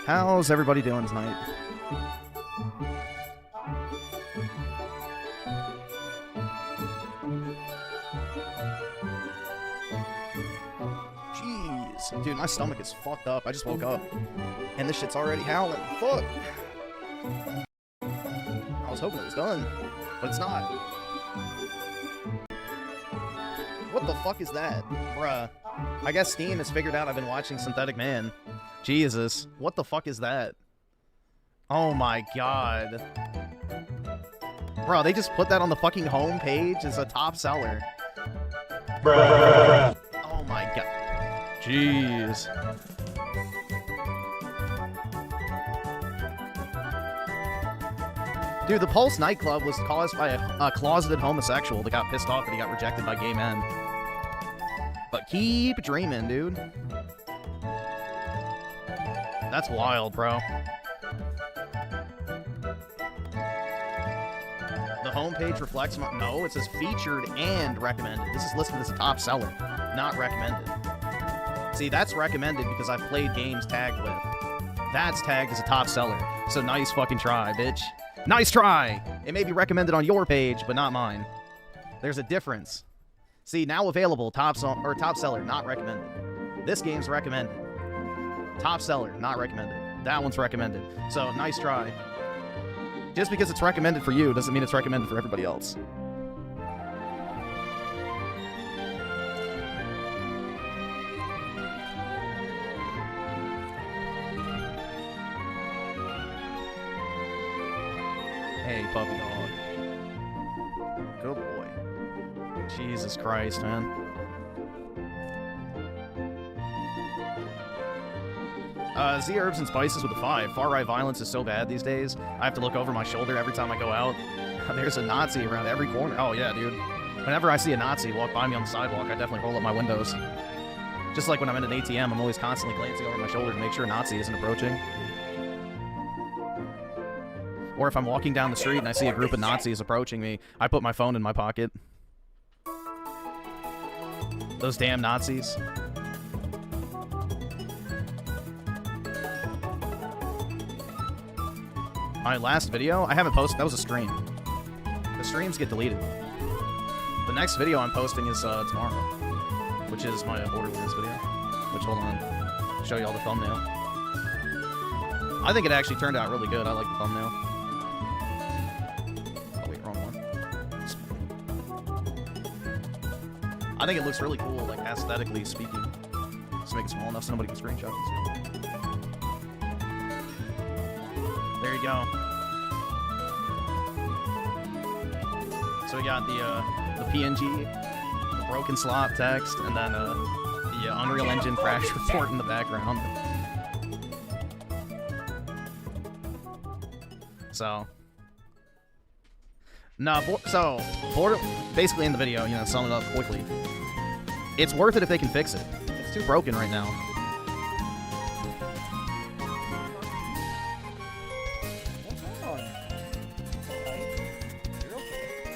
How's everybody doing tonight? Jeez. Dude, my stomach is fucked up. I just woke up. And this shit's already howling. Fuck. I was hoping it was done. But it's not. What the fuck is that? Bruh. I guess Steam has figured out I've been watching Synthetic Man. Jesus. What the fuck is that? Oh my god. Bro, they just put that on the fucking home page as a top seller. Bruh. Oh my god. Jeez. Dude, the Pulse nightclub was caused by a closeted homosexual that got pissed off that he got rejected by gay men. But keep dreaming, dude. That's wild, bro. The homepage reflects my... No, it says featured and recommended. This is listed as a top seller, not recommended. See, that's recommended because I've played games tagged with. That's tagged as a top seller. So nice fucking try, bitch. Nice try! It may be recommended on your page, but not mine. There's a difference. See, now available, top seller, not recommended. This game's recommended. Top seller, not recommended. That one's recommended. So, nice try. Just because it's recommended for you doesn't mean it's recommended for everybody else. Hey, puppy dog. Good boy. Jesus Christ, man. Z Herbs and Spices with a 5. Far-right violence is so bad these days. I have to look over my shoulder every time I go out. There's a Nazi around every corner. Oh, yeah, dude. Whenever I see a Nazi walk by me on the sidewalk, I definitely roll up my windows. Just like when I'm in an ATM, I'm always constantly glancing over my shoulder to make sure a Nazi isn't approaching. Or if I'm walking down the street and I see a group of Nazis approaching me, I put my phone in my pocket. Those damn Nazis. My last video? I haven't posted. That was a stream. The streams get deleted. The next video I'm posting is tomorrow, which is my Borderlands video. Which, hold on, show you all the thumbnail. I think it actually turned out really good. I like the thumbnail. Oh wait, wrong one. I think it looks really cool, like aesthetically speaking. Just make it small enough so nobody can screenshot it. There you go. So we got the PNG, the broken slop text, and then the Unreal Engine crash report in the background. So, no, basically in the video, you know, sum it up quickly. It's worth it if they can fix it. It's too broken right now.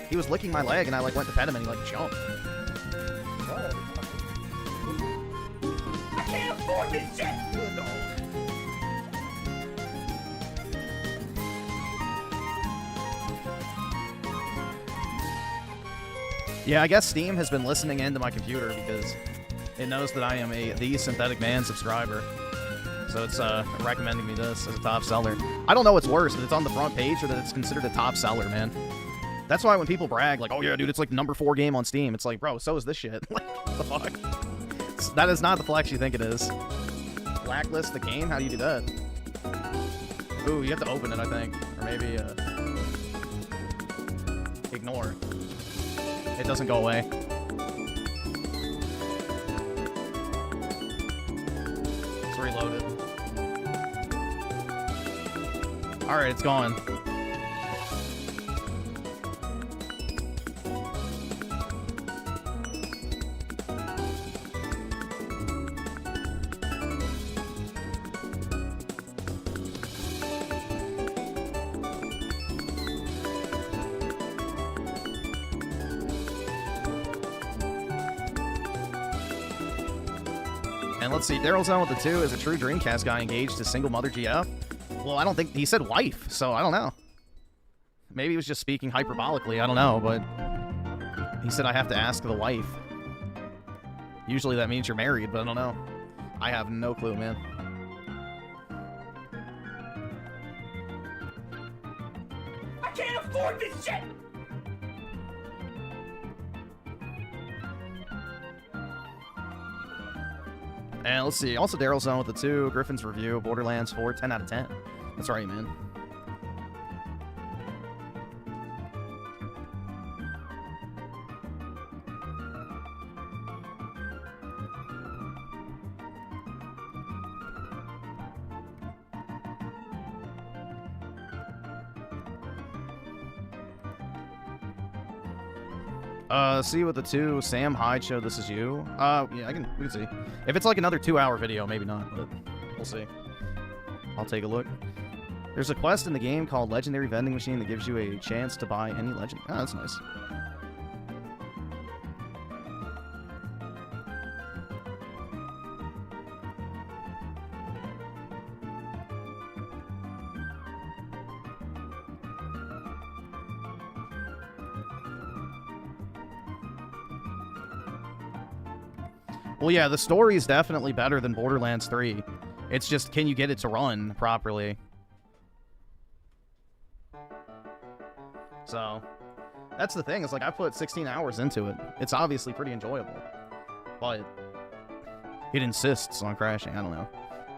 He was licking my leg, and I like went to pet him, and he like jumped. I can't afford this shit! Good dog. Yeah, I guess Steam has been listening into my computer because it knows that I am the Synthetic Man subscriber. So it's recommending me this as a top seller. I don't know what's worse, that it's on the front page or that it's considered a top seller, man. That's why when people brag, like, oh yeah, dude, it's like number 4 game on Steam, it's like, bro, so is this shit. Like, what the fuck? That is not the flex you think it is. Blacklist the game? How do you do that? Ooh, you have to open it, I think. Or maybe, ignore. It doesn't go away. It's reloaded. Alright, it's gone. And let's see, Daryl's on with the 2. Is a true Dreamcast guy engaged to single mother GF? Well, I don't think... He said wife, so I don't know. Maybe he was just speaking hyperbolically, I don't know, but... He said I have to ask the wife. Usually that means you're married, but I don't know. I have no clue, man. I can't afford this shit! And let's see. Also, Daryl's on with the 2. Griffin's review. Borderlands 4. 10 out of 10. That's right, man. See with the 2. Sam Hyde show. This is you. Yeah, we can see. If it's like another 2-hour video, maybe not, but we'll see. I'll take a look. There's a quest in the game called Legendary Vending Machine that gives you a chance to buy any legend. Oh, that's nice. Well, yeah, the story is definitely better than Borderlands 3. It's just, can you get it to run properly? So, that's the thing. It's like, I put 16 hours into it. It's obviously pretty enjoyable. But it insists on crashing. I don't know.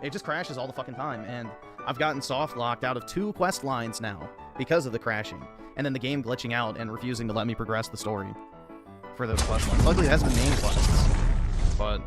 It just crashes all the fucking time. And I've gotten soft locked out of 2 quest lines now because of the crashing. And then the game glitching out and refusing to let me progress the story for those quest lines. Luckily, it has been main quests. But...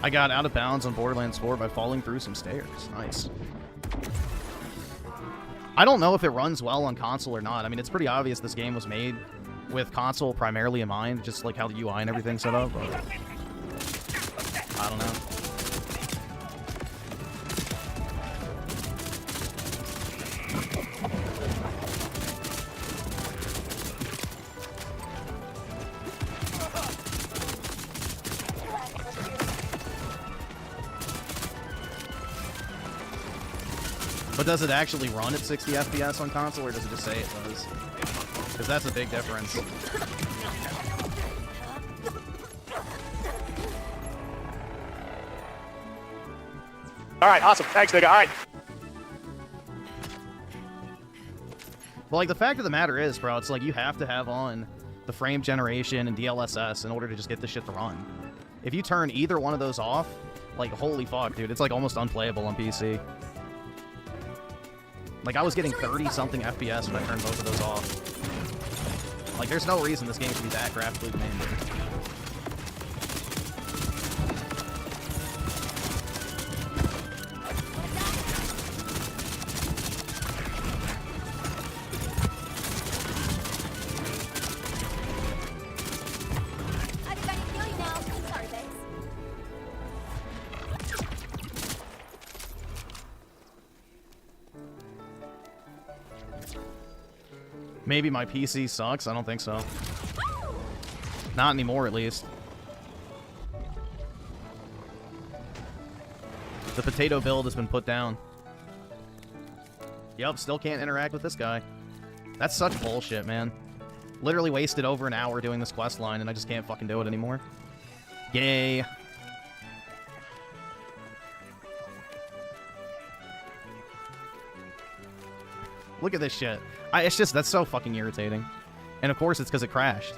I got out of bounds on Borderlands 4 by falling through some stairs. Nice. I don't know if it runs well on console or not. I mean, it's pretty obvious this game was made with console primarily in mind, just like how the UI and everything's set up, but I don't know. But does it actually run at 60 FPS on console, or does it just say it does? Because that's a big difference. Alright, awesome. Thanks, nigga. Alright. Well, like, the fact of the matter is, bro, it's like you have to have on the frame generation and DLSS in order to just get this shit to run. If you turn either one of those off, like, holy fuck, dude, it's like almost unplayable on PC. Like, I was getting 30-something FPS when I turned both of those off. Like, there's no reason this game should be that graphically demanding. Maybe my PC sucks? I don't think so. Not anymore, at least. The potato build has been put down. Yep, still can't interact with this guy. That's such bullshit, man. Literally wasted over an hour doing this quest line, and I just can't fucking do it anymore. Yay. Look at this shit. It's just, that's so fucking irritating. And of course it's because it crashed.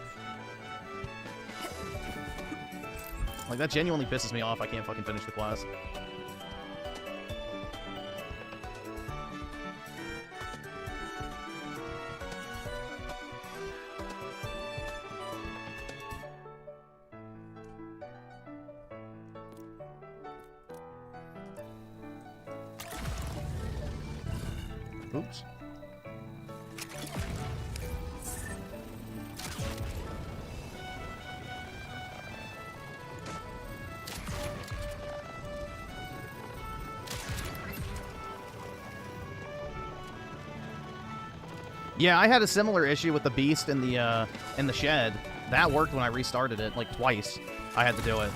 Like, that genuinely pisses me off. I can't fucking finish the quest. Oops. Yeah, I had a similar issue with the beast in the shed. That worked when I restarted it, like twice. I had to do it.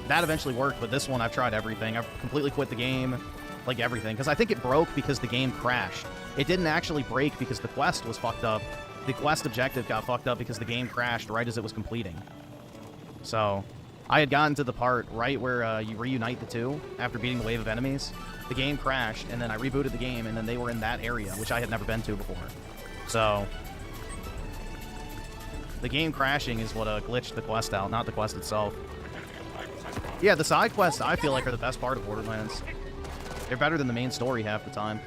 That eventually worked, but this one I've tried everything. I've completely quit the game, like everything, because I think it broke because the game crashed. It didn't actually break because the quest was fucked up. The quest objective got fucked up because the game crashed right as it was completing. So, I had gotten to the part right where you reunite the two after beating the wave of enemies. The game crashed, and then I rebooted the game, and then they were in that area, which I had never been to before. So, the game crashing is what glitched the quest out, not the quest itself. Yeah, the side quests, I feel like, are the best part of Borderlands. They're better than the main story half the time.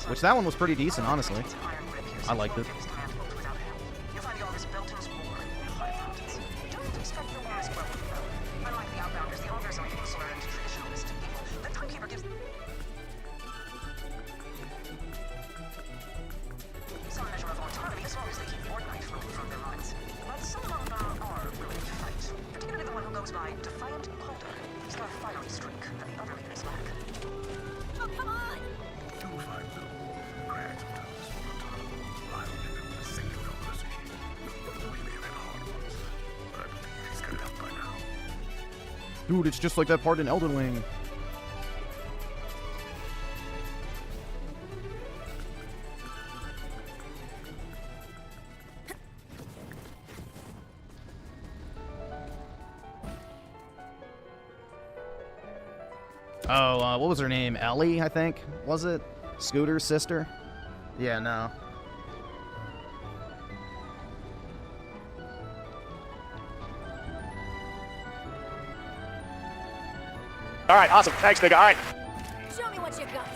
Which, that one was pretty decent, honestly. I liked it. Dude, it's just like that part in Elden Ring. Oh, what was her name? Ellie, I think? Was it? Scooter's sister? Yeah, no. All right, awesome. Thanks, nigga. All right. Show me what you got.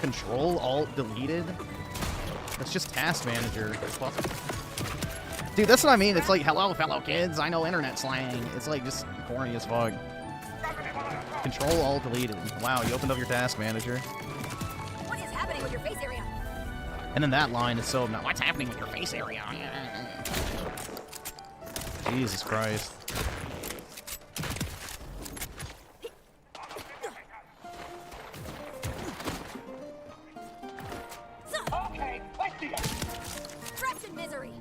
Control Alt deleted? That's just Task Manager. Dude, that's what I mean. It's like, hello, fellow kids. I know internet slang. It's like just corny as fuck. Control Alt deleted. Wow, you opened up your Task Manager. What is happening with your face area? And then that line is so obnoxious. What's happening with your face area? Jesus Christ. Okay, let's do it. Trapped in misery.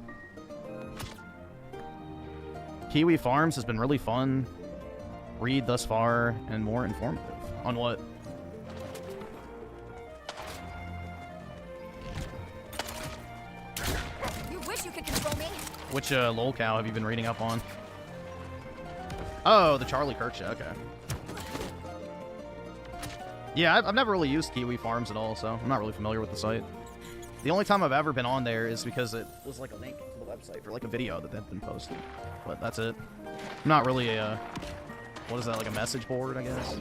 Kiwi Farms has been really fun. Read thus far and more informative. On what? You wish you could control me. Which lolcow have you been reading up on? Oh, the Charlie Kirk shit. Okay. Yeah, I've never really used Kiwi Farms at all, so I'm not really familiar with the site. The only time I've ever been on there is because it was like a link to the website for like a video that had been posted. But that's it. I'm not really a, what is that, like a message board, I guess?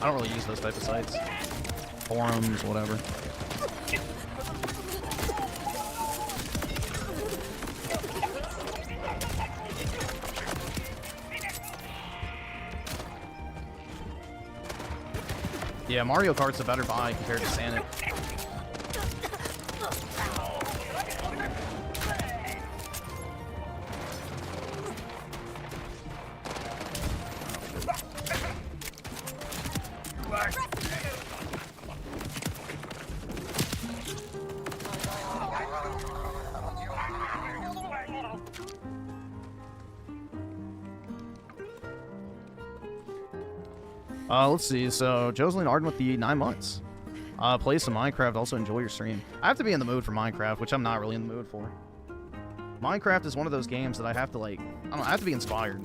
I don't really use those type of sites. Forums, whatever. Yeah, Mario Kart's a better buy compared to Sonic. Let's see. So, Jocelyn Arden with the 9 months. Play some Minecraft. Also enjoy your stream. I have to be in the mood for Minecraft, which I'm not really in the mood for. Minecraft is one of those games that I have to, like, I don't know, I have to be inspired.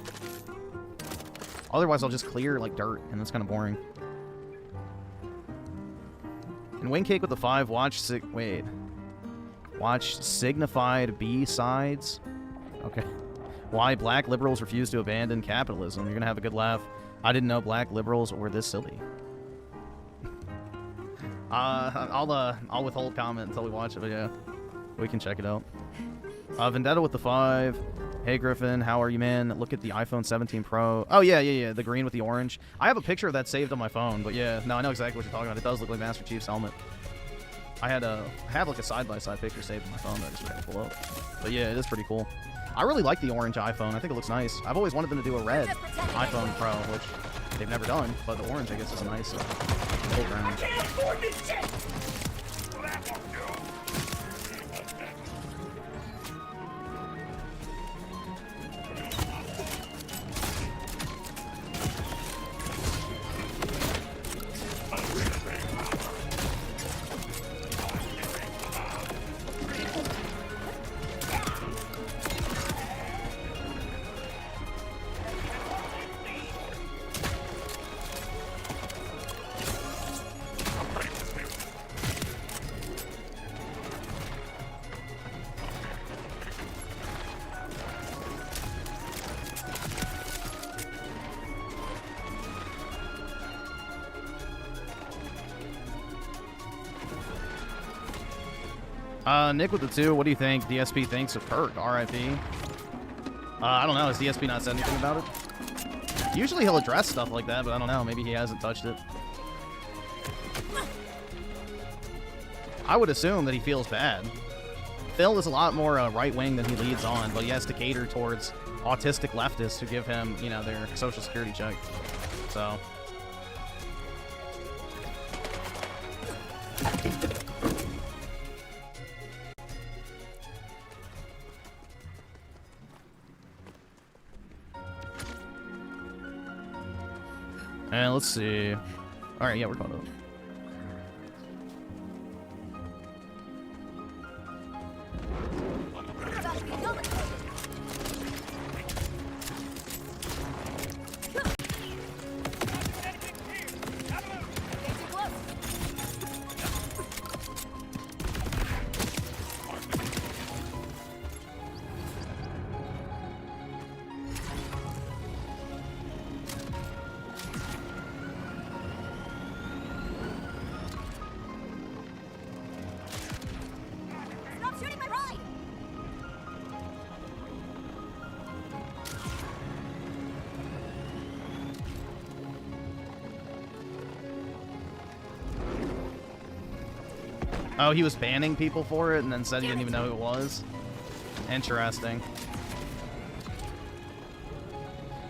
Otherwise, I'll just clear, like, dirt, and that's kind of boring. And Wing Cake with the 5. Watch Signified B-Sides. Okay. Why black liberals refuse to abandon capitalism. You're gonna have a good laugh. I didn't know black liberals were this silly. I'll withhold comment until we watch it, but yeah, we can check it out. Vendetta with the 5. Hey Griffin, how are you, man? Look at the iPhone 17 Pro. Oh yeah, the green with the orange. I have a picture of that saved on my phone, but yeah, no, I know exactly what you're talking about. It does look like Master Chief's helmet. I have like a side-by-side picture saved on my phone that I just forgot to pull up. But yeah, it is pretty cool. I really like the orange iPhone. I think it looks nice. I've always wanted them to do a red iPhone Pro, which they've never done, but the orange, I guess, is a nice middle ground. Can't afford this shit! Nick with the 2, what do you think DSP thinks of Perk? RIP. I don't know. Has DSP not said anything about it? Usually he'll address stuff like that, but I don't know. Maybe he hasn't touched it. I would assume that he feels bad. Phil is a lot more right-wing than he leads on, but he has to cater towards autistic leftists who give him, you know, their social security check. So... And let's see. All right, yeah, we're caught up. Oh, he was banning people for it and then said he didn't even know who it was? Interesting.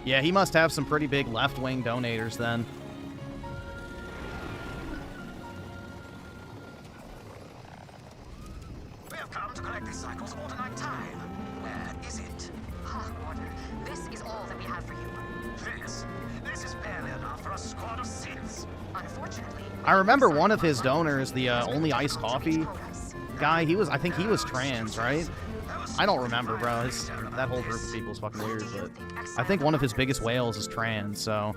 Yeah, he must have some pretty big left-wing donators then. We have come to collect the cycles of alternate time. Where is it? Ah, Warden, this is all that we have for you. This is barely enough for a squad of six. Unfortunately... I remember one of his donors, the Only Iced Coffee guy, I think he was trans, right? I don't remember, bro. That whole group of people is fucking weird, but I think one of his biggest whales is trans, so...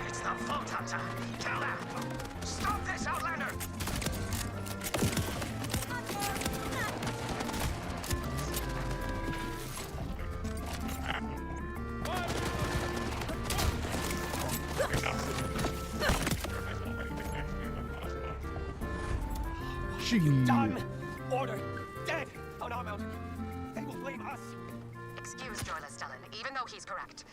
It's not photon time. Tell that. Stop this, Outlander! Done! Order! Dead! Unarmed! They will blame us! Excuse Joyless Stellan, even though he's correct.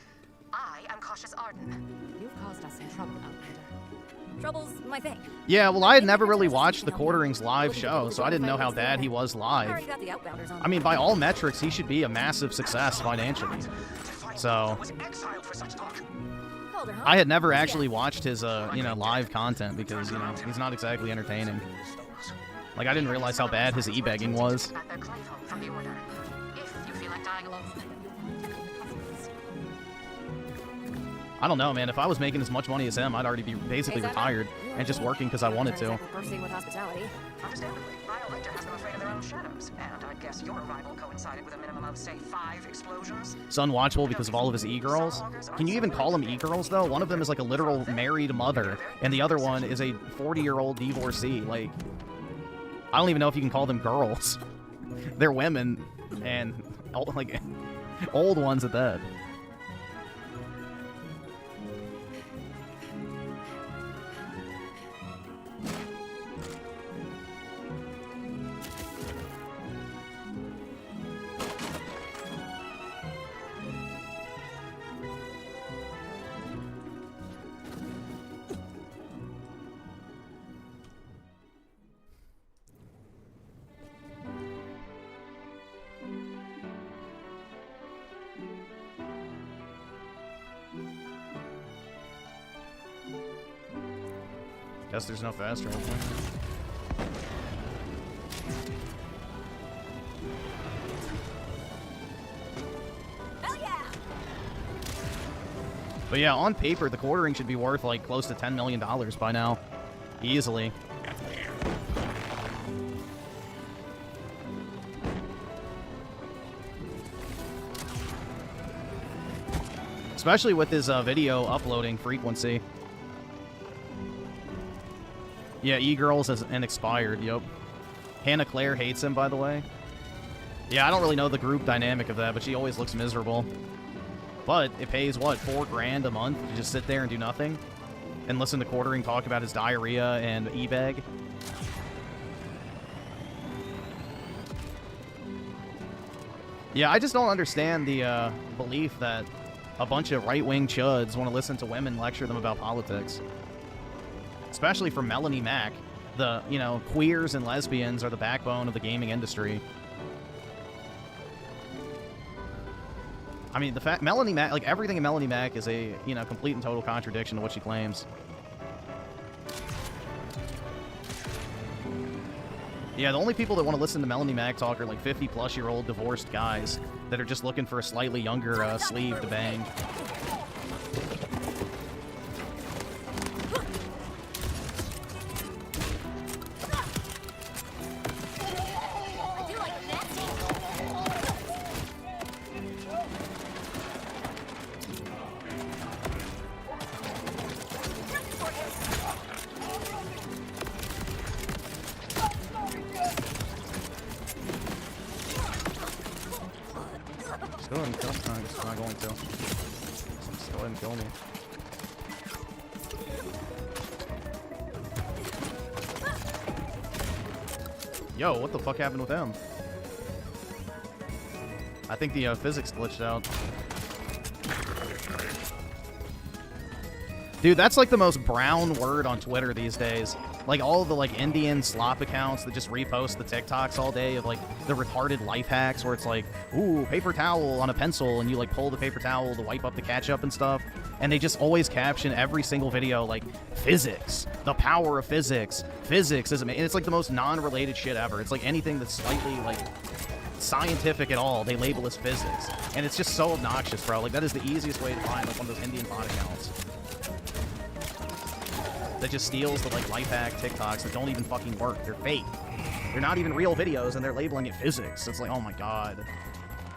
I am Cautious Arden. You've caused us some trouble, Outlander. Trouble's my thing. Yeah, well, I had never really watched the Quartering's live show, so I didn't know how bad he was I live. already got the outbounders on. I mean, by all metrics, he should be a massive success financially. So, Was exiled for such talk. Colder, huh? I had never actually watched his, live content because, he's not exactly entertaining. Like, I didn't realize how bad his e-begging was. At their claim home from the Order. If you feel like dying alone. I don't know, man. If I was making as much money as him, I'd already be basically retired and just working because I wanted to. Bursting with hospitality. Understandably, BioLector has them afraid of their own shadows, and I guess your arrival coincided with a minimum of, say, 5 explosions. It's unwatchable because of all of his e-girls. Can you even call them e-girls, though? One of them is like a literal married mother, and the other one is a 40-year-old divorcee. Like, I don't even know if you can call them girls. They're women, and like old ones at that. Guess there's no fast travel. Hell yeah! But yeah, on paper, the quartering should be worth like close to $10 million by now. Easily. Especially with his video uploading frequency. Yeah, E-Girls is an expired, yep. Hannah Claire hates him, by the way. Yeah, I don't really know the group dynamic of that, but she always looks miserable. But it pays, what, $4 grand a month to just sit there and do nothing? And listen to Quartering talk about his diarrhea and e-bag? Yeah, I just don't understand the belief that a bunch of right-wing chuds want to listen to women lecture them about politics. Especially for Melanie Mac. The, you know, queers and lesbians are the backbone of the gaming industry. I mean, the fact Melanie Mac, like everything in Melanie Mac is a, you know, complete and total contradiction to what she claims. Yeah, the only people that want to listen to Melanie Mac talk are like 50-plus-year-old divorced guys that are just looking for a slightly younger sleeve to bang. Just go ahead and kill him. No, I'm just not going to. Just go ahead and kill me. Yo, what the fuck happened with him? I think the physics glitched out. Dude, that's like the most brown word on Twitter these days. Like all the like Indian slop accounts that just repost the TikToks all day of like the retarded life hacks where it's like, ooh, paper towel on a pencil, and you like pull the paper towel to wipe up the ketchup and stuff. And they just always caption every single video like, physics, the power of physics. Physics is amazing. And it's like the most non-related shit ever. It's like anything that's slightly like scientific at all, they label as physics. And it's just so obnoxious, bro. Like that is the easiest way to find like one of those Indian bot accounts that just steals the like life hack TikToks that don't even fucking work. They're fake. They're not even real videos and they're labeling it physics. It's like, oh my god.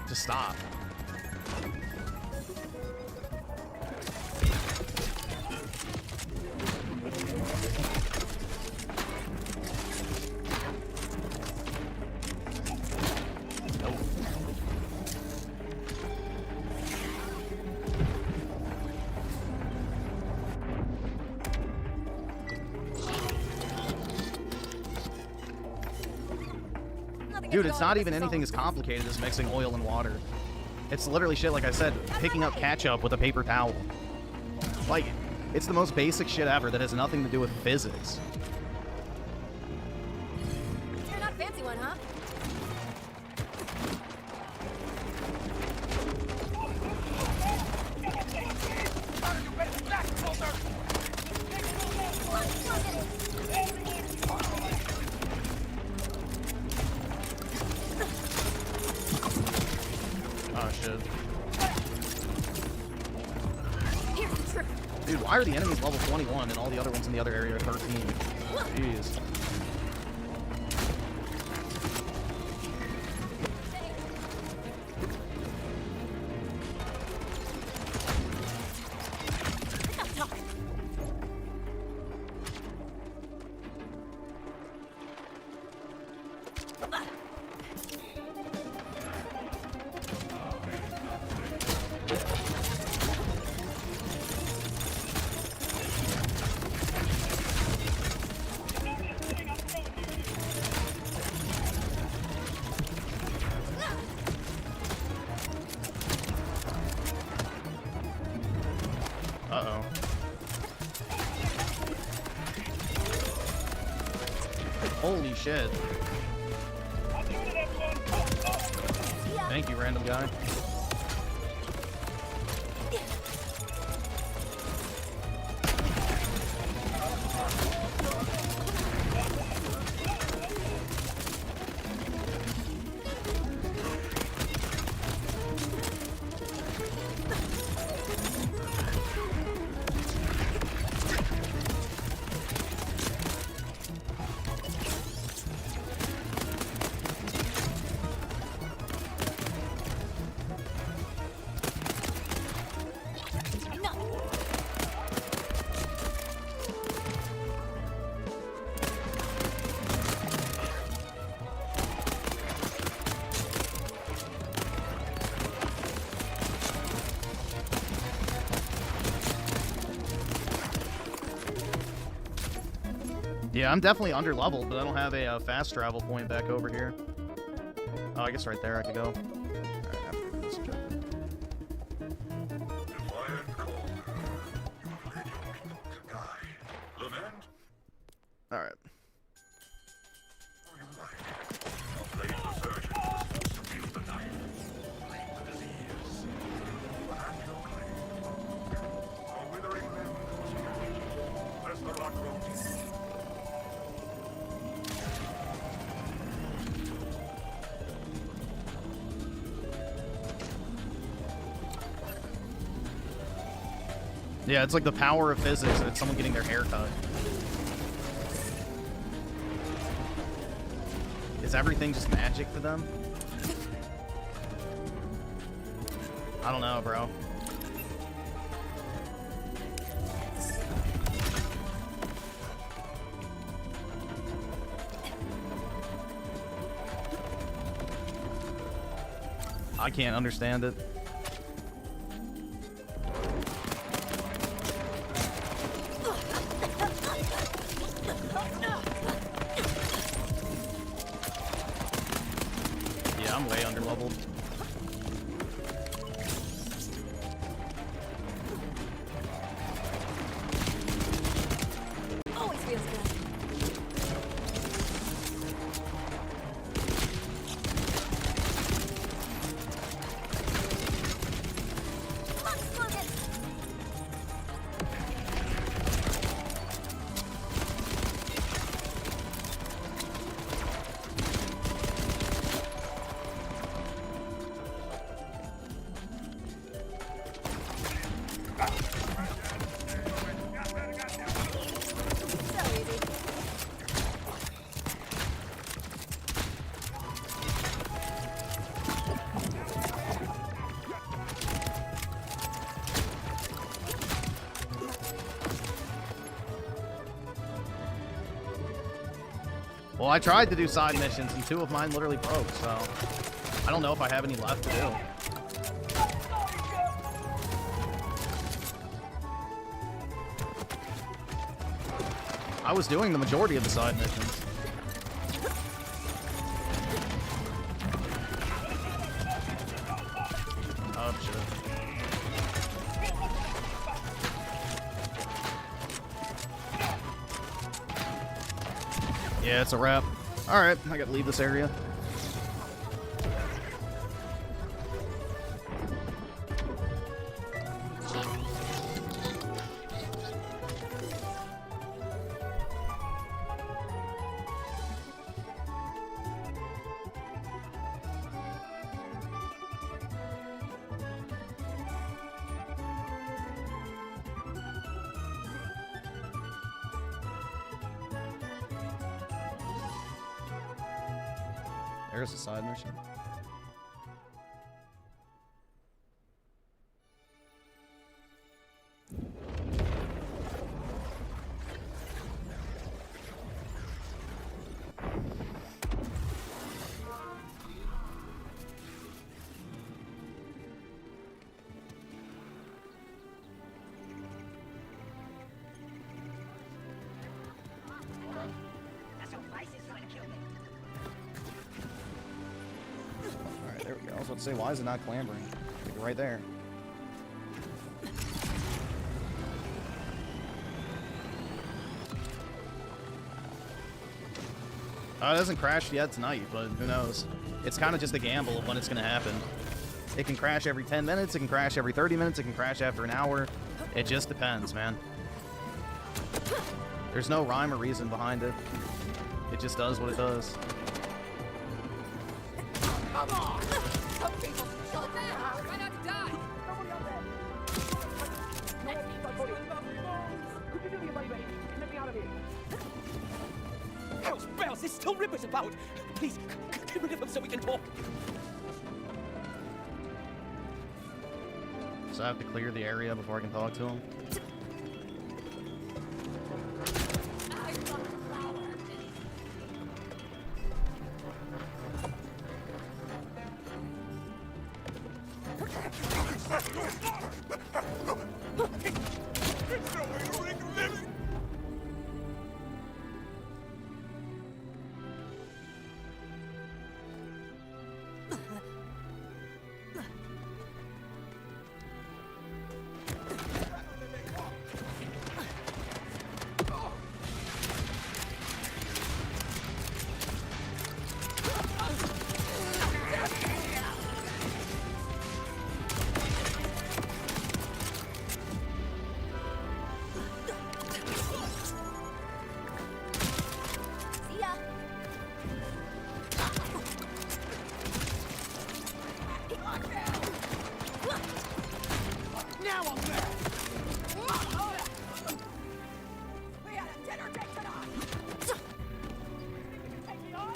Just stop. Dude, it's not even anything as complicated as mixing oil and water. It's literally shit, like I said, picking up ketchup with a paper towel. Like, it's the most basic shit ever that has nothing to do with physics. You're not a fancy one, huh? Oh, shit. Dude, why are the enemies level 21 and all the other ones in the other area are 13? Jeez. Uh-oh. Holy shit. Thank you, random guy. Yeah, I'm definitely under-leveled, but I don't have a fast travel point back over here. Oh, I guess right there I could go. Alright, after this objective. Alright. Yeah, it's like the power of physics and it's someone getting their hair cut. Is everything just magic to them? I don't know, bro. I can't understand it. Yeah, I'm way under-leveled. Always feels good. Well, I tried to do side missions, and 2 of mine literally broke, so I don't know if I have any left to do. I was doing the majority of the side missions. Oh, shit. Yeah, it's a wrap. Alright, I gotta leave this area. There's a side mission. There we go. I was about to say, why is it not clambering? Like right there. It hasn't crashed yet tonight, but who knows? It's kind of just a gamble of when it's going to happen. It can crash every 10 minutes, it can crash every 30 minutes, it can crash after an hour. It just depends, man. There's no rhyme or reason behind it. It just does what it does. Come on! Some people kill it fast. Try not to die. Could you do me a favor? Let me out of here. House bells, there's still rippers about. Please, get rid of them so we can talk. So I have to clear the area before I can talk to him. See ya. Now I'm there. We had a dinner date tonight. Take me on.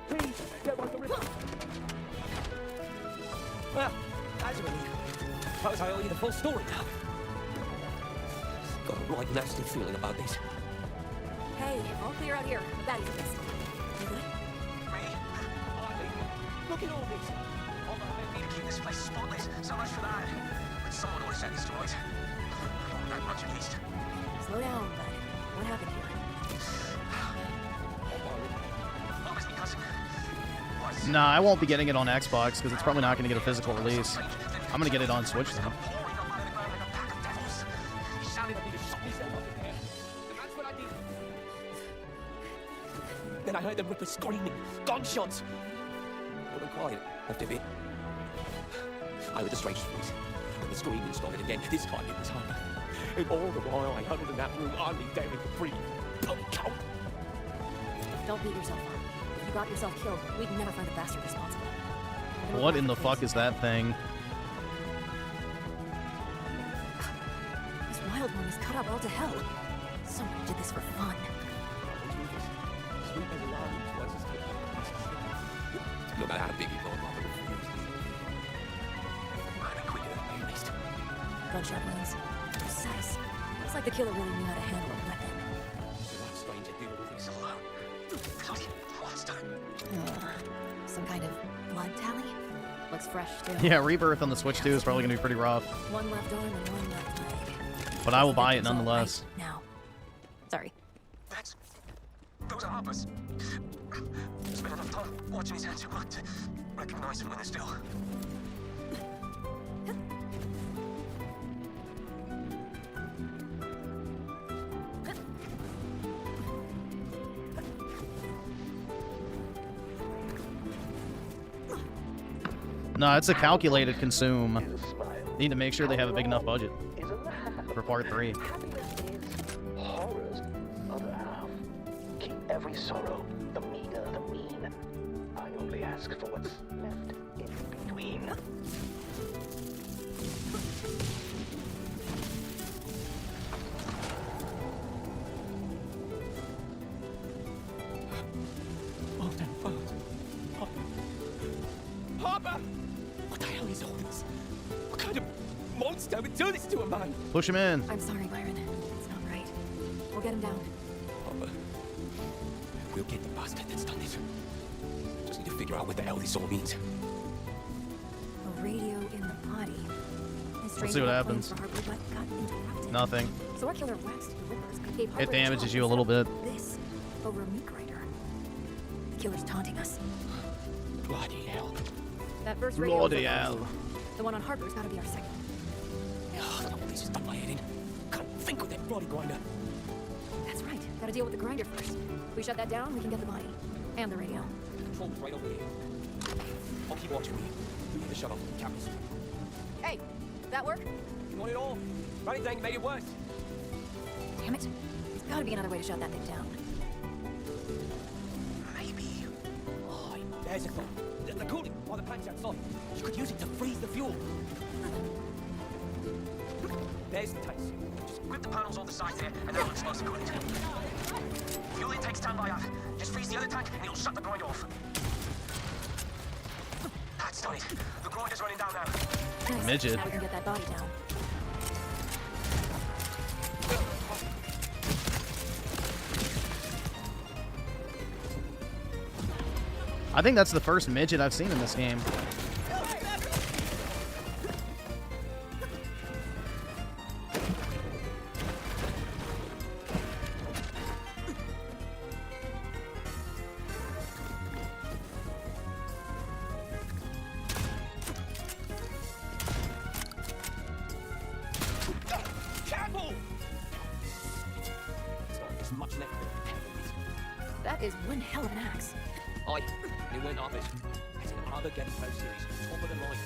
Please, don't want the river. Well, that's a relief. Suppose I owe you the full story now. Got a right nasty feeling about this. Hey, all clear out here. The baddies are missed. You good? Look at all this. Although I need to keep this place spotless, so much for that. But someone would have set this to right. Not that much at least. Slow down, bud. What happened here? Obviously, cousin. Was Nah, I won't be getting it on Xbox because it's probably not going to get a physical release. I'm going to get it on Switch though. pouring up out of the ground like a pack of devils. He sounded like he was shot himself up in there. And that's what I did. Then I heard the Ripper screaming. Gunshots. I went quiet after a bit. I heard the strange voice. And the screaming started again. This time it was harder. And all the while I huddled in that room, only daring to breathe. Don't count. Don't beat yourself up. If you got yourself killed, we'd never find the bastard responsible. What in the fuck is that thing? This wild one is cut up all to hell. Someone did this for fun. Sweet and alive, twice as good. No matter how big you go, Mother refuses. I'm quicker than me, at least. Gunshot wounds. Precise. Looks like the killer really knew how to handle a weapon. So that stranger did all this alone. bloody monster. Some kind of blood tally? Looks fresh, too. Yeah, Rebirth on the Switch 2 is probably going to be pretty rough. One left arm and one left leg. But I will buy it It's all nonetheless. right now. Sorry. Those are Harper's. Spent enough time watching his hands work to recognize him when they're still. No, it's a calculated consume. Need to make sure they have a big enough budget for part 3. Happiness is horror's other half. Keep every sorrow, the meaner the mean. I only ask for what's left in between. Oh, that fuck. Harper. Harper! What the hell is all this? What kind of monster would do this to a man? Push him in. I'm sorry, Byron. It's not right. We'll get him down. Harper. We'll get the bastard that's done this. Just need to figure out what the hell this all means. A radio in the body. Let's see what happens. Nothing. So our killer waxed the rippers and gave It Harper damages control you a little bit. This over a meat grinder. The killer's taunting us. Bloody hell. That first radio. Bloody hell. The one on Harper's gotta be our second. Oh, I don't know what this has done my head in. Can't think with that bloody grinder. That's right. Gotta deal with the grinder first. If we shut that down, we can get the body. And the radio. Control's right over here. I'll keep watching you. You need to shut off the cameras. Hey, did that work? Not at all. Running thing made it worse. Damn it. There's gotta be another way to shut that thing down. Maybe. Oh, there's a thought. The cooling while the plant's outside. You could use it to freeze the fuel. There's the tanks. Just grip the panels on the side there, and that'll expose the coolant. Fuel intake standby on. Just freeze the other tank, and it'll shut the grind off. That's done it. The grinder's running down now. Nice. Midget. Now we can get that body down. I think that's the first midget I've seen in this game. Careful! It's not as much left of it. That is one hell of an axe. Aye, it went up it. It's another Getting Close series, top of the line.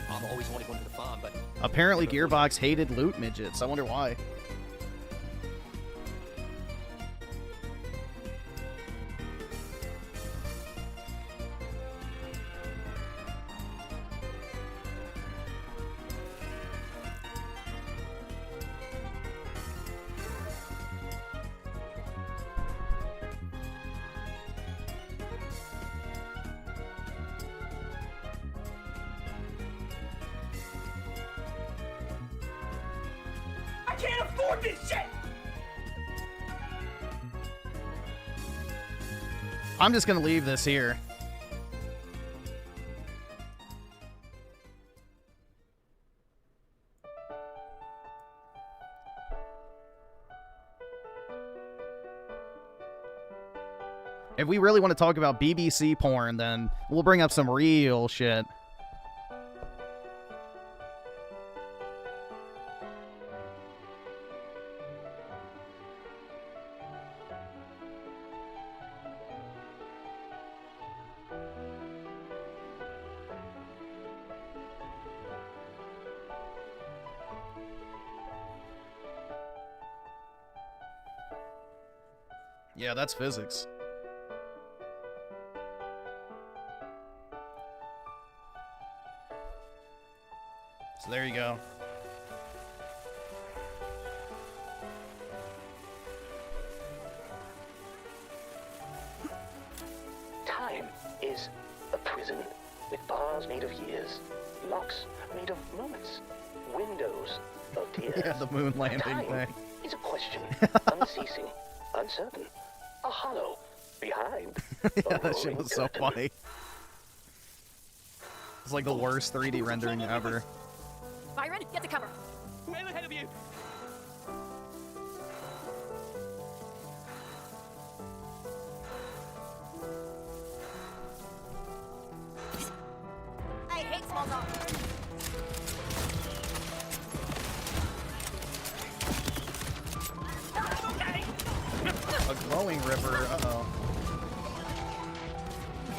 I've always wanted one for the farm, but Apparently Gearbox hated loot midgets. I wonder why. I can't afford this shit! I'm just gonna leave this here. If we really want to talk about BBC porn, then we'll bring up some real shit. Yeah, that's physics. So there you go. Time is a prison with bars made of years, locks made of moments, windows of tears. Yeah, the moon landing Time thing. is a question, unceasing, uncertain, a hollow behind. Yeah, a that shit rolling was so curtain. funny. It's like the worst 3D rendering ever. Byron, get to cover. Whoever ahead of you! I hate small talk. A glowing ripper, uh-oh.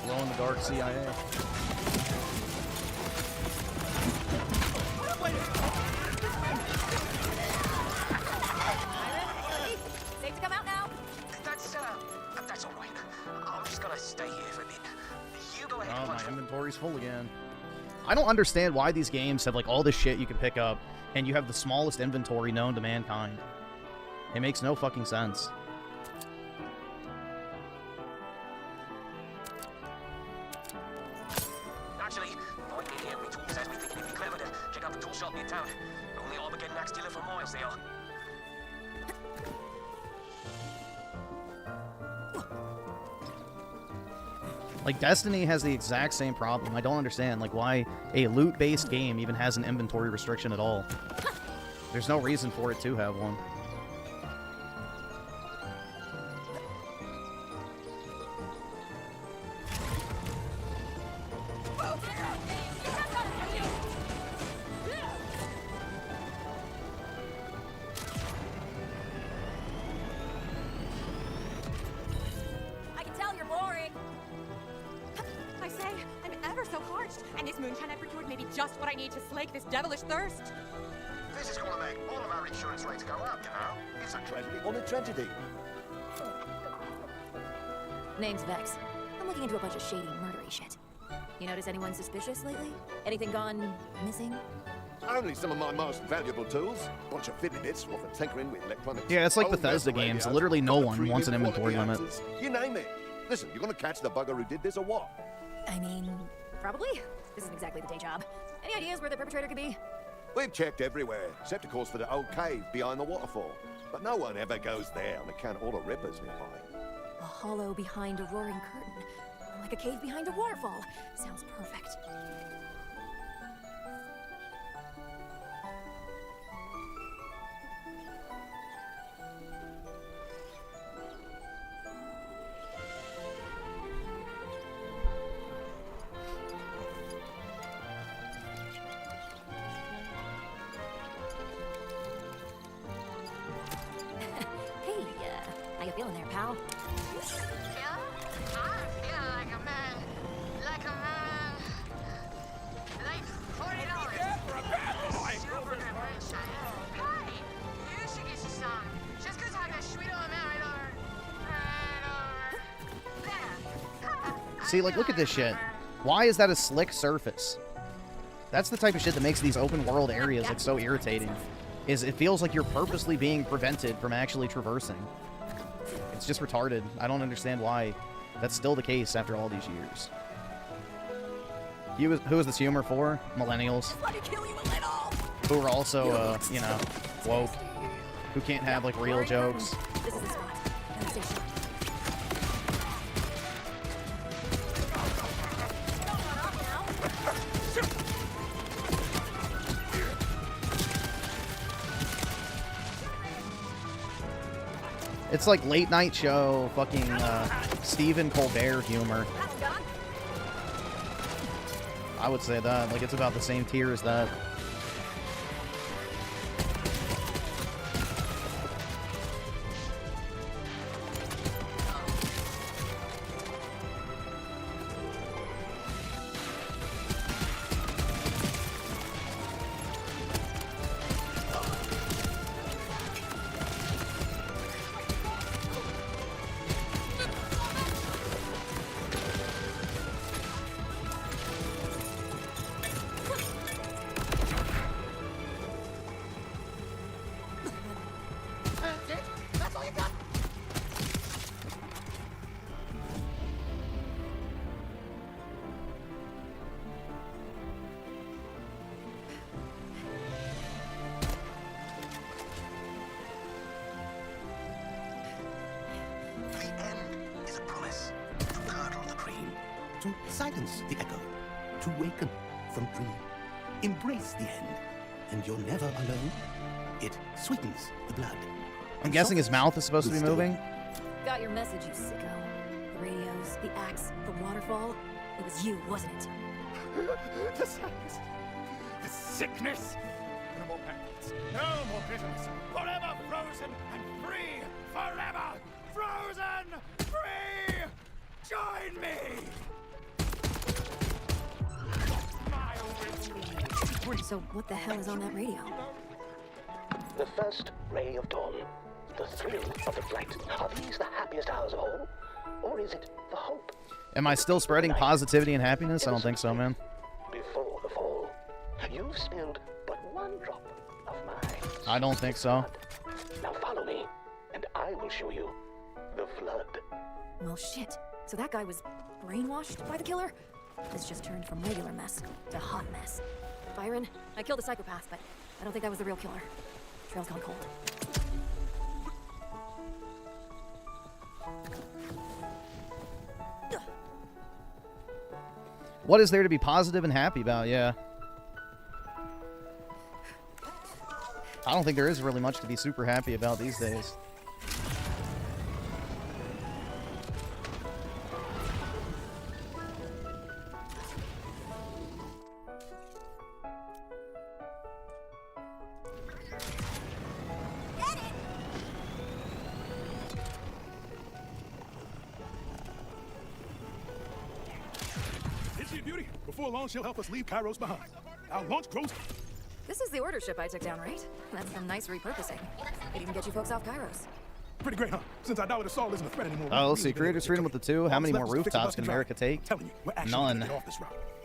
Glow in the dark CIA. Safe to come out now. That's all right. I'm just gonna stay here for a bit. You go ahead Oh, and my watch. inventory's full again. I don't understand why these games have like all this shit you can pick up, and you have the smallest inventory known to mankind. It makes no fucking sense. Actually, point in here, we tool says we think it'd be clever to check out the tool shop near town. Only Armageddon axe dealer for miles they are. Like, Destiny has the exact same problem. I don't understand, like, why a loot-based game even has an inventory restriction at all. There's no reason for it to have one. This moonshine I procured may be just what I need to slake this devilish thirst. This is going to make all of our insurance rates go up, you know? It's a tragedy on a tragedy. Name's Vex. I'm looking into a bunch of shady, murdery shit. You notice anyone suspicious lately? Anything gone missing? Only some of my most valuable tools. Bunch of fiddly bits for tinkering with electronics. Yeah, it's like Old Bethesda metal games. radios, Literally no couple one of wants an 3D inventory quality limit. actors. You name it. Listen, you're going to catch the bugger who did this or what? I mean, probably. This isn't exactly the day job. Any ideas where the perpetrator could be? We've checked everywhere, except of course for the old cave behind the waterfall. But no one ever goes there on account of all the rippers nearby. A hollow behind a roaring curtain. Like a cave behind a waterfall. Sounds perfect. How you feeling there, pal? See, like, look at this shit. Why is that a slick surface? That's the type of shit that makes these open world areas like so irritating. Is it feels like you're purposely being prevented from actually traversing. It's just retarded. I don't understand why that's still the case after all these years. Who is this humor for? Millennials. Who are also, you know, woke. Who can't have, like, real jokes. This is the spot. Now stay sharp. It's like late night show, fucking Stephen Colbert humor. I would say that. Like, it's about the same tier as that. To silence the echo, to waken from dream. Embrace the end, and you're never alone. It sweetens the blood. I'm guessing his mouth is supposed to be moving. Got your message, you sicko. The radios, the axe, the waterfall. It was you, wasn't it? The sadness, the sickness. No more pains, no more bitterness. Forever frozen and free. Forever frozen free. Join me. So what the hell is on that radio? The first ray of dawn. The thrill of the flight. Are these the happiest hours of all? Or is it the hope? Am I still spreading positivity and happiness? I don't think so, man. Before the fall, you've spilled but one drop of mine. I don't think so. Now follow me, and I will show you the flood. Well, shit. So that guy was brainwashed by the killer? This just turned from regular mess to hot mess. Byron, I killed a psychopath, but I don't think that was the real killer. Trail's gone cold. What is there to be positive and happy about? Yeah. I don't think there is really much to be super happy about these days. before long, she'll help us leave Kairos behind. Our launch grows. This is the order ship I took down, right? That's some nice repurposing. It even get you folks off Kairos. Pretty great, huh? Since I doubt it, assault isn't a threat anymore. Oh, let's see. Creators freedom with the 2. How many more rooftops can America take? None.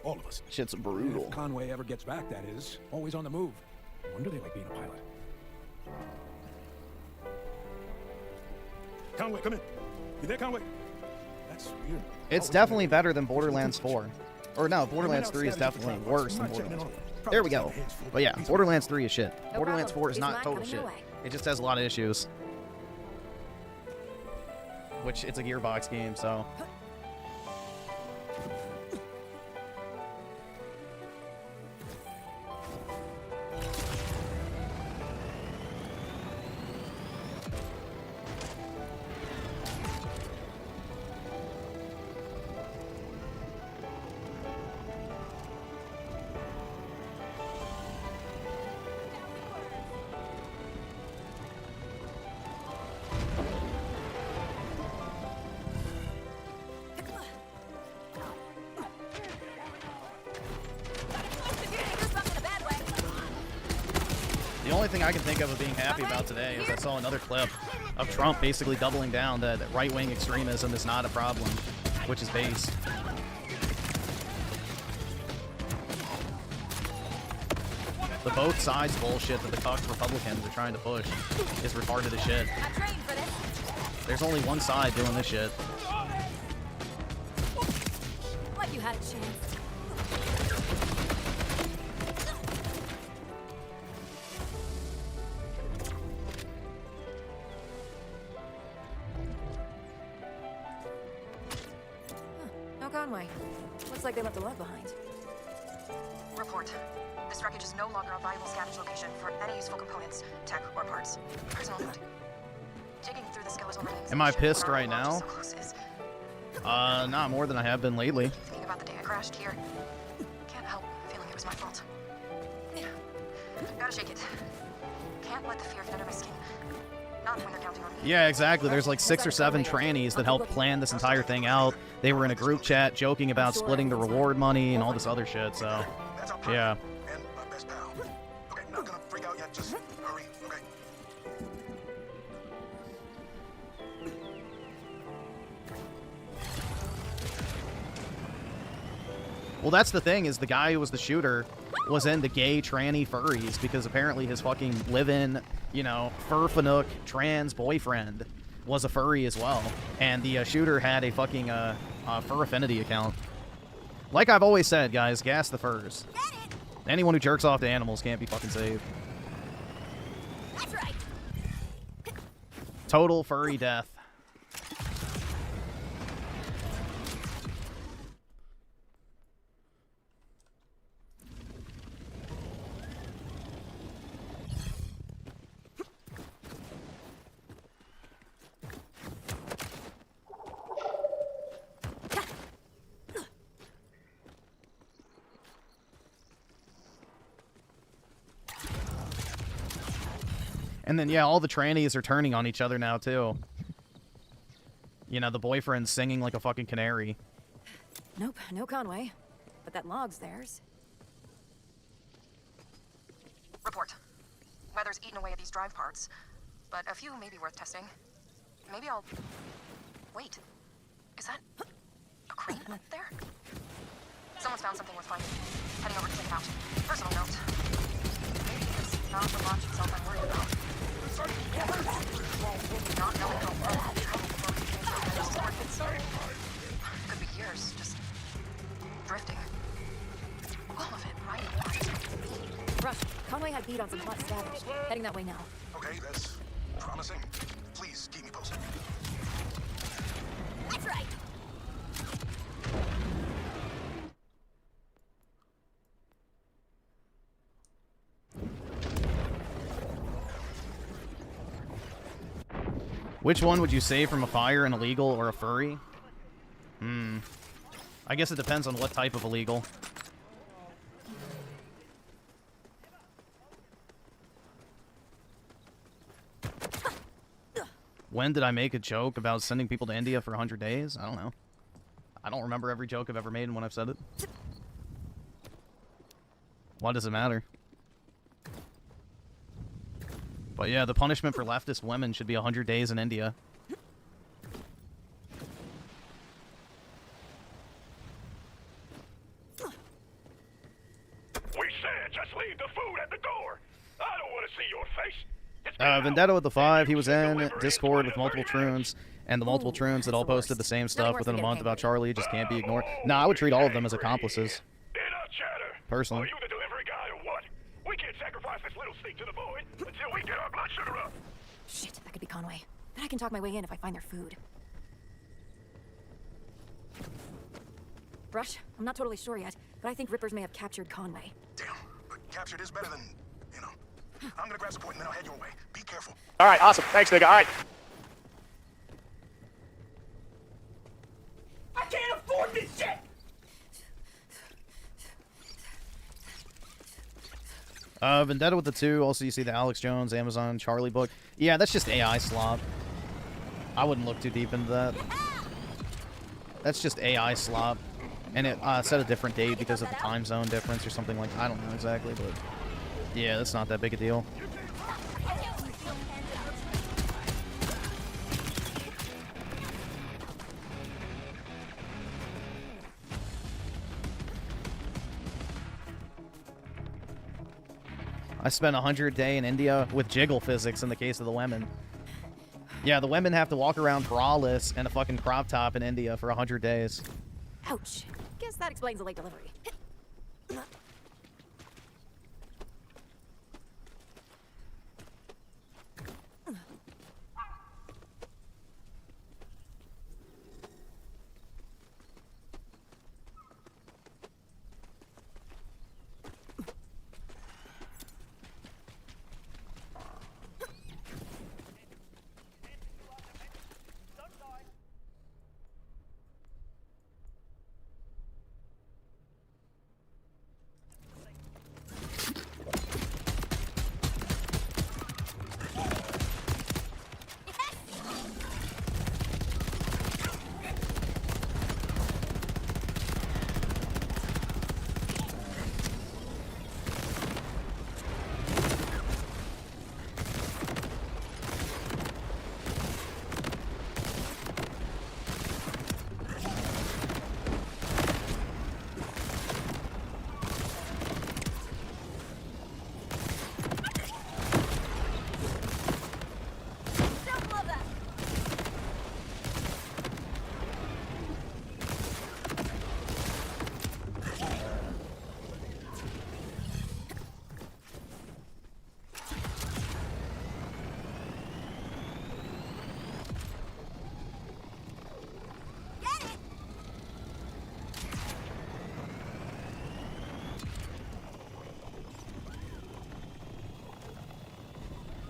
All of us. Shit's brutal. If Conway ever gets back, that is. Always on the move. No wonder they like being a pilot. Conway, come in. You there, Conway? That's weird. It's definitely better than Borderlands 4. Or no, Borderlands 3 is definitely worse than Borderlands 4. There we go. But yeah, Borderlands 3 is shit. Borderlands 4 is not total shit. It just has a lot of issues. Which, it's a Gearbox game, so... The only thing I can think of being happy about today is I saw another clip of Trump basically doubling down that right-wing extremism is not a problem, which is base. The both sides bullshit that the cucked Republicans are trying to push is retarded as shit. There's only one side doing this shit. What, you had a chance? Conway. Looks like they left a log behind. Report. This wreckage is no longer a viable scavenge location for any useful components, tech, or parts. Personal note. Digging through the skeletal remains. Am I pissed right now? Not more than I have been lately. Thinking about the day I crashed here. Can't help feeling it was my fault. Gotta shake it. Can't let the fear get under my skin. Not when they're counting on me. Yeah, exactly. There's like 6 or 7 trannies that helped plan this entire thing out. They were in a group chat joking about splitting the reward money and all this other shit, so... Yeah. And my best pal. Okay, not gonna freak out yet. Just hurry, okay? Well, that's the thing, is the guy who was the shooter was into gay tranny furries because apparently his fucking live-in, you know, furfanook trans boyfriend was a furry as well. And the shooter had a fucking fur affinity account. Like I've always said, guys, gas the furs. Anyone who jerks off to animals can't be fucking saved. That's right. Total furry death. And then, yeah, all the trannies are turning on each other now, too. You know, the boyfriend's singing like a fucking canary. Nope, no Conway. But that log's theirs. Report. Weather's eaten away at these drive parts, but a few may be worth testing. Maybe I'll... Wait. Is that... a crane up there? Someone's found something worth finding. Heading over to check it out. Personal note. Maybe it's not the launch itself I'm worried about. Not knowing how far the trouble before we came to the market. Could be years, just drifting. All of it right. Rush, Conway had beat on some hot scavenge. Heading that way now. Okay, that's promising. Please keep me posted. That's right. Which one would you save from a fire, an illegal or a furry? I guess it depends on what type of illegal. When did I make a joke about sending people to India for 100 days? I don't know. I don't remember every joke I've ever made and when I've said it. Why does it matter? But yeah, the punishment for leftist women should be 100 days in India. We said just leave the food at the door. I don't want to see your face. Vendetta with the 5, he was in Discord with multiple troons, and the multiple troons that all posted the same stuff within a month about Charlie just can't be ignored. Nah, I would treat all of them as accomplices. Personally. Are you the delivery guy or what? We can't sacrifice this little sneak to the void until we get our blood sugar up. Shit, that could be Conway. But I can talk my way in if I find their food. Brush, I'm not totally sure yet, but I think Rippers may have captured Conway. Damn, but captured is better than, you know. I'm gonna grab support and then I'll head your way. Be careful. All right, awesome. Thanks, nigga. All right. I can't afford this shit! Vendetta with the 2, also you see the Alex Jones, Amazon, Charlie book. Yeah, that's just AI slop. I wouldn't look too deep into that. That's just AI slop. And it set a different date because of the time zone difference or something like that. I don't know exactly, but yeah, that's not that big a deal. I spent 100 day in India with jiggle physics in the case of the women. Yeah, the women have to walk around braless and a fucking crop top in India for 100 days. Ouch. Guess that explains the late delivery.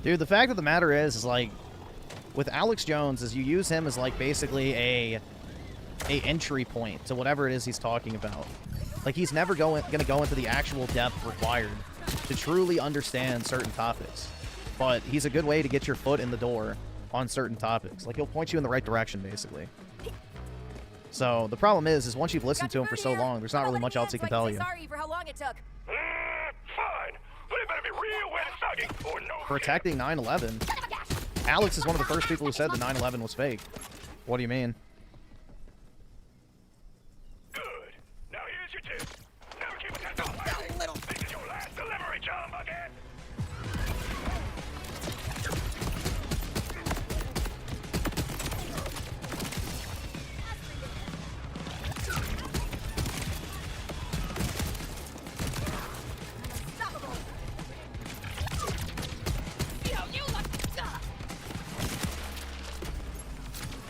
Dude, the fact of the matter is like, with Alex Jones, is you use him as like basically a entry point to whatever it is he's talking about. Like, he's never gonna go into the actual depth required to truly understand certain topics. But he's a good way to get your foot in the door on certain topics. Like, he'll point you in the right direction, basically. So, the problem is once you've listened to him for so long, there's not really much else he can tell you. Sorry for how long it took. Fine, but it better be real wet and soggy or no. Protecting 9/11. Alex is one of the first people who said that 9/11 was fake. What do you mean? Good. Now here's your tip. Never keep it that little. This is your last delivery job again.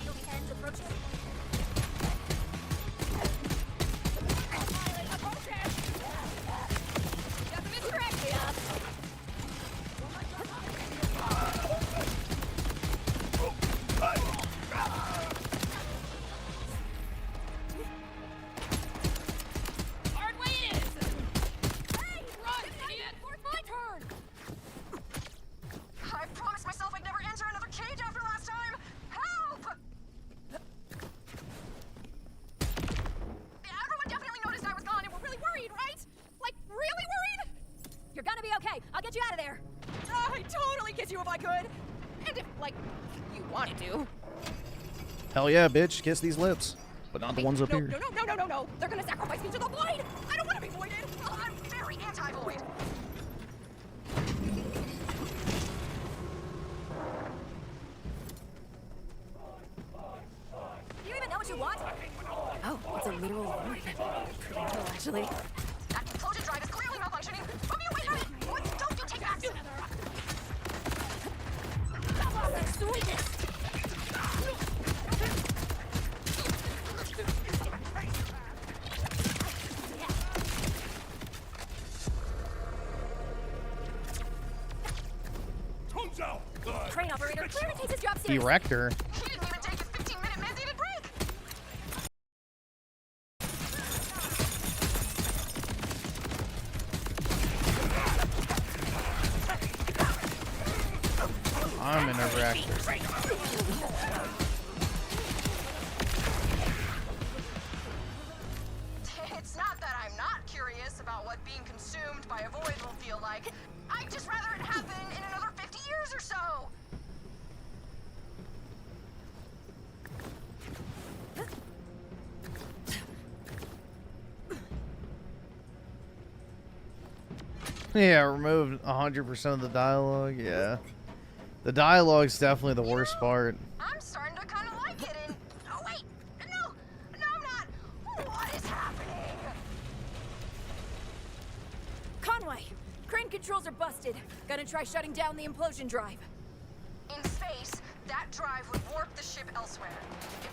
You'll be hands approaching. you wanted to. Hell yeah, bitch. Kiss these lips. But not the ones up no, here. No. They're gonna sacrifice me to the void. I don't want to be voided. Well, I'm very anti-void. You even know what you want? Oh, it's a literal void. Pretty cool, actually. That implosion drive is clearly malfunctioning. Oh, wait, hurry! What don't you take back? Tongues out! Crane operator, clearly takes his job seriously. Erector. He didn't even take his 15-minute mandated break. I'm an erector. It's not that I'm not curious about what being consumed by a void will feel like. I'd just rather it happen in another 50 years or so. Yeah, removed 100% of the dialogue. Yeah. The dialogue's definitely the worst part. I'm starting to kind of like it, and... Oh, wait! No, I'm not! What is happening? Conway, crane controls are busted. Gonna try shutting down the implosion drive. In space, that drive would warp the ship elsewhere.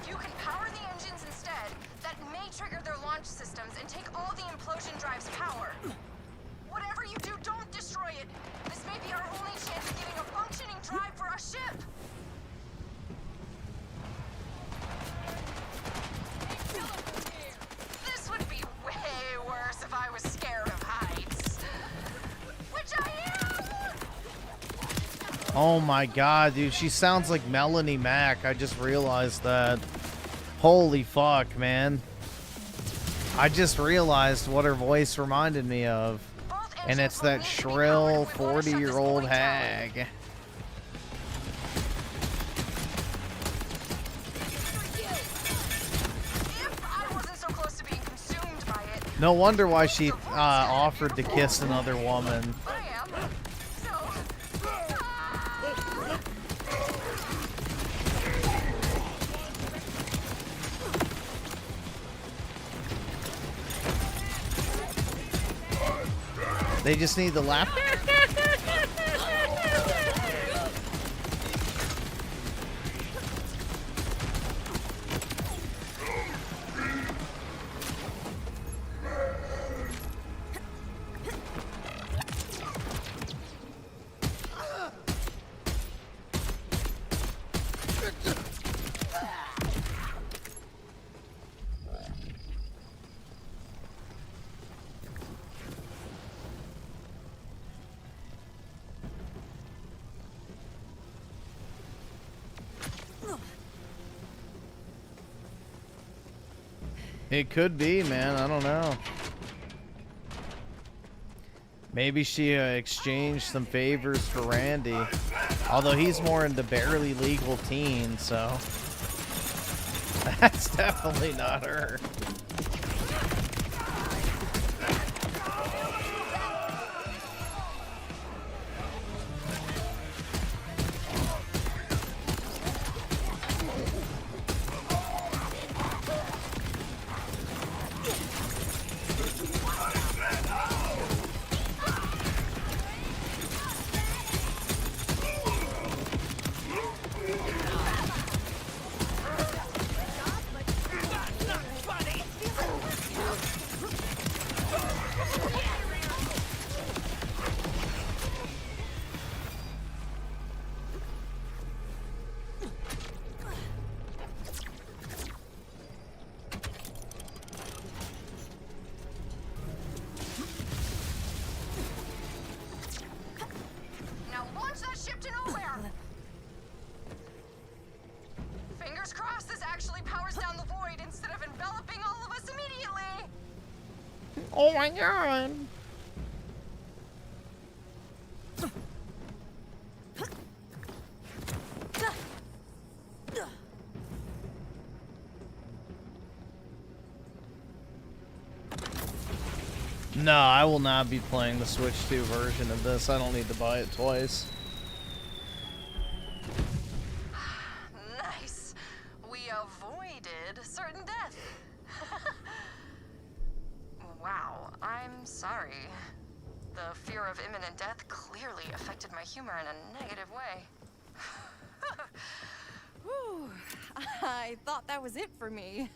If you can power the engines instead, that may trigger their launch systems and take all the implosion drive's power. Whatever you do, don't destroy it. This may be our only chance of getting a functioning drive for our ship. This would be way worse if I was scared of heights. Which I am! Oh my god, dude. She sounds like Melanie Mac. I just realized that. Holy fuck, man. I just realized what her voice reminded me of. And it's that shrill 40-year-old hag. No wonder why she offered to kiss another woman. They just need the laugh. It could be, man. I don't know. Maybe she exchanged some favors for Randy. Although he's more into barely legal teens, so... That's definitely not her. Oh my god. No, I will not be playing the Switch 2 version of this. I don't need to buy it twice. Nice. We avoided certain death. Wow, I'm sorry. The fear of imminent death clearly affected my humor in a negative way. Whew. I thought that was it for me.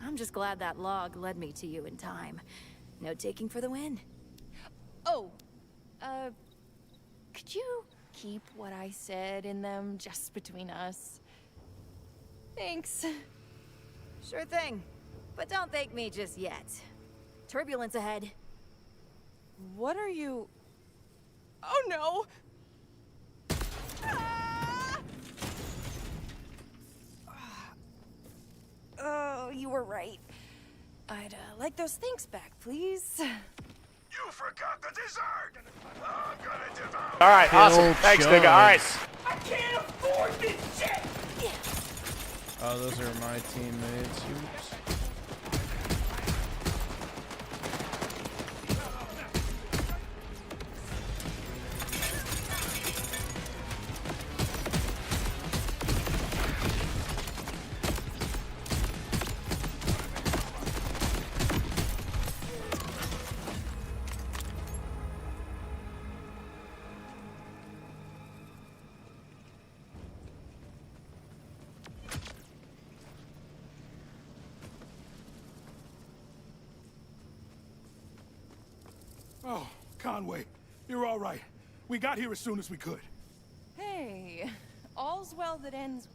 I'm just glad that log led me to you in time. Note taking for the win. Oh, could you keep what I said in them just between us? Thanks. Sure thing. But don't thank me just yet. Turbulence ahead. What are you... Oh no! Oh, you were right. I'd like those things back, please. You forgot the dessert! I'm gonna devour. Alright, awesome. Thanks, nigga. Alright. I can't afford this shit! Oh, those are my teammates. Oops. Oh, Conway, you're all right. We got here as soon as we could. Hey, all's well that ends...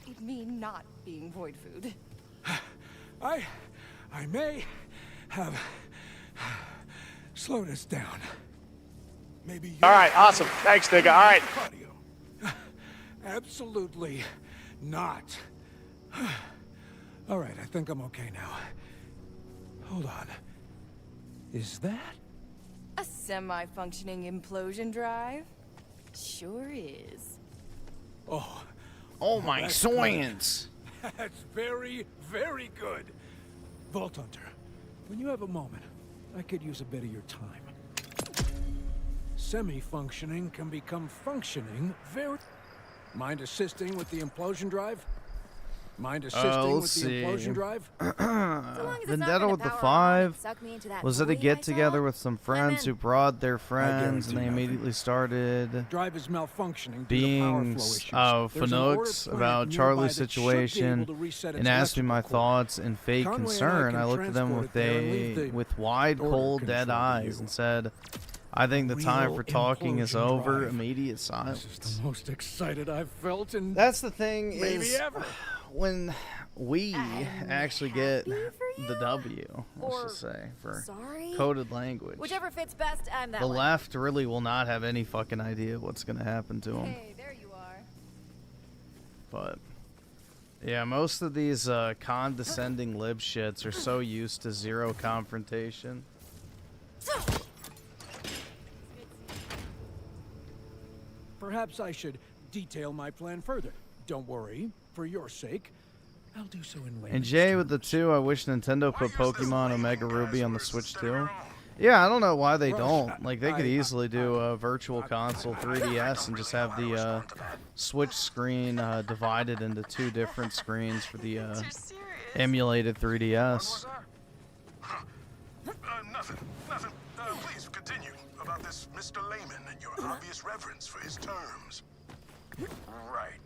with me not being void food. I may have slowed us down. Maybe you... Alright, awesome. Thanks, nigga. Alright. Absolutely not. Alright, I think I'm okay now. Hold on. Is that? A semi-functioning implosion drive? Sure is. Oh. Oh my that's science! good. That's very, very good. Vault Hunter, when you have a moment, I could use a bit of your time. Semi-functioning can become functioning very... Mind assisting with the implosion drive? Mind assisting with the implosion drive? Vendetta with the 5 was at a get-together with some friends who brought their friends, and they immediately started Drive is malfunctioning being fanooks about Charlie's situation and asked me my thoughts in fake concern. I looked at them with wide, cold, dead eyes and said, I think the time for talking is over. Immediate silence. This is the most excited I've felt in That's the thing maybe is, ever. when we actually get the W, let's just say, for coded language, Whichever fits best, I'm that the one. left really will not have any fucking idea what's going to happen to them. Hey, there you are. But, yeah, most of these condescending lib shits are so used to zero confrontation. Perhaps I should detail my plan further. Don't worry, for your sake, I'll do so in later. And Jay with the 2, I wish Nintendo put Pokemon Omega Ruby on the Switch too. Yeah, I don't know why they don't. Like, they could easily do a Virtual Console 3DS and just have the Switch screen divided into 2 different screens for the emulated 3DS. Nothing. Please continue about this Mr. Layman and your obvious reverence for his terms. Right.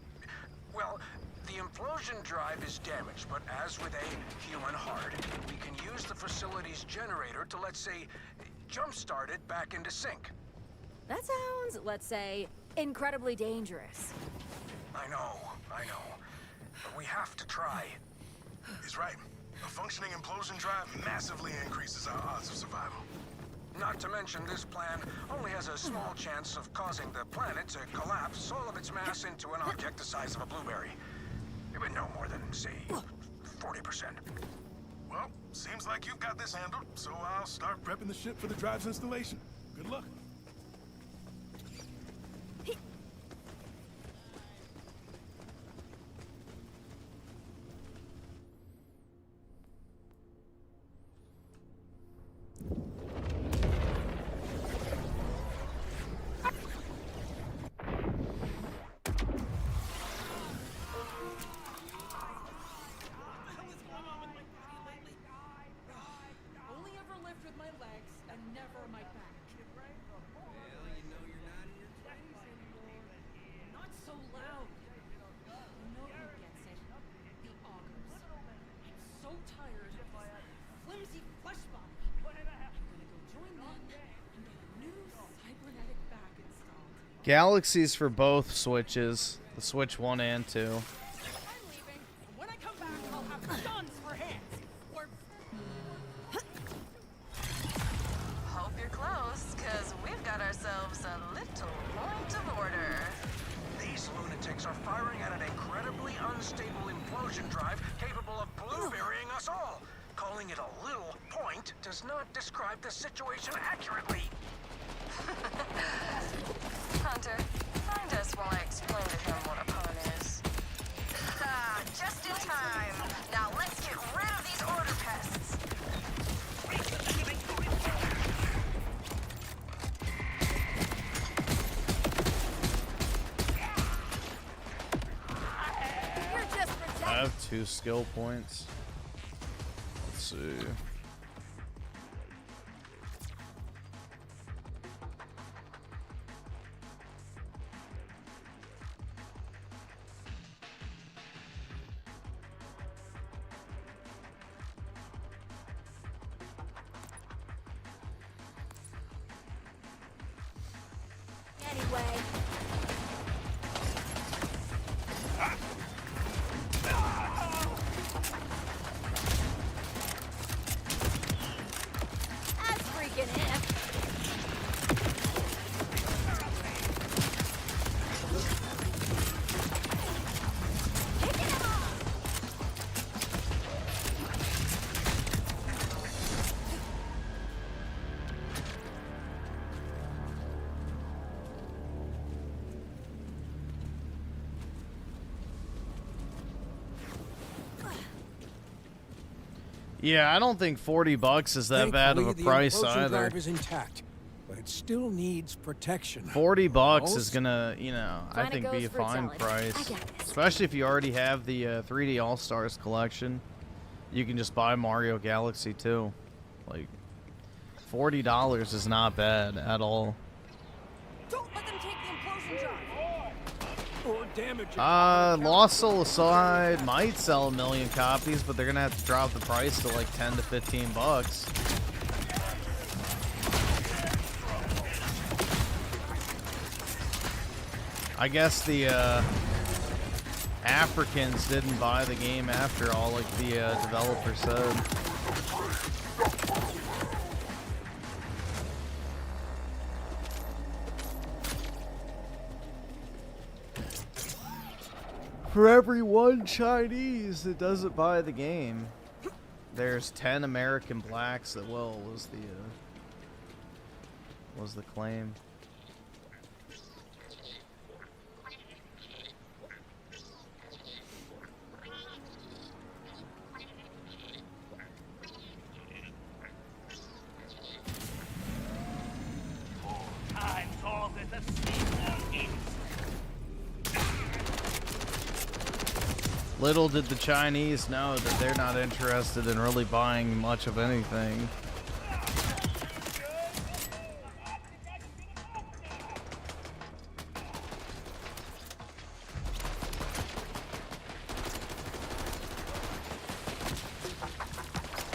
Well, the implosion drive is damaged, but as with a human heart, we can use the facility's generator to, let's say, jumpstart it back into sync. That sounds, let's say, incredibly dangerous. I know. But we have to try. He's right. A functioning implosion drive massively increases our odds of survival. Not to mention, this plan only has a small chance of causing the planet to collapse all of its mass into an object the size of a blueberry. It would no more than, say, 40%. Well, seems like you've got this handled, so I'll start prepping the ship for the drive's installation. Good luck. Galaxies for both Switches. The Switch 1 and 2. I'm leaving. When I come back, I'll have guns for hands. Or... Hope you're close, because we've got ourselves a little point of order. These lunatics are firing at an incredibly unstable implosion drive capable of blueberrying us all. Calling it a little point does not describe the situation accurately. Hunter, find us while I explain to him what a pun is. Ah, just in time. Now let's get rid of these order pests. I have 2 skill points. Let's see. Anyway. That's freaking it. Yeah, I don't think $40 is that bad of a price the implosion either. drive is intact, but it still needs protection. $40 is gonna, you know, I Planet think be a goes fruit fine salad. price. I get this. Especially if you already have the 3D All-Stars collection. You can just buy Mario Galaxy too. Like, $40 is not bad at all. Don't let them take the implosion drive. Or damage it. Lost Soul Aside might sell 1 million copies, but they're gonna have to drop the price to like 10 to 15 bucks. I guess the Africans didn't buy the game after all, like the developer said. For every 1 Chinese that doesn't buy the game, there's 10 American blacks that will, was the claim. Times all that the sea is. Little did the Chinese know that they're not interested in really buying much of anything.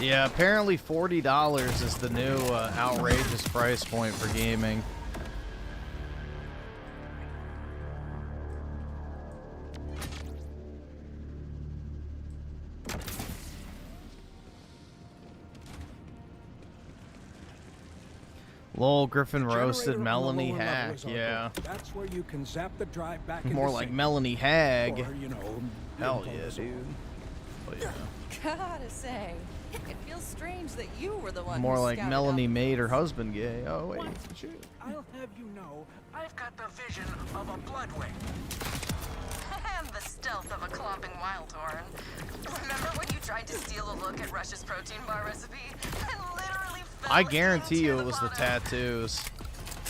Yeah, apparently $40 is the new outrageous price point for gaming. Lol, Griffin roasted Generator on the Melanie lower level Hack, is our yeah. goal. That's where you can zap the drive back into More like sync. Melanie Hag. Or, you know, Hell impose yeah, us all. dude. But yeah. Gotta say, it feels strange that you were the one More who like scouted Melanie out made her husband gay. Oh, wait. What? Shoot. I'll have you know, I've got the vision of a bloodwing. And the stealth of a clomping wildhorn. Remember when you tried to steal a look at Rush's protein bar recipe and literally fell I guarantee you into it was the bottom? tattoos.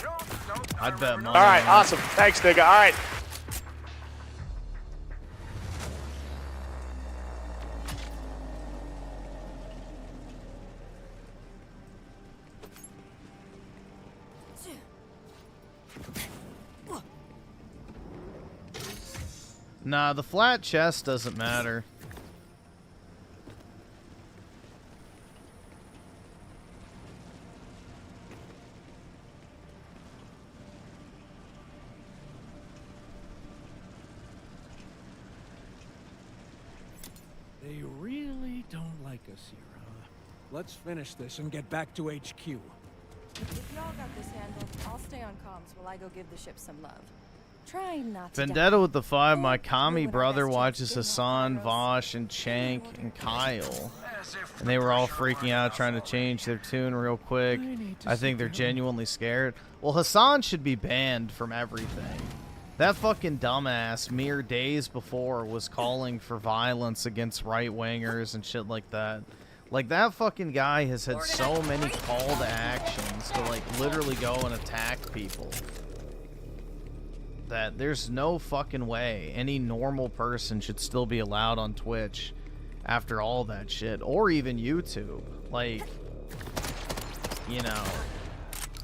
Nope, I'd bet money. All right, on it. awesome. Thanks, nigga. All right. Nah, the flat chest doesn't matter. They really don't like us here, huh? Let's finish this and get back to HQ. If y'all got this handled, I'll stay on comms while I go give the ship some love. Try not to Vendetta with the 5. My Or commie ruin our brother best watches chance of getting Hassan, off Vosh, and Chank, and Kyle. And they were all freaking out trying to change their tune real quick. I think they're genuinely scared. Well, Hassan should be banned from everything. That fucking dumbass mere days before was calling for violence against right-wingers and shit like that. Like, that fucking guy has had so many call to actions to, like, literally go and attack people. That there's no fucking way any normal person should still be allowed on Twitch after all that shit. Or even YouTube. Like, you know,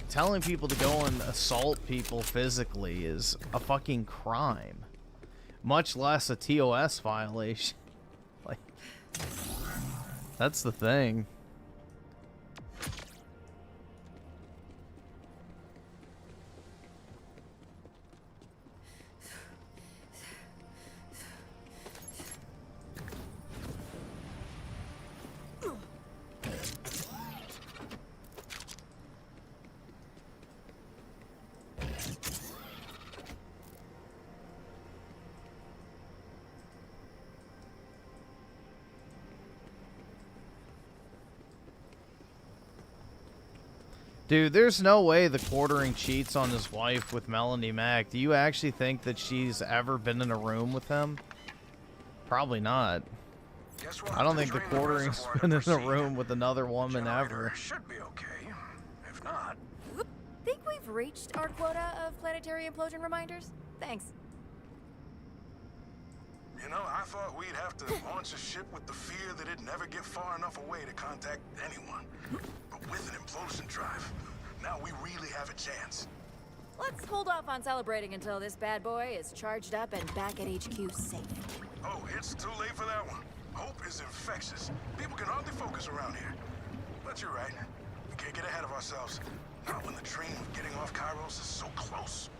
telling people to go and assault people physically is a fucking crime. Much less a TOS violation. Like, that's the thing. Dude, there's no way the quartering cheats on his wife with Melanie Mack. Do you actually think that she's ever been in a room with him? Probably not. I don't think the quartering's been in a room with another woman ever. Should be okay. If not, Think we've reached our quota of planetary implosion reminders? Thanks. you know, I thought we'd have to launch a ship with the fear that it'd never get far enough away to contact anyone. But with an implosion drive, now we really have a chance. Let's hold off on celebrating until this bad boy is charged up and back at HQ safe. Oh, it's too late for that one. Hope is infectious. People can hardly focus around here. But you're right. We can't get ahead of ourselves. Not when the dream of getting off Kairos is so close.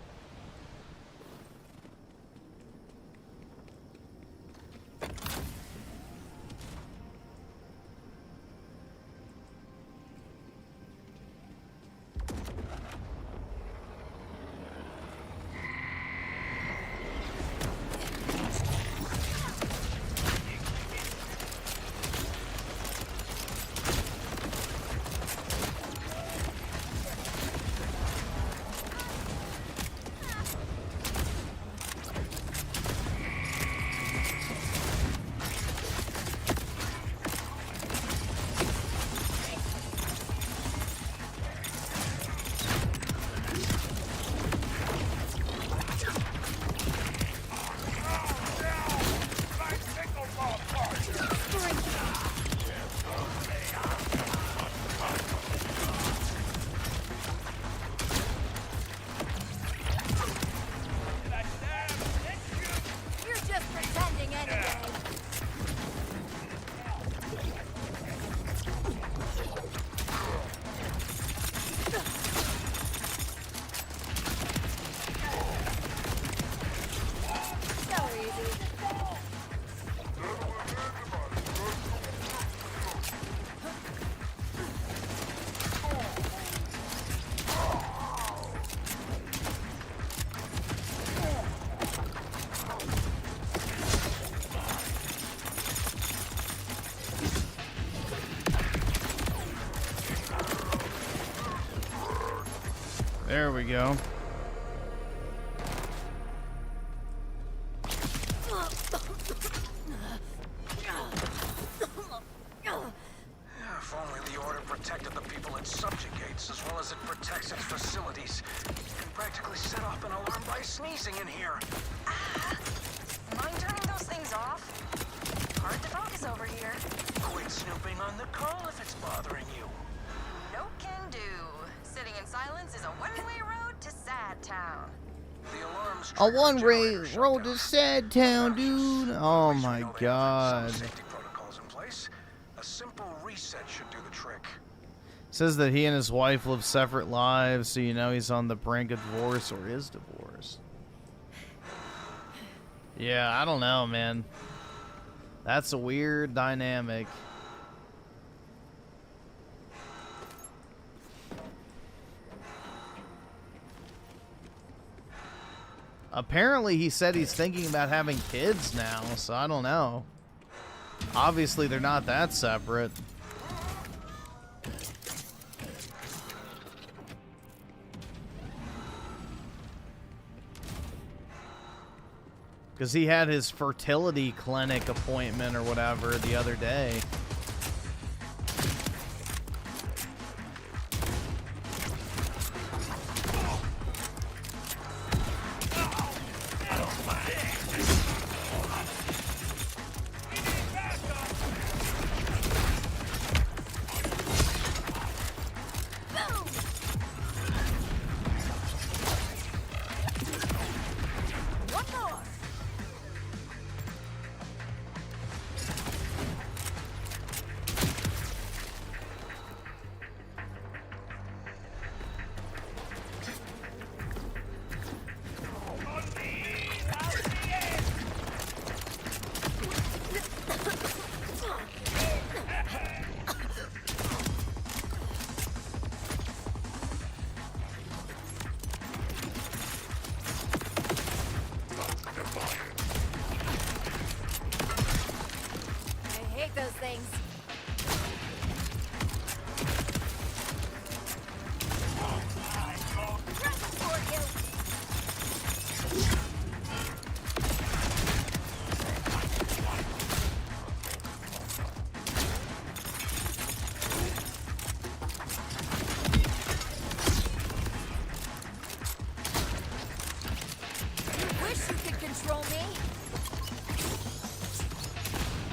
There we go. If only the Order protected the people it subjugates as well as it protects its facilities. It can practically set off an alarm by sneezing in here. Mind turning those things off? Hard to focus over here. Quit snooping on the call if it's bothering you. No can do. Sitting in silence is a one-way road to Sad Town. The alarms A one-way road to Sad Town, dude. Oh my god. safety protocols in place. A simple reset should do the trick. Says that he and his wife live separate lives, so you know he's on the brink of divorce or is divorced. Yeah, I don't know, man. That's a weird dynamic. Apparently, he said he's thinking about having kids now, so I don't know. Obviously, they're not that separate. Because he had his fertility clinic appointment or whatever the other day.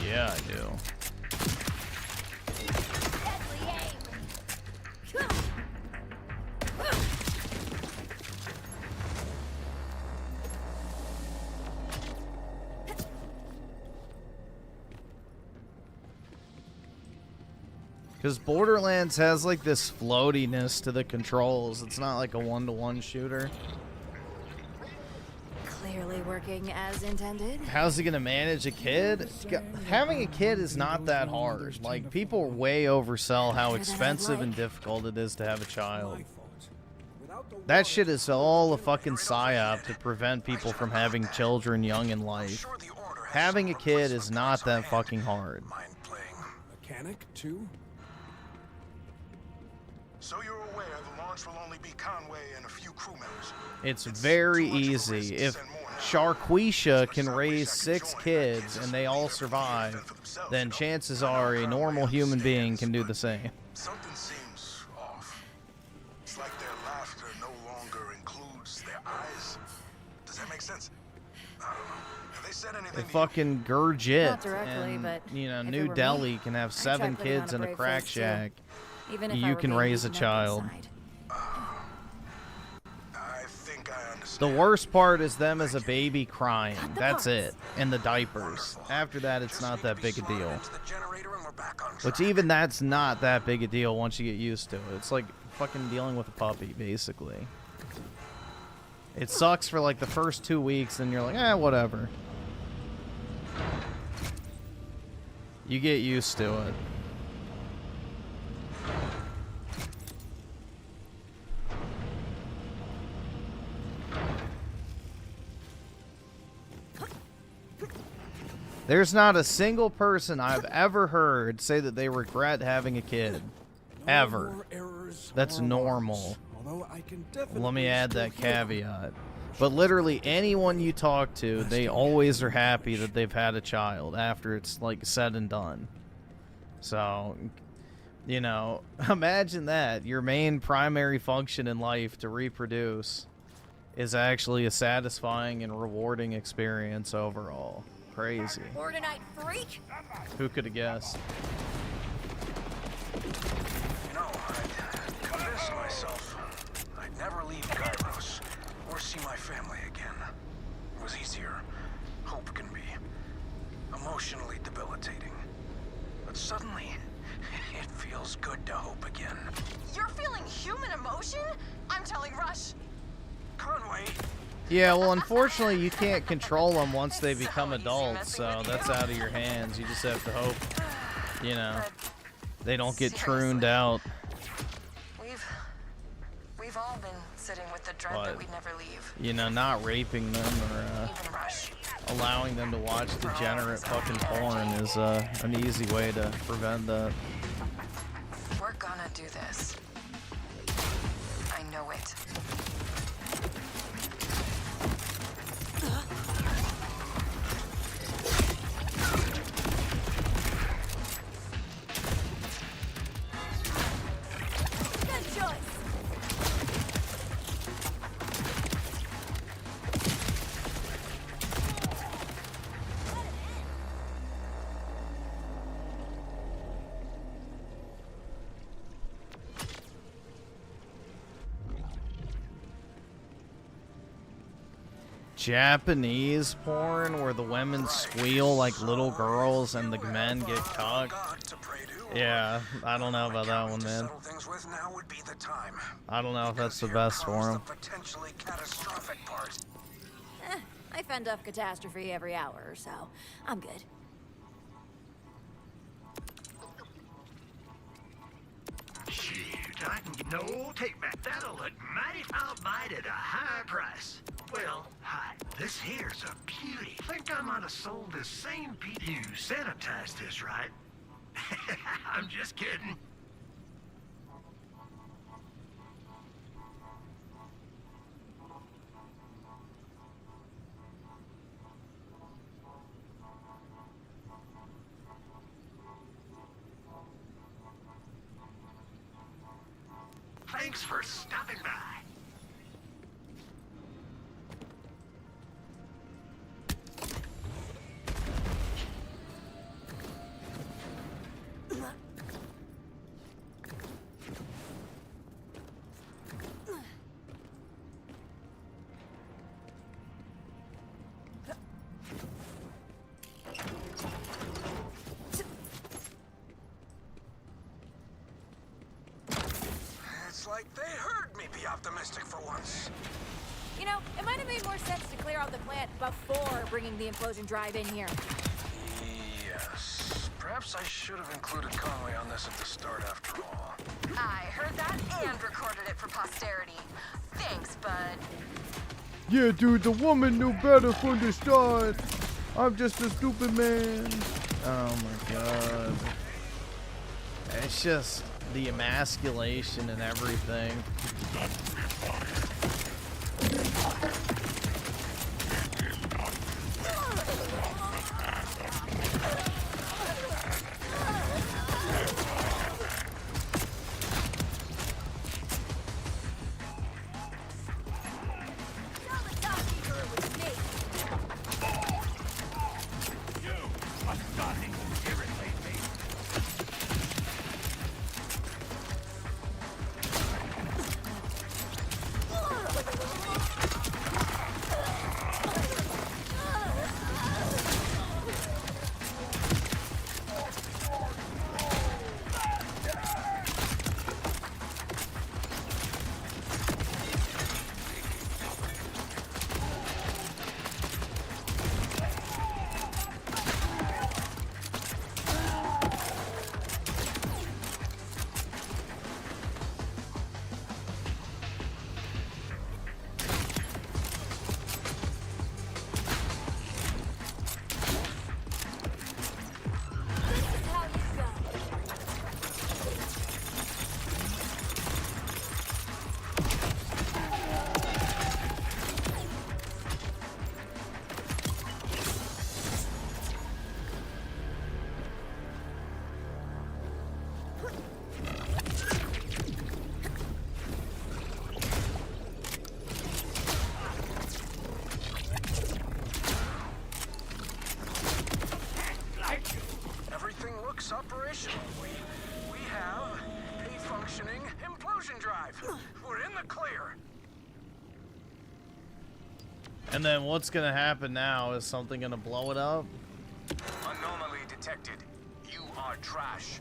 Yeah, I do. Because Borderlands has like this floatiness to the controls. It's not like a one-to-one shooter. Clearly working as intended. How's he gonna manage a kid? Having a kid is not that hard. Like, people way oversell how expensive and difficult it is to have a child. That shit is all a fucking psyop to prevent people from having children young in life. Having a kid is not that fucking hard. Mechanic too? So you're aware the launch will only be Conway and a few crew members. It's very easy. If Sharquisha can raise 6 kids and they all survive, then chances are a normal human being can do the same. Something seems off. It's like their laughter no longer includes their eyes. Does that make sense? I don't know. Have they said anything? Fucking Gurjit Not directly, and, but you know, if it New were Delhi me, can have I'd 7 try putting kids on in a a brave crack face, too. shack. Even if I You were can baby raise a eaten up child. inside. I think I understand. The worst part is them as a baby crying. That's it. And the diapers. After that, it's not that big a deal. Which even that's not that big a deal once you get used to it. It's like fucking dealing with a puppy, basically. It sucks for like the first 2 weeks, and you're like, eh, whatever. You get used to it. There's not a single person I've ever heard say that they regret having a kid. Ever. That's normal. Let me add that caveat. But literally anyone you talk to, they always are happy that they've had a child after it's like said and done. So, you know, imagine that. Your main primary function in life to reproduce is actually a satisfying and rewarding experience overall. Crazy. Bordernight freak? Who could have guessed? You know, I'd convinced myself I'd never leave Kairos or see my family again. It was easier. Hope can be emotionally debilitating. But suddenly, it feels good to hope again. You're feeling human emotion? I'm telling Rush. Conway, Yeah, well, unfortunately, you can't control them once they become adults, so that's out of your hands. You just have to hope, you know, they don't get trooned out. We've all been sitting with the dread that we'd never leave. You know, not raping them or allowing them to watch degenerate fucking porn is an easy way to prevent that. We're gonna do this. I know it. Good choice. Japanese porn where the women squeal like little girls and the men get cocked. Yeah, I don't know about that one, man. I don't know if that's the best for him. I fend off catastrophe every hour or so. I'm good. Shoot, I can get no take back. That'll look mighty. I'll buy it at a high price. Well, hi. This here's a beauty. Think I might have sold this same piece. You sanitized this, right? I'm just kidding. Thanks for stopping by. It's like they heard me be optimistic for once. You know, it might have made more sense to clear out the plant before bringing the implosion drive in here. Yes. Perhaps I should have included Conway on this at the start after all. I heard that and recorded it for posterity. Thanks, bud. Yeah, dude, the woman knew better from the start. I'm just a stupid man. Oh my god. It's just the emasculation and everything. Operational. We have a functioning implosion drive. We're in the clear. And then what's gonna happen now? Is something gonna blow it up? Anomaly detected. You are trash.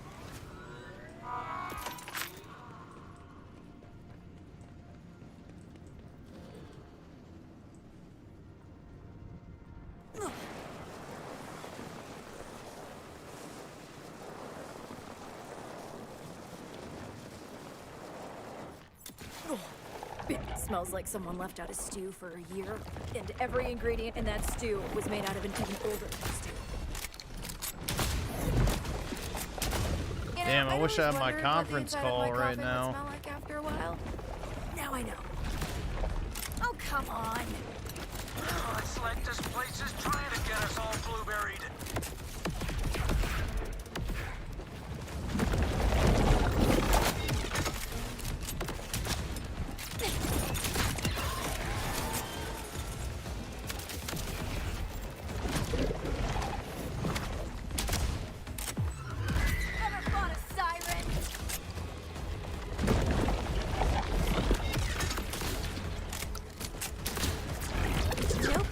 It smells like someone left out a stew for a year, and every ingredient in that stew was made out of an even older stew. You know, Damn, I wish I had my wondered what the conference inside of call my right coffin would now. smell like after a while. Now I know. Oh, come on. Oh, it's like this place is trying to get us all blueberried. Ever fought a siren? Nope.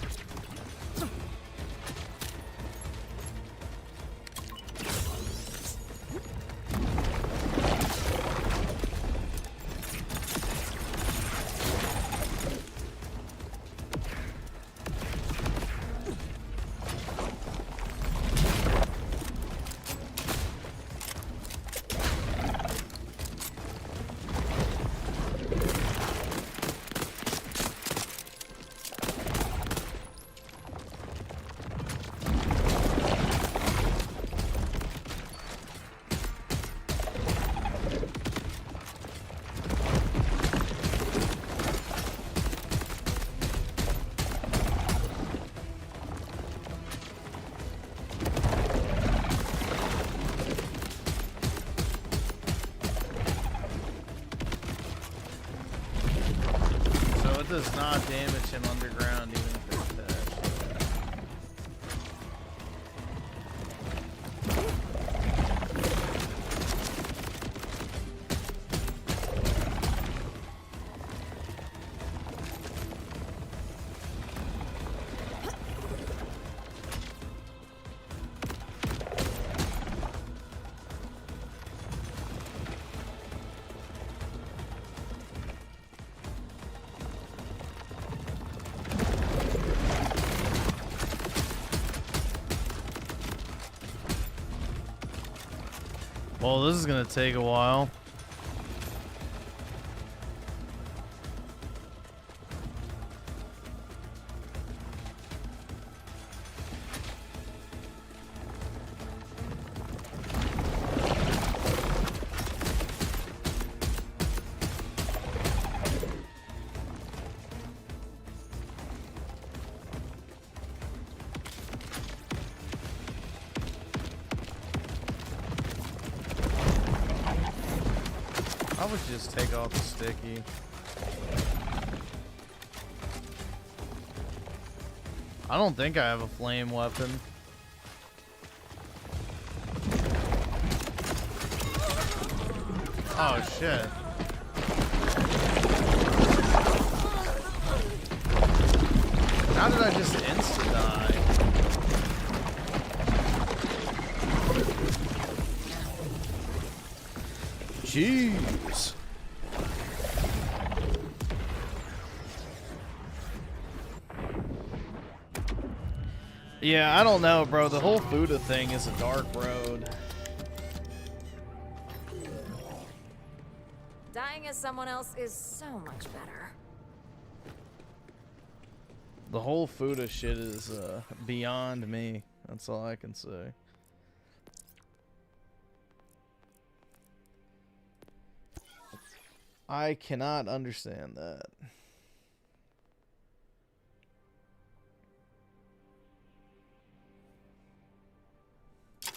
So it does not damage him underground even if it's attached. Well, this is gonna take a while. I would just take off the sticky. I don't think I have a flame weapon. Oh shit. How did I just insta die? Jeez. Yeah, I don't know, bro. The whole Fuda thing is a dark road. Dying as someone else is so much better. The whole Fuda shit is beyond me. That's all I can say. I cannot understand that.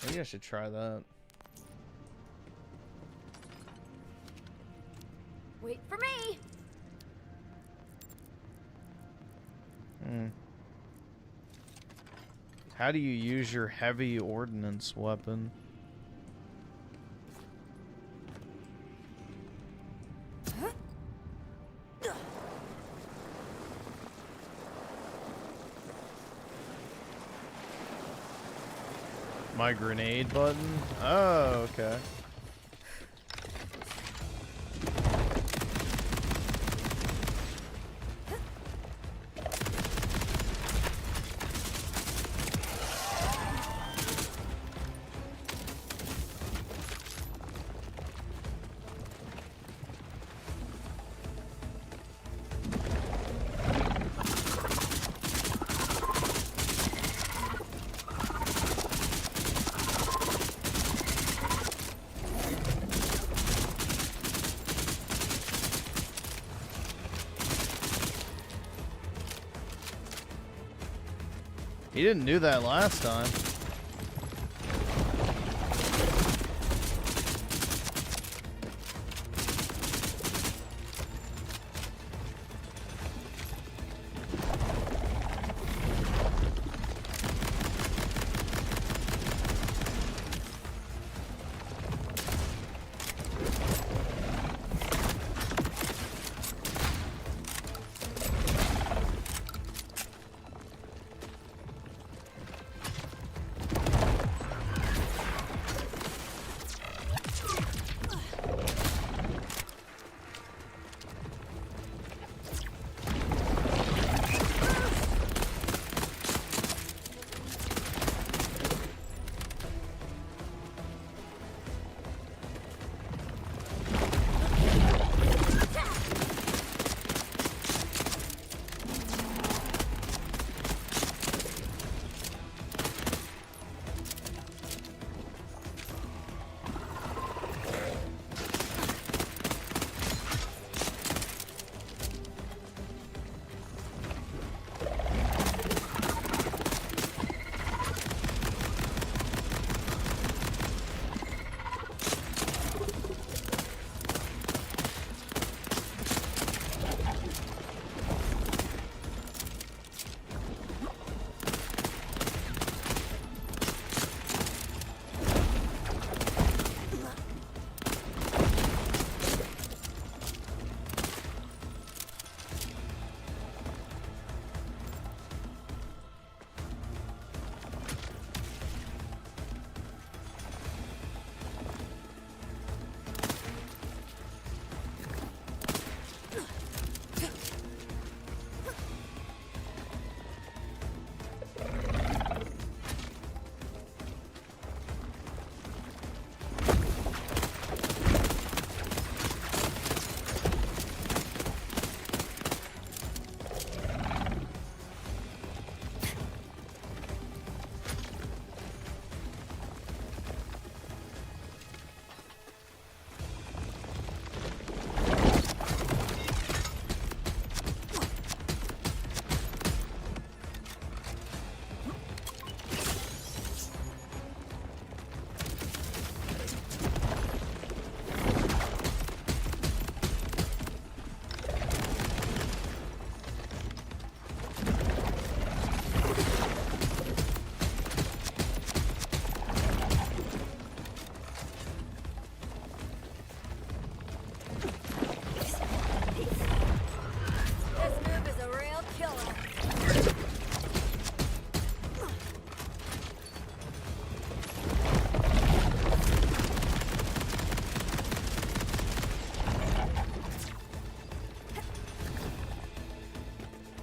Maybe I should try that. Wait for me! How do you use your heavy ordnance weapon? My grenade button? Oh, okay. He didn't do that last time.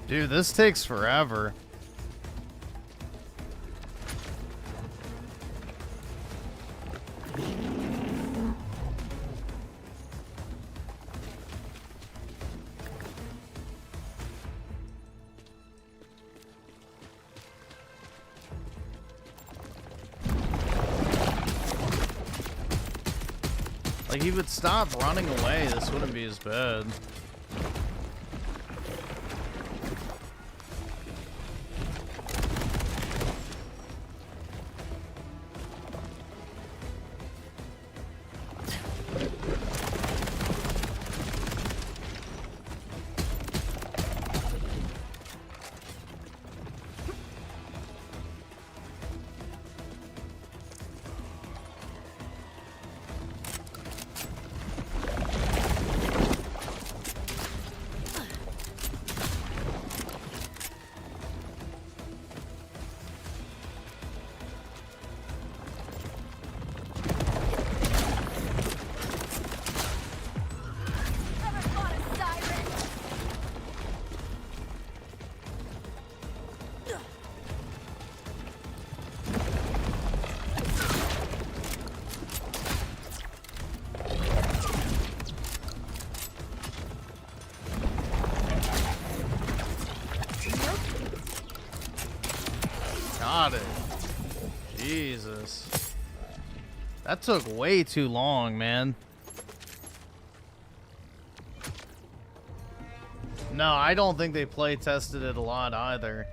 Dude, this takes forever. Like, he would stop running away, this wouldn't be as bad. Got it. Jesus. That took way too long, man. No, I don't think they play tested it a lot either.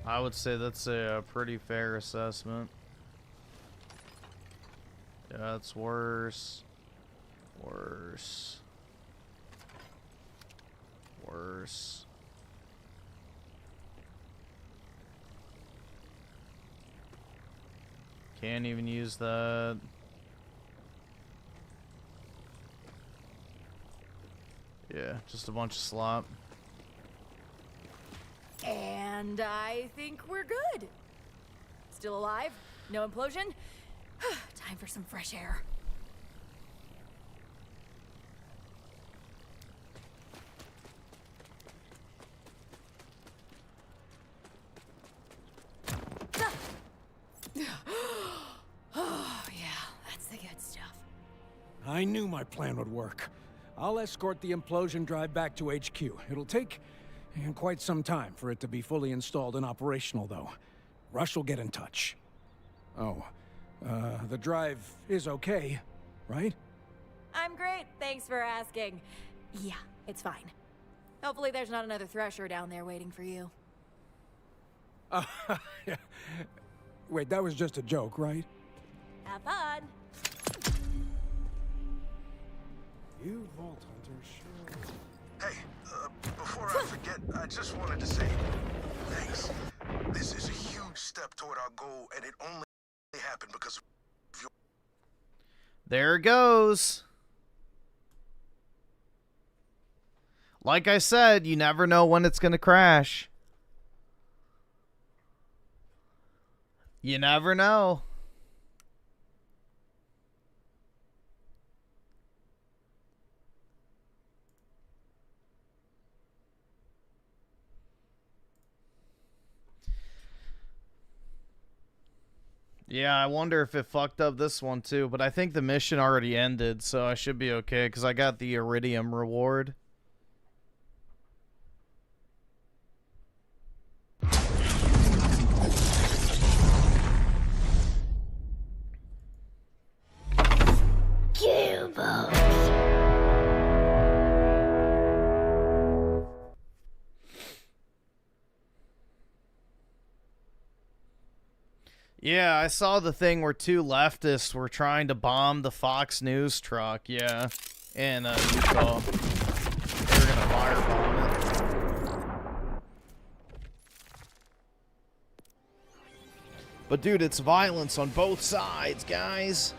I would say that's a pretty fair assessment. Yeah, it's worse. Worse. Worse. Can't even use that. Yeah, just a bunch of slop. And I think we're good. Still alive? No implosion? Time for some fresh air. Oh, yeah, that's the good stuff. I knew my plan would work. I'll escort the implosion drive back to HQ. It'll take quite some time for it to be fully installed and operational, though. Rush will get in touch. Oh, the drive is okay, right? I'm great, thanks for asking. Yeah, it's fine. Hopefully there's not another Thresher down there waiting for you. Yeah. Wait, that was just a joke, right? Have fun! You Vault Hunter, sure. Hey, before I forget, I just wanted to say thanks. This is a huge step toward our goal, and it only happened because of your... There it goes. Like I said, you never know when it's gonna crash. You never know. Yeah, I wonder if it fucked up this one too, but I think the mission already ended, so I should be okay because I got the Iridium reward. Yeah, I saw the thing where two leftists were trying to bomb the Fox News truck, yeah, in Utah. They were gonna firebomb it. But dude, it's violence on both sides, guys.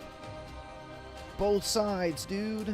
Both sides, dude.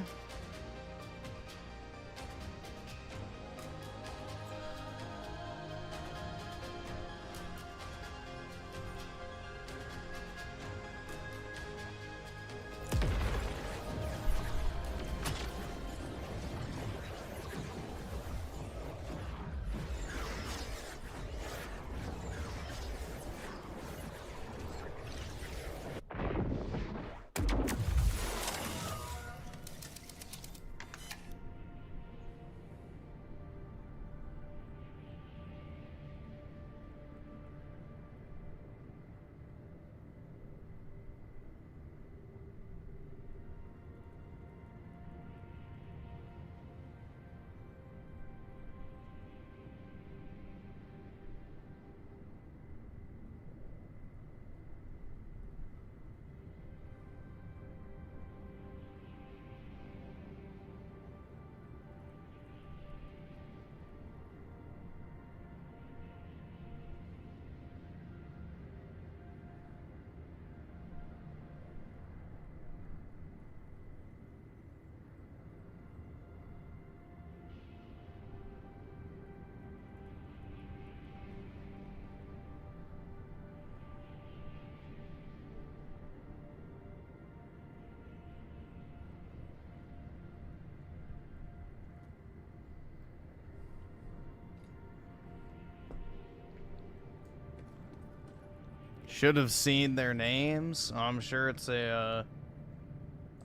Should have seen their names. I'm sure it's a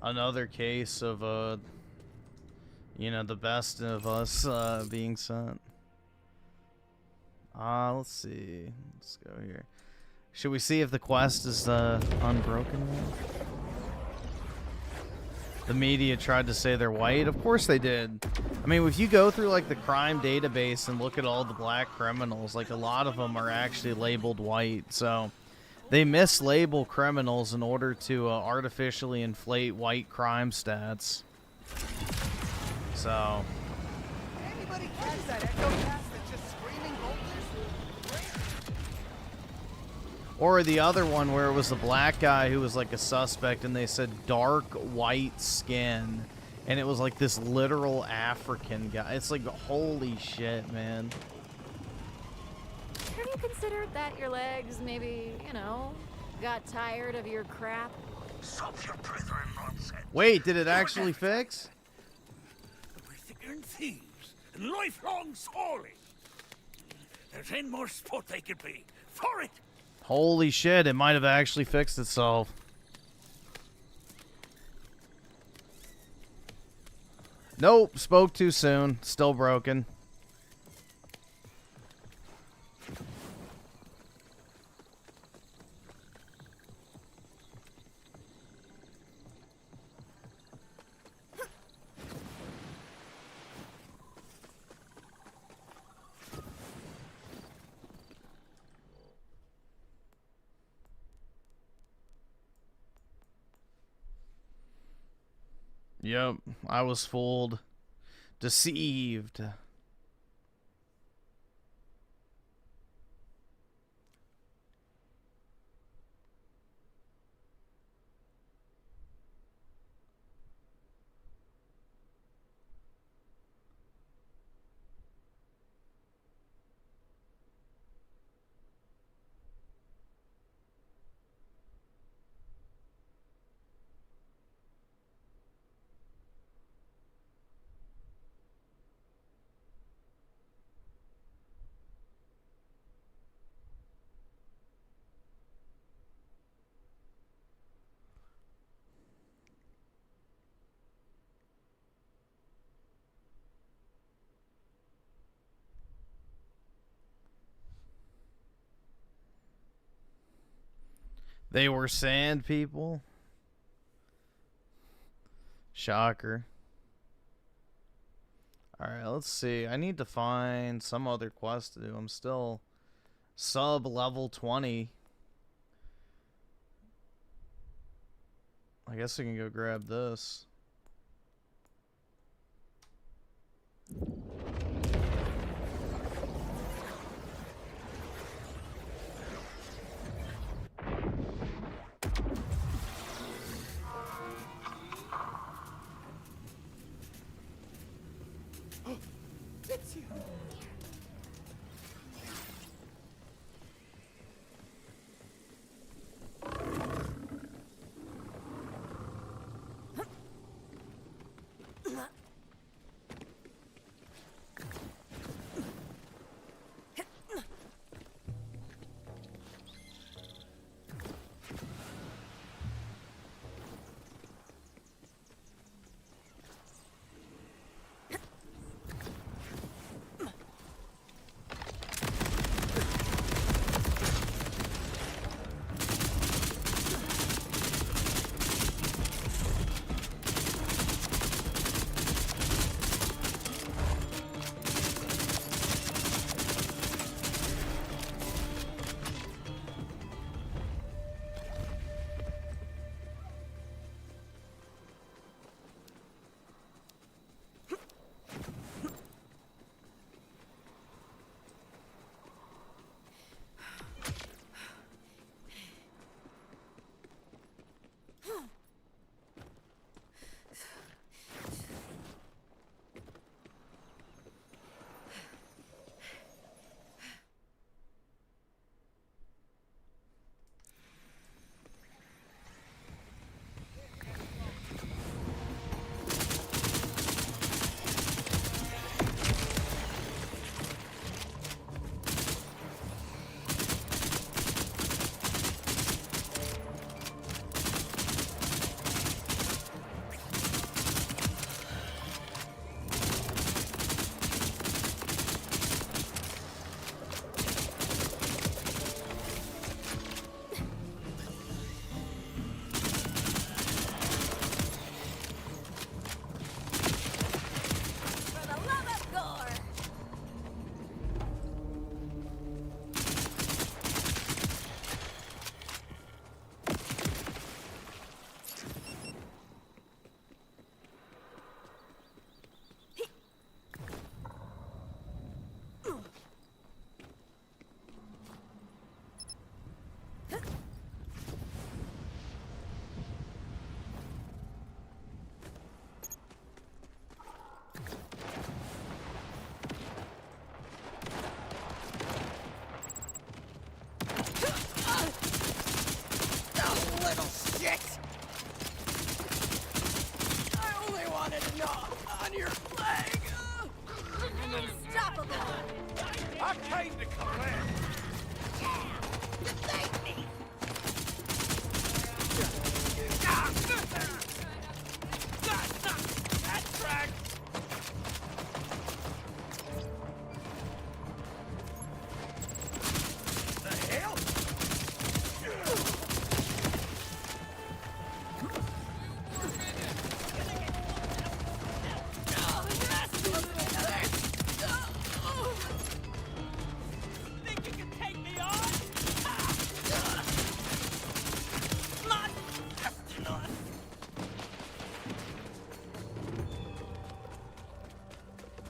another case of you know, the best of us being sent. Let's see. Let's go here. Should we see if the quest is unbroken now? The media tried to say they're white. Of course they did. I mean, if you go through like the crime database and look at all the black criminals, like a lot of them are actually labeled white. So they mislabel criminals in order to artificially inflate white crime stats. So. Anybody catch that echo cast that's just screaming volters? Or the other one where it was the black guy who was like a suspect and they said dark white skin. And it was like this literal African guy. It's like, holy shit, man. Have you considered that your legs maybe, you know, got tired of your crap? Stop your brethren nonsense. Wait, did it actually fix? We're thieves and lifelong schooling. There's any more sport they could be. For it! Holy shit, it might have actually fixed itself. Nope, spoke too soon. Still broken. Yep, I was fooled. Deceived. They were sand people. Shocker. Alright, let's see. I need to find some other quest to do. I'm still sub level 20. I guess I can go grab this. It's you.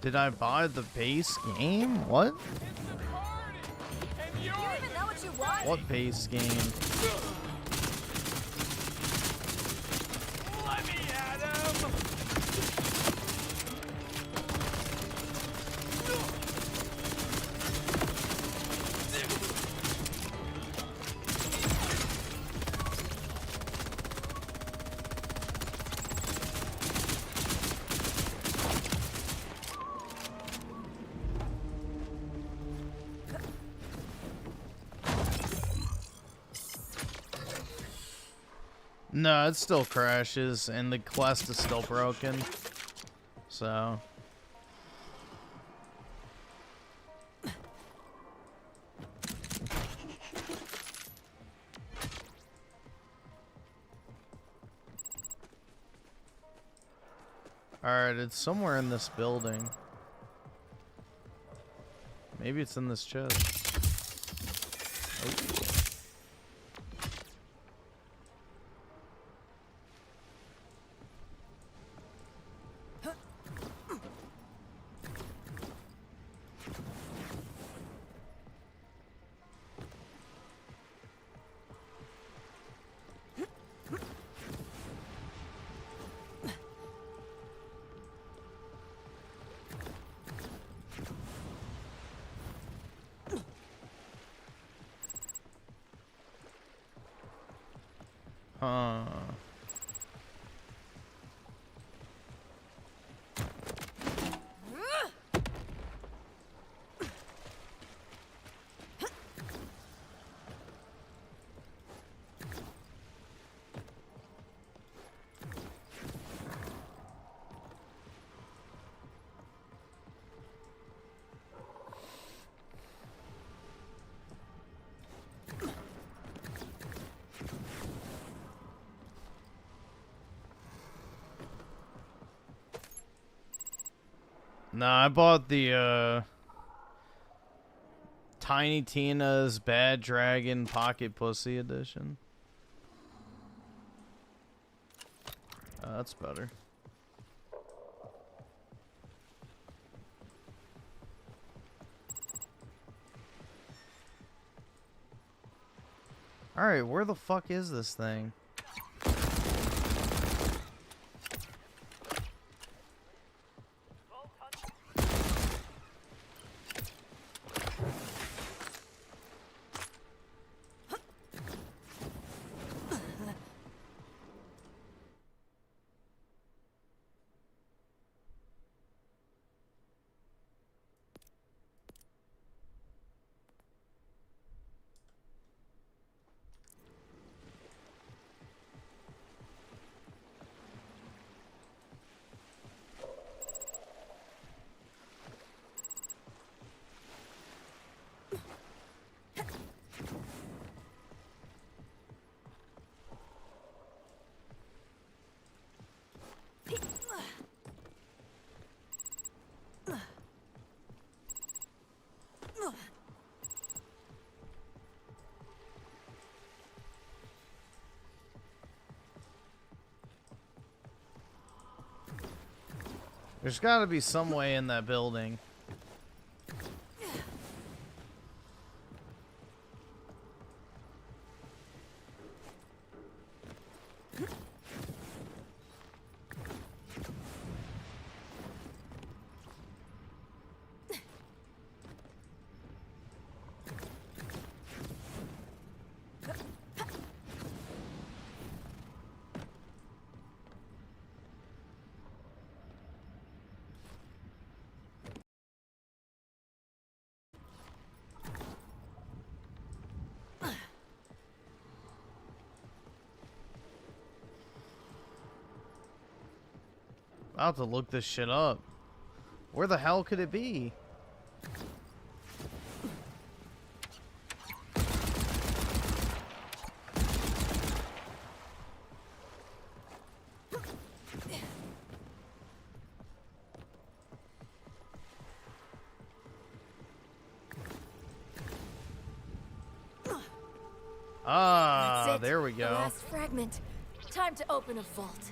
Did I buy the base game? What? You even know what you want? What base game? Let me at him! No, it still crashes, and the quest is still broken. So. Alright, it's somewhere in this building. Maybe it's in this chest. Oh. Nah, I bought the Tiny Tina's Bad Dragon Pocket Pussy Edition. That's better. Alright, where the fuck is this thing? There's got to be some way in that building. I'll have to look this shit up. Where the hell could it be? Ah, That's it. there we The go. last fragment. Time to open a vault.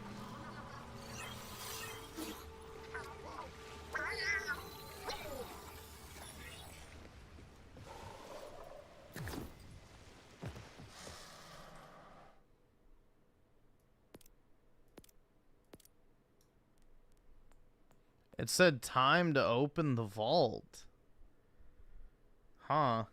It said time to open the vault. Huh.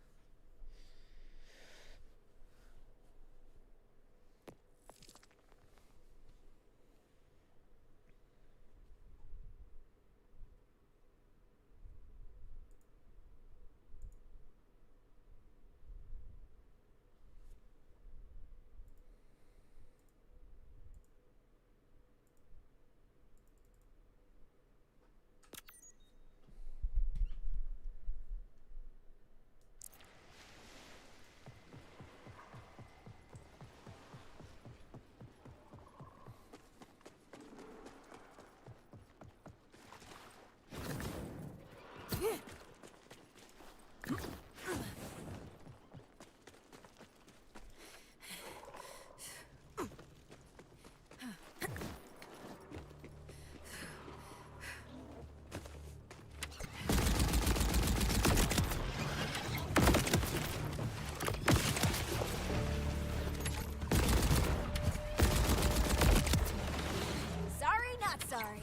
Sorry, not sorry.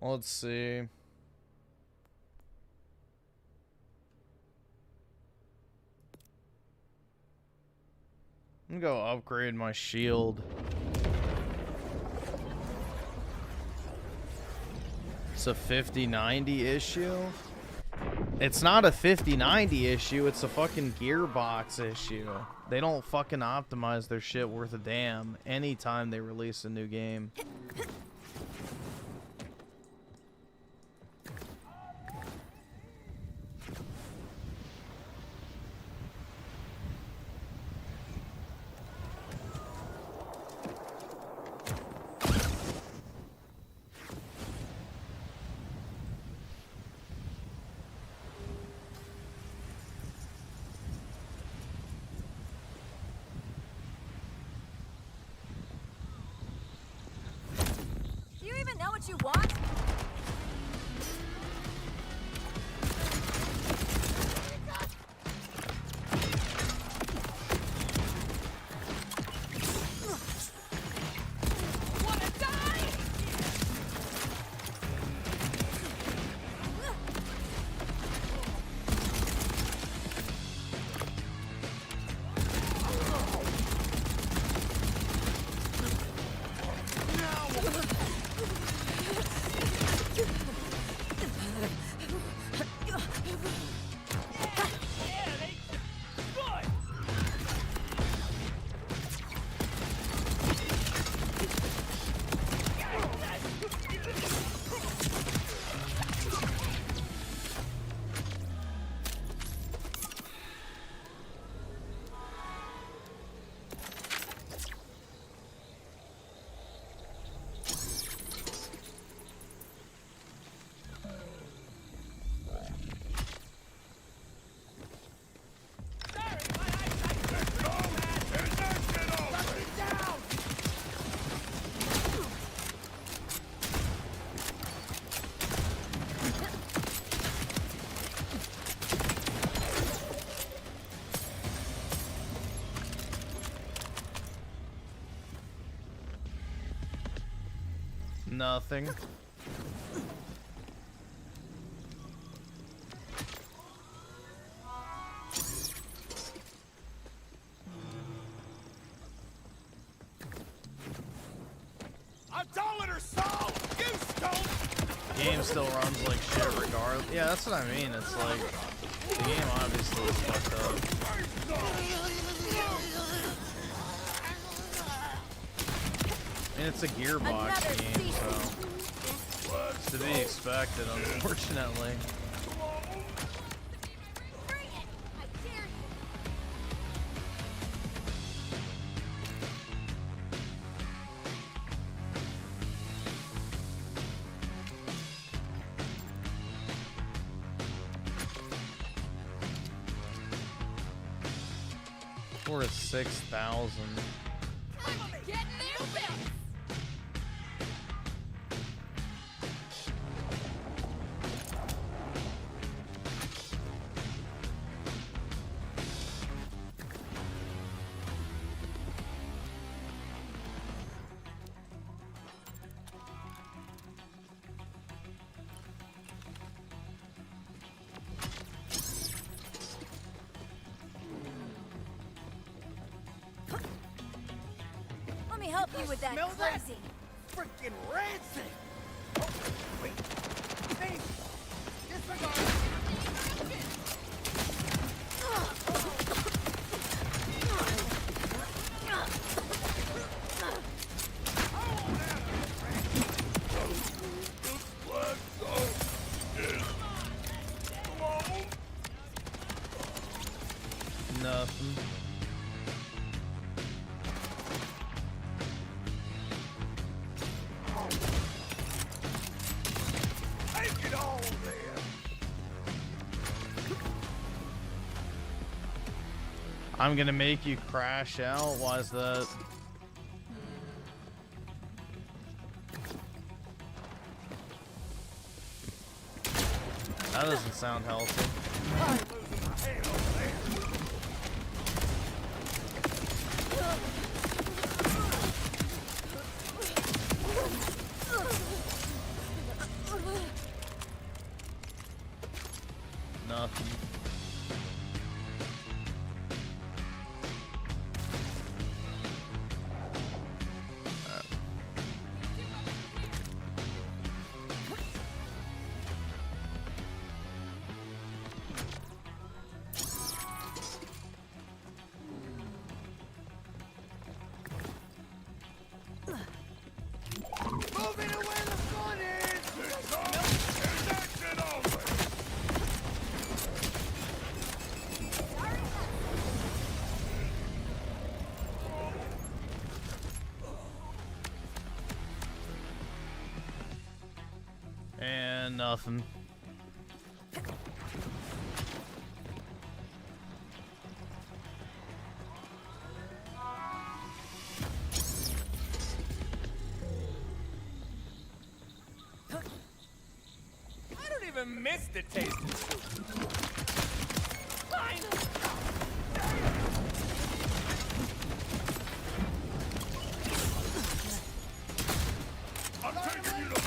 Let's see. I'm gonna go upgrade my shield. It's a 50-90 issue. It's not a 50-90 issue, it's a fucking gearbox issue. They don't fucking optimize their shit worth a damn anytime they release a new game. Do you even know what you want? Wanna die? Nothing. I'm telling her so! You stole! Game still runs like shit regardless. Yeah, that's what I mean. It's like the game obviously is fucked up. And it's a gearbox game, so it's to be expected, unfortunately. Or 6,000. Get there, Bill! help you with that, Smell that? crazy. Freaking rancid! Oh, wait. Hey! Disregard! Nothing. Take it all there. I'm gonna make you crash out. Why is that? That doesn't sound healthy. I'm losing my head over there. Nothing. Moving away the sun is! And nothing. I don't even miss the taste of soup. Fine! I'm taking you to...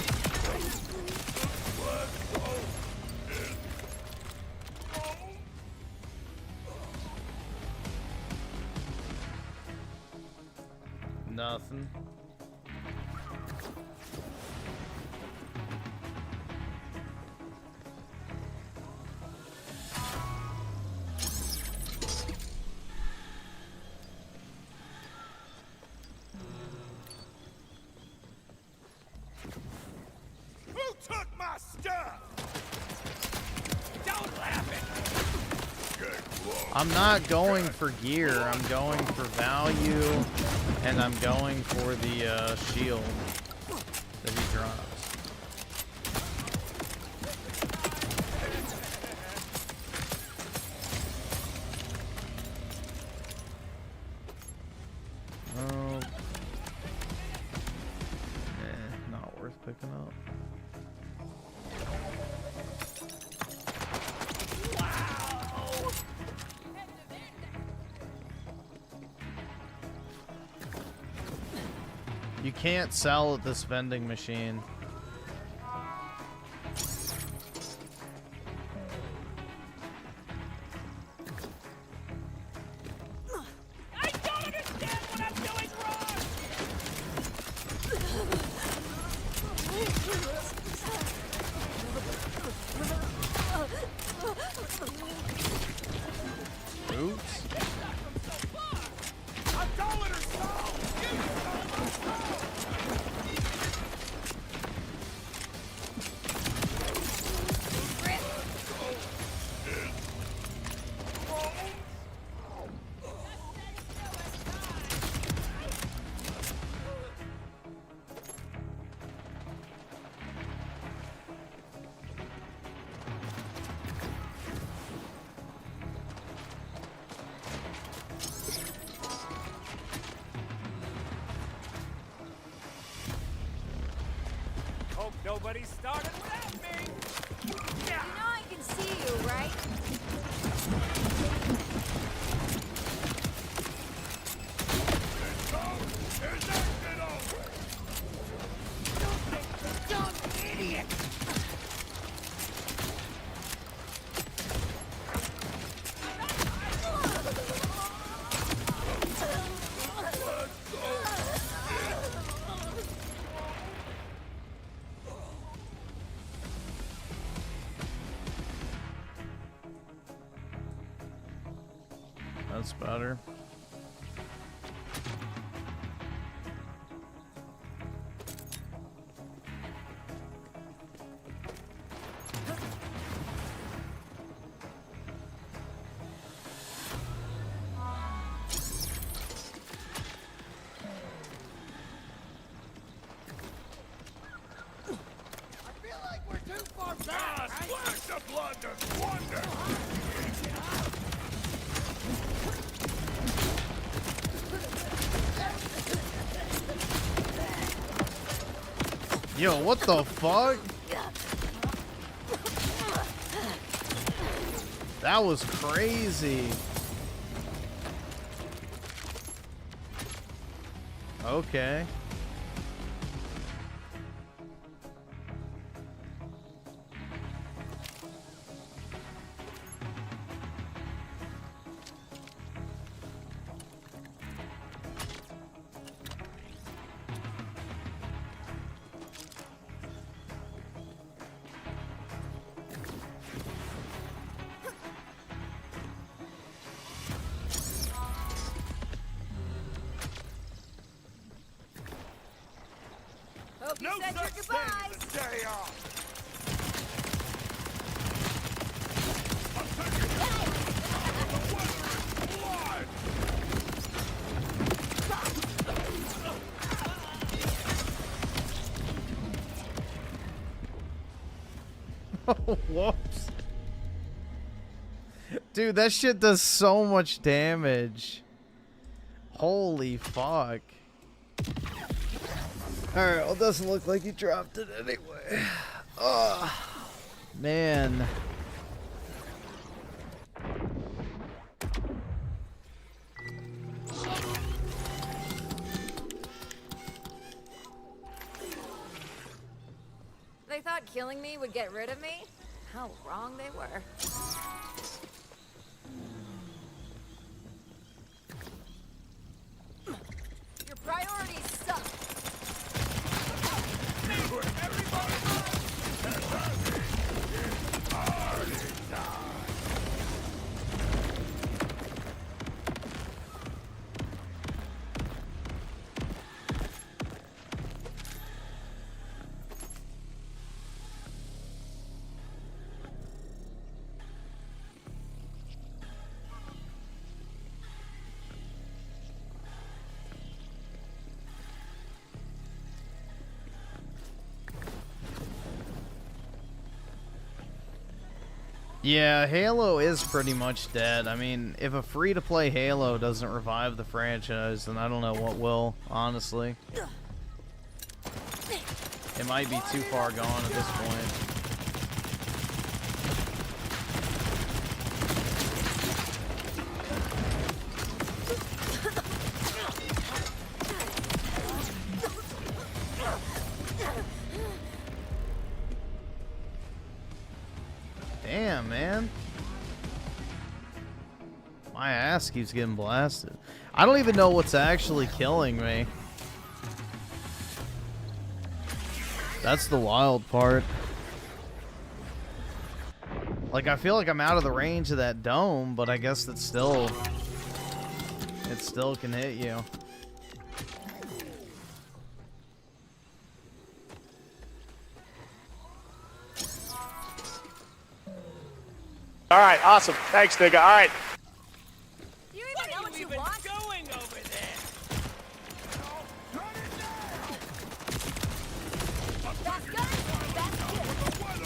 Nothing. Who took my stuff? Don't laugh at me. I'm not going for gear. I'm going for value, and I'm going for the shield that he drops. Oh, not worth picking up. You can't sell at this vending machine. I don't understand what I'm doing wrong! Oops. I'm calling her soul! Give me some of my soul! Hope nobody started without me! You know I can see you, right? Dumb idiot! That's better. Yo, what the fuck? That was crazy. Okay. Hope you said your goodbyes. Day off. Oh, whoops. Dude, that shit does so much damage. Holy fuck. Alright, well, it doesn't look like he dropped it anyway. Oh, man. They thought killing me would get rid of me? How wrong they were. Your priorities suck. Yeah, Halo is pretty much dead. I mean, if a free-to-play Halo doesn't revive the franchise, then I don't know what will, honestly. It might be too far gone at this point. Damn, man. My ass keeps getting blasted. I don't even know what's actually killing me. That's the wild part. Like, I feel like I'm out of the range of that dome, but I guess it still can hit you. All right, awesome. Thanks, nigga. All right. You even know what you want? Going over there. That's good. That's too much fun.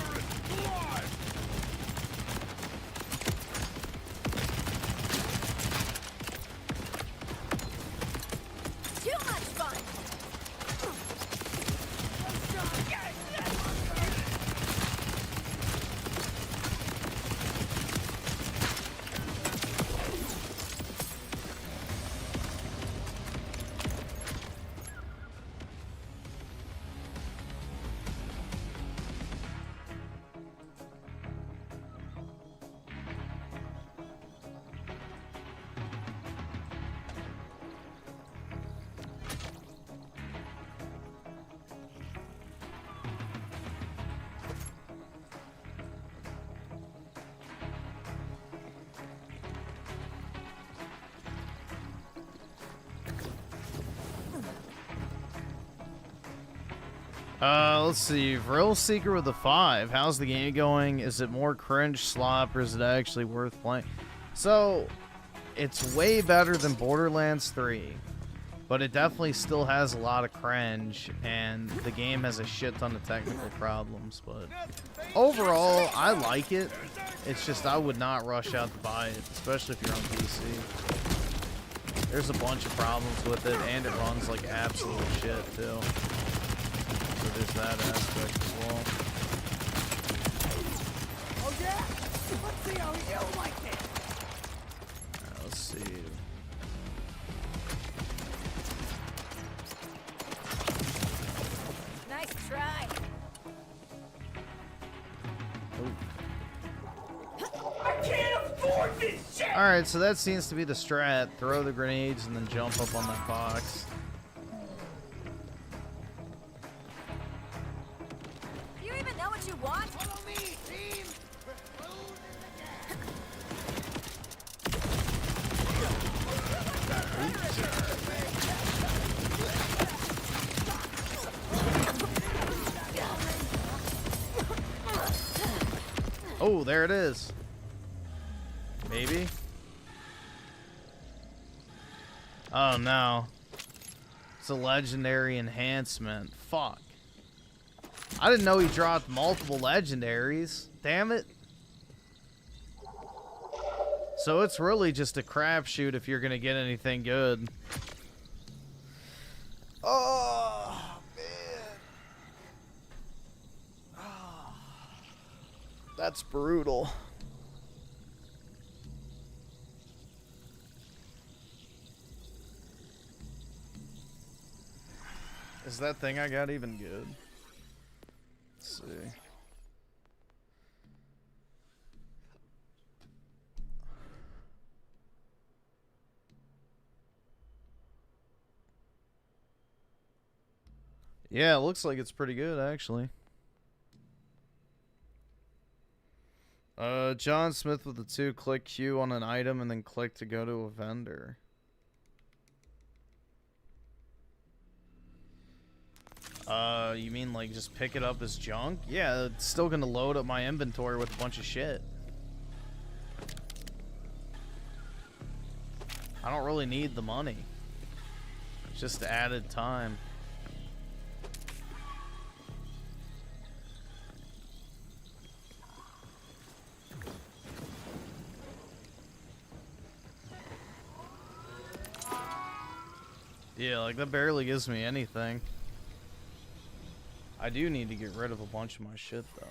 Let's see. Thrill Seeker with a 5. How's the game going? Is it more cringe slop or is it actually worth playing? So, it's way better than Borderlands 3, but it definitely still has a lot of cringe, and the game has a shit ton of technical problems, but overall, I like it. It's just I would not rush out to buy it, especially if you're on PC. There's a bunch of problems with it, and it runs like absolute shit, too. So there's that aspect as well. Oh yeah? Let's see how you like it. Let's see. Nice try. I can't afford this shit! Alright, so that seems to be the strat. Throw the grenades and then jump up on that box. You even know what you want? Follow me, team! Oh, there it is. Maybe? Oh no. It's a legendary enhancement. Fuck. I didn't know he dropped multiple legendaries. Damn it. So it's really just a crapshoot if you're gonna get anything good. Oh, man. Oh, that's brutal. Is that thing I got even good? Let's see. Yeah, it looks like it's pretty good, actually. John Smith with the 2, click Q on an item and then click to go to a vendor. You mean like just pick it up as junk? Yeah, it's still gonna load up my inventory with a bunch of shit. I don't really need the money. It's just added time. Yeah, like that barely gives me anything. I do need to get rid of a bunch of my shit, though.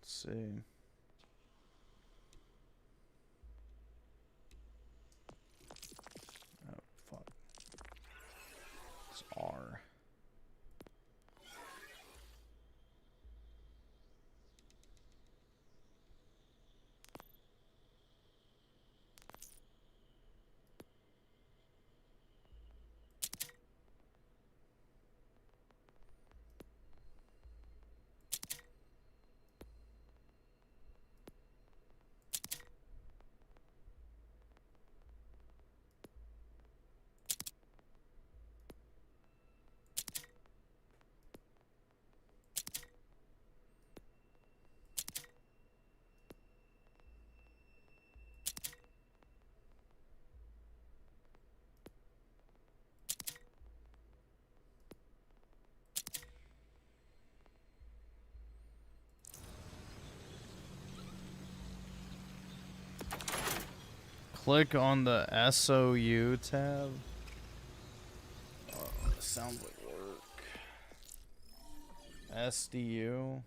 Let's see. Oh, fuck. It's R. Click on the SOU tab. Oh, this sounds like work. SDU.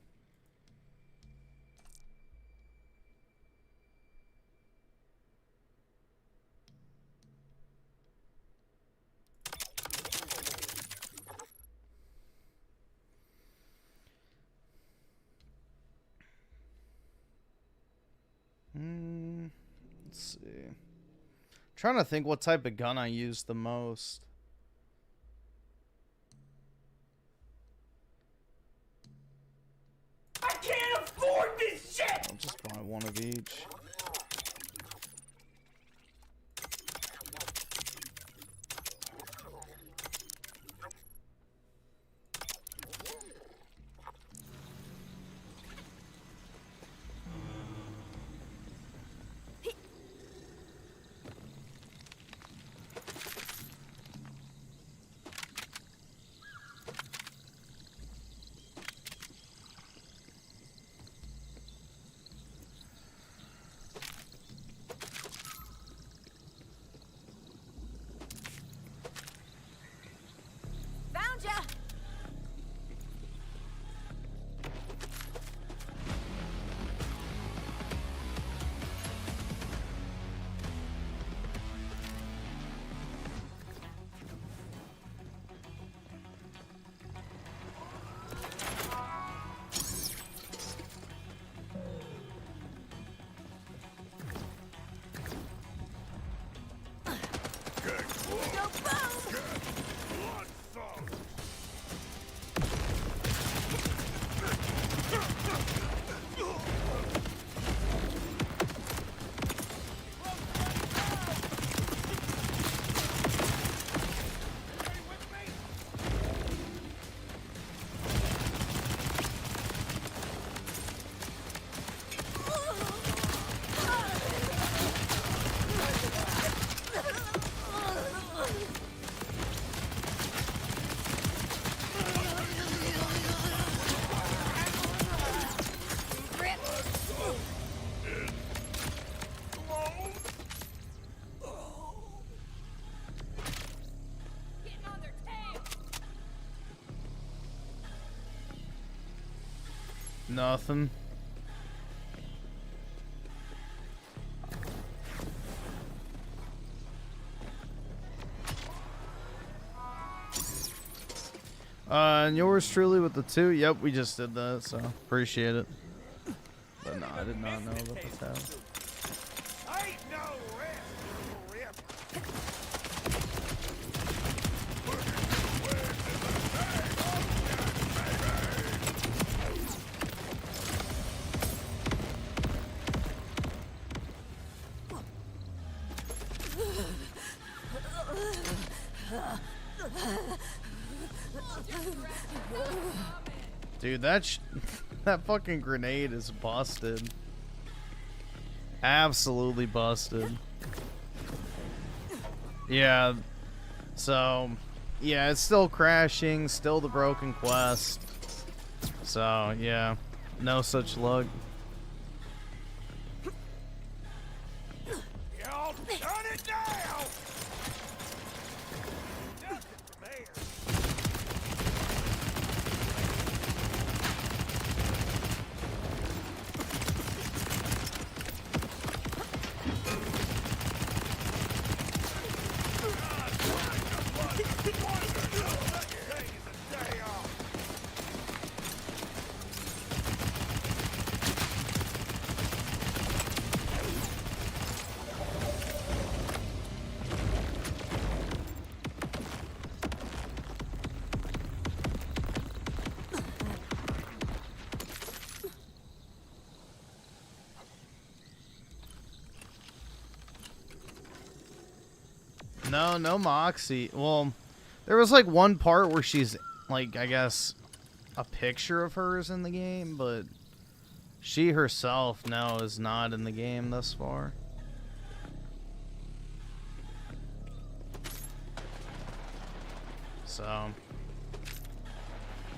Let's see. Trying to think what type of gun I use the most. I can't afford this shit! I'll just buy one of each. Nothing. And yours truly with the 2. Yep, we just did that, so appreciate it. But no, I did not know about the tab. Ain't no rest for Dude, that fucking grenade is busted. Absolutely busted. Yeah. So, yeah, it's still crashing, still the broken quest. So, yeah, no such luck. Y'all shut it down! Nothing from here. No Moxie. Well, there was like one part where she's like, I guess, a picture of hers in the game, but she herself now is not in the game thus far. So,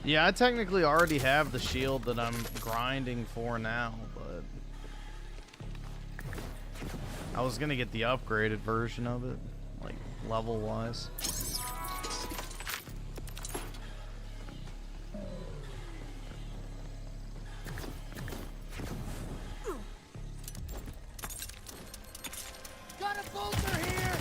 yeah, I technically already have the shield that I'm grinding for now, but I was gonna get the upgraded version of it, like level wise. Got a bolter here!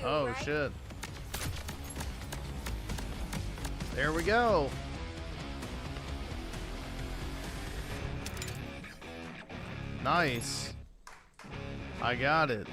Oh shit. There we go. Nice. I got it.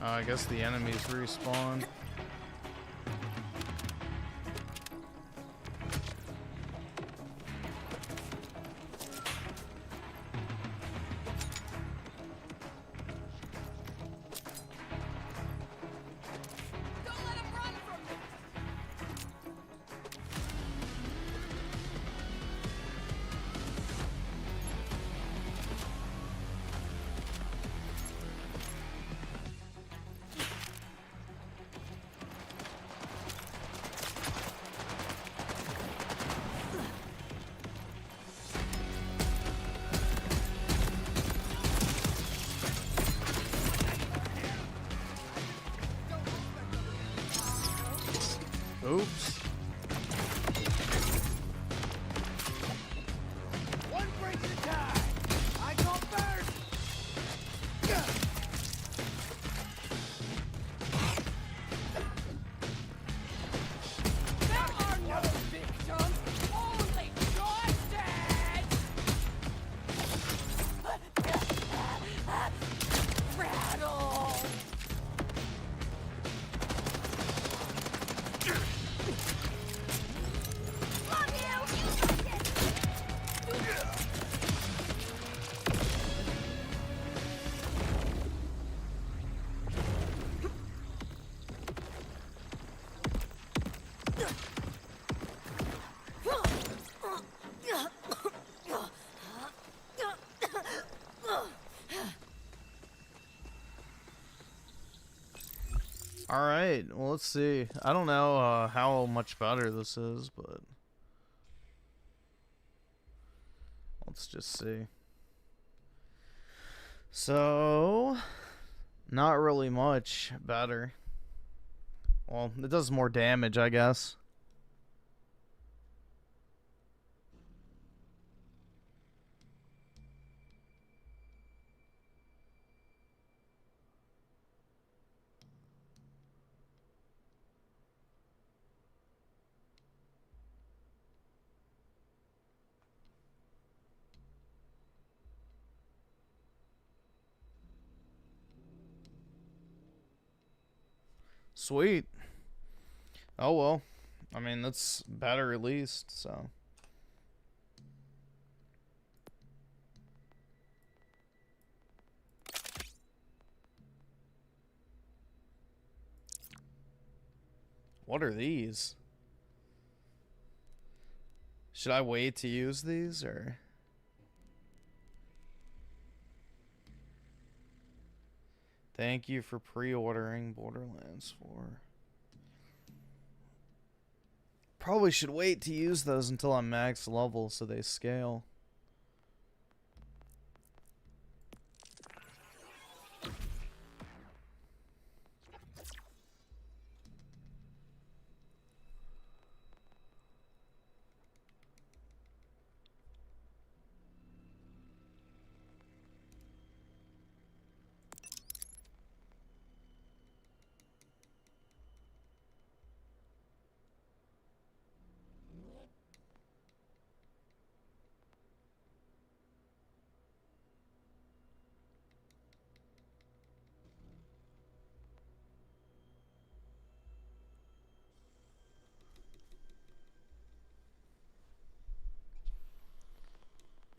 I guess the enemies respawn. Oops. One break at a time. I go first. Alright, well, let's see. I don't know how much better this is, but let's just see. So, not really much better. Well, it does more damage, I guess. Sweet. Oh well. I mean, that's better at least, so. What are these? Should I wait to use these, or? Thank you for pre-ordering Borderlands 4. Probably should wait to use those until I'm max level so they scale.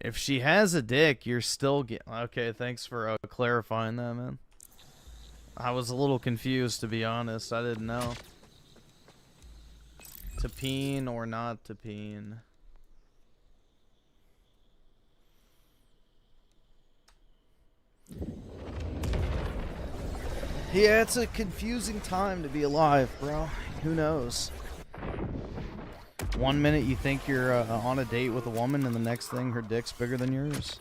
If she has a dick, you're still okay, thanks for clarifying that, man. I was a little confused, to be honest. I didn't know. To peen or not to peen. Yeah, it's a confusing time to be alive, bro. Who knows? 1 minute you think you're on a date with a woman, and the next thing her dick's bigger than yours.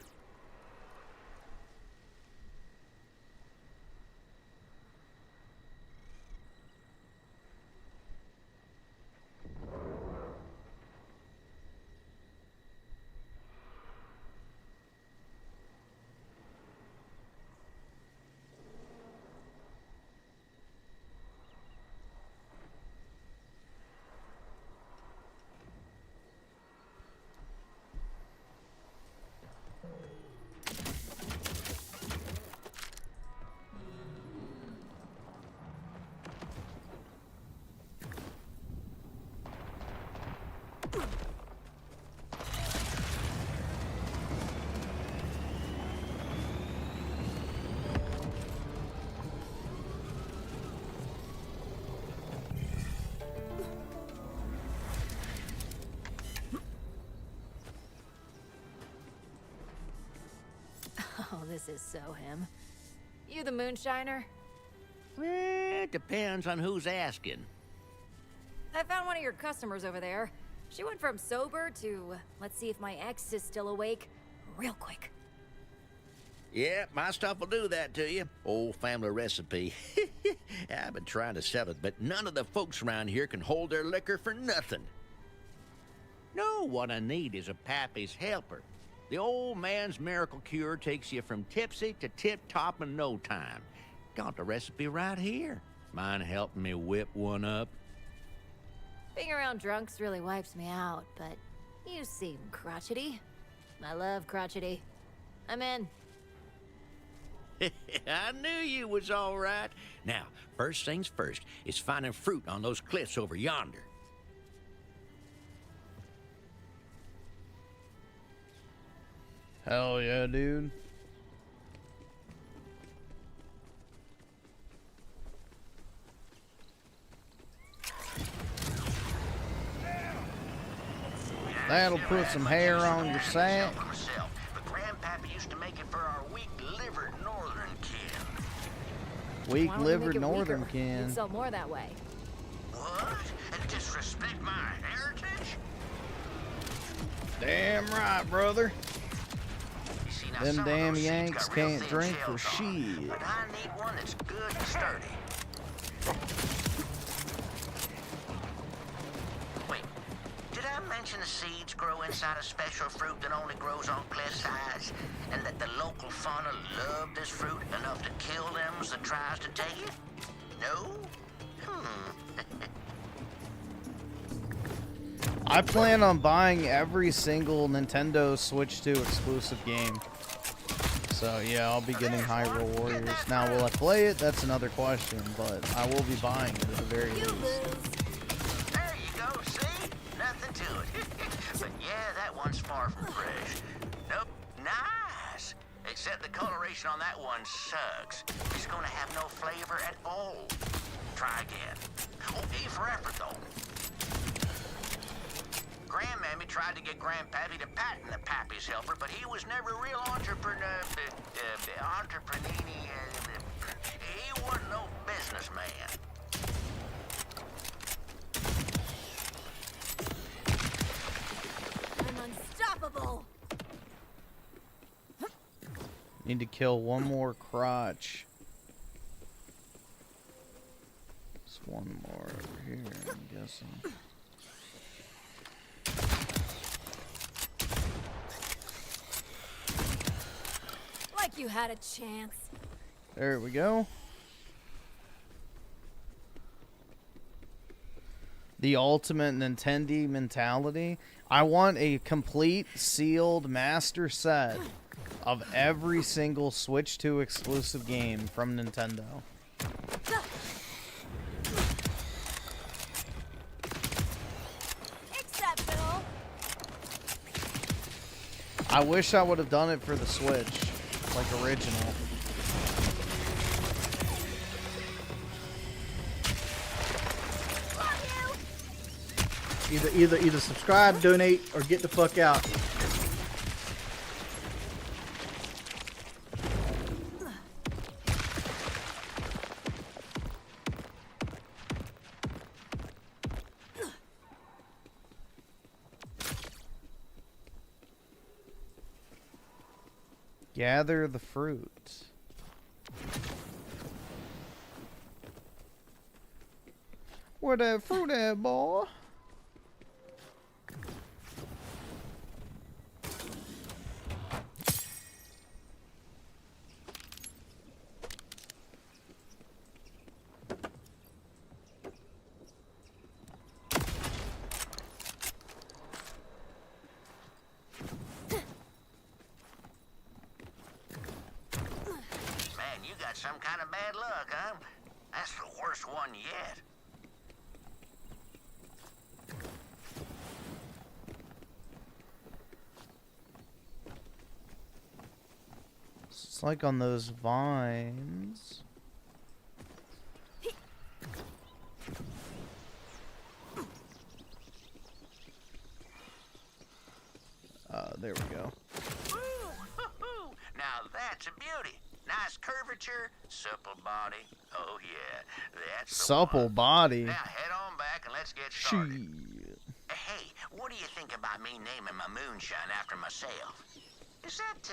Oh, this is so him. You the moonshiner? It depends on who's asking. I found one of your customers over there. She went from sober to, let's see if my ex is still awake, real quick. Yeah, my stuff will do that to you. Old family recipe. I've been trying to sell it, but none of the folks around here can hold their liquor for nothing. No, what I need is a pappy's helper. The old man's miracle cure takes you from tipsy to tip-top in no time. Got the recipe right here. Mind helping me whip one up? Being around drunks really wipes me out, but you seem crotchety. I love crotchety. I'm in. I knew you was all right. Now, first things first is finding fruit on those cliffs over yonder. Hell yeah, dude. That'll put some hair on your sack. But Grandpappy used to make it for our weak-livered northern kin. Weak-livered northern can. You'd sell more that way. What? And disrespect my heritage? Damn right, brother. You see, now Them some of damn those seeds Yanks got real can't thin drink for shells on 'em, shit. But I need one that's good and sturdy. Wait, did I mention the seeds grow inside a special fruit that only grows on cliff sides? And that the local fauna love this fruit enough to kill them that tries to take it? No? I plan on buying every single Nintendo Switch 2 exclusive game. So yeah, I'll be getting Hyrule Warriors. Now, will I play it? That's another question, but I will be buying it at the very least. There you go, see? Nothing to it. But yeah, that one's far from fresh. Nope, nice. Except the coloration on that one sucks. It's gonna have no flavor at all. Try again. Okay for effort, though. Grandmammy tried to get Grandpappy to patent the Pappy's helper, but he was never a real entrepreneur. He wasn't no businessman. I'm unstoppable. Need to kill one more crotch. There's one more over here, I'm guessing. Like you had a chance. There we go. The ultimate Nintendo mentality. I want a complete sealed master set of every single Switch 2 exclusive game from Nintendo. Exceptional. I wish I would have done it for the Switch, like original. Either subscribe, donate, or get the fuck out. Gather the fruit. Where that fruit at, boy? Man, you got some kind of bad luck, huh? That's the worst one yet. It's like on those vines. There we go. Ooh, now that's a beauty. Nice curvature, supple body. Oh yeah, that's the Supple one. body. Now head on back and let's get started. Shit. Hey, what do you think about me naming my moonshine after myself? Is that,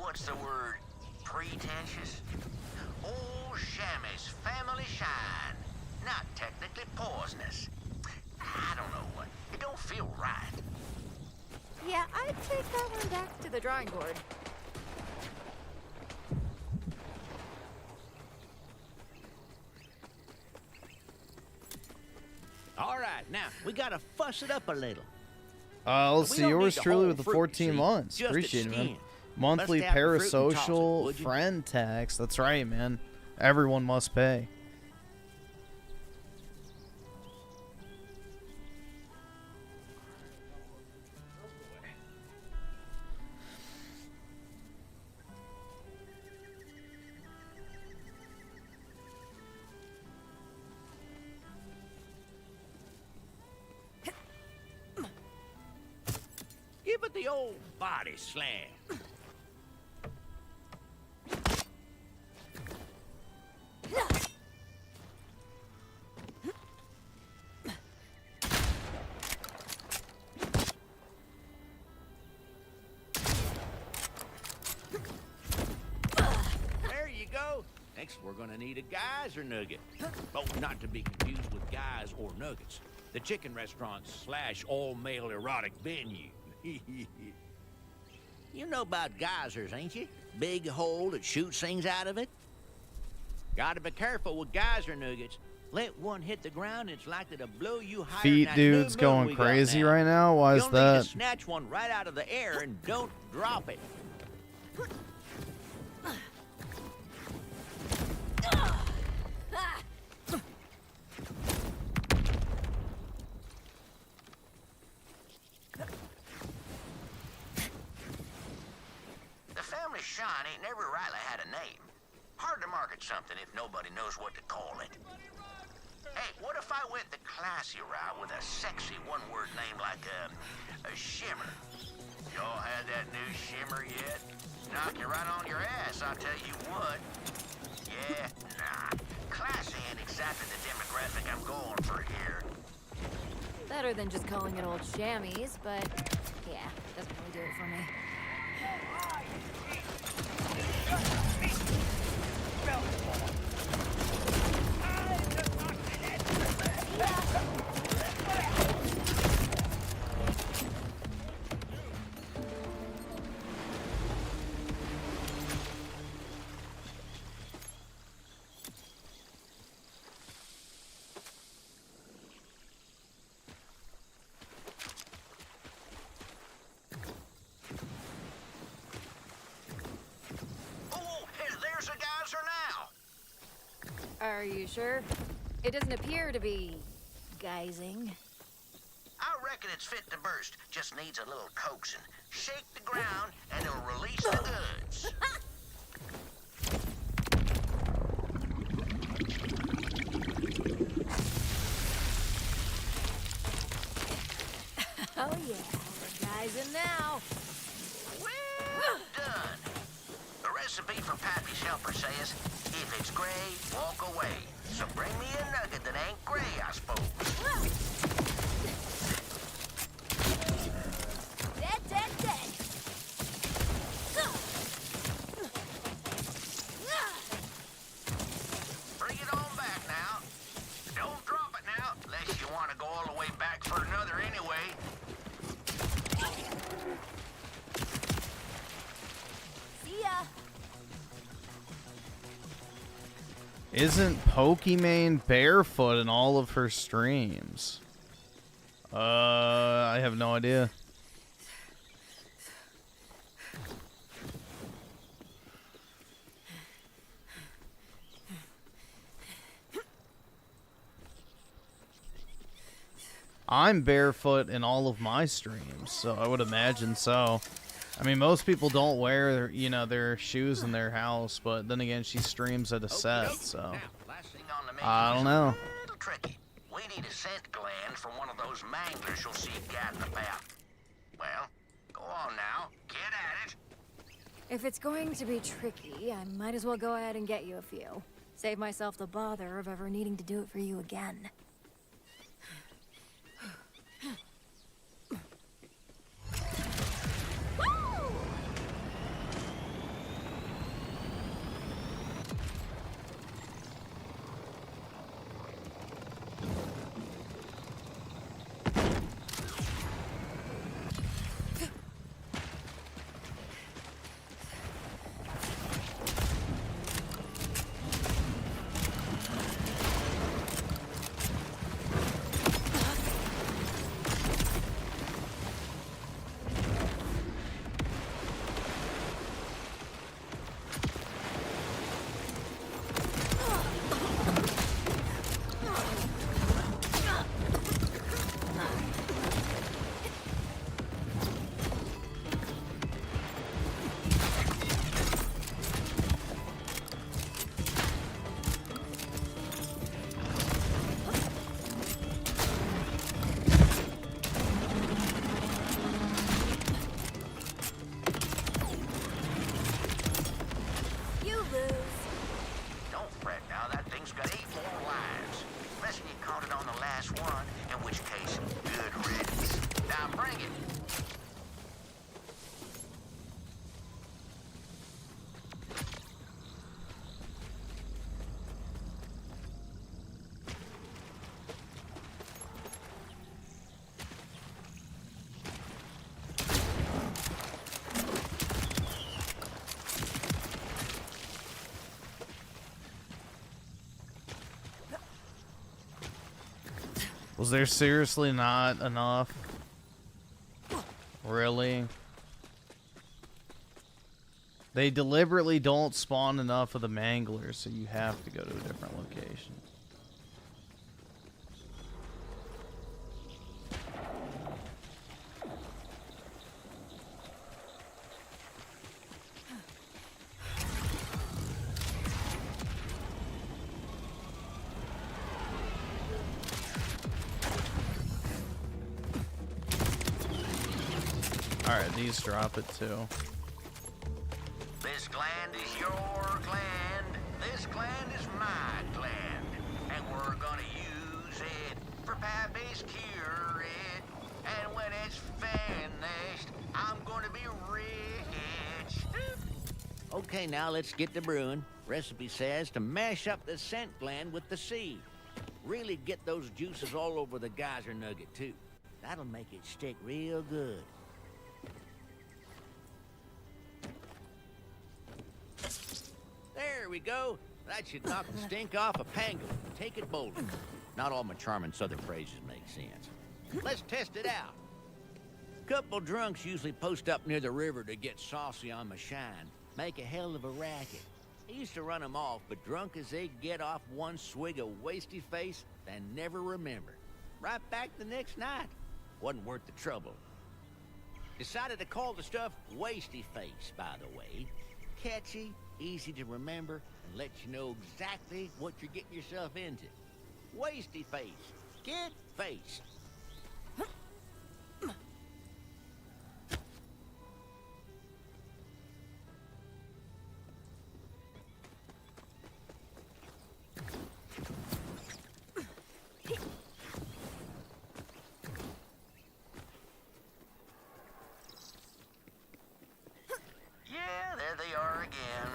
what's the word? Pretentious? Old Shammy's family shine. Not technically poisonous. I don't know what. It don't feel right. Yeah, I'd take that one back to the drawing board. All right, now we gotta fuss it up a little. Let's We see. don't Yours need the truly whole with the fruit, 14 see? months. Just Appreciate it, its man. skin. Monthly Bust out the fruit and toss it, parasocial would you? friend tax. That's right, man. Everyone must pay. Give it the old body slam. Next, we're gonna need a geyser nugget. Oh, not to be confused with guys or nuggets. The chicken restaurant / all-male erotic venue. You know about geysers, ain't you? Big hole that shoots things out of it. Gotta be careful with geyser nuggets. Let one hit the ground, it's likely to blow you higher. Feet than that dude's new moon going we got crazy now. right now. Why is You'll need that? to snatch one right out of the air and don't drop it. The family Shine ain't never rightly had a name. Hard to market something if nobody knows what to call it. Hey, what if I went the classy route with a sexy one-word name like a Shimmer? Y'all had that new Shimmer yet? Knock you right on your ass, I'll tell you what. Yeah, nah. Classy ain't exactly the demographic I'm going for here. Better than just calling it old chamois, but yeah, doesn't really do it for me. Are you sure? It doesn't appear to be geysing. I reckon it's fit to burst. Just needs a little coaxing. Shake the ground and it'll release the goods. Oh yeah, we're geysing now. Well done. The recipe for Pappy's helper says, if it's gray, walk away. So bring me a nugget that ain't gray, I suppose. Dead. Bring it on back now. Don't drop it now, unless you want to go all the way back for another anyway. See ya. Isn't Pokimane barefoot in all of her streams? I have no idea. I'm barefoot in all of my streams, so I would imagine so. I mean, most people don't wear, you know, their shoes in their house, but then again, she streams at a set, so I don't know. A little tricky. We need a scent gland from one of those manglers you'll see gadding about. Well, go on now. Get at it. If it's going to be tricky, I might as well go ahead and get you a few. Save myself the bother of ever needing to do it for you again. Was there seriously not enough? Really? They deliberately don't spawn enough of the manglers, so you have to go to a different location. Alright, these drop it too. This gland is your gland. This gland is my gland. And we're gonna use it for pie-based cure it. And when it's finished, I'm gonna be rich. Okay, now let's get to brewing. Recipe says to mash up the scent gland with the seed. Really get those juices all over the geyser nugget, too. That'll make it stick real good. There we go. That should knock the stink off a pango. Take it boldly. Not all my charming southern phrases make sense. Let's test it out. Couple drunks usually post up near the river to get saucy on my shine. Make a hell of a racket. I used to run them off, but drunk as they get off one swig of wasty face, they never remember. Right back the next night. Wasn't worth the trouble. Decided to call the stuff Wasty Face, by the way. Catchy, easy to remember, and let you know exactly what you're getting yourself into. Wasty Face. Get faced. Yeah, there they are again.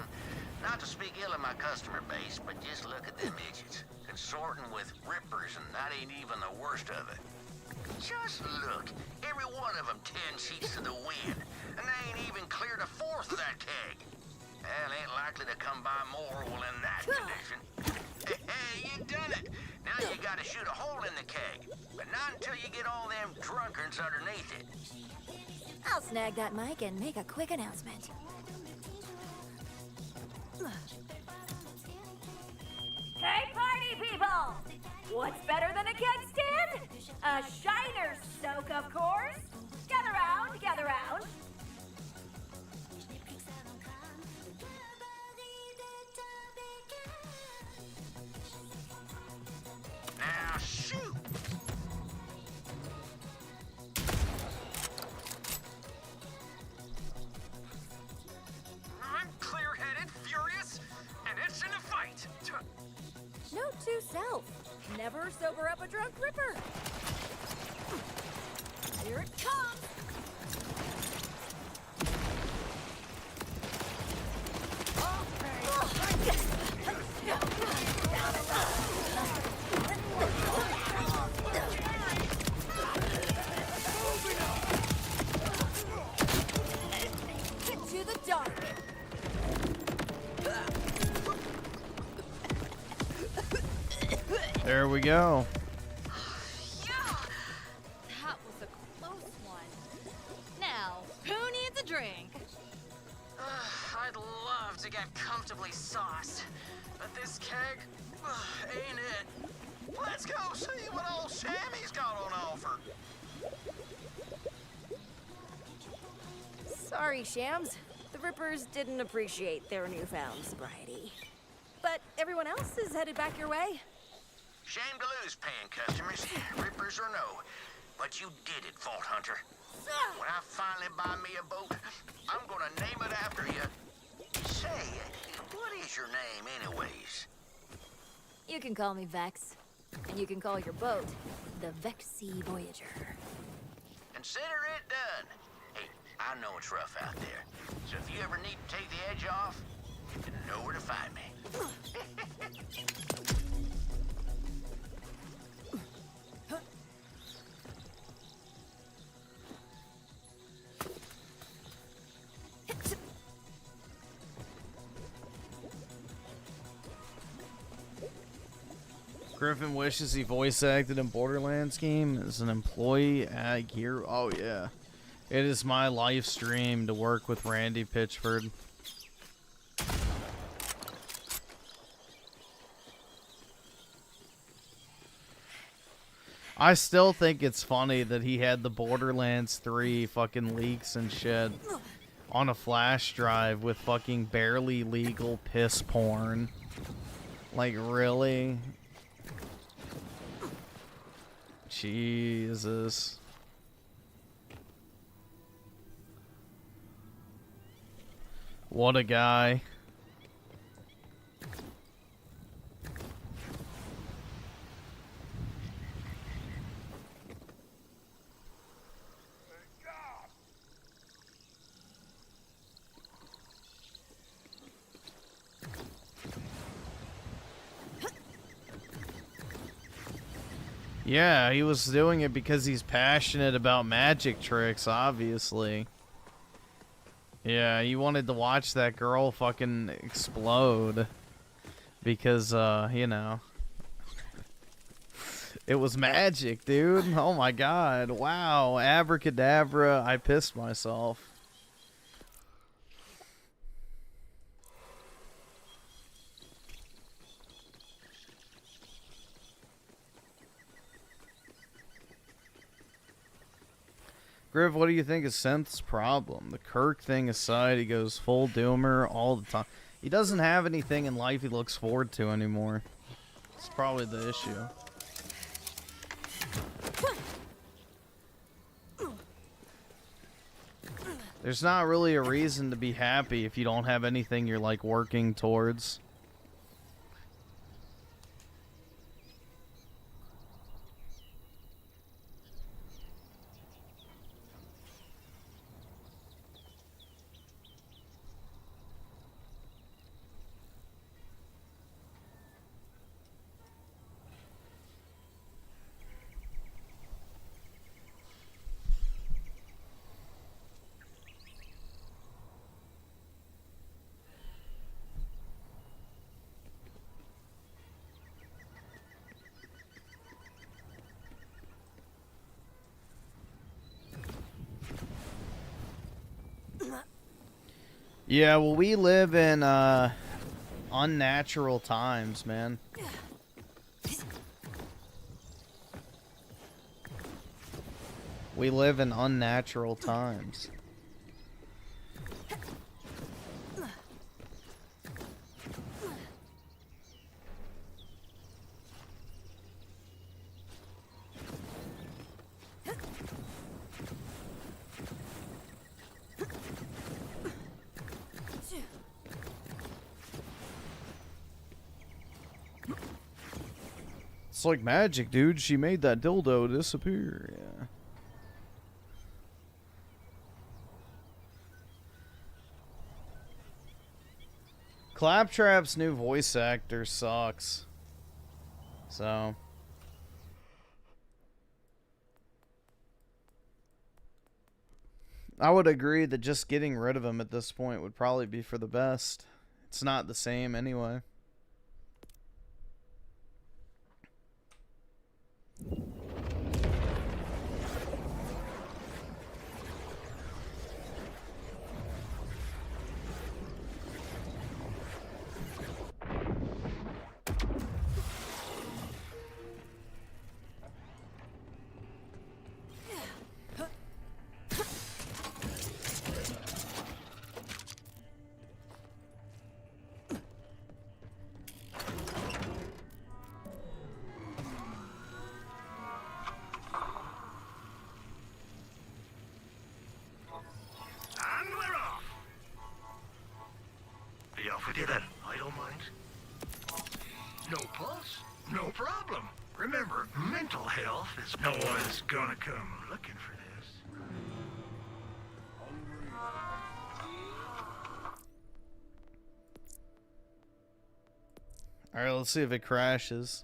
Not to speak ill of my customer base, but just look at them idiots. Consorting with rippers, and that ain't even the worst of it. Just look. Every one of them 10 sheets to the wind, and they ain't even cleared a fourth of that keg. Hell, ain't likely to come by more while in that condition. Hey, you done it. Now you gotta shoot a hole in the keg, but not until you get all them drunkards underneath it. I'll snag that mic and make a quick announcement. Hey, party people! What's better than a keg stand? A Shiner soak, of course. Gather round, gather round. Now shoot! I'm clear-headed, furious, and itching to fight. Note to self: never sober up a drunk ripper. Here it comes. To the dark. There we go. That was a close one. Now, who needs a drink? I'd love to get comfortably sauced, but this keg ain't it. Let's go see what old Sammy's got on offer. Sorry, Shams. The Rippers didn't appreciate their newfound sobriety. But everyone else is headed back your way. Shame to lose paying customers, rippers or no. But you did it, Vault Hunter. When I finally buy me a boat, I'm gonna name it after you. Say, what is your name anyways? You can call me Vex. And you can call your boat the Vexy Voyager. Consider it done. Hey, I know it's rough out there, so if you ever need to take the edge off, you know where to find me. Griffin wishes he voice acted in Borderlands game as an employee at Gear. Oh yeah, it is my life stream to work with Randy Pitchford. I still think it's funny that he had the Borderlands 3 fucking leaks and shit on a flash drive with fucking barely legal piss porn. Like, really? Jesus. What a guy. Yeah, he was doing it because he's passionate about magic tricks, obviously. Yeah, he wanted to watch that girl fucking explode. Because, you know. It was magic, dude. Oh my god. Wow. Abracadabra. I pissed myself. Griff, what do you think is Synth's problem? The Kirk thing aside, he goes full doomer all the time. He doesn't have anything in life he looks forward to anymore. It's probably the issue. There's not really a reason to be happy if you don't have anything you're like working towards. Yeah, well, we live in unnatural times, man. We live in unnatural times. It's like magic, dude. She made that dildo disappear. Yeah. Claptrap's new voice actor sucks. So. I would agree that just getting rid of him at this point would probably be for the best. It's not the same anyway. With you then, I don't mind. No pulse? No problem. Remember, mental health is no one's gonna come looking for this. Alright, let's see if it crashes.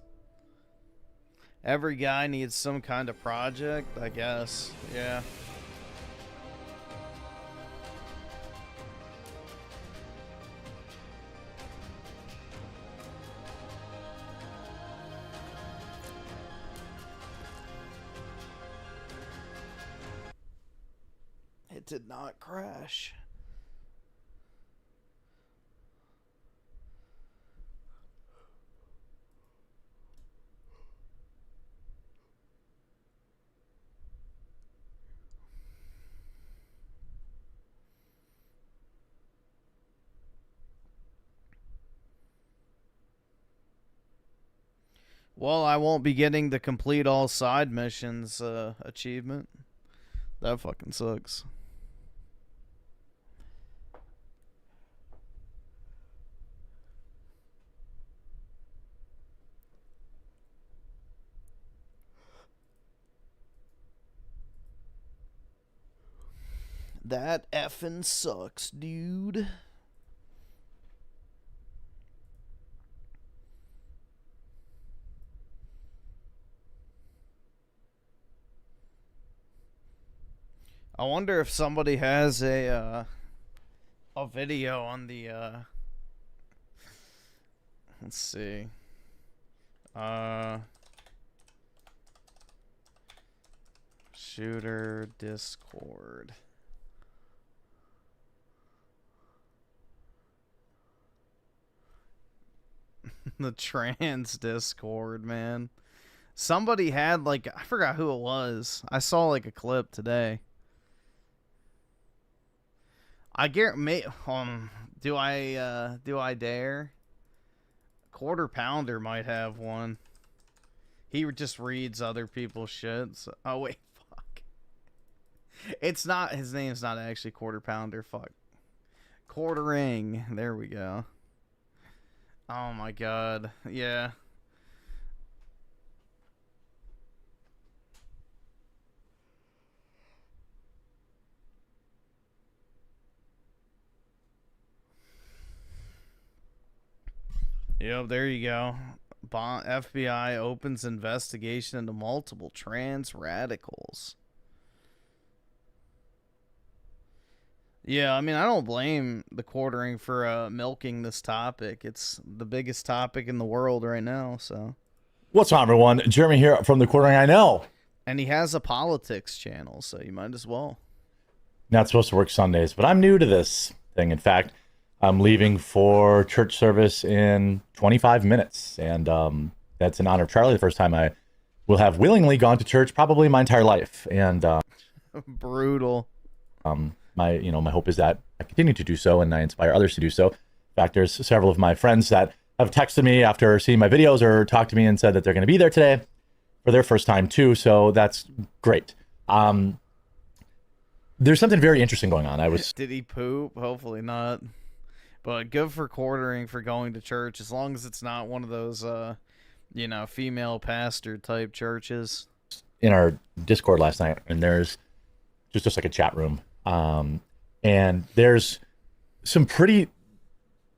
Every guy needs some kind of project, I guess. Yeah. did not crash. Well, I won't be getting the complete all side missions achievement. That fucking sucks. That effing sucks, dude. I wonder if somebody has a video on the let's see. Shooter Discord. The trans Discord, man. Somebody had, like, I forgot who it was. I saw like a clip today. I guarantee, do I dare? Quarterpounder might have one. He just reads other people's shit. So, oh wait, fuck. It's not, his name's not actually Quarterpounder. Fuck. Quartering. There we go. Oh my god. Yeah. Yep, there you go. FBI opens investigation into multiple trans radicals. Yeah, I mean, I don't blame the Quartering for milking this topic. It's the biggest topic in the world right now, so. What's on, everyone? Jeremy here from the Quartering I Know. And he has a politics channel, so you might as well. Not supposed to work Sundays, but I'm new to this thing. In fact, I'm leaving for church service in 25 minutes, and that's in honor of Charlie. The first time I will have willingly gone to church probably my entire life, and brutal. My hope is that I continue to do so, and I inspire others to do so. In fact, there's several of my friends that have texted me after seeing my videos or talked to me and said that they're going to be there today for their first time too. So that's great. There's something very interesting going on. Did he poop? Hopefully not. But good for Quartering for going to church, as long as it's not one of those, female pastor type churches. In our Discord last night, and there's just like a chat room, and there's some pretty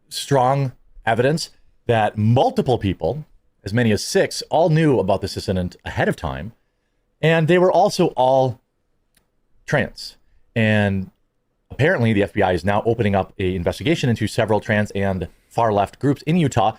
strong evidence that multiple people, as many as 6, all knew about this incident ahead of time, and they were also all trans. And apparently, the FBI is now opening up an investigation into several trans and far-left groups in Utah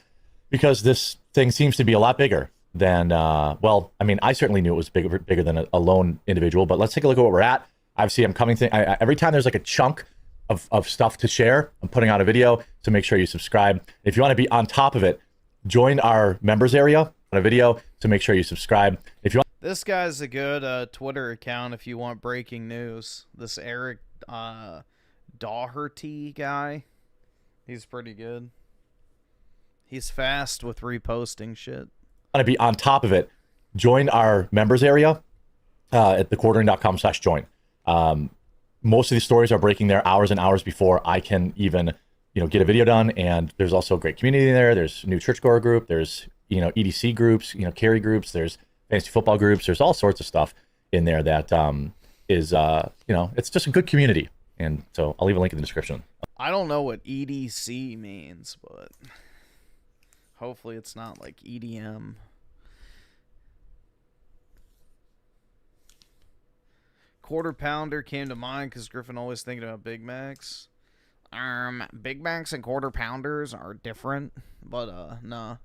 because this thing seems to be a lot bigger than, I certainly knew it was bigger than a lone individual, but let's take a look at where we're at. Obviously, I'm coming every time there's like a chunk of stuff to share, I'm putting out a video, so make sure you subscribe. If you want to be on top of it, join our members area on a video, so make sure you subscribe. If you want, this guy's a good Twitter account if you want breaking news. This Eric Doherty guy, he's pretty good. He's fast with reposting shit. Want to be on top of it, join our members area at thequartering.com/join. Most of these stories are breaking there hours and hours before I can even get a video done, and there's also a great community there. There's a new churchgoer group, there's EDC groups, carry groups, there's fantasy football groups, there's all sorts of stuff in there that is it's just a good community. And so I'll leave a link in the description. I don't know what EDC means, but hopefully it's not like EDM. Quarterpounder came to mind because Griffin always thinking about Big Macs. Big Macs and Quarterpounders are different, but no.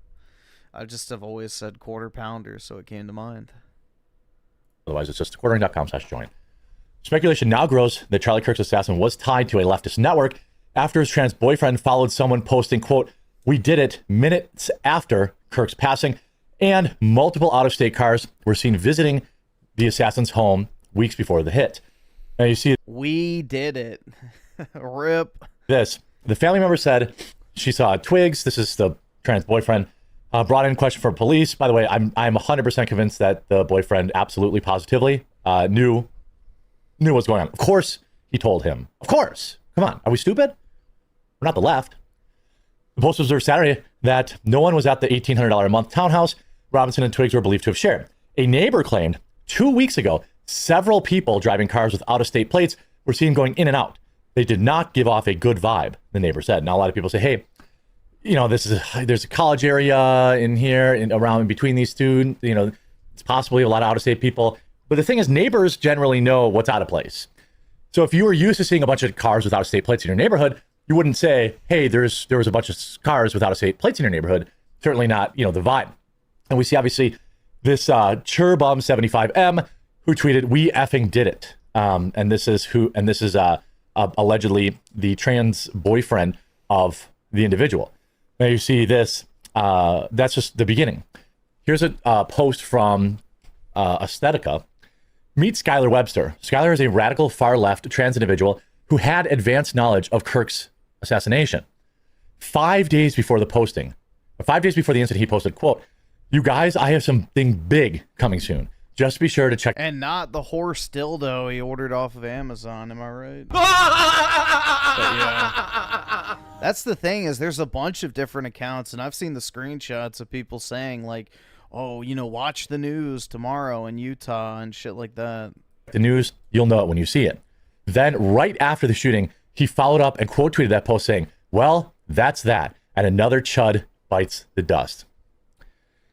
I just have always said Quarterpounder, so it came to mind. Otherwise, it's just quartering.com/join. Speculation now grows that Charlie Kirk's assassin was tied to a leftist network after his trans boyfriend followed someone posting, quote, "We did it," minutes after Kirk's passing, and multiple out-of-state cars were seen visiting the assassin's home weeks before the hit. Now you see, we did it. Rip. This. The family member said she saw twigs. This is the trans boyfriend. Brought in question for police. By the way, I'm 100% convinced that the boyfriend absolutely, positively knew what was going on. Of course, he told him. Of course. Come on. Are we stupid? We're not the left. The Post observed Saturday that no one was at the $1,800 a month townhouse Robinson and Twigs were believed to have shared. A neighbor claimed 2 weeks ago several people driving cars with out-of-state plates were seen going in and out. They did not give off a good vibe, the neighbor said. Now, a lot of people say, hey, you know, there's a college area in here, around in between these two. You know, it's possibly a lot of out-of-state people. But the thing is, neighbors generally know what's out of place. So if you were used to seeing a bunch of cars with out-of-state plates in your neighborhood, you wouldn't say, hey, there was a bunch of cars with out-of-state plates in your neighborhood. Certainly not, the vibe. And we see, obviously, this Churbum75M who tweeted, "We effing did it." And this is allegedly the trans boyfriend of the individual. Now you see this. That's just the beginning. Here's a post from Aesthetica. Meet Skylar Webster. Skylar is a radical far-left trans individual who had advanced knowledge of Kirk's assassination. 5 days before the posting, 5 days before the incident, he posted, quote, "You guys, I have something big coming soon. Just be sure to check." And not the horse dildo he ordered off of Amazon, am I right? But yeah. That's the thing, is there's a bunch of different accounts, and I've seen the screenshots of people saying, like, oh, watch the news tomorrow in Utah and shit like that. The news, you'll know it when you see it. Then, right after the shooting, he followed up and quote tweeted that post saying, "Well, that's that. And another chud bites the dust."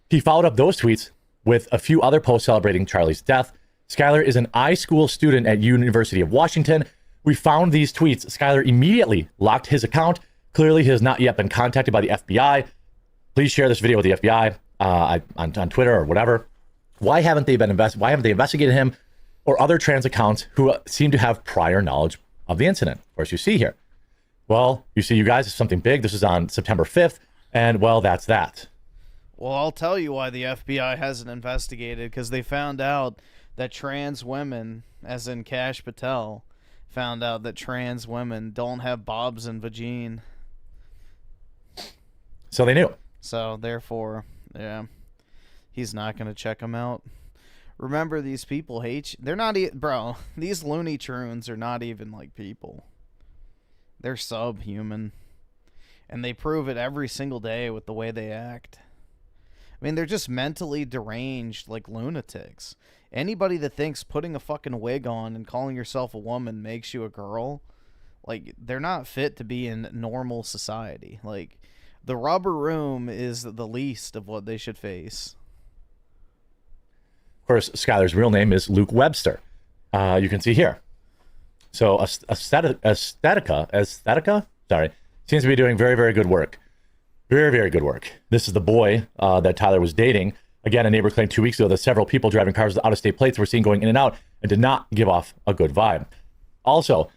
He followed up those tweets with a few other posts celebrating Charlie's death. Skylar is an iSchool student at University of Washington. We found these tweets. Skylar immediately locked his account. Clearly, he has not yet been contacted by the FBI. Please share this video with the FBI on Twitter or whatever. Why haven't they investigated him or other trans accounts who seem to have prior knowledge of the incident? Of course, you see here. Well, you see, you guys, it's something big. This is on September 5th, and well, that's that. Well, I'll tell you why the FBI hasn't investigated, because they found out that trans women, as in Kash Patel, found out that trans women don't have bobs and vagine. So they knew. So, therefore, yeah, he's not going to check them out. Remember, these people hate you. They're not, bro, these Looney Tunes are not even like people. They're subhuman. And they prove it every single day with the way they act. I mean, they're just mentally deranged like lunatics. Anybody that thinks putting a fucking wig on and calling yourself a woman makes you a girl, like, they're not fit to be in normal society. Like, the rubber room is the least of what they should face. Of course, Skylar's real name is Luke Webster. You can see here. So Aesthetica, sorry, seems to be doing very, very good work. Very, very good work. This is the boy that Tyler was dating. Again, a neighbor claimed 2 weeks ago that several people driving cars with out-of-state plates were seen going in and out and did not give off a good vibe. Also,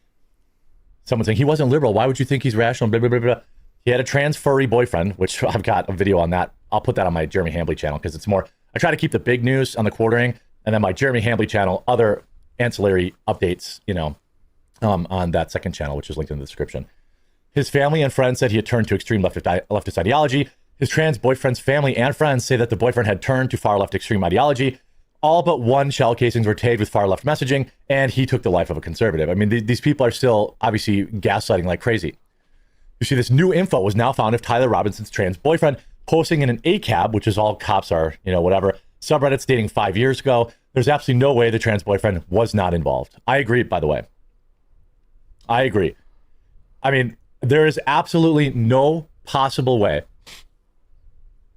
someone saying he wasn't liberal. Why would you think he's rational? Blah, blah, blah, blah. He had a trans furry boyfriend, which I've got a video on that. I'll put that on my Jeremy Hambley channel because it's more. I try to keep the big news on the quartering, and then my Jeremy Hambley channel, other ancillary updates, on that second channel, which is linked in the description. His family and friends said he had turned to extreme leftist ideology. His trans boyfriend's family and friends say that the boyfriend had turned to far left extreme ideology. All but one shell casings were tagged with far left messaging, and he took the life of a conservative. I mean, these people are still obviously gaslighting like crazy. You see, this new info was now found of Tyler Robinson's trans boyfriend posting in an ACAB, which is all cops are, whatever, subreddits dating 5 years ago. There's absolutely no way the trans boyfriend was not involved. I agree, by the way. I agree. I mean, there is absolutely no possible way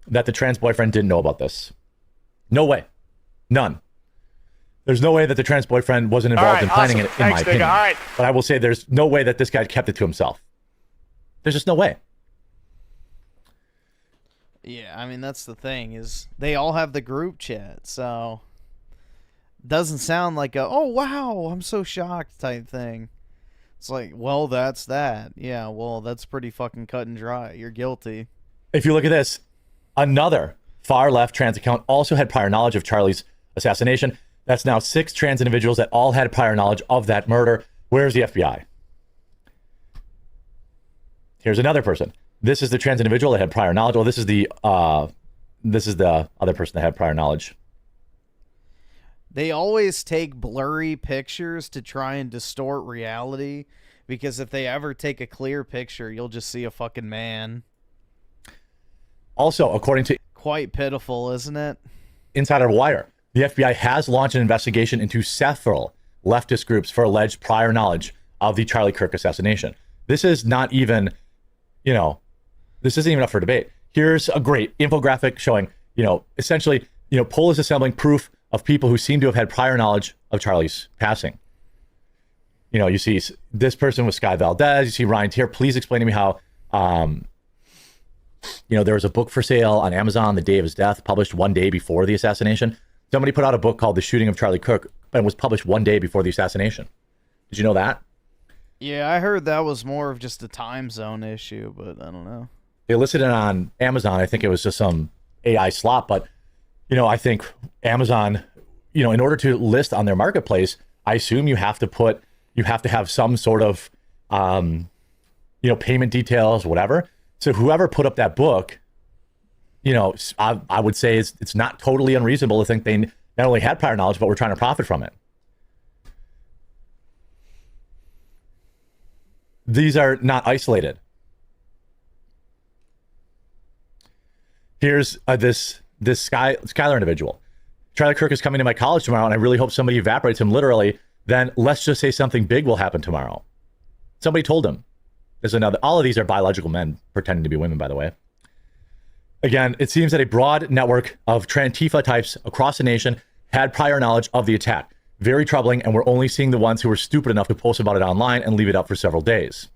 that the trans boyfriend didn't know about this. No way. None. There's no way that the trans boyfriend wasn't involved in planning it, in my opinion. All right. But I will say there's no way that this guy kept it to himself. There's just no way. Yeah, I mean, that's the thing, is they all have the group chat, so Doesn't sound like a, oh, wow, I'm so shocked type thing. It's like, well, that's that. Yeah, well, that's pretty fucking cut and dry. You're guilty. If you look at this, another far-left trans account also had prior knowledge of Charlie's assassination. That's now 6 trans individuals that all had prior knowledge of that murder. Where's the FBI? Here's another person. This is the trans individual that had prior knowledge. Well, this is the other person that had prior knowledge. They always take blurry pictures to try and distort reality, because if they ever take a clear picture, you'll just see a fucking man. Also, according to quite pitiful, isn't it? Insider Wire, the FBI has launched an investigation into several leftist groups for alleged prior knowledge of the Charlie Kirk assassination. This is not even, this isn't even up for debate. Here's a great infographic showing, essentially, Poll is assembling proof of people who seem to have had prior knowledge of Charlie's passing. You see this person was Sky Valdez. You see Ryan Tier. Please explain to me how, there was a book for sale on Amazon the day of his death, published one day before the assassination. Somebody put out a book called The Shooting of Charlie Kirk and was published one day before the assassination. Did you know that? Yeah, I heard that was more of just a time zone issue, but I don't know. They listed it on Amazon. I think it was just some AI slop, but I think Amazon, in order to list on their marketplace, I assume you have to have some sort of, payment details, whatever. So whoever put up that book, I would say it's not totally unreasonable to think they not only had prior knowledge, but were trying to profit from it. These are not isolated. Here's this Skylar individual. Charlie Kirk is coming to my college tomorrow, and I really hope somebody evaporates him literally. Then let's just say something big will happen tomorrow. Somebody told him. There's another. All of these are biological men pretending to be women, by the way. Again, it seems that a broad network of Trantifa types across the nation had prior knowledge of the attack. Very troubling, and we're only seeing the ones who were stupid enough to post about it online and leave it up for several days.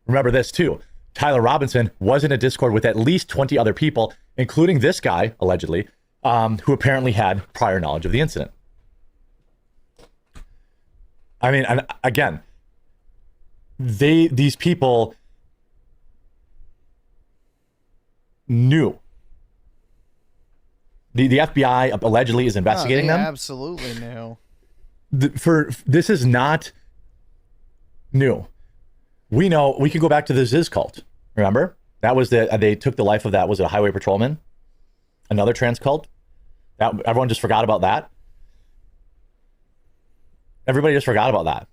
Remember this, too. Tyler Robinson was in a Discord with at least 20 other people, including this guy, allegedly, who apparently had prior knowledge of the incident. I mean, and again, these people knew. The FBI allegedly is investigating them. Absolutely knew. This is not new. We know, we can go back to the Ziz cult. Remember? That was they took the life of that, was it a highway patrolman? Another trans cult? Everyone just forgot about that? Everybody just forgot about that.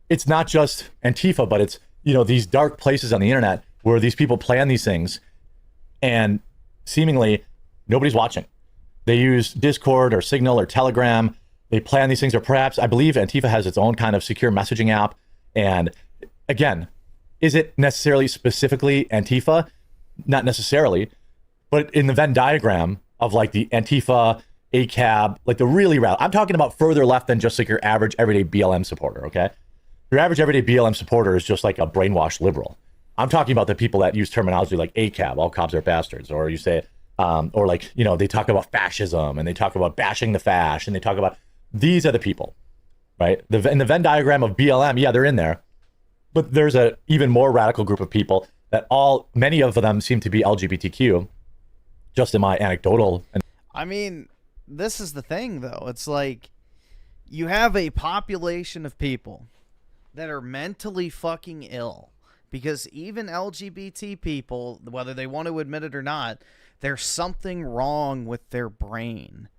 It's not just Antifa, but it's, these dark places on the internet where these people plan these things and seemingly nobody's watching. They use Discord or Signal or Telegram. They plan these things, or perhaps, I believe Antifa has its own kind of secure messaging app. And again, is it necessarily specifically Antifa? Not necessarily, but in the Venn diagram of like the Antifa, ACAB, like the really radical, I'm talking about further left than just like your average everyday BLM supporter, okay? Your average everyday BLM supporter is just like a brainwashed liberal. I'm talking about the people that use terminology like ACAB, all cops are bastards, or you say, or like, they talk about fascism and they talk about bashing the fash and they talk about, these are the people, right? In the Venn diagram of BLM, yeah, they're in there, but there's a even more radical group of people that many of them seem to be LGBTQ, just in my anecdotal. I mean, this is the thing though. It's like you have a population of people that are mentally fucking ill, because even LGBT people, whether they want to admit it or not, there's something wrong with their brain.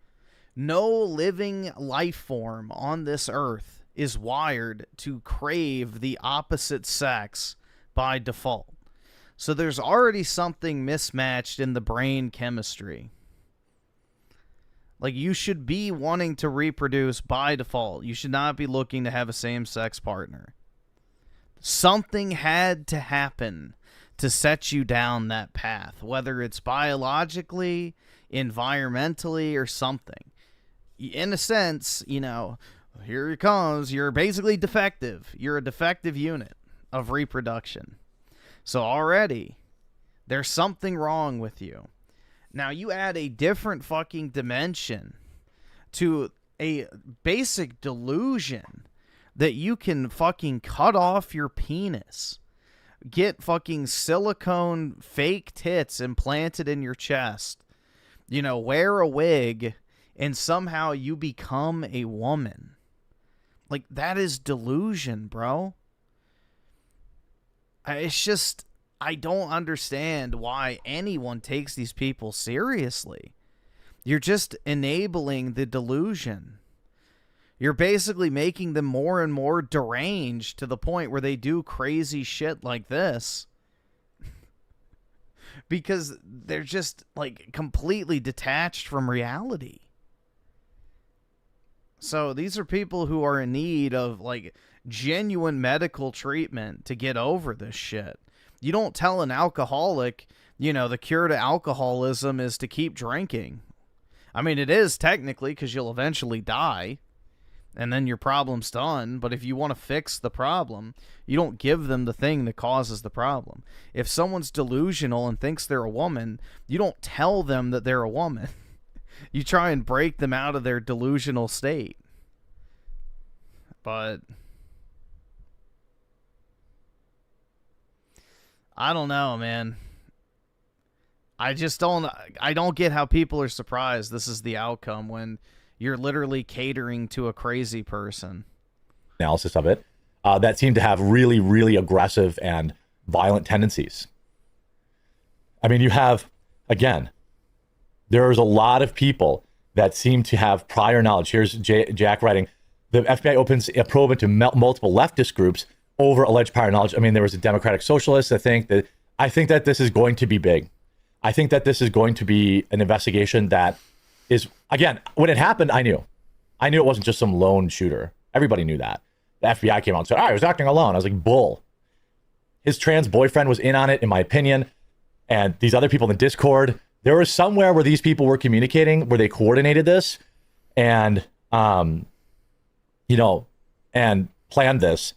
No living life form on this earth is wired to crave the opposite sex by default. So there's already something mismatched in the brain chemistry. Like, you should be wanting to reproduce by default. You should not be looking to have a same-sex partner. Something had to happen to set you down that path, whether it's biologically, environmentally, or something. In a sense, here it comes. You're basically defective. You're a defective unit of reproduction. So already, there's something wrong with you. Now you add a different fucking dimension to a basic delusion that you can fucking cut off your penis, get fucking silicone fake tits implanted in your chest, you know, wear a wig, and somehow you become a woman. Like, that is delusion, bro. It's just, I don't understand why anyone takes these people seriously. You're just enabling the delusion. You're basically making them more and more deranged to the point where they do crazy shit like this. Because they're just, like, completely detached from reality. So these are people who are in need of, like, genuine medical treatment to get over this shit. You don't tell an alcoholic, you know, the cure to alcoholism is to keep drinking. I mean, it is technically, because you'll eventually die, and then your problem's done. But if you want to fix the problem, you don't give them the thing that causes the problem. If someone's delusional and thinks they're a woman, you don't tell them that they're a woman. You try and break them out of their delusional state. But I don't know, man. I don't get how people are surprised this is the outcome when you're literally catering to a crazy person. Analysis of it that seem to have really, really aggressive and violent tendencies. I mean, you have, again, there's a lot of people that seem to have prior knowledge. Here's Jack writing, the FBI opens a probe into multiple leftist groups over alleged prior knowledge. I mean, there was a Democratic Socialist. I think that this is going to be big. I think that this is going to be an investigation that is, again, when it happened, I knew it wasn't just some lone shooter. Everybody knew that. The FBI came out and said, I was acting alone. I was like, bull. His trans boyfriend was in on it, in my opinion. And these other people in the Discord, there was somewhere where these people were communicating, where they coordinated this and, you know, and planned this.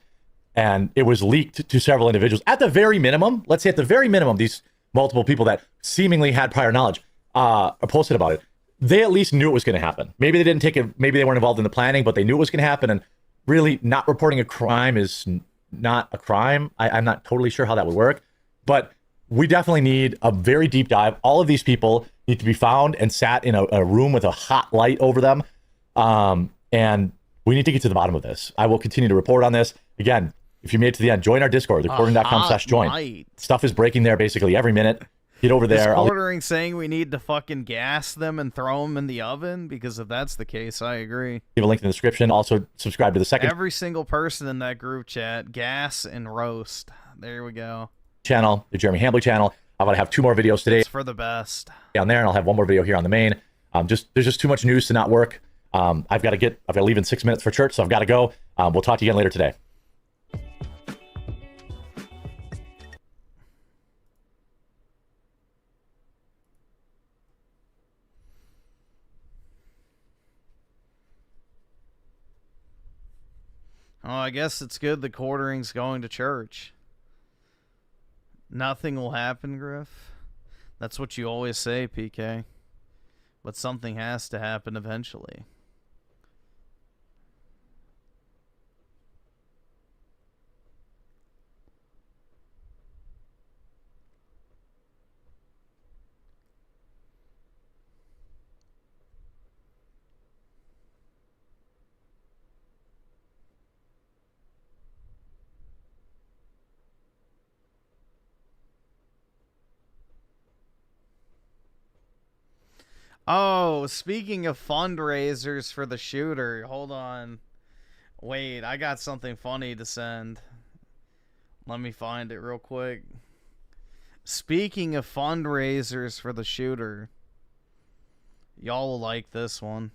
And it was leaked to several individuals. At the very minimum, let's say at the very minimum, these multiple people that seemingly had prior knowledge posted about it. They at least knew it was going to happen. Maybe they didn't take it. Maybe they weren't involved in the planning, but they knew it was going to happen. And really, not reporting a crime is not a crime. I'm not totally sure how that would work, but we definitely need a very deep dive. All of these people need to be found and sat in a room with a hot light over them. And we need to get to the bottom of this. I will continue to report on this. Again, if you made it to the end, join our Discord, thequartering.com/join. Stuff is breaking there basically every minute. Get over there. Is Quartering saying we need to fucking gas them and throw them in the oven? Because if that's the case, I agree. Leave a link in the description. Also, subscribe to the second Every single person in that group chat, gas and roast. There we go. Channel, the Jeremy Hambley channel. I'm going to have 2 more videos today. It's for the best. Down there, and I'll have 1 more video here on the main. There's just too much news to not work. I've got to leave in 6 minutes for church, so I've got to go. We'll talk to you again later today. Oh, I guess it's good the Quartering's going to church. Nothing will happen, Griff. That's what you always say, PK. But something has to happen eventually. Oh, speaking of fundraisers for the shooter, hold on. Wait, I got something funny to send. Let me find it real quick. Speaking of fundraisers for the shooter, y'all will like this one.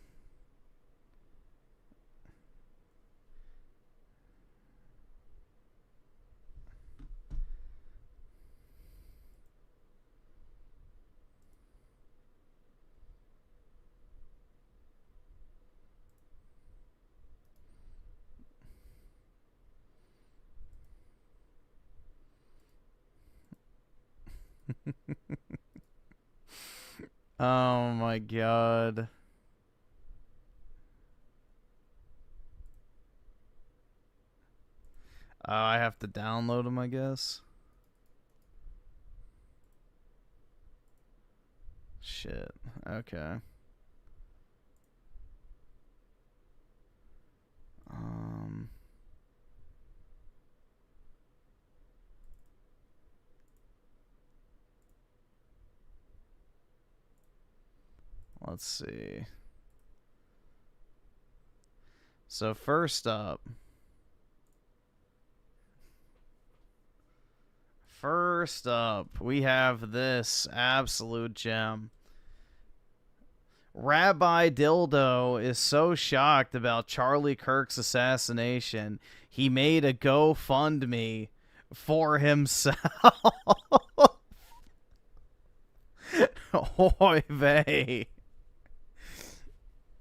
Oh my god. I have to download them, I guess. Shit. Okay. Let's see. So first up, we have this absolute gem. Rabbi Dildo is so shocked about Charlie Kirk's assassination, he made a GoFundMe for himself. Oy vey.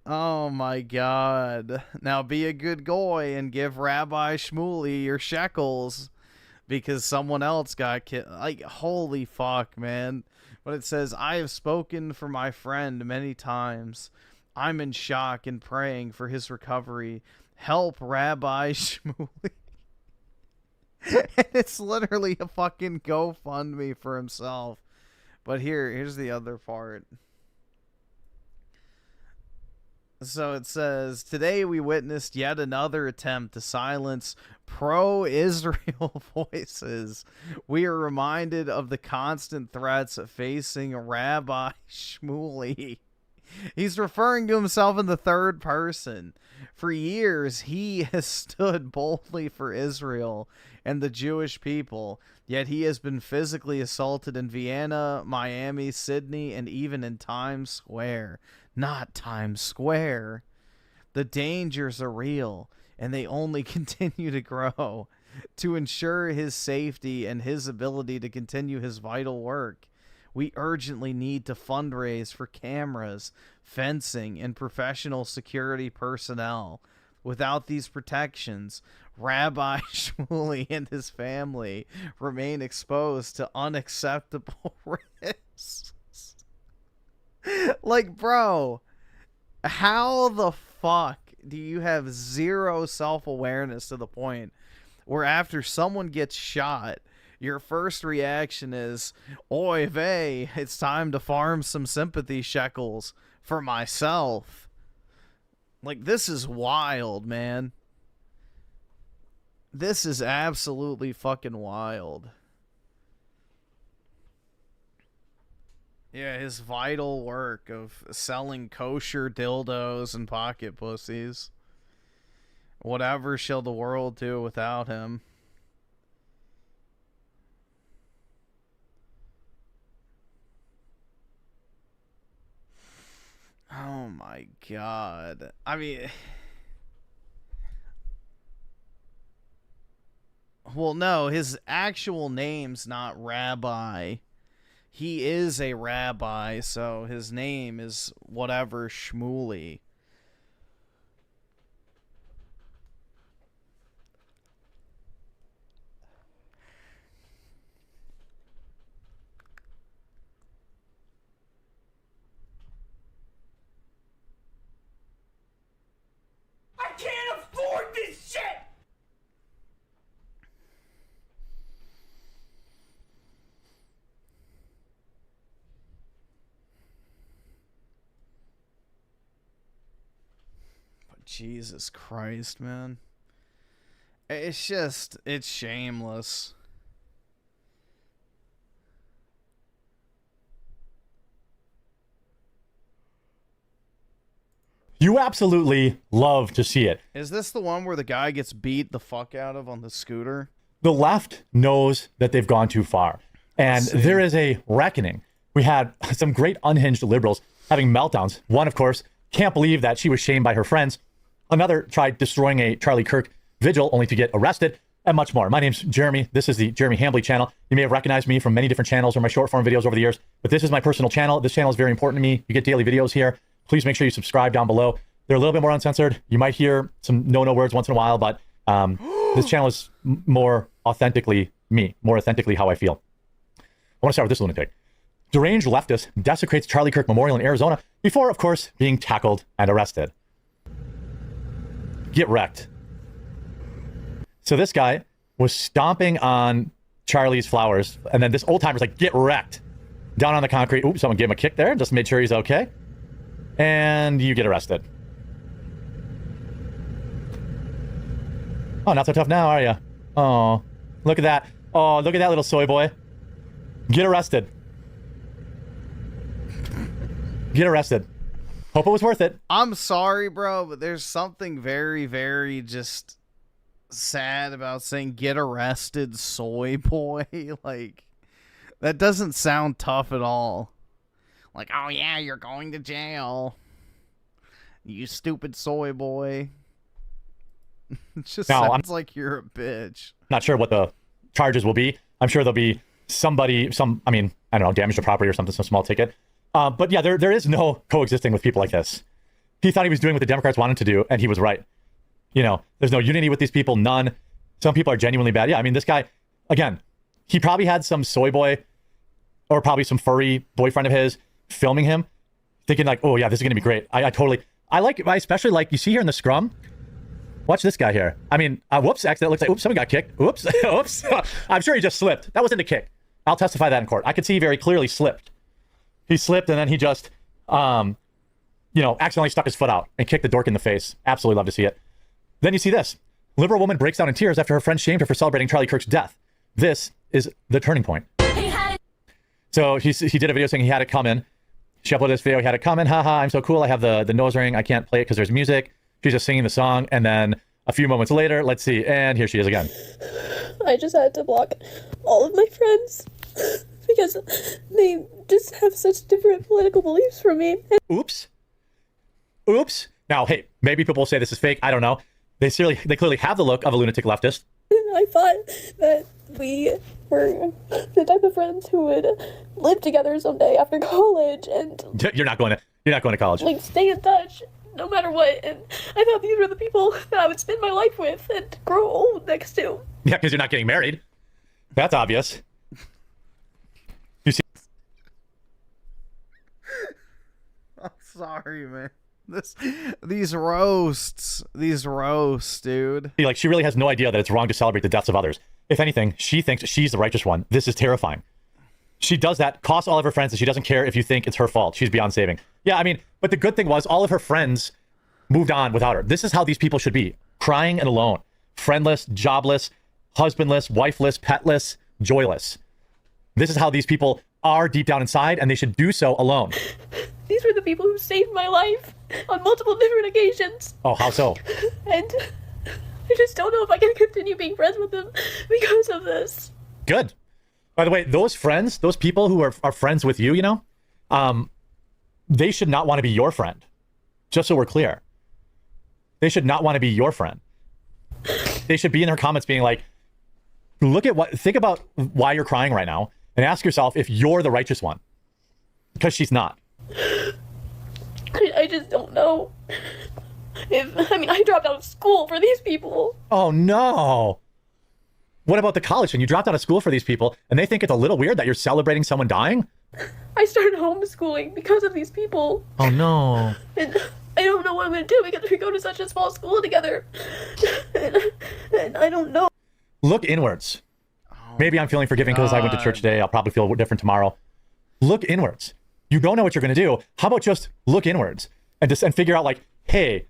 Oh my god. Now be a good goy and give Rabbi Shmuley your shekels because someone else got killed. Like, holy fuck, man. But it says, I have spoken for my friend many times. I'm in shock and praying for his recovery. Help Rabbi Shmuley. And it's literally a fucking GoFundMe for himself. But here's the other part. So it says, today we witnessed yet another attempt to silence pro-Israel voices. We are reminded of the constant threats facing Rabbi Shmuley. He's referring to himself in the third person. For years, he has stood boldly for Israel and the Jewish people, yet he has been physically assaulted in Vienna, Miami, Sydney, and even in Times Square. Not Times Square. The dangers are real, and they only continue to grow. To ensure his safety and his ability to continue his vital work, we urgently need to fundraise for cameras, fencing, and professional security personnel. Without these protections, Rabbi Shmuley and his family remain exposed to unacceptable risks. Like, bro, how the fuck do you have zero self-awareness to the point where after someone gets shot, your first reaction is, oy vey, it's time to farm some sympathy shekels for myself? Like, this is wild, man. This is absolutely fucking wild. Yeah, his vital work of selling kosher dildos and pocket pussies. Whatever shall the world do without him? Oh my god. I mean... Well, no, his actual name's not Rabbi. He is a rabbi, so his name is whatever Shmuley. I can't afford this shit! Jesus Christ, man. It's just, it's shameless. You absolutely love to see it. Is this the one where the guy gets beat the fuck out of on the scooter? The left knows that they've gone too far, and there is a reckoning. We had some great unhinged liberals having meltdowns. One, of course, can't believe that she was shamed by her friends. Another tried destroying a Charlie Kirk vigil only to get arrested, and much more. My name's Jeremy. This is the Jeremy Hambley channel. You may have recognized me from many different channels or my short form videos over the years, but this is my personal channel. This channel is very important to me. You get daily videos here. Please make sure you subscribe down below. They're a little bit more uncensored. You might hear some no words once in a while, but this channel is more authentically me, more authentically how I feel. I want to start with this lunatic. deranged leftist desecrates Charlie Kirk Memorial in Arizona before, of course, being tackled and arrested. Get wrecked. So this guy was stomping on Charlie's flowers, and then this old timer's like, get wrecked. Down on the concrete. Oops, someone gave him a kick there, just made sure he's okay. And you get arrested. Oh, not so tough now, are you? Oh, look at that. Oh, look at that little soy boy. Get arrested. Get arrested. Hope it was worth it. I'm sorry, bro, but there's something very, very just sad about saying get arrested, soy boy. Like, that doesn't sound tough at all. Like, oh yeah, you're going to jail. You stupid soy boy. It just sounds like you're a bitch. Not sure what the charges will be. I'm sure there'll be somebody, I don't know, damage to property or something, some small ticket. But yeah, there is no coexisting with people like this. He thought he was doing what the Democrats wanted to do, and he was right. You know, there's no unity with these people, none. Some people are genuinely bad. Yeah, I mean, this guy, again, he probably had some soy boy or probably some furry boyfriend of his filming him, thinking like, oh yeah, this is going to be great. I especially like, you see here in the scrum, watch this guy here. I mean, whoops, accident looks like, oops, someone got kicked. Oops, oops. I'm sure he just slipped. That wasn't a kick. I'll testify that in court. I could see he very clearly slipped. He slipped and then he just, accidentally stuck his foot out and kicked the dork in the face. Absolutely love to see it. Then you see this. Liberal woman breaks down in tears after her friend shamed her for celebrating Charlie Kirk's death. This is the turning point. So he did a video saying he had it coming. She uploaded this video. He had it coming. Haha, I'm so cool. I have the nose ring. I can't play it because there's music. She's just singing the song. And then a few moments later, let's see. And here she is again. I just had to block all of my friends because they just have such different political beliefs from me. Oops. Oops. Now, hey, maybe people will say this is fake. I don't know. They clearly have the look of a lunatic leftist. I thought that we were the type of friends who would live together someday after college and You're not going to college. like stay in touch no matter what. And I thought these were the people that I would spend my life with and grow old next to. Yeah, because you're not getting married. That's obvious. You see? I'm sorry, man. These roasts, dude. Like, she really has no idea that it's wrong to celebrate the deaths of others. If anything, she thinks she's the righteous one. This is terrifying. She does that, costs all of her friends, and she doesn't care if you think it's her fault. She's beyond saving. Yeah, I mean, but the good thing was all of her friends moved on without her. This is how these people should be. Crying and alone. Friendless, jobless, husbandless, wifeless, petless, joyless. This is how these people are deep down inside, and they should do so alone. These were the people who saved my life on multiple different occasions. Oh, how so? And I just don't know if I can continue being friends with them because of this. Good. By the way, those friends, those people who are friends with you, they should not want to be your friend. Just so we're clear. They should not want to be your friend. They should be in their comments being like, think about why you're crying right now and ask yourself if you're the righteous one. Because she's not. I just don't know. I dropped out of school for these people. Oh, no. What about the college thing? You dropped out of school for these people, and they think it's a little weird that you're celebrating someone dying? I started homeschooling because of these people. Oh, no. And I don't know what I'm going to do because we go to such a small school together. And I don't know. Look inwards. Maybe I'm feeling forgiving because I went to church today. I'll probably feel different tomorrow. Look inwards. You don't know what you're going to do. How about just look inwards and figure out, like, hey.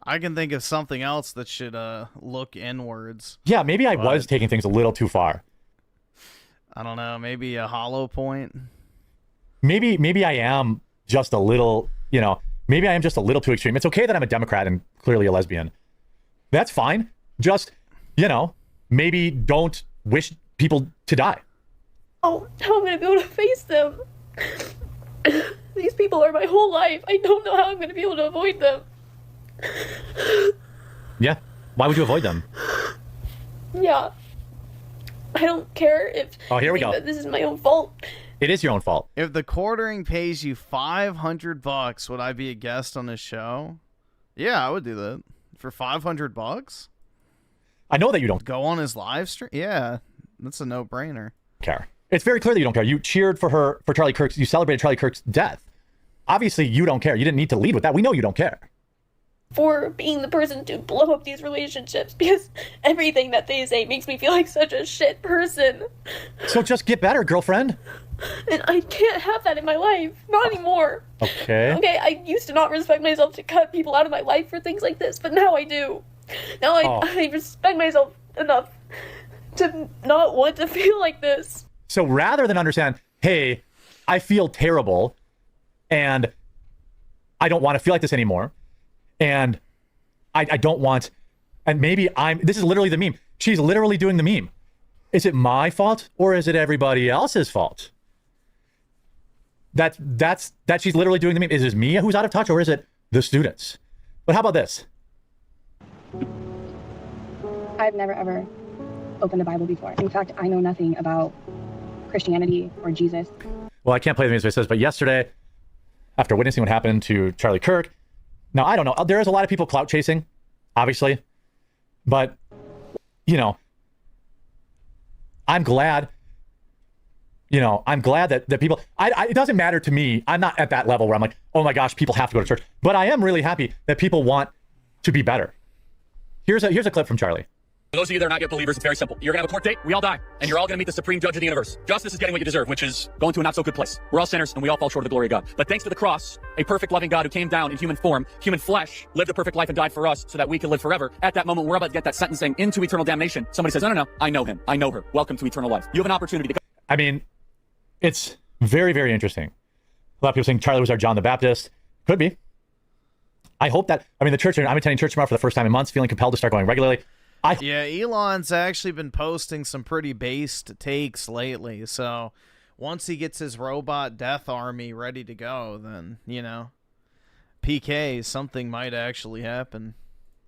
I can think of something else that should look inwards. Yeah, maybe I was taking things a little too far. I don't know. Maybe a hollow point. Maybe I am just a little, maybe I am just a little too extreme. It's okay that I'm a Democrat and clearly a lesbian. That's fine. Just, maybe don't wish people to die. Oh, how am I going to be able to face them? These people are my whole life. I don't know how I'm going to be able to avoid them. Yeah. Why would you avoid them? Yeah. I don't care if here we go. This is my own fault. It is your own fault. If the quartering pays you $500, would I be a guest on this show? Yeah, I would do that. For $500? I know that you don't go on his live stream. Yeah, that's a no-brainer. Care. It's very clear that you don't care. You cheered for Charlie Kirk's, you celebrated Charlie Kirk's death. Obviously, you don't care. You didn't need to lead with that. We know you don't care. For being the person to blow up these relationships, because everything that they say makes me feel like such a shit person. So just get better, girlfriend. And I can't have that in my life. Not anymore. Okay. Okay, I used to not respect myself to cut people out of my life for things like this, but now I do. Now I respect myself enough to not want to feel like this. So rather than understand, hey, I feel terrible and I don't want to feel like this anymore, and I don't want, and maybe this is literally the meme. She's literally doing the meme. Is it my fault or is it everybody else's fault? That she's literally doing the meme. Is it me who's out of touch or is it the students? But how about this? I've never ever opened a Bible before. In fact, I know nothing about Christianity or Jesus. Well, I can't play the music it says, but yesterday, after witnessing what happened to Charlie Kirk, now I don't know, there is a lot of people clout chasing, obviously, but, you know, I'm glad that people, it doesn't matter to me. I'm not at that level where I'm like, oh my gosh, people have to go to church. But I am really happy that people want to be better. Here's a clip from Charlie. For those of you that are not yet believers, it's very simple. You're going to have a court date, we all die, and you're all going to meet the supreme judge of the universe. Justice is getting what you deserve, which is going to a not-so-good place. We're all sinners, and we all fall short of the glory of God. But thanks to the cross, a perfect, loving God who came down in human form, human flesh, lived a perfect life and died for us so that we could live forever. At that moment, we're about to get that sentencing into eternal damnation. Somebody says, no, I know him. I know her. Welcome to eternal life. You have an opportunity to go. I mean, it's very, very interesting. A lot of people saying Charlie was our John the Baptist. Could be. I hope that, the church, I'm attending church tomorrow for the first time in months, feeling compelled to start going regularly. Yeah, Elon's actually been posting some pretty based takes lately, so once he gets his robot death army ready to go, then, PK, something might actually happen.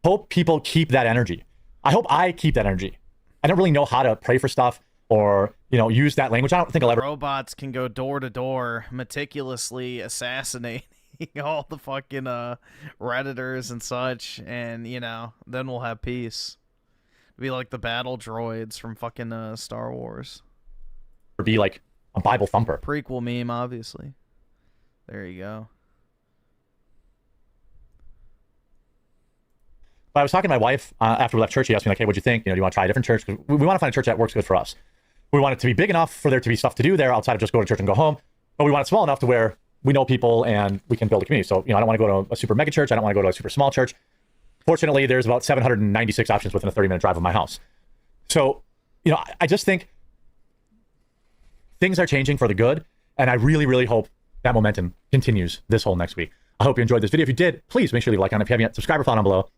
Hope people keep that energy. I hope I keep that energy. I don't really know how to pray for stuff or, use that language. I don't think I'll ever. Robots can go door to door, meticulously assassinating all the fucking Redditors and such, and, then we'll have peace. Be like the battle droids from fucking Star Wars. Or be like a Bible thumper. Prequel meme, obviously. There you go. But I was talking to my wife after we left church. She asked me, like, hey, what'd you think? Do you want to try a different church? 'Cause we want to find a church that works good for us. We want it to be big enough for there to be stuff to do there outside of just go to church and go home. But we want it small enough to where we know people and we can build a community. So, I don't want to go to a super mega church. I don't want to go to a super small church. Fortunately, there's about 796 options within a 30-minute drive of my house. So, I just think things are changing for the good, and I really, really hope that momentum continues this whole next week. I hope you enjoyed this video. If you did, please make sure you leave a like on it. If you haven't yet, subscribe or follow down below.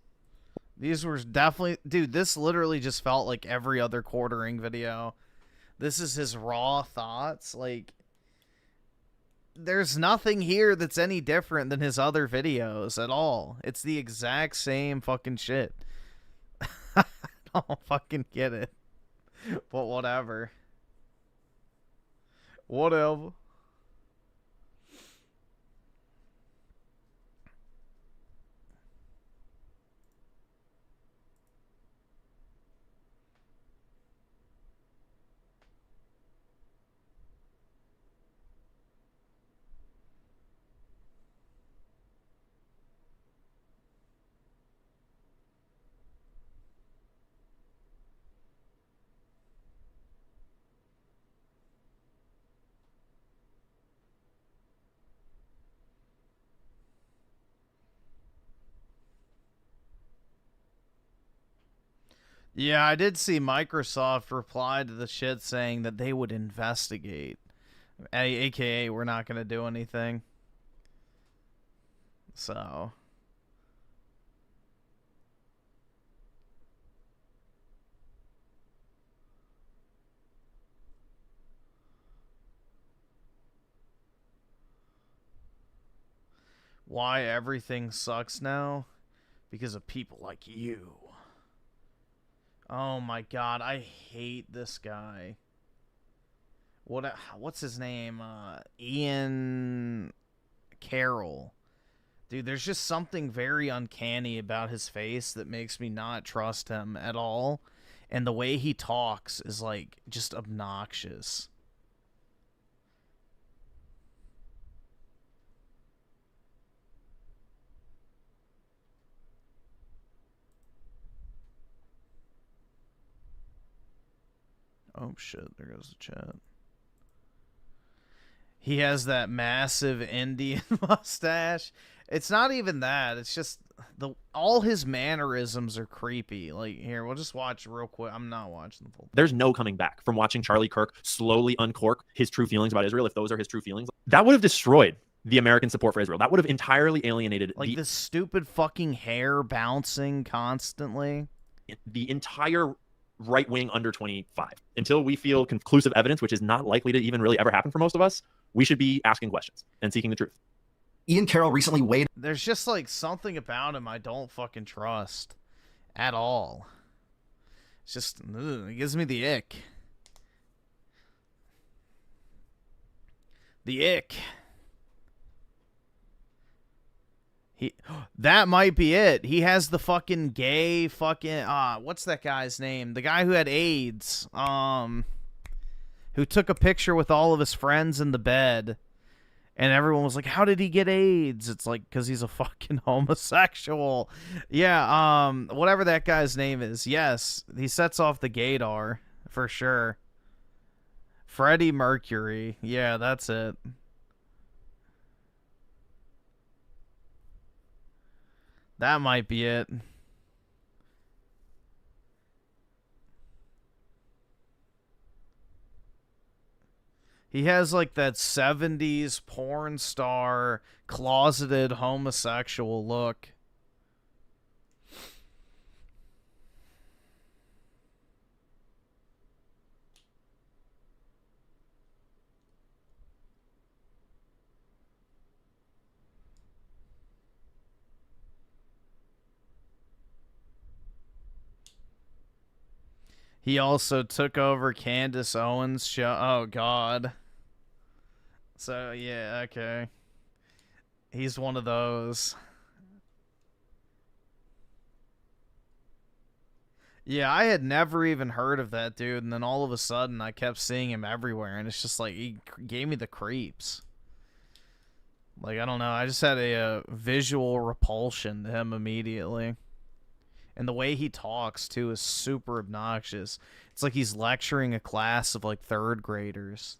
These were definitely... Dude, this literally just felt like every other quartering video. This is his raw thoughts. Like, there's nothing here that's any different than his other videos at all. It's the exact same fucking shit. I don't fucking get it. But whatever. Whatever. Yeah, I did see Microsoft reply to the shit saying that they would investigate. AKA, we're not going to do anything. So. Why everything sucks now? Because of people like you. Oh my god, I hate this guy. What's his name? Ian Carroll. Dude, there's just something very uncanny about his face that makes me not trust him at all. And the way he talks is, like, just obnoxious. Oh shit, there goes the chat. He has that massive Indian mustache. It's not even that. It's just all his mannerisms are creepy. Like, here, we'll just watch real quick. I'm not watching the full. There's no coming back from watching Charlie Kirk slowly uncork his true feelings about Israel, if those are his true feelings. That would have destroyed the American support for Israel. That would have entirely alienated this stupid fucking hair bouncing constantly. The entire right wing under 25. Until we feel conclusive evidence, which is not likely to even really ever happen for most of us, we should be asking questions and seeking the truth. Ian Carroll recently weighed. There's just like something about him I don't fucking trust at all. It's just, it gives me the ick. The ick. That might be it. He has the fucking gay fucking what's that guy's name? The guy who had AIDS. Who took a picture with all of his friends in the bed. And everyone was like, how did he get AIDS? It's like, because he's a fucking homosexual. Yeah, whatever that guy's name is. Yes, he sets off the gaydar, for sure. Freddie Mercury. Yeah, that's it. That might be it. He has like that 70s porn star, closeted homosexual look. He also took over Candace Owens' show. Oh, God. So, yeah, okay. He's one of those. Yeah, I had never even heard of that dude, and then all of a sudden I kept seeing him everywhere, and it's just like, he gave me the creeps. Like, I don't know, I just had a visual repulsion to him immediately. And the way he talks, too, is super obnoxious. It's like he's lecturing a class of, like, 3rd graders.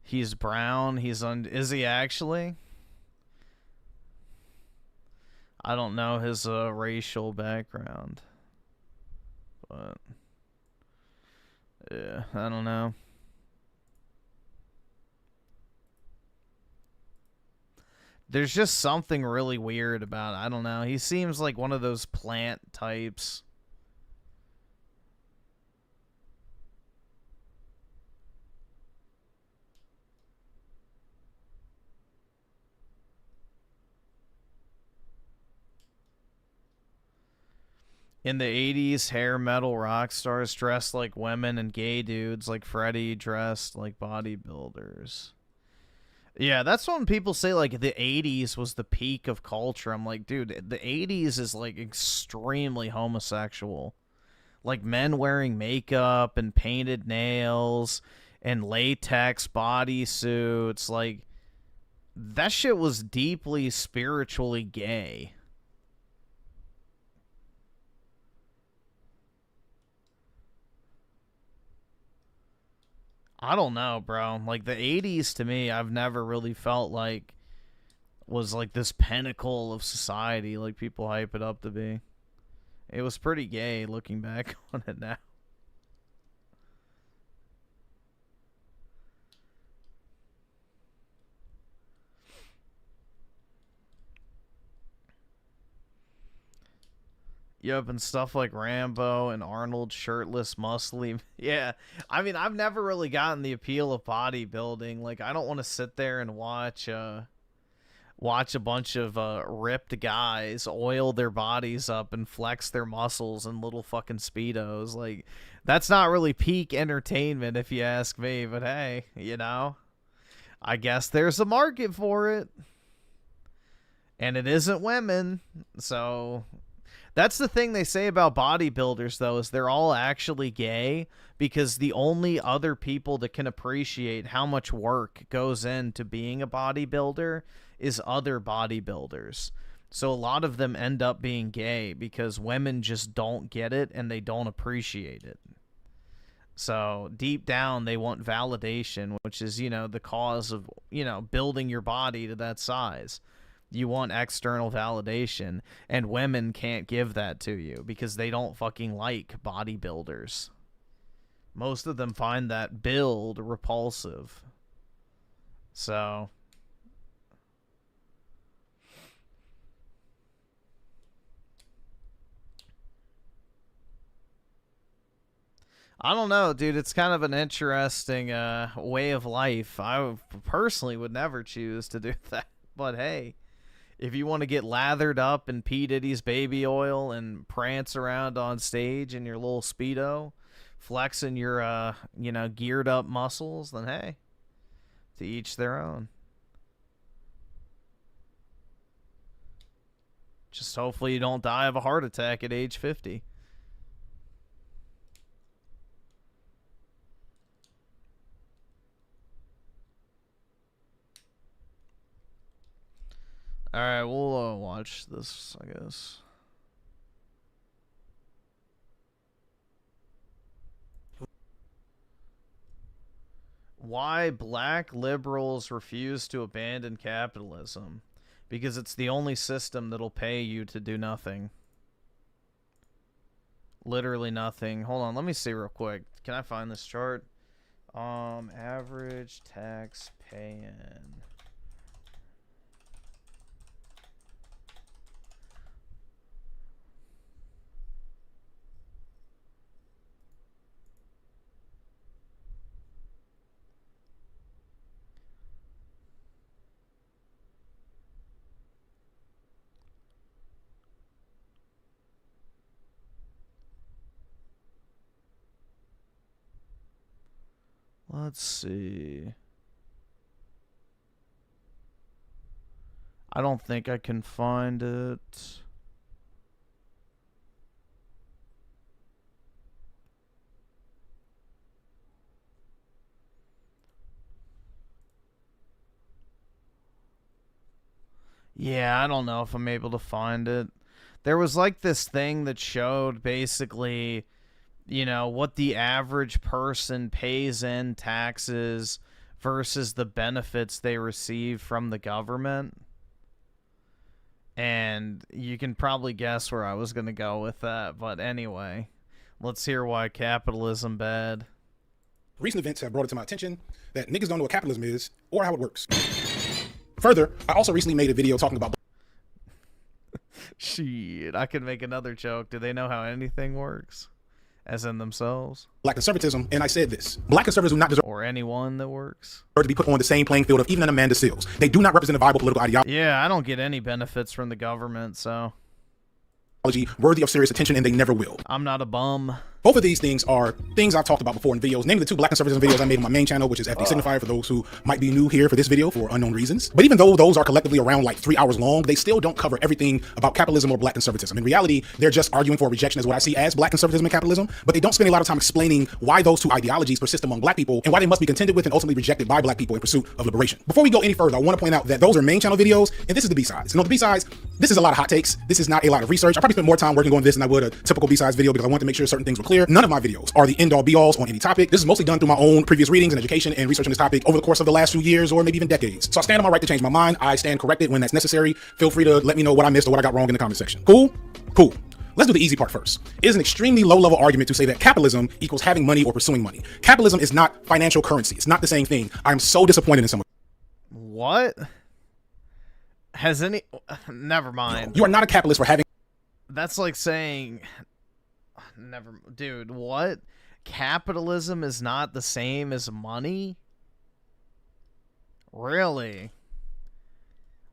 He's brown. Is he actually? I don't know his racial background, but yeah, I don't know. There's just something really weird about it. I don't know. He seems like one of those plant types. In the 80s, hair metal rock stars dressed like women and gay dudes like Freddie dressed like bodybuilders. Yeah, that's when people say, like, the 80s was the peak of culture. I'm like, dude, the 80s is, like, extremely homosexual. Like, men wearing makeup and painted nails and latex bodysuits. Like, that shit was deeply spiritually gay. I don't know, bro. Like, the 80s to me, I've never really felt like was like this pinnacle of society like people hype it up to be. It was pretty gay looking back on it now. Yep, and stuff like Rambo and Arnold shirtless, muscly. Yeah, I mean, I've never really gotten the appeal of bodybuilding. Like, I don't want to sit there and watch a bunch of ripped guys oil their bodies up and flex their muscles in little fucking Speedos. Like, that's not really peak entertainment if you ask me. But hey, you know, I guess there's a market for it. And it isn't women, so... That's the thing they say about bodybuilders, though, is they're all actually gay because the only other people that can appreciate how much work goes into being a bodybuilder is other bodybuilders. So a lot of them end up being gay because women just don't get it and they don't appreciate it. So deep down, they want validation, which is, you know, the cause of, you know, building your body to that size. You want external validation, and women can't give that to you because they don't fucking like bodybuilders. Most of them find that build repulsive. So I don't know, dude. It's kind of an interesting way of life. I personally would never choose to do that, but hey. If you want to get lathered up in P. Diddy's baby oil and prance around on stage in your little Speedo, flexing your, you know, geared up muscles, then hey, to each their own. Just hopefully you don't die of a heart attack at age 50. Alright, we'll watch this, I guess. Why black liberals refuse to abandon capitalism? Because it's the only system that'll pay you to do nothing. Literally nothing. Hold on, let me see real quick. Can I find this chart? Average tax pay-in. Let's see. I don't think I can find it. Yeah, I don't know if I'm able to find it. There was like this thing that showed basically, you know, what the average person pays in taxes versus the benefits they receive from the government. And you can probably guess where I was going to go with that. But anyway, let's hear why capitalism bad. Recent events have brought it to my attention that niggas don't know what capitalism is or how it works. Further, I also recently made a video talking about... Shit, I could make another joke. Do they know how anything works? As in themselves? Black conservatism, and I said this. Black conservatives do not deserve... Or anyone that works? ...to be put on the same playing field of even an Amanda Seals. They do not represent a viable political ideology. Yeah, I don't get any benefits from the government, so... ...worthy of serious attention, and they never will. I'm not a bum. Both of these things are things I've talked about before in videos, namely the two black conservatism videos I made on my main channel, which is FD Signifier for those who might be new here for this video for unknown reasons. But even though those are collectively around like 3 hours long, they still don't cover everything about capitalism or black conservatism. In reality, they're just arguing for rejection as what I see as black conservatism and capitalism, but they don't spend a lot of time explaining why those two ideologies persist among black people and why they must be contended with and ultimately rejected by black people in pursuit of liberation. Before we go any further, I want to point out that those are main channel videos, and this is the B-sides. And on the B-sides, this is a lot of hot takes. This is not a lot of research. I probably spent more time working on this than I would a typical B-sides video because I wanted to make sure certain things were clear. None of my videos are the end-all be-alls on any topic. This is mostly done through my own previous readings and education and research on this topic over the course of the last few years or maybe even decades. So I stand on my right to change my mind. I stand corrected when that's necessary. Feel free to let me know what I missed or what I got wrong in the comment section. Cool? Cool. Let's do the easy part first. It is an extremely low-level argument to say that capitalism equals having money or pursuing money. Capitalism is not financial currency. It's not the same thing. I'm so disappointed in someone. What? Has any... Never mind. You are not a capitalist for having... That's like saying... Never... Dude, what? Capitalism is not the same as money? Really?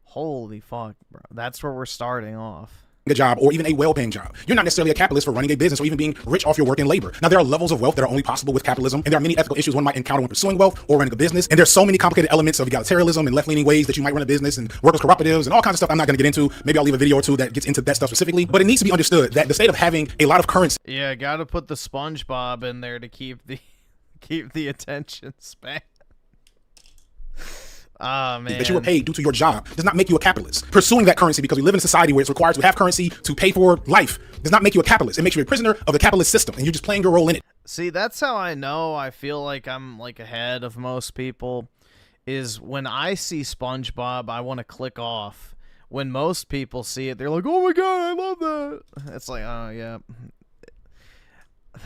Holy fuck, bro. That's where we're starting off. a job or even a well-paying job. You're not necessarily a capitalist for running a business or even being rich off your work and labor. Now, there are levels of wealth that are only possible with capitalism, and there are many ethical issues one might encounter when pursuing wealth or running a business. And there's so many complicated elements of egalitarianism and left-leaning ways that you might run a business and workers' cooperatives and all kinds of stuff I'm not going to get into. Maybe I'll leave a video or two that gets into that stuff specifically, but it needs to be understood that the state of having a lot of currency. Yeah, gotta put the SpongeBob in there to keep the attention span. Oh, man. That you were paid due to your job does not make you a capitalist. Pursuing that currency because we live in a society where it's required to have currency to pay for life does not make you a capitalist. It makes you a prisoner of the capitalist system, and you're just playing your role in it. See, that's how I know I feel like I'm like ahead of most people, is when I see SpongeBob, I want to click off. When most people see it, they're like, oh my god, I love that. It's like, oh yeah.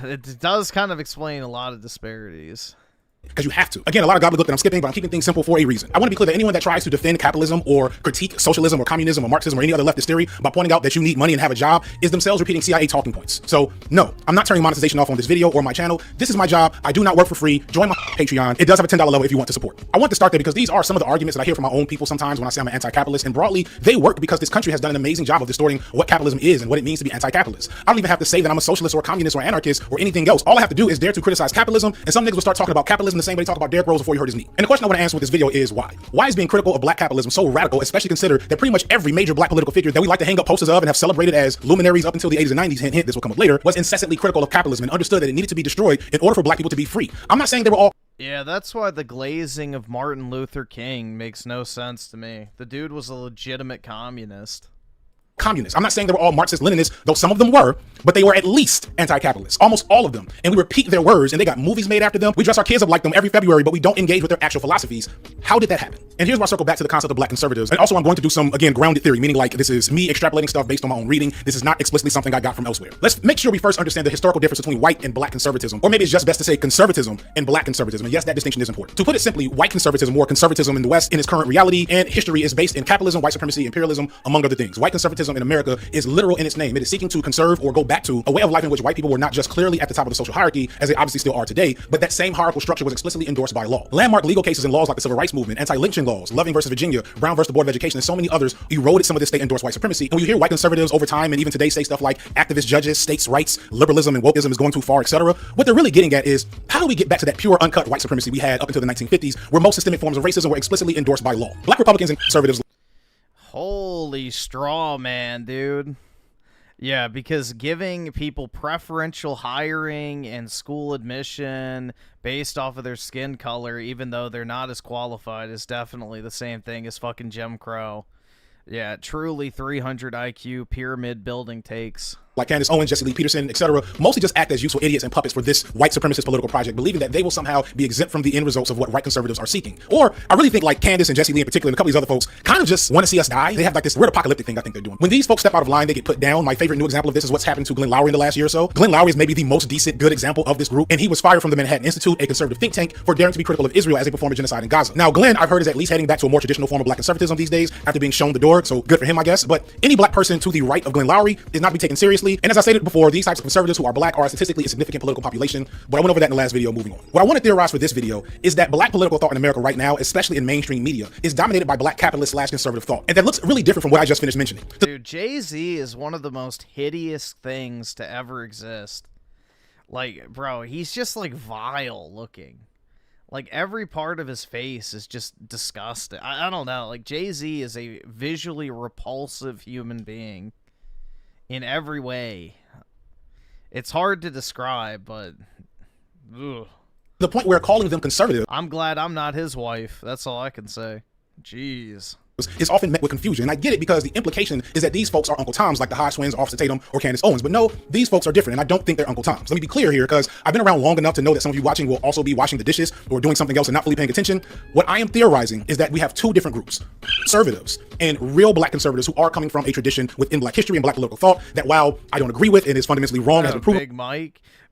It does kind of explain a lot of disparities. Because you have to. Again, a lot of gobbledygook that I'm skipping, but I'm keeping things simple for a reason. I want to be clear that anyone that tries to defend capitalism or critique socialism or communism or Marxism or any other leftist theory by pointing out that you need money and have a job is themselves repeating CIA talking points. So, no, I'm not turning monetization off on this video or my channel. This is my job. I do not work for free. Join my Patreon. It does have a $10 level if you want to support. I want to start there because these are some of the arguments that I hear from my own people sometimes when I say I'm an anti-capitalist, and broadly, they work because this country has done an amazing job of distorting what capitalism is and what it means to be anti-capitalist. I don't even have to say that I'm a socialist or a communist or anarchist or anything else. All I have to do is dare to criticize capitalism, and some niggas will start talking about capitalism the same way they talk about Derrick Rose before he hurt his knee. And the question I want to answer with this video is why? Why is being critical of black capitalism so radical, especially consider that pretty much every major black political figure that we like to hang up posters of and have celebrated as luminaries up until the 80s and 90s, hint, hint, this will come up later, was incessantly critical of capitalism and understood that it needed to be destroyed in order for black people to be free. I'm not saying they were all... Yeah, that's why the glazing of Martin Luther King makes no sense to me. The dude was a legitimate communist. Communists. I'm not saying they were all Marxist Leninists, though some of them were, but they were at least anti-capitalist. Almost all of them. And we repeat their words, and they got movies made after them. We dress our kids up like them every February, but we don't engage with their actual philosophies. How did that happen? And here's where I circle back to the concept of black conservatives. And also I'm going to do some, again, grounded theory, meaning like this is me extrapolating stuff based on my own reading. This is not explicitly something I got from elsewhere. Let's make sure we first understand the historical difference between white and black conservatism. Or maybe it's just best to say conservatism and black conservatism. And yes, that distinction is important. To put it simply, white conservatism, or conservatism in the West in its current reality and history, is based in capitalism, white supremacy, imperialism, among other things. White conservatism in America is literal in its name. It is seeking to conserve or go back to a way of life in which white people were not just clearly at the top of the social hierarchy, as they obviously still are today, but that same hierarchical structure was explicitly endorsed by law. Landmark legal cases and laws like the Civil Rights Movement, anti-lynching laws, Loving versus Virginia, Brown versus the Board of Education, and so many others eroded some of this state-endorsed white supremacy. And when you hear white conservatives over time and even today say stuff like activist judges, states' rights, liberalism, and wokeism is going too far, etc., what they're really getting at is, how do we get back to that pure, uncut white supremacy we had up until the 1950s, where most systemic forms of racism were explicitly endorsed by law? Black Republicans and conservatives... Holy straw, man, dude. Yeah, because giving people preferential hiring and school admission based off of their skin color, even though they're not as qualified, is definitely the same thing as fucking Jim Crow. Yeah, truly 300 IQ pyramid building takes. Like Candace Owens, Jesse Lee Peterson, etc., mostly just act as useful idiots and puppets for this white supremacist political project, believing that they will somehow be exempt from the end results of what white conservatives are seeking. Or I really think like Candace and Jesse Lee in particular and a couple of these other folks kind of just want to see us die. They have like this weird apocalyptic thing I think they're doing. When these folks step out of line, they get put down. My favorite new example of this is what's happened to Glenn Loury in the last year or so. Glenn Loury is maybe the most decent, good example of this group, and he was fired from the Manhattan Institute, a conservative think tank, for daring to be critical of Israel as they perform a genocide in Gaza. Now, Glenn, I've heard, is at least heading back to a more traditional form of black conservatism these days after being shown the door, so good for him, I guess. But any black person to the right of Glenn Loury is not to be taken seriously. And as I stated before, these types of conservatives who are black are statistically a significant political population, but I went over that in the last video. Moving on. What I want to theorize for this video is that black political thought in America right now, especially in mainstream media, is dominated by black capitalist / conservative thought. And that looks really different from what I just finished mentioning. Dude, Jay-Z is one of the most hideous things to ever exist. Like, bro, he's just like vile looking. Like every part of his face is just disgusting. I don't know. Like Jay-Z is a visually repulsive human being in every way. It's hard to describe, but ugh. The point where calling them conservative, I'm glad I'm not his wife. That's all I can say. Jeez. is often met with confusion. And I get it because the implication is that these folks are Uncle Toms, like the Hodge twins, Officer Tatum, or Candace Owens. But no, these folks are different, and I don't think they're Uncle Toms. Let me be clear here, because I've been around long enough to know that some of you watching will also be washing the dishes or doing something else and not fully paying attention. What I am theorizing is that we have two different groups: conservatives and real black conservatives who are coming from a tradition within black history and black political thought that, while I don't agree with and is fundamentally wrong, has been proven.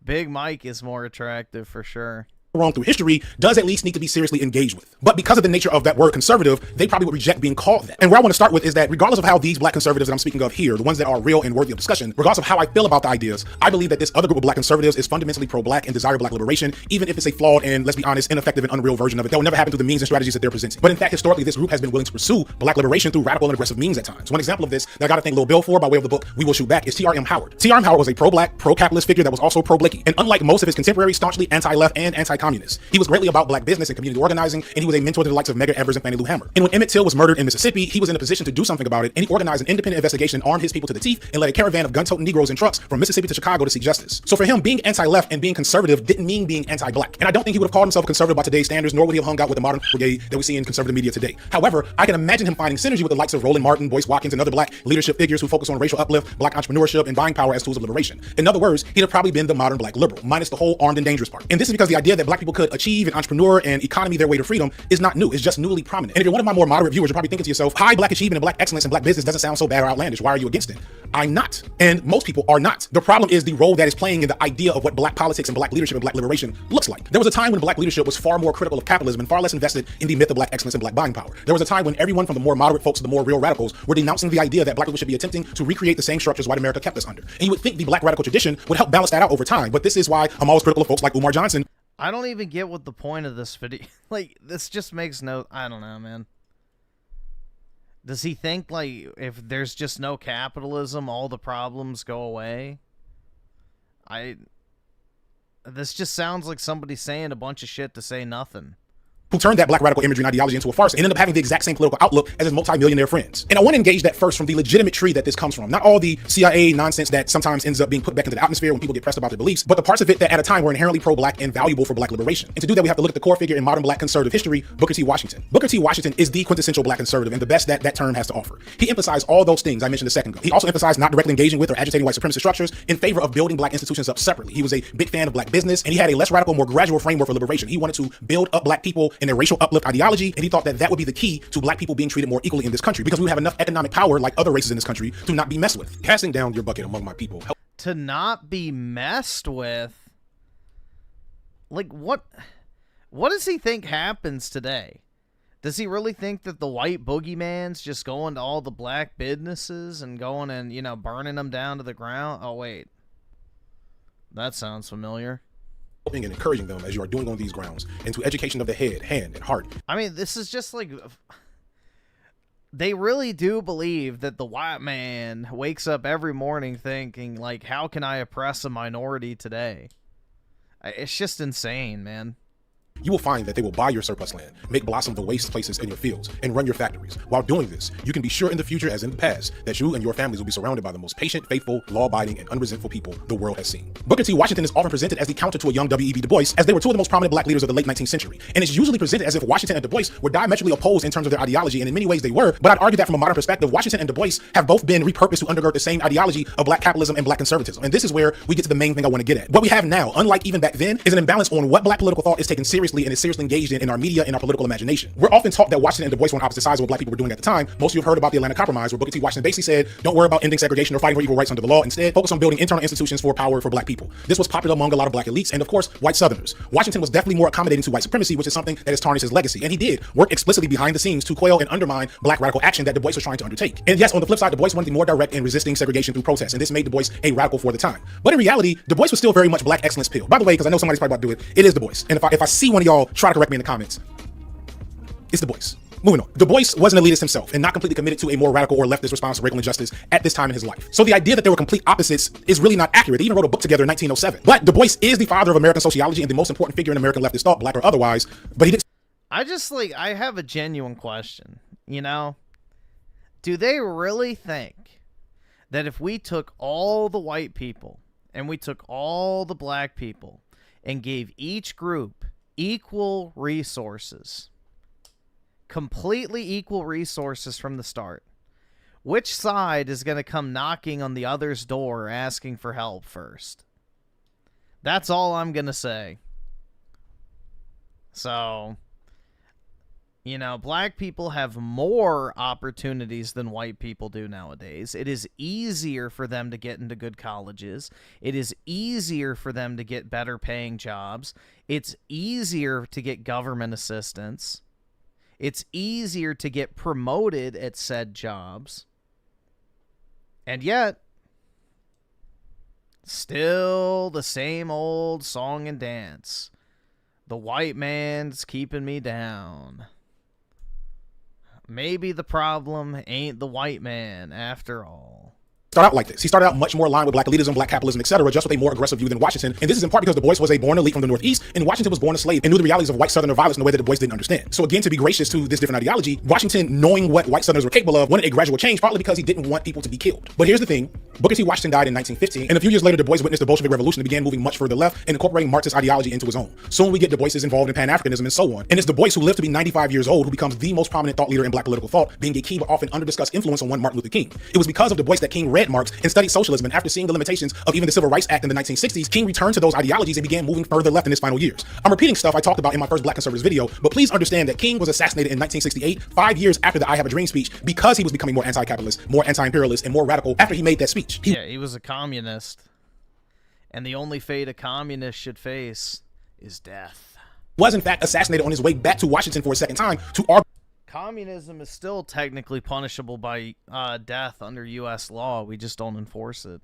Big Mike is more attractive for sure. wrong through history does at least need to be seriously engaged with. But because of the nature of that word conservative, they probably would reject being called that. And where I want to start with is that regardless of how these black conservatives that I'm speaking of here, the ones that are real and worthy of discussion, regardless of how I feel about the ideas, I believe that this other group of black conservatives is fundamentally pro-black and desire black liberation, even if it's a flawed and, let's be honest, ineffective and unreal version of it that will never happen through the means and strategies that they're presenting. But in fact, historically, this group has been willing to pursue black liberation through radical and aggressive means at times. One example of this that I got to thank Lil Bill for by way of the book We Will Shoot Back is T.R.M. Howard. T.R.M. Howard was a pro-black, pro-capitalist figure that was also pro-blicky. And unlike most of his contemporaries, staunchly anti-left and anti-communist. He was greatly about black business and community organizing, and he was a mentor to the likes of Medgar Evers and Fannie Lou Hamer. And when Emmett Till was murdered in Mississippi, he was in a position to do something about it, and he organized an independent investigation, armed his people to the teeth, and led a caravan of gun-toting Negroes in trucks from Mississippi to Chicago to seek justice. So for him, being anti-left and being conservative didn't mean being anti-black. And I don't think he would have called himself a conservative by today's standards, nor would he have hung out with the modern brigade that we see in conservative media today. However, I can imagine him finding synergy with the likes of Roland Martin, Boyce Watkins, and other black leadership figures who focus on racial uplift, black entrepreneurship, and buying power as tools of liberation. In other words, he'd have probably been the modern black liberal, minus the whole armed and dangerous part. And this is because the idea that black people could achieve an entrepreneur and economy their way to freedom is not new. It's just newly prominent. And if you're one of my more moderate viewers, you're probably thinking to yourself, high black achievement and black excellence and black business doesn't sound so bad or outlandish. Why are you against it? I'm not. And most people are not. The problem is the role that is playing in the idea of what black politics and black leadership and black liberation looks like. There was a time when black leadership was far more critical of capitalism and far less invested in the myth of black excellence and black buying power. There was a time when everyone from the more moderate folks to the more real radicals were denouncing the idea that black people should be attempting to recreate the same structures white America kept us under. And you would think the black radical tradition would help balance that out over time. But this is why I'm always critical of folks like Umar Johnson. I don't even get what the point of this video... Like, this just makes no... I don't know, man. Does he think, like, if there's just no capitalism, all the problems go away? This just sounds like somebody saying a bunch of shit to say nothing. Who turned that black radical imagery and ideology into a farce and ended up having the exact same political outlook as his multi-millionaire friends. And I want to engage that first from the legitimate tree that this comes from. Not all the CIA nonsense that sometimes ends up being put back into the atmosphere when people get pressed about their beliefs, but the parts of it that at a time were inherently pro-black and valuable for black liberation. And to do that, we have to look at the core figure in modern black conservative history, Booker T. Washington. Booker T. Washington is the quintessential black conservative and the best that term has to offer. He emphasized all those things I mentioned a second ago. He also emphasized not directly engaging with or agitating white supremacist structures in favor of building black institutions up separately. He was a big fan of black business, and he had a less radical, more gradual framework for liberation. He wanted to build up black people in their racial uplift ideology, and he thought that that would be the key to black people being treated more equally in this country, because we would have enough economic power like other races in this country to not be messed with. Casting down your bucket among my people. To not be messed with? Like, what does he think happens today? Does he really think that the white boogeyman's just going to all the black businesses and going and, you know, burning them down to the ground? Oh, wait. That sounds familiar. And encouraging them as you are doing on these grounds into education of the head, hand, and heart. I mean, this is just like... They really do believe that the white man wakes up every morning thinking, like, how can I oppress a minority today? It's just insane, man. You will find that they will buy your surplus land, make blossom the waste places in your fields, and run your factories. While doing this, you can be sure in the future, as in the past, that you and your families will be surrounded by the most patient, faithful, law-abiding, and unresentful people the world has seen. Booker T. Washington is often presented as the counter to a young W.E.B. Du Bois, as they were two of the most prominent black leaders of the late 19th century. And it's usually presented as if Washington and Du Bois were diametrically opposed in terms of their ideology, and in many ways they were, but I'd argue that from a modern perspective, Washington and Du Bois have both been repurposed to undergird the same ideology of black capitalism and black conservatism. And this is where we get to the main thing I want to get at. What we have now, unlike even back then, is an imbalance on what black political thought is taken seriously and is seriously engaged in our media and our political imagination. We're often taught that Washington and Du Bois were on opposite sides of what black people were doing at the time. Most of you have heard about the Atlanta Compromise, where Booker T. Washington basically said, don't worry about ending segregation or fighting for equal rights under the law. Instead, focus on building internal institutions for power for black people. This was popular among a lot of black elites and, of course, white Southerners. Washington was definitely more accommodating to white supremacy, which is something that has tarnished his legacy. And he did work explicitly behind the scenes to quell and undermine black radical action that Du Bois was trying to undertake. And yes, on the flip side, Du Bois wanted to be more direct in resisting segregation through protest, and this made Du Bois a radical for the time. But in reality, Du Bois was still very much black excellence pill. By the way, because I know somebody's probably about to do it, it is Du Bois. And if I see one of y'all try to correct me in the comments, it's Du Bois. Moving on. Du Bois was an elitist himself and not completely committed to a more radical or leftist response to racial injustice at this time in his life. So the idea that they were complete opposites is really not accurate. They even wrote a book together in 1907. But Du Bois is the father of American sociology and the most important figure in American leftist thought, black or otherwise. But he didn't. I have a genuine question, you know? Do they really think that if we took all the white people and we took all the black people and gave each group equal resources, completely equal resources from the start, which side is going to come knocking on the other's door asking for help first? That's all I'm going to say. So, You know, black people have more opportunities than white people do nowadays. It is easier for them to get into good colleges. It is easier for them to get better paying jobs. It's easier to get government assistance. It's easier to get promoted at said jobs. And yet, still the same old song and dance. The white man's keeping me down. Maybe the problem ain't the white man after all. Start out like this. He started out much more aligned with black elitism, black capitalism, etc., just with a more aggressive view than Washington. And this is in part because Du Bois was a born elite from the Northeast, and Washington was born a slave and knew the realities of white Southerner violence in a way that Du Bois didn't understand. So again, to be gracious to this different ideology, Washington, knowing what white Southerners were capable of, wanted a gradual change, partly because he didn't want people to be killed. But here's the thing. Booker T. Washington died in 1915, and a few years later, Du Bois witnessed the Bolshevik Revolution and began moving much further left and incorporating Marxist ideology into his own. Soon we get Du Bois is involved in Pan-Africanism and so on. And it's Du Bois who lived to be 95 years old who becomes the most prominent thought leader in black political thought, being a key but often under-discussed influence on one Martin Luther King. It was because of Du Bois that King read Marx and studied socialism, and after seeing the limitations of even the Civil Rights Act in the 1960s, King returned to those ideologies and began moving further left in his final years. I'm repeating stuff I talked about in my first Black Conservatives video, but please understand that King was assassinated in 1968, 5 years after the I Have a Dream speech, because he was becoming more anti-capitalist, more anti-imperialist, and more radical after he made that speech. He was a communist. And the only fate a communist should face is death. Was in fact assassinated on his way back to Washington for a second time to argue. Communism is still technically punishable by death under U.S. law. We just don't enforce it,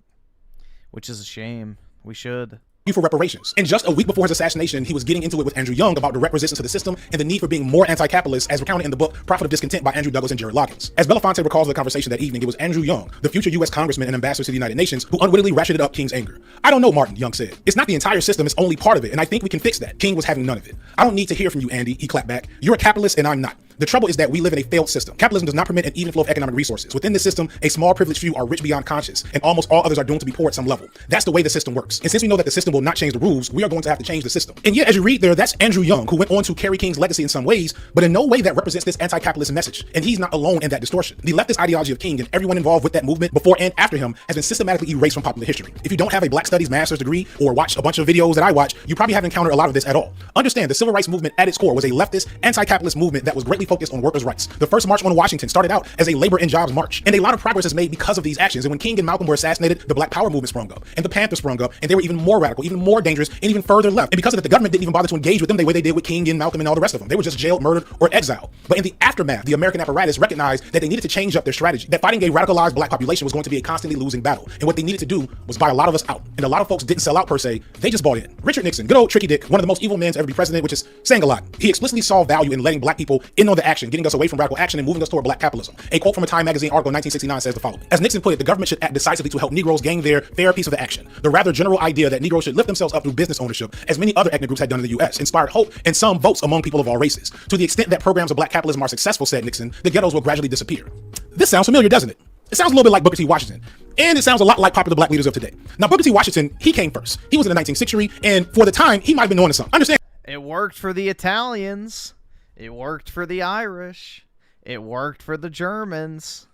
which is a shame. We should. For reparations. And just a week before his assassination, he was getting into it with Andrew Young about direct resistance to the system and the need for being more anti-capitalist, as recounted in the book Profit of Discontent by Andrew Douglas and Jared Loggins. As Belafonte recalls the conversation that evening, it was Andrew Young, the future U.S. congressman and ambassador to the United Nations, who unwittingly ratcheted up King's anger. I don't know, Martin, Young said. It's not the entire system, it's only part of it, and I think we can fix that. King was having none of it. I don't need to hear from you, Andy, he clapped back. You're a capitalist and I'm not. The trouble is that we live in a failed system. Capitalism does not permit an even flow of economic resources. Within this system, a small privileged few are rich beyond conscience, and almost all others are doomed to be poor at some level. That's the way the system works. And since we know that the system will not change the rules, we are going to have to change the system. And yet, as you read there, that's Andrew Young, who went on to carry King's legacy in some ways, but in no way that represents this anti-capitalist message. And he's not alone in that distortion. The leftist ideology of King and everyone involved with that movement before and after him has been systematically erased from popular history. If you don't have a Black Studies master's degree or watch a bunch of videos that I watch, you probably haven't encountered a lot of this at all. Understand, the civil rights movement at its core was a leftist, anti-capitalist movement that was greatly focused on workers' rights. The first March on Washington started out as a labor and jobs march, and a lot of progress is made because of these actions. And when King and Malcolm were assassinated, the Black Power movement sprung up, and the Panthers sprung up, and they were even more radical, even more dangerous, and even further left. And because of that, the government didn't even bother to engage with them the way they did with King and Malcolm and all the rest of them. They were just jailed, murdered, or exiled. But in the aftermath, the American apparatus recognized that they needed to change up their strategy, that fighting a radicalized Black population was going to be a constantly losing battle. And what they needed to do was buy a lot of us out. And a lot of folks didn't sell out per se, they just bought in. Richard Nixon, good old Tricky Dick, one of the most evil men to ever be president, which is saying a lot. He explicitly saw value in letting Black people in on the action, getting us away from radical action and moving us toward Black capitalism. A quote from a Time magazine article in 1969 says the following. As Nixon put it, the government should act decisively to help Negroes gain their fair piece of the action. The rather general idea that Negroes should lift themselves up through business ownership, as many other ethnic groups had done in the U.S., inspired hope and some votes among people of all races. To the extent that programs of Black capitalism are successful, said Nixon, the ghettos will gradually disappear. This sounds familiar, doesn't it? It sounds a little bit like Booker T. Washington. And it sounds a lot like popular Black leaders of today. Now, Booker T. Washington, he came first. He was in the 19th century, and for the time, he might have been known to something. Understand? It worked for the Italians. It worked for the Irish. It worked for the Germans.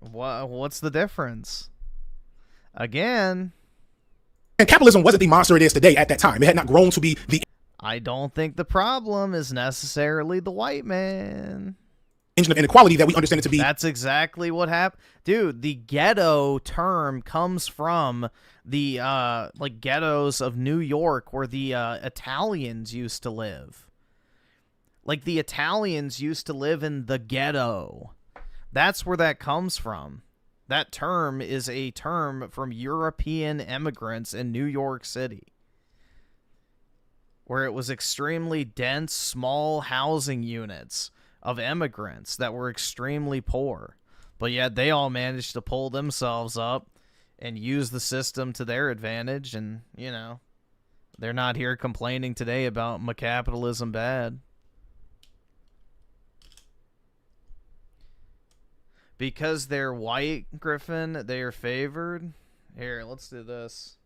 What's the difference? Again. And capitalism wasn't the monster it is today at that time. It had not grown to be the... I don't think the problem is necessarily the white man. Engine of inequality that we understand it to be. That's exactly what happened. Dude, the ghetto term comes from the like ghettos of New York where the Italians used to live. Like the Italians used to live in the ghetto. That's where that comes from. That term is a term from European immigrants in New York City, where it was extremely dense, small housing units of immigrants that were extremely poor. But yet they all managed to pull themselves up and use the system to their advantage. And, you know, they're not here complaining today about my capitalism bad. Because they're white, Griffin, they are favored. Here, let's do this.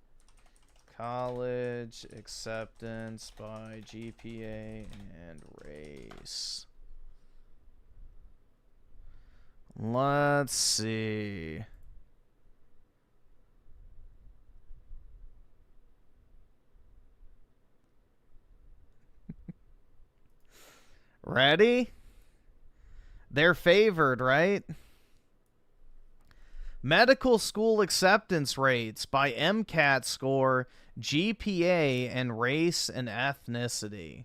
College acceptance by GPA and race. Let's see. Ready? They're favored, right? Medical school acceptance rates by MCAT score, GPA, and race and ethnicity.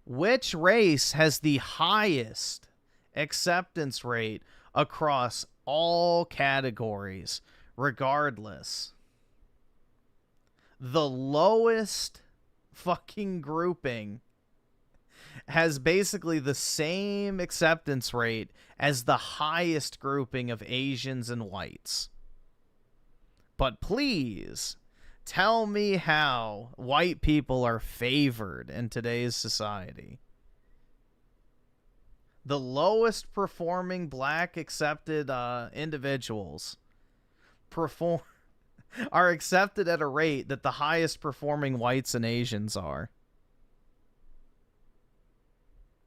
Which race has the highest acceptance rate across all categories, regardless? The lowest fucking grouping has basically the same acceptance rate as the highest grouping of Asians and whites. But please, tell me how white people are favored in today's society. The lowest performing black accepted individuals are accepted at a rate that the highest performing whites and Asians are.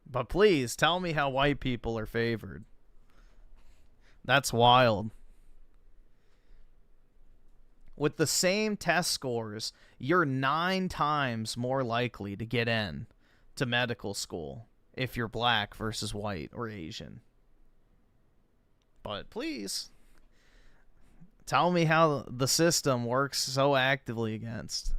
But please, tell me how white people are favored. That's wild. With the same test scores, you're 9 times more likely to get in to medical school if you're black versus white or Asian. But please, tell me how the system works so actively against.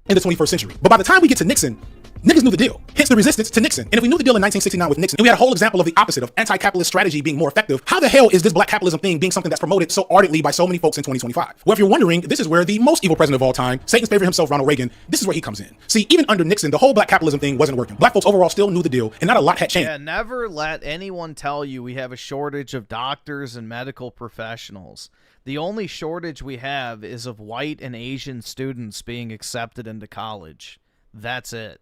In the 21st century. But by the time we get to Nixon, niggas knew the deal. Hence the resistance to Nixon. And if we knew the deal in 1969 with Nixon, and we had a whole example of the opposite of anti-capitalist strategy being more effective, how the hell is this black capitalism thing being something that's promoted so ardently by so many folks in 2025? Well, if you're wondering, this is where the most evil president of all time, Satan's favorite himself, Ronald Reagan, this is where he comes in. See, even under Nixon, the whole black capitalism thing wasn't working. Black folks overall still knew the deal, and not a lot had changed. Yeah, never let anyone tell you we have a shortage of doctors and medical professionals. The only shortage we have is of white and Asian students being accepted into college. That's it.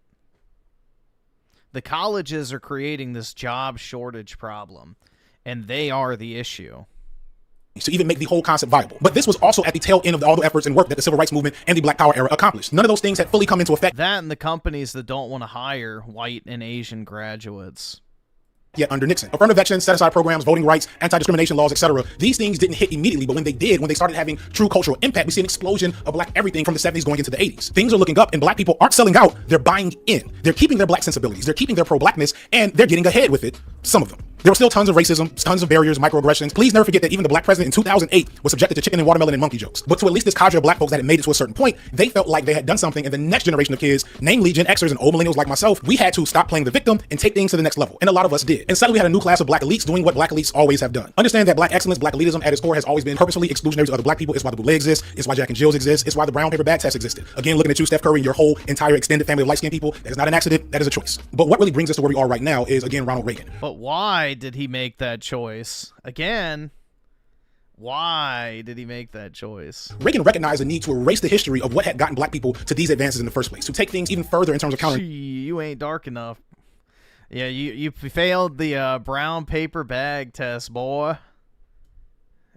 The colleges are creating this job shortage problem, and they are the issue. To even make the whole concept viable. But this was also at the tail end of all the efforts and work that the Civil Rights Movement and the Black Power era accomplished. None of those things had fully come into effect. That and the companies that don't want to hire white and Asian graduates. Yet under Nixon. Affirmative action, set-aside programs, voting rights, anti-discrimination laws, etc. These things didn't hit immediately, but when they did, when they started having true cultural impact, we see an explosion of black everything from the 70s going into the 80s. Things are looking up, and black people aren't selling out, they're buying in. They're keeping their black sensibilities, they're keeping their pro-blackness, and they're getting ahead with it, some of them. There were still tons of racism, tons of barriers, microaggressions. Please never forget that even the black president in 2008 was subjected to chicken and watermelon and monkey jokes. But to at least this cadre of black folks that had made it to a certain point, they felt like they had done something, and the next generation of kids, namely Gen Xers and old millennials like myself, we had to stop playing the victim and take things to the next level. And a lot of us did. And suddenly we had a new class of black elites doing what black elites always have done. Understand that black excellence, black elitism at its core has always been purposefully exclusionary to other black people. It's why the bootleg exists. It's why Jack and Jill's exists. It's why the brown paper bag test existed. Again, looking at you, Steph Curry, and your whole entire extended family of light-skinned people, that is not an accident, that is a choice. But what really brings us to where we are right now is, again, Ronald Reagan. But why did he make that choice? Again, why did he make that choice? Reagan recognized the need to erase the history of what had gotten black people to these advances in the first place, to take things even further in terms of countering. You ain't dark enough. Yeah, you failed the brown paper bag test, boy.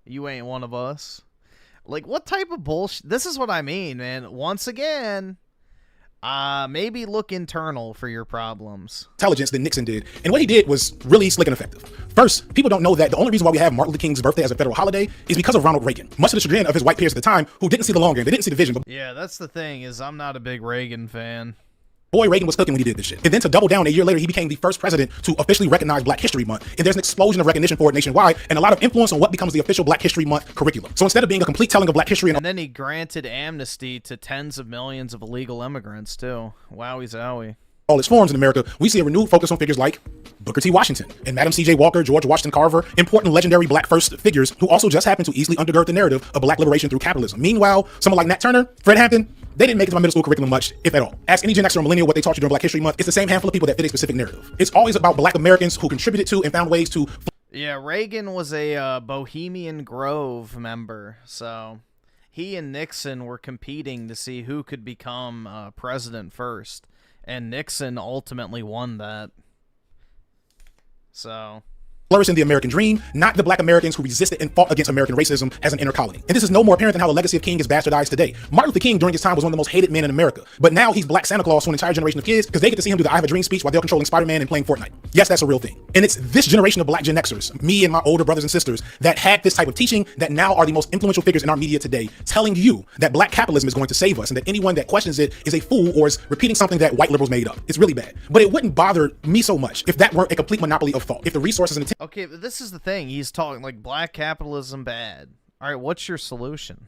You ain't one of us. Like, what type of bullshit? This is what I mean, man. Once again, maybe look internal for your problems. Intelligence than Nixon did. And what he did was really slick and effective. First, people don't know that the only reason why we have Martin Luther King's birthday as a federal holiday is because of Ronald Reagan. Much to the chagrin of his white peers at the time who didn't see the long game. They didn't see the vision. But yeah, that's the thing, is I'm not a big Reagan fan. boy, Reagan was cooking when he did this shit. And then to double down, a year later, he became the first president to officially recognize Black History Month. And there's an explosion of recognition for it nationwide and a lot of influence on what becomes the official Black History Month curriculum. So instead of being a complete telling of Black history and then he granted amnesty to tens of millions of illegal immigrants too. Wowie zowie. All its forms in America, we see a renewed focus on figures like Booker T. Washington and Madam C.J. Walker, George Washington Carver, important legendary Black first figures who also just happen to easily undergird the narrative of Black liberation through capitalism. Meanwhile, someone like Nat Turner, Fred Hampton, they didn't make it to my middle school curriculum much, if at all. Ask any Gen X or millennial what they taught you during Black History Month. It's the same handful of people that fit a specific narrative. It's always about Black Americans who contributed to and found ways to... Yeah, Reagan was a Bohemian Grove member, so he and Nixon were competing to see who could become president first. And Nixon ultimately won that. So, flourish in the American dream, not the black Americans who resisted and fought against American racism as an inner colony. And this is no more apparent than how the legacy of King is bastardized today. Martin Luther King during his time was one of the most hated men in America, but now he's Black Santa Claus to an entire generation of kids because they get to see him do the I Have a Dream speech while they're controlling Spider-Man and playing Fortnite. Yes, that's a real thing. And it's this generation of black Gen Xers, me and my older brothers and sisters, that had this type of teaching that now are the most influential figures in our media today, telling you that black capitalism is going to save us and that anyone that questions it is a fool or is repeating something that white liberals made up. It's really bad. But it wouldn't bother me so much if that weren't a complete monopoly of thought. If the resources and Okay, but this is the thing. He's talking like black capitalism bad. All right, what's your solution?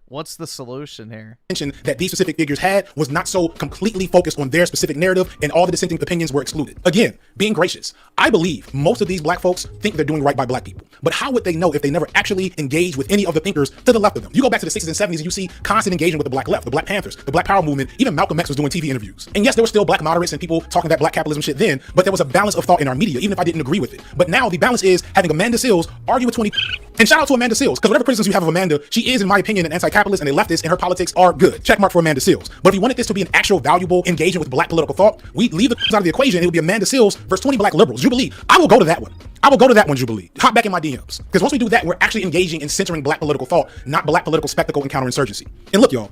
What's the solution here? That these specific figures had was not so completely focused on their specific narrative, and all the dissenting opinions were excluded. Again, being gracious, I believe most of these black folks think they're doing right by black people. But how would they know if they never actually engage with any of the thinkers to the left of them? You go back to the 60s and 70s and you see constant engagement with the black left, the Black Panthers, the Black Power movement. Even Malcolm X was doing TV interviews. And yes, there were still black moderates and people talking that black capitalism shit then, but there was a balance of thought in our media, even if I didn't agree with it. But now the balance is having Amanda Seales argue with 20. And shout out to Amanda Seales, because whatever criticisms you have of Amanda, she is, in my opinion, an anti-capitalist and a leftist, and her politics are good. Check mark for Amanda Seales. But if we wanted this to be an actual valuable engagement with black political thought, we leave the out of the equation and it would be Amanda Seales versus 20 black liberals. Jubilee, I will go to that one. I will go to that one, Jubilee. Hop back in my DMs. Because once we do that, we're actually engaging in centering black political thought, not black political spectacle and counterinsurgency. And look, y'all,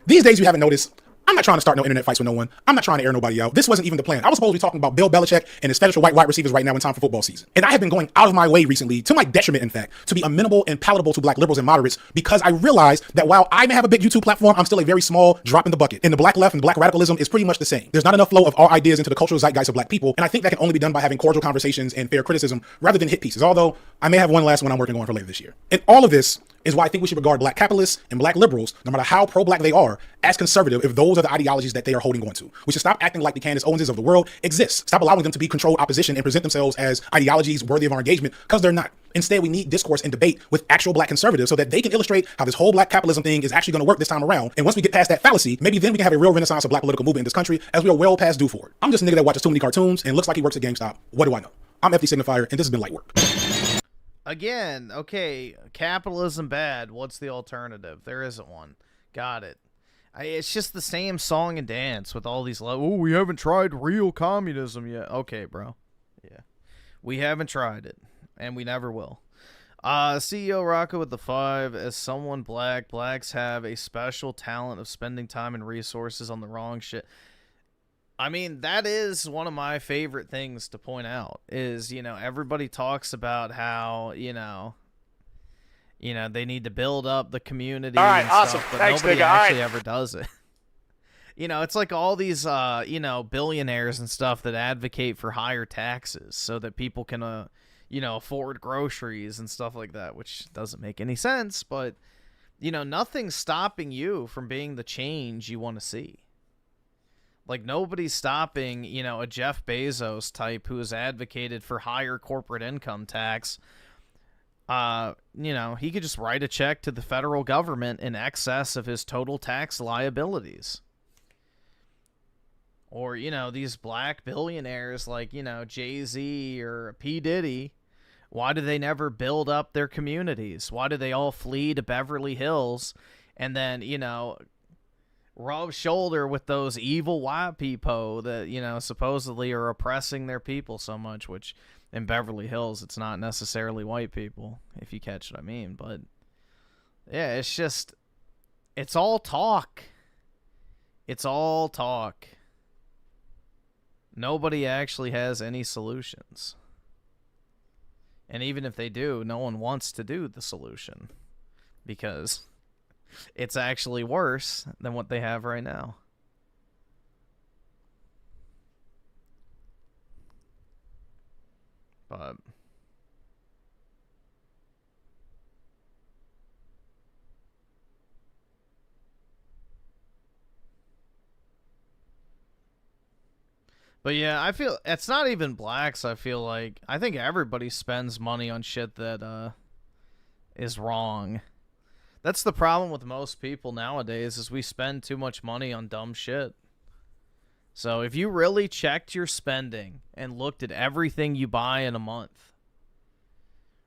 these days you haven't noticed, I'm not trying to start no internet fights with no one. I'm not trying to air nobody out. This wasn't even the plan. I was supposed to be talking about Bill Belichick and his special white wide receivers right now in time for football season. And I have been going out of my way recently, to my detriment, in fact, to be amenable and palatable to black liberals and moderates, because I realized that while I may have a big YouTube platform, I'm still a very small drop in the bucket. And the black left and black radicalism is pretty much the same. There's not enough flow of our ideas into the cultural zeitgeist of black people. And I think that can only be done by having cordial conversations and fair criticism rather than hit pieces. Although I may have one last one I'm working on for later this year. And all of this is why I think we should regard black capitalists and black liberals, no matter how pro-black they are, as conservative if those are the ideologies that they are holding on to. We should stop acting like the Candace Owenses of the world exist. Stop allowing them to be controlled opposition and present themselves as ideologies worthy of our engagement, because they're not. Instead, we need discourse and debate with actual black conservatives so that they can illustrate how this whole black capitalism thing is actually going to work this time around. And once we get past that fallacy, maybe then we can have a real renaissance of black political movement in this country, as we are well past due for it. I'm just a nigga that watches too many cartoons and looks like he works at GameStop. What do I know? I'm FD Signifier, and this has been Light Work. Again, okay, capitalism bad. What's the alternative? There isn't one. Got it. It's just the same song and dance with all these, oh, we haven't tried real communism yet. Okay, bro. Yeah. We haven't tried it, and we never will. CEO Rocco with the 5. As someone black, blacks have a special talent of spending time and resources on the wrong shit. I mean, that is one of my favorite things to point out is, you know, everybody talks about how, you know, they need to build up the community. All right, and awesome. stuff, but Thanks, nobody nigga. actually ever does it. You know, it's like all these, you know, billionaires and stuff that advocate for higher taxes so that people can, you know, afford groceries and stuff like that, which doesn't make any sense. But, you know, nothing's stopping you from being the change you want to see. Like, nobody's stopping, you know, a Jeff Bezos type who has advocated for higher corporate income tax. You know, he could just write a check to the federal government in excess of his total tax liabilities. Or, you know, these black billionaires like, you know, Jay-Z or P. Diddy, why do they never build up their communities? Why do they all flee to Beverly Hills and then, you know, rub shoulder with those evil white people that, you know, supposedly are oppressing their people so much, which in Beverly Hills, it's not necessarily white people, if you catch what I mean. But, yeah, it's just, it's all talk. It's all talk. Nobody actually has any solutions. And even if they do, no one wants to do the solution because it's actually worse than what they have right now. But yeah, I feel it's not even blacks. I feel like I think everybody spends money on shit that is wrong. That's the problem with most people nowadays is we spend too much money on dumb shit. So if you really checked your spending and looked at everything you buy in a month,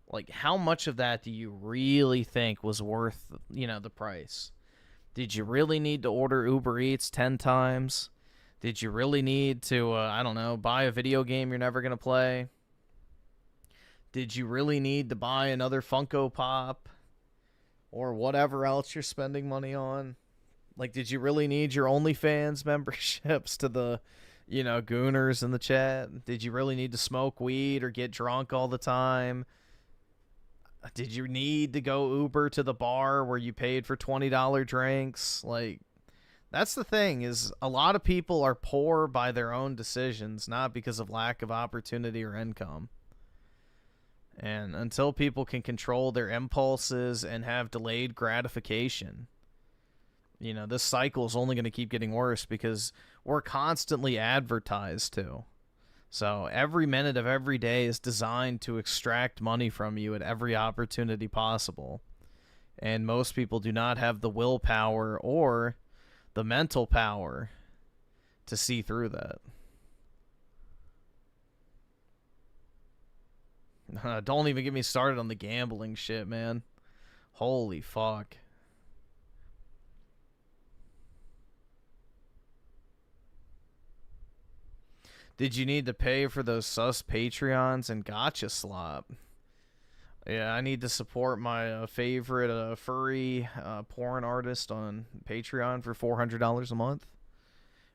like how much of that do you really think was worth, you know, the price? Did you really need to order Uber Eats 10 times? Did you really need to, I don't know, buy a video game you're never going to play? Did you really need to buy another Funko Pop? Or whatever else you're spending money on? Like, did you really need your OnlyFans memberships to the, you know, gooners in the chat? Did you really need to smoke weed or get drunk all the time? Did you need to go Uber to the bar where you paid for $20 drinks? Like, that's the thing, is a lot of people are poor by their own decisions, not because of lack of opportunity or income. And until people can control their impulses and have delayed gratification, you know, this cycle is only going to keep getting worse because we're constantly advertised to. So every minute of every day is designed to extract money from you at every opportunity possible. And most people do not have the willpower or the mental power to see through that. Don't even get me started on the gambling shit, man. Holy fuck. Did you need to pay for those sus Patreons and gotcha slop? Yeah, I need to support my favorite furry porn artist on Patreon for $400 a month.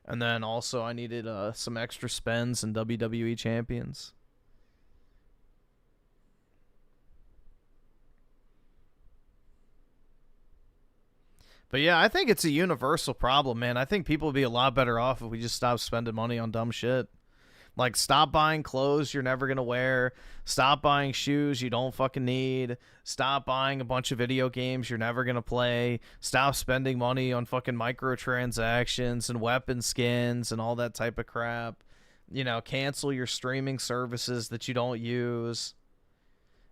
And then also I needed some extra spends in WWE Champions. But yeah, I think it's a universal problem, man. I think people would be a lot better off if we just stopped spending money on dumb shit. Like, stop buying clothes you're never going to wear. Stop buying shoes you don't fucking need. Stop buying a bunch of video games you're never going to play. Stop spending money on fucking microtransactions and weapon skins and all that type of crap. You know, cancel your streaming services that you don't use.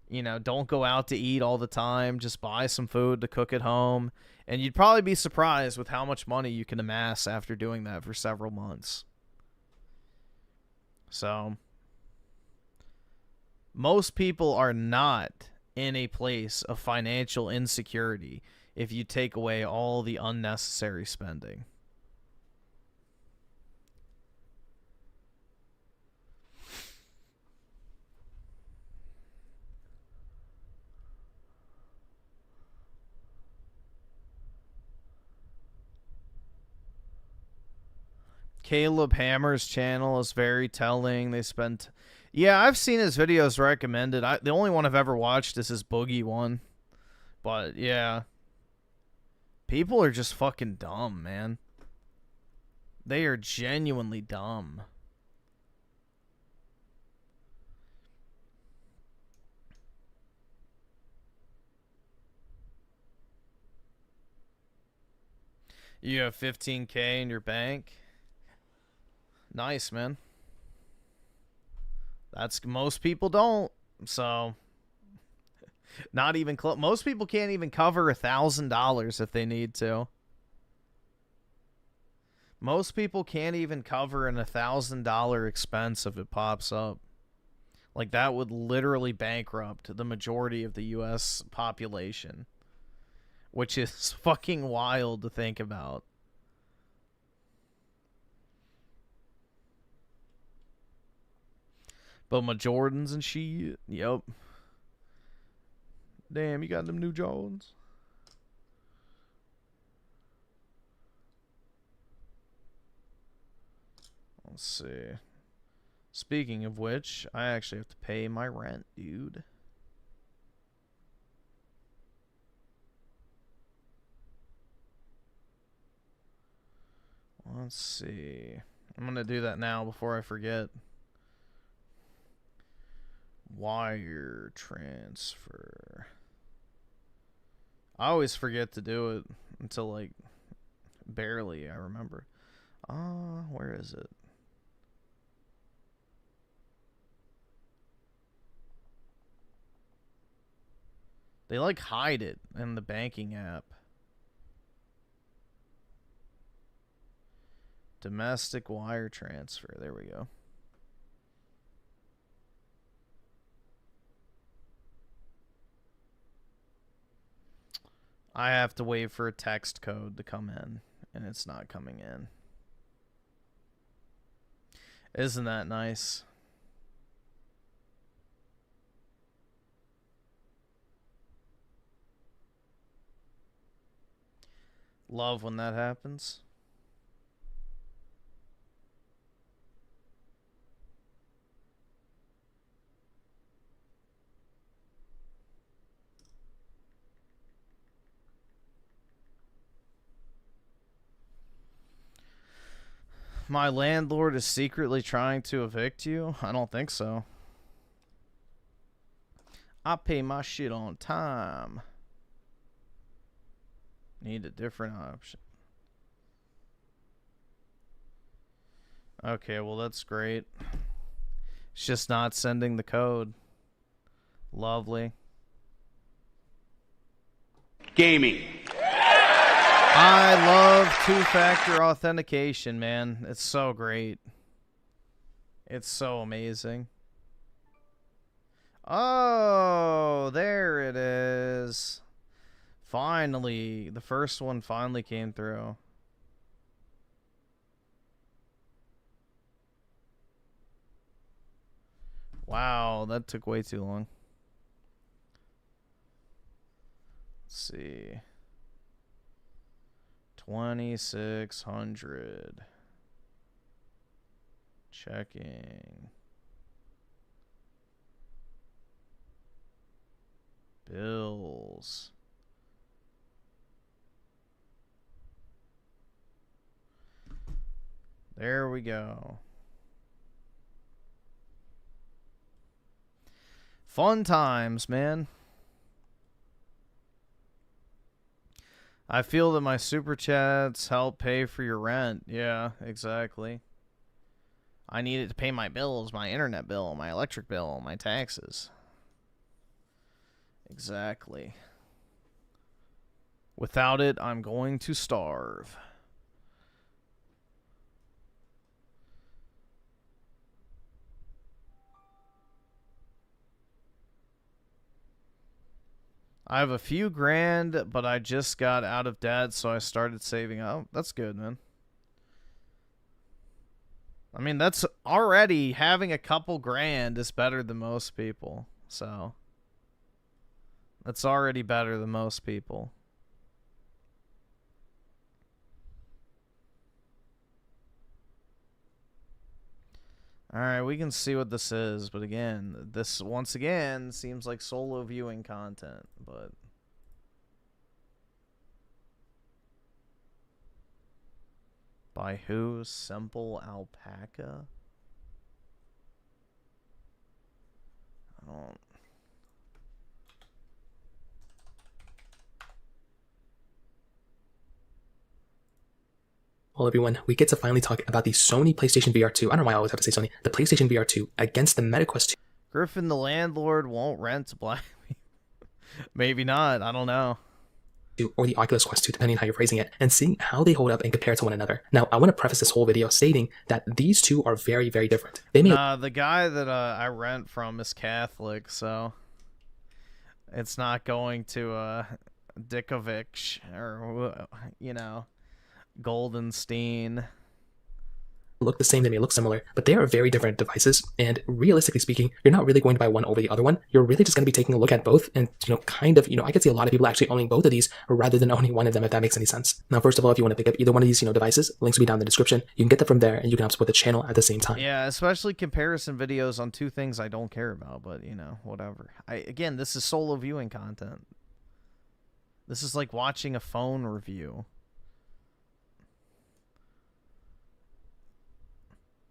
You know, don't go out to eat all the time. Just buy some food to cook at home. And you'd probably be surprised with how much money you can amass after doing that for several months. So, most people are not in a place of financial insecurity if you take away all the unnecessary spending. Caleb Hammer's channel is very telling. They spent... Yeah, I've seen his videos recommended. The only one I've ever watched is his Boogie one. But, yeah. People are just fucking dumb, man. They are genuinely dumb. You have 15K in your bank? Nice, man. That's most people don't. So, not even close. Most people can't even cover $1,000 if they need to. Most people can't even cover an $1,000 expense if it pops up. Like, that would literally bankrupt the majority of the U.S. population, which is fucking wild to think about. But my Jordans and shit. Yep. Damn, you got them new Jordans? Let's see. Speaking of which, I actually have to pay my rent, dude. Let's see. I'm going to do that now before I forget. Wire transfer. I always forget to do it until, like, barely I remember. Where is it? They, like, hide it in the banking app. Domestic wire transfer. There we go. I have to wait for a text code to come in, and it's not coming in. Isn't that nice? Love when that happens. My landlord is secretly trying to evict you? I don't think so. I pay my shit on time. Need a different option. Okay, well that's great. It's just not sending the code. Lovely. Gaming. I love two-factor authentication, man. It's so great. It's so amazing. Oh, there it is. Finally, the first one finally came through. Wow, that took way too long. Let's see. 2,600. Checking. Bills. There we go. Fun times, man. I feel that my super chats help pay for your rent. Yeah, exactly. I need it to pay my bills, my internet bill, my electric bill, my taxes. Exactly. Without it, I'm going to starve. I have a few grand, but I just got out of debt, so I started saving up. That's good, man. I mean, that's already having a couple grand is better than most people. So that's already better than most people. All right, we can see what this is, but again, this once again seems like solo viewing content, but by who? Simple Alpaca? I don't. Well, everyone, we get to finally talk about the Sony PlayStation VR 2. I don't know why I always have to say Sony. The PlayStation VR 2 against the MetaQuest 2. Griffin, the landlord, won't rent Black. Maybe not. I don't know. Or the Oculus Quest 2, depending on how you're phrasing it, and seeing how they hold up and compare to one another. Now, I want to preface this whole video stating that these two are very, very different. They may the guy that I rent from is Catholic, so it's not going to Dickovic or, you know, Goldenstein. Look the same, they may look similar, but they are very different devices, and realistically speaking, you're not really going to buy one over the other one. You're really just going to be taking a look at both, and, I could see a lot of people actually owning both of these rather than owning one of them, if that makes any sense. Now, first of all, if you want to pick up either one of these, devices, links will be down in the description. You can get them from there, and you can help support the channel at the same time. Yeah, especially comparison videos on two things I don't care about, but, whatever. Again, this is solo viewing content. This is like watching a phone review.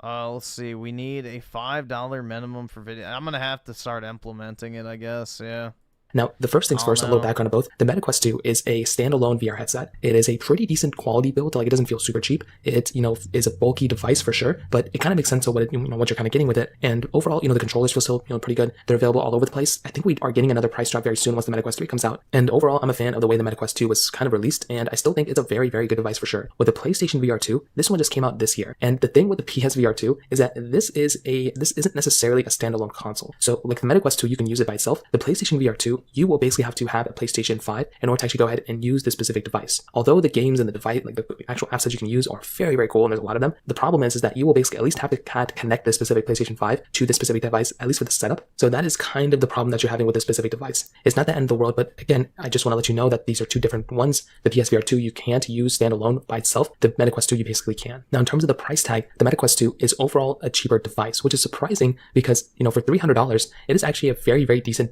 Let's see. We need a $5 minimum for video. I'm going to have to start implementing it, I guess. Yeah. Now, the first things first, a little background on both. The MetaQuest 2 is a standalone VR headset. It is a pretty decent quality build. Like, it doesn't feel super cheap. It, is a bulky device for sure, but it kind of makes sense of what what you're kind of getting with it. And overall, the controllers feel still, pretty good. They're available all over the place. I think we are getting another price drop very soon once the MetaQuest 3 comes out. And overall, I'm a fan of the way the MetaQuest 2 was kind of released, and I still think it's a very, very good device for sure. With the PlayStation VR 2, this one just came out this year. And the thing with the PSVR 2 is that this isn't necessarily a standalone console. So, like the MetaQuest 2, you can use it by itself. The PlayStation VR 2 you will basically have to have a PlayStation 5 in order to actually go ahead and use this specific device. Although the games and the device, like the actual apps that you can use, are very, very cool, and there's a lot of them, the problem is that you will basically at least have to connect this specific PlayStation 5 to this specific device, at least for the setup. So that is kind of the problem that you're having with this specific device. It's not the end of the world, but again, I just want to let you know that these are two different ones. The PSVR 2 you can't use standalone by itself. The MetaQuest 2 you basically can. Now, in terms of the price tag, the MetaQuest 2 is overall a cheaper device, which is surprising because, you know, for $300, it is actually a very, very decent.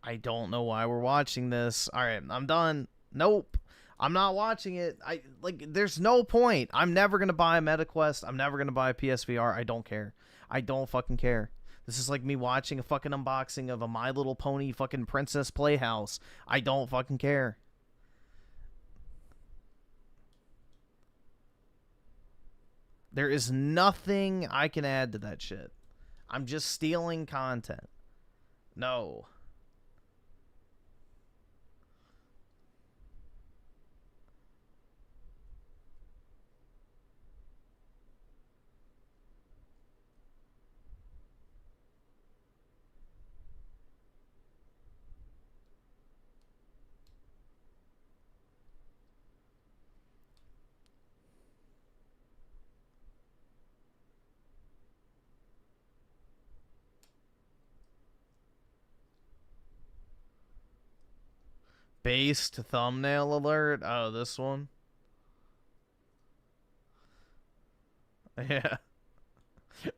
I don't know why we're watching this. All right, I'm done. Nope. I'm not watching it. There's no point. I'm never going to buy a MetaQuest. I'm never going to buy a PSVR. I don't care. I don't fucking care. This is like me watching a fucking unboxing of a My Little Pony fucking Princess Playhouse. I don't fucking care. There is nothing I can add to that shit. I'm just stealing content. No. Based thumbnail alert. Oh, this one. Yeah.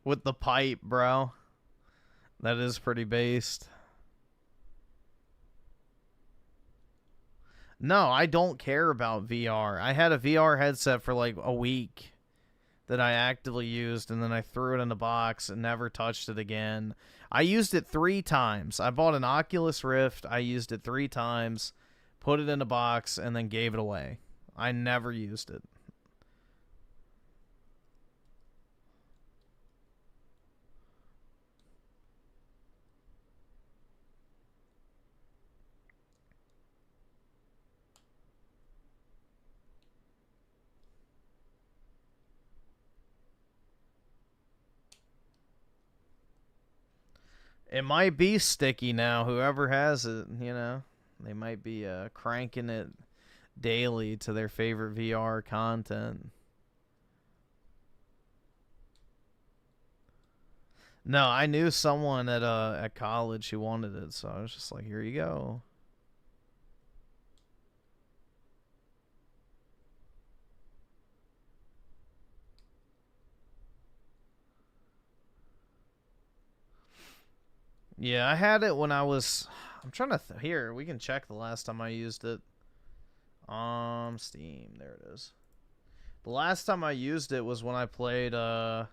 With the pipe, bro. That is pretty based. No, I don't care about VR. I had a VR headset for like a week that I actively used, and then I threw it in the box and never touched it again. I used it 3 times. I bought an Oculus Rift. I used it 3 times. Put it in a box, and then gave it away. I never used it. It might be sticky now. Whoever has it, you know. They might be cranking it daily to their favorite VR content. No, I knew someone at college who wanted it, so I was just like, here you go. Yeah, I had it when I was... I'm trying to... Here, we can check the last time I used it. Steam. There it is. The last time I used it was when I played, where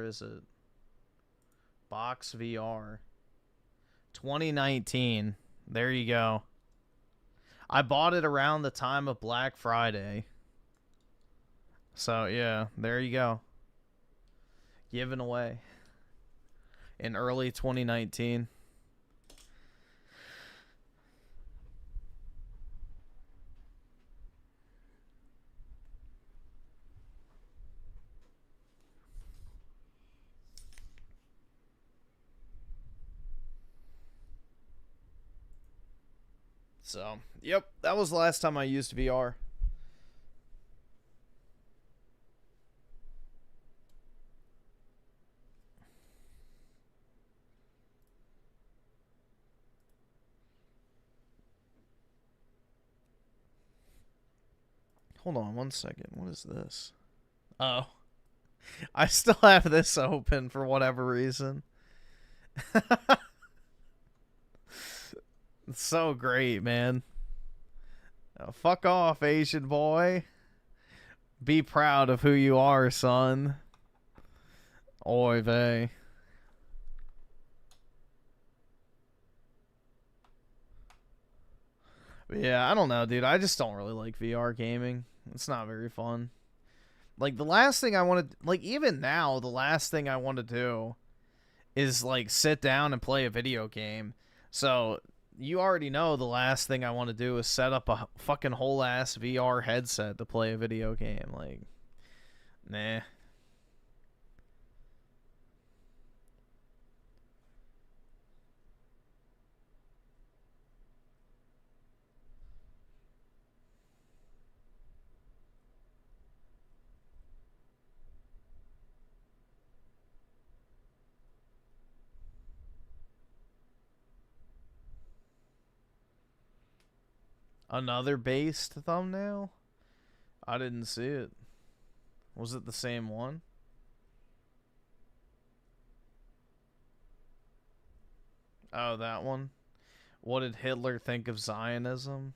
is it? Box VR. 2019. There you go. I bought it around the time of Black Friday. So, yeah, there you go. Given away. In early 2019. So, yep, that was the last time I used VR. Hold on one second. What is this? Oh. I still have this open for whatever reason. It's so great, man. Fuck off, Asian boy. Be proud of who you are, son. Oy vey. Yeah, I don't know, dude. I just don't really like VR gaming. It's not very fun. Like, the last thing I want to... Like, even now, the last thing I want to do is, like, sit down and play a video game. So, you already know the last thing I want to do is set up a fucking whole-ass VR headset to play a video game. Like, nah. Another based thumbnail? I didn't see it. Was it the same one? Oh, that one? What did Hitler think of Zionism?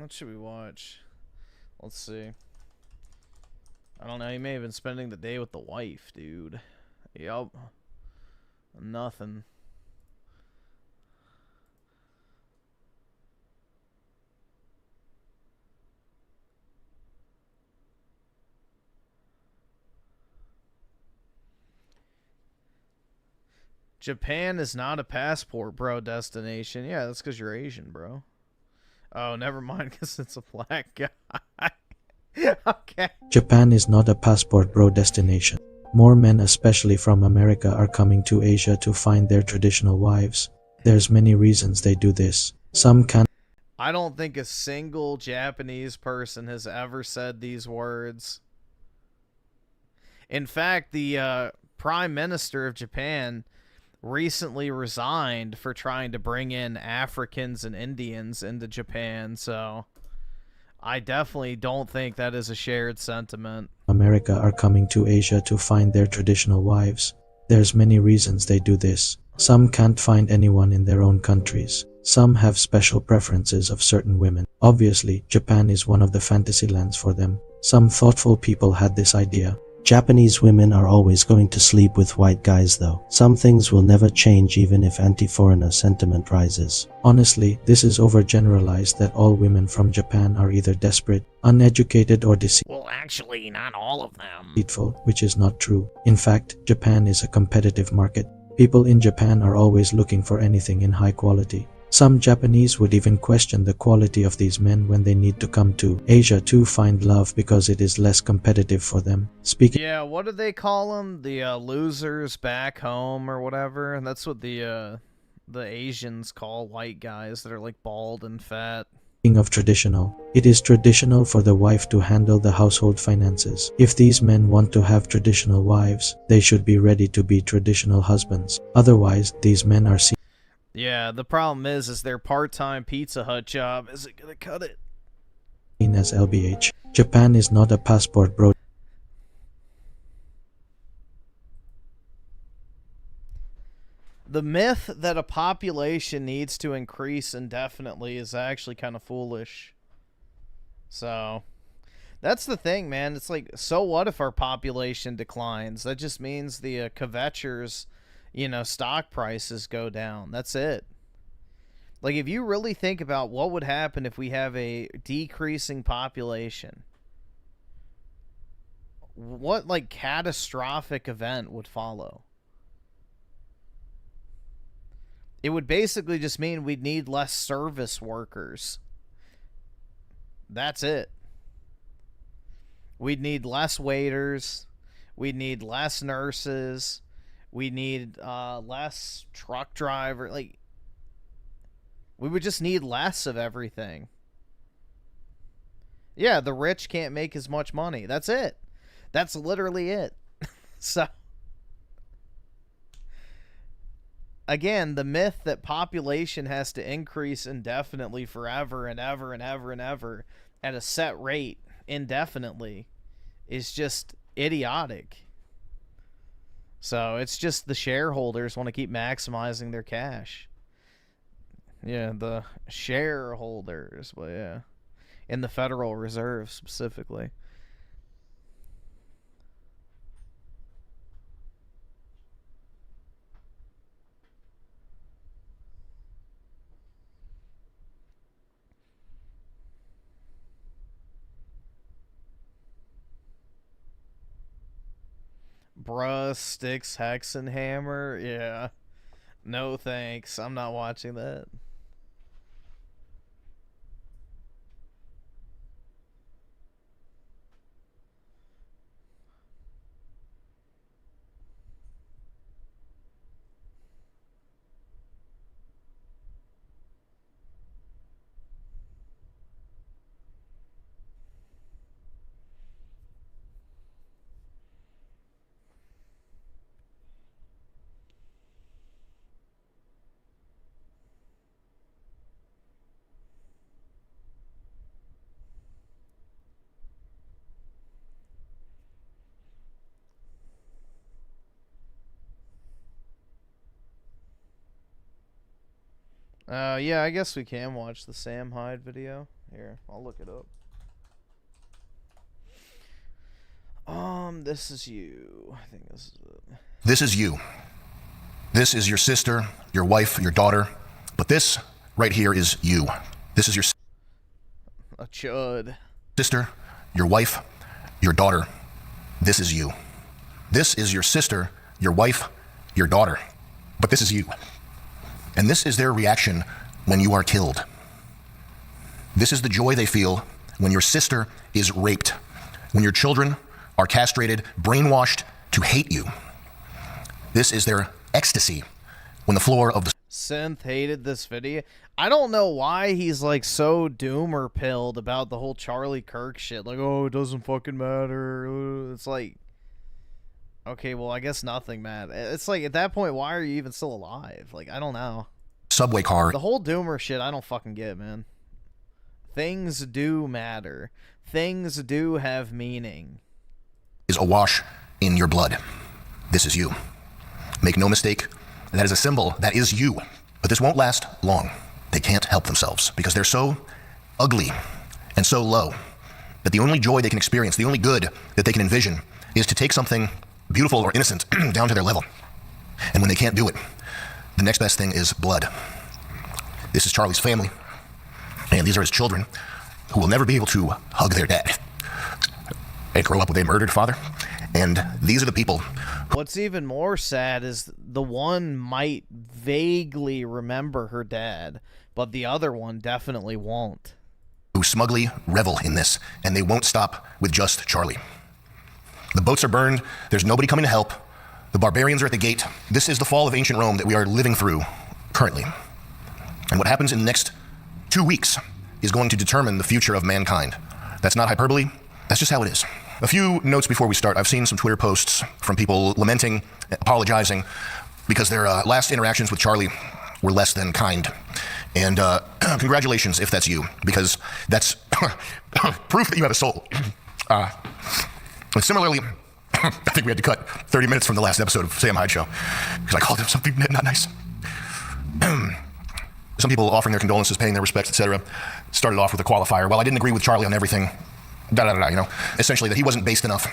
What should we watch? Let's see. I don't know, he may have been spending the day with the wife, dude. Yup. Nothing. Japan is not a passport, bro, destination. Yeah, that's because you're Asian, bro. Oh, never mind, because it's a black guy. Okay. Japan is not a passport bro destination. More men, especially from America, are coming to Asia to find their traditional wives. There's many reasons they do this. Some can. I don't think a single Japanese person has ever said these words. In fact, the Prime Minister of Japan recently resigned for trying to bring in Africans and Indians into Japan, so I definitely don't think that is a shared sentiment. America are coming to Asia to find their traditional wives. There's many reasons they do this. Some can't find anyone in their own countries. Some have special preferences of certain women. Obviously, Japan is one of the fantasy lands for them. Some thoughtful people had this idea. Japanese women are always going to sleep with white guys though. Some things will never change even if anti-foreigner sentiment rises. Honestly, this is overgeneralized that all women from Japan are either desperate, uneducated or deceitful. Well, actually, not all of them. Which is not true. In fact, Japan is a competitive market. People in Japan are always looking for anything in high quality. Some Japanese would even question the quality of these men when they need to come to Asia to find love because it is less competitive for them. Yeah, what do they call them? The losers back home or whatever? And that's what the Asians call white guys that are like bald and fat. Speaking of traditional, it is traditional for the wife to handle the household finances. If these men want to have traditional wives, they should be ready to be traditional husbands. Otherwise, these men are seen. Yeah, the problem is their part-time Pizza Hut job isn't gonna cut it. As LBH. Japan is not a passport bro. The myth that a population needs to increase indefinitely is actually kind of foolish. So, that's the thing, man. It's like, so what if our population declines? That just means the kvetchers, stock prices go down. That's it. Like, if you really think about what would happen if we have a decreasing population, what, like, catastrophic event would follow? It would basically just mean we'd need less service workers. That's it. We'd need less waiters. We'd need less nurses. We need less truck driver. Like, we would just need less of everything. Yeah, the rich can't make as much money. That's it. That's literally it. So, again, the myth that population has to increase indefinitely forever and ever and ever and ever at a set rate indefinitely is just idiotic. So it's just the shareholders want to keep maximizing their cash. Yeah, the shareholders, but yeah. In the Federal Reserve specifically. Bruh, Sticks, Hexenhammer. Yeah. No thanks. I'm not watching that. Yeah, I guess we can watch the Sam Hyde video. Here, I'll look it up. This is you. I think this is it. This is you. This is your sister, your wife, your daughter. But this right here is you. This is your a chud. Sister, your wife, your daughter. This is you. This is your sister, your wife, your daughter. But this is you. And this is their reaction when you are killed. This is the joy they feel when your sister is raped, when your children are castrated, brainwashed to hate you. This is their ecstasy when the floor of the Synth hated this video. I don't know why he's like so doomer pilled about the whole Charlie Kirk shit. Like, oh, it doesn't fucking matter. It's like, okay, well, I guess nothing matters. It's like, at that point, why are you even still alive? Like, I don't know. subway car. The whole doomer shit, I don't fucking get, man. Things do matter. Things do have meaning. Is awash in your blood. This is you. Make no mistake, that is a symbol. That is you. But this won't last long. They can't help themselves because they're so ugly and so low that the only joy they can experience, the only good that they can envision is to take something beautiful or innocent down to their level. And when they can't do it, the next best thing is blood. This is Charlie's family, and these are his children who will never be able to hug their dad. They grow up with a murdered father, and these are the people. What's even more sad is the one might vaguely remember her dad, but the other one definitely won't. Who smugly revel in this, and they won't stop with just Charlie. The boats are burned. There's nobody coming to help. The barbarians are at the gate. This is the fall of ancient Rome that we are living through currently. And what happens in the next 2 weeks is going to determine the future of mankind. That's not hyperbole. That's just how it is. A few notes before we start. I've seen some Twitter posts from people lamenting, apologizing, because their last interactions with Charlie were less than kind. And congratulations if that's you, because that's proof that you have a soul. And similarly, I think we had to cut 30 minutes from the last episode of Sam Hyde Show because I called him something not nice. Some people offering their condolences, paying their respects, etc. Started off with a qualifier. Well, I didn't agree with Charlie on everything. You know, essentially that he wasn't based enough.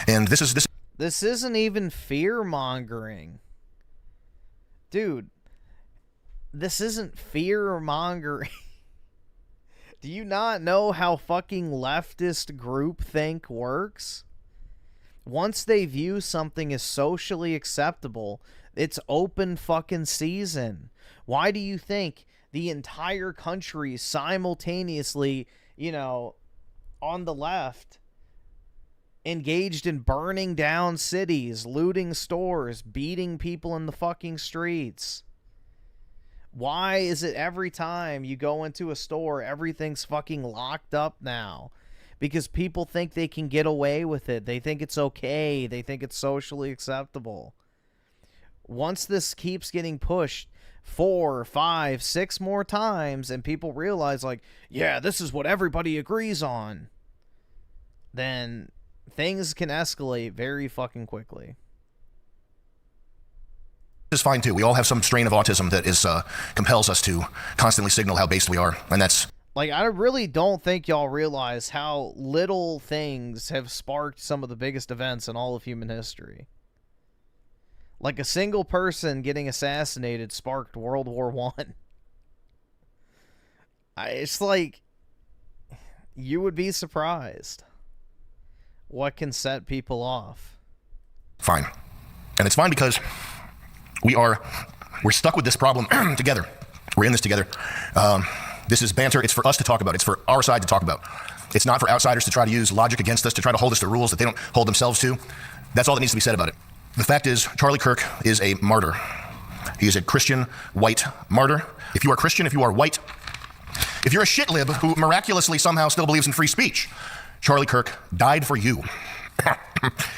And this isn't even fear-mongering. Dude, this isn't fear-mongering. Do you not know how fucking leftist groupthink works? Once they view something as socially acceptable, it's open fucking season. Why do you think the entire country simultaneously, you know, on the left, engaged in burning down cities, looting stores, beating people in the fucking streets? Why is it every time you go into a store, everything's fucking locked up now? Because people think they can get away with it. They think it's okay. They think it's socially acceptable. Once this keeps getting pushed 4, 5, 6 more times and people realize, like, yeah, this is what everybody agrees on, then things can escalate very fucking quickly. is fine too. We all have some strain of autism that is compels us to constantly signal how based we are, and that's... Like, I really don't think y'all realize how little things have sparked some of the biggest events in all of human history. Like, a single person getting assassinated sparked World War I. It's like, you would be surprised what can set people off. Fine. And it's fine because we're stuck with this problem together. We're in this together. This is banter. It's for us to talk about. It's for our side to talk about. It's not for outsiders to try to use logic against us, to try to hold us to rules that they don't hold themselves to. That's all that needs to be said about it. The fact is, Charlie Kirk is a martyr. He is a Christian white martyr. If you are Christian, if you are white, if you're a shitlib who miraculously somehow still believes in free speech, Charlie Kirk died for you.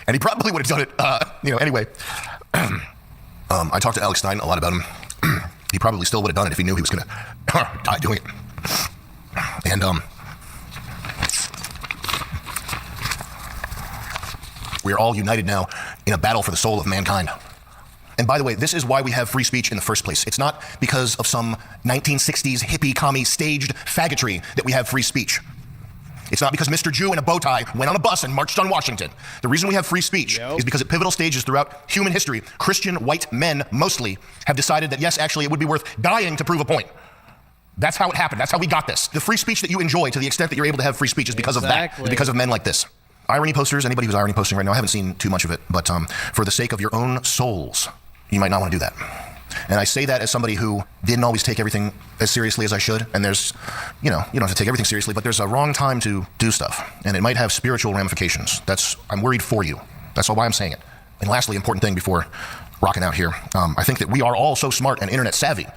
And he probably would have done it, anyway. I talked to Alex Stein a lot about him. He probably still would have done it if he knew he was going to die doing it. And we are all united now in a battle for the soul of mankind. And by the way, this is why we have free speech in the first place. It's not because of some 1960s hippie commie staged faggotry that we have free speech. It's not because Mr. Jew in a bow tie went on a bus and marched on Washington. The reason we have free speech is because at pivotal stages throughout human history, Christian white men mostly have decided that yes, actually it would be worth dying to prove a point. That's how it happened. That's how we got this. The free speech that you enjoy, to the extent that you're able to have free speech, is because of that, because of men like this. Irony posters, anybody who's irony posting right now, I haven't seen too much of it, but for the sake of your own souls, you might not want to do that. And I say that as somebody who didn't always take everything as seriously as I should, and there's, you don't have to take everything seriously, but there's a wrong time to do stuff, and it might have spiritual ramifications. I'm worried for you. That's why I'm saying it. And lastly, important thing before rocking out here, I think that we are all so smart and internet savvy.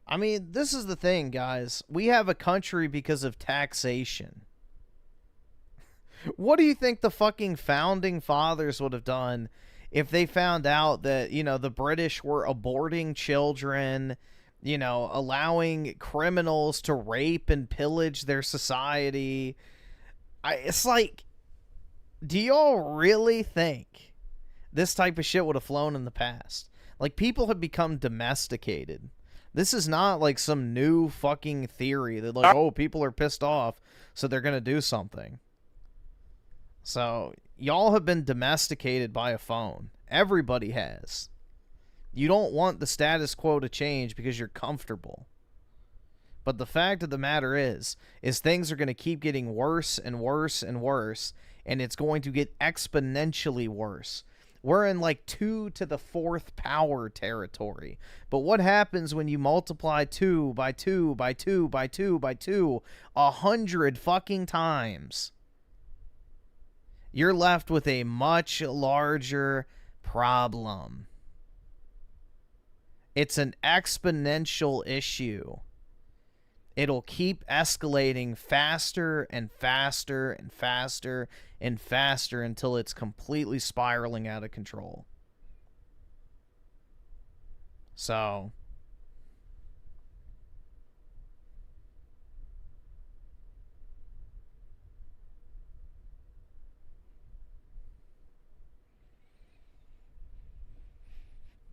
I mean, this is the thing, guys. We have a country because of taxation. What do you think the fucking founding fathers would have done if they found out that, the British were aborting children, allowing criminals to rape and pillage their society? It's like, do y'all really think this type of shit would have flown in the past? Like, people have become domesticated. This is not like some new fucking theory that people are pissed off, so they're going to do something. So, y'all have been domesticated by a phone. Everybody has. You don't want the status quo to change because you're comfortable. But the fact of the matter is things are going to keep getting worse and worse and worse, and it's going to get exponentially worse. We're in like 2 to the 4th power territory. But what happens when you multiply 2 by 2 by 2 by 2 by 2 100 fucking times? You're left with a much larger problem. It's an exponential issue. It'll keep escalating faster and faster and faster and faster until it's completely spiraling out of control. So,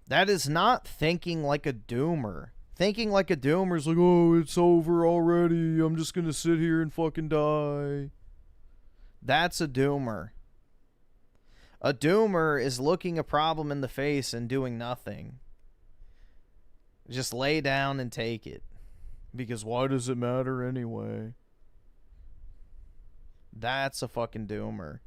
that is not thinking like a doomer. Thinking like a doomer is like, oh, it's over already. I'm just going to sit here and fucking die. That's a doomer. A doomer is looking a problem in the face and doing nothing. Just lay down and take it. Because why does it matter anyway? That's a fucking doomer.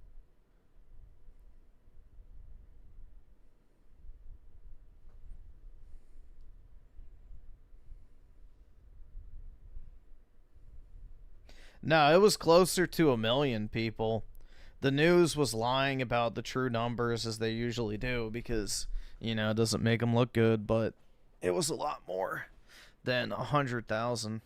No, it was closer to 1 million people. The news was lying about the true numbers, as they usually do, because, it doesn't make them look good, but it was a lot more than 100,000.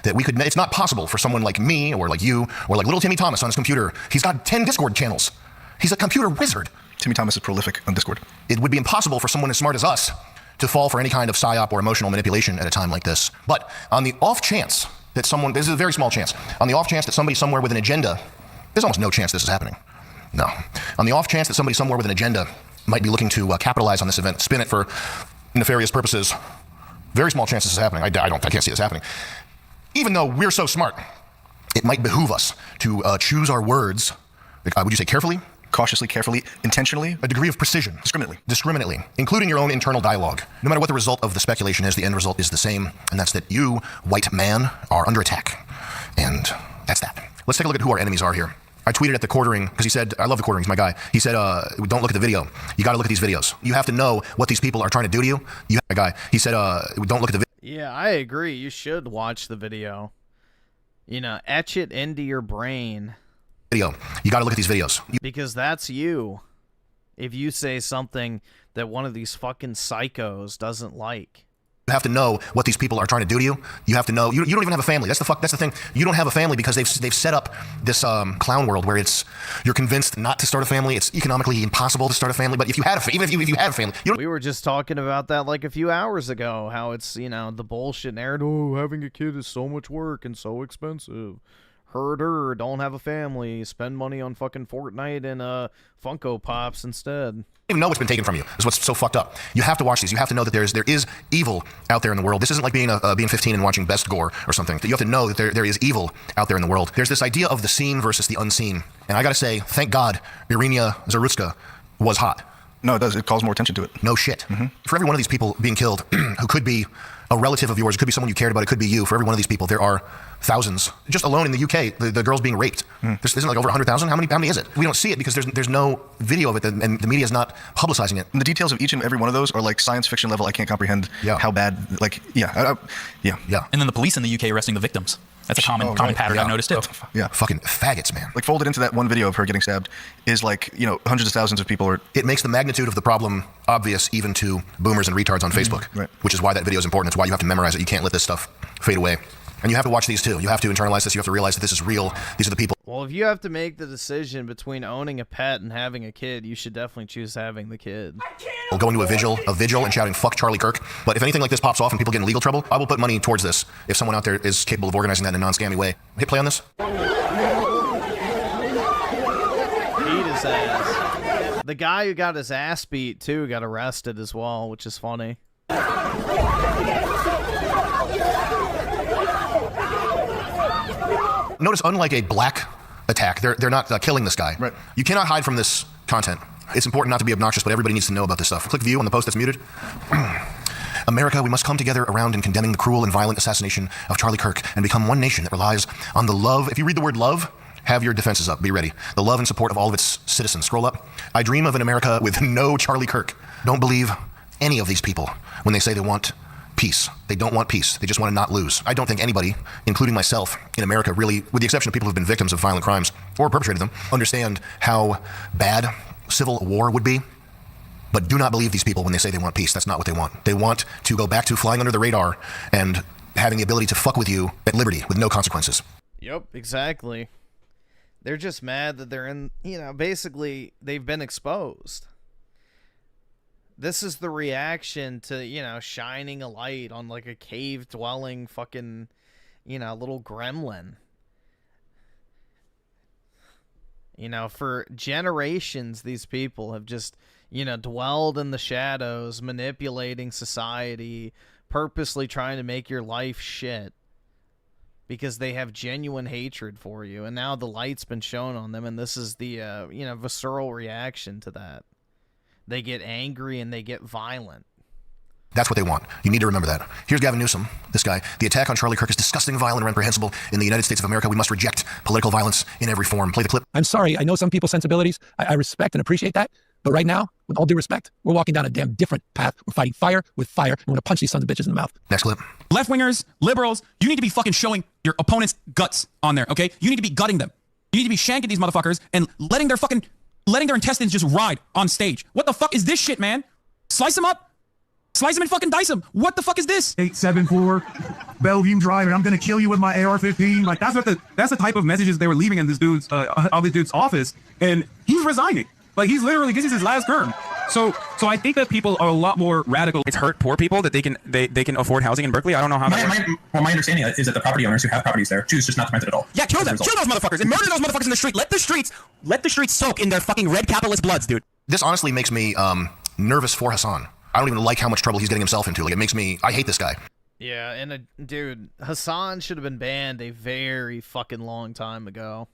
That we could, it's not possible for someone like me or like you or like little Timmy Thomas on his computer. He's got 10 Discord channels. He's a computer wizard. Timmy Thomas is prolific on Discord. It would be impossible for someone as smart as us to fall for any kind of psyop or emotional manipulation at a time like this. But on the off chance that someone, this is a very small chance, on the off chance that somebody somewhere with an agenda, there's almost no chance this is happening. No. On the off chance that somebody somewhere with an agenda might be looking to capitalize on this event, spin it for nefarious purposes, very small chance this is happening. I can't see this happening. Even though we're so smart, it might behoove us to choose our words, would you say carefully? Cautiously, carefully, intentionally. A degree of precision. Discriminately, including your own internal dialogue. No matter what the result of the speculation is, the end result is the same, and that's that you, white man, are under attack. And that's that. Let's take a look at who our enemies are here. I tweeted at the Quartering, because he said, I love the Quartering, he's my guy. He said, don't look at the video. You got to look at these videos. You have to know what these people are trying to do to you. My guy. He said, don't look at the video. Yeah, I agree. You should watch the video. Etch it into your brain. You got to look at these videos. Because that's you. If you say something that one of these fucking psychos doesn't like. You have to know what these people are trying to do to you. You have to know you don't even have a family. That's the thing. You don't have a family because they've set up this clown world where you're convinced not to start a family. It's economically impossible to start a family. But if you had if you had a family, we were just talking about that like a few hours ago. How it's the bullshit narrative. Oh, having a kid is so much work and so expensive. Herder, don't have a family. Spend money on fucking Fortnite and Funko Pops instead. You don't even know what's been taken from you. Is what's so fucked up. You have to watch these. You have to know that there is evil out there in the world. This isn't like being 15 and watching Best Gore or something. You have to know that there is evil out there in the world. There's this idea of the seen versus the unseen. And I gotta say, thank God, Irina Zarutska was hot. No, it does. It calls more attention to it. No shit. For every one of these people being killed, who could be a relative of yours, it could be someone you cared about, it could be you. For every one of these people, there are thousands. Just alone in the UK, the girls being raped. Isn't like over 100,000? How many is it? We don't see it because there's no video of it, and the media is not publicizing it. And the details of each and every one of those are like science fiction level. I can't comprehend how bad. Yeah. And then the police in the UK arresting the victims. That's a common pattern I've noticed too. Yeah, fucking faggots, man. Like folded into that one video of her getting stabbed is like hundreds of thousands of people are. It makes the magnitude of the problem obvious even to boomers and retards on Facebook, which is why that video is important. It's why you have to memorize it. You can't let this stuff fade away. And you have to watch these too. You have to internalize this. You have to realize that this is real. These are the people. Well, if you have to make the decision between owning a pet and having a kid, you should definitely choose having the kid. Going to a vigil and shouting "fuck Charlie Kirk." But if anything like this pops off and people get in legal trouble, I will put money towards this. If someone out there is capable of organizing that in a non-scammy way, hit play on this. Beat his ass. The guy who got his ass beat too got arrested as well, which is funny. Notice, unlike a black attack, they're not killing this guy. Right. You cannot hide from this content. It's important not to be obnoxious, but everybody needs to know about this stuff. Click view on the post that's muted. America, we must come together around in condemning the cruel and violent assassination of Charlie Kirk and become one nation that relies on the love. If you read the word love, have your defenses up. Be ready. The love and support of all of its citizens. Scroll up. I dream of an America with no Charlie Kirk. Don't believe any of these people when they say they want peace. They don't want peace. They just want to not lose. I don't think anybody, including myself, in America really, with the exception of people who have been victims of violent crimes or perpetrated them, understand how bad civil war would be. But do not believe these people when they say they want peace. That's not what they want. They want to go back to flying under the radar and having the ability to fuck with you at liberty with no consequences. Yep, exactly. They're just mad that they're in, basically they've been exposed. This is the reaction to, shining a light on like a cave-dwelling fucking, little gremlin. For generations, these people have just, dwelled in the shadows, manipulating society, purposely trying to make your life shit. Because they have genuine hatred for you. And now the light's been shown on them, and this is the, visceral reaction to that. They get angry and they get violent. That's what they want. You need to remember that. Here's Gavin Newsom, this guy. The attack on Charlie Kirk is disgusting, violent, and reprehensible. In the United States of America, we must reject political violence in every form. Play the clip. I'm sorry. I know some people's sensibilities. I respect and appreciate that. But right now, with all due respect, we're walking down a damn different path. We're fighting fire with fire. We're going to punch these sons of bitches in the mouth. Next clip. Left-wingers, liberals, you need to be fucking showing your opponent's guts on there, okay? You need to be gutting them. You need to be shanking these motherfuckers and letting their intestines just ride on stage. What the fuck is this shit, man? Slice them up. Slice them and fucking dice them. What the fuck is this? 874 Bellevue Drive, and I'm gonna kill you with my AR-15. Like that's the type of messages they were leaving in this dude's office, and he's resigning. Like he's literally, this is his last term. So I think that people are a lot more radical. It's hurt poor people that they can afford housing in Berkeley. I don't know how that works. My understanding is that the property owners who have properties there choose just not to rent it at all. Yeah, kill them. Kill those motherfuckers and murder those motherfuckers in the street. Let the streets soak in their fucking red capitalist bloods, dude. This honestly makes me nervous for Hassan. I don't even like how much trouble he's getting himself into. Like, it makes me, I hate this guy. Yeah, and dude, Hassan should have been banned a very fucking long time ago.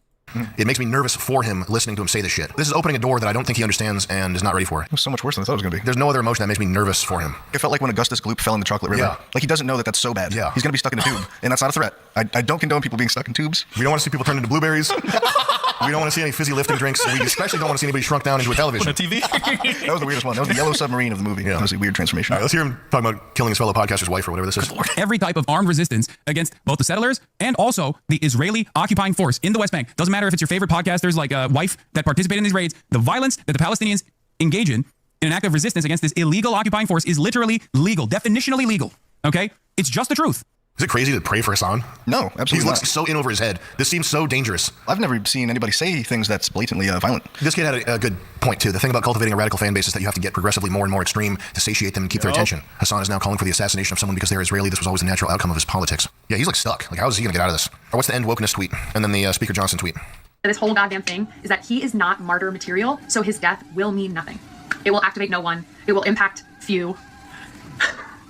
It makes me nervous for him listening to him say this shit. This is opening a door that I don't think he understands and is not ready for. It was so much worse than I thought it was going to be. There's no other emotion that makes me nervous for him. It felt like when Augustus Gloop fell in the chocolate river. Yeah. Like he doesn't know that that's so bad. Yeah. He's going to be stuck in a tube, and that's not a threat. I don't condone people being stuck in tubes. We don't want to see people turn into blueberries. We don't want to see any fizzy lifting drinks. We especially don't want to see anybody shrunk down into a television. On a TV. That was the weirdest one. That was the yellow submarine of the movie. Yeah. That was a weird transformation. All right, let's hear him talking about killing his fellow podcaster's wife or whatever this is. Every type of armed resistance against both the settlers and also the Israeli occupying force in the West Bank. Doesn't matter if it's your favorite podcasters like Wife that participate in these raids. The violence that the Palestinians engage in an act of resistance against this illegal occupying force is literally legal, definitionally legal. Okay? It's just the truth. Is it crazy to pray for Hassan? No, absolutely He looks not. so in over his head. This seems so dangerous. I've never seen anybody say things that's blatantly violent. This kid had a good point, too. The thing about cultivating a radical fan base is that you have to get progressively more and more extreme to satiate them and keep their attention. Hassan is now calling for the assassination of someone because they're Israeli. This was always the natural outcome of his politics. Yeah, he's like stuck. Like, how is he going to get out of this? Or what's the end wokeness tweet? And then the Speaker Johnson tweet. This whole goddamn thing is that he is not martyr material, so his death will mean nothing. It will activate no one. It will impact few.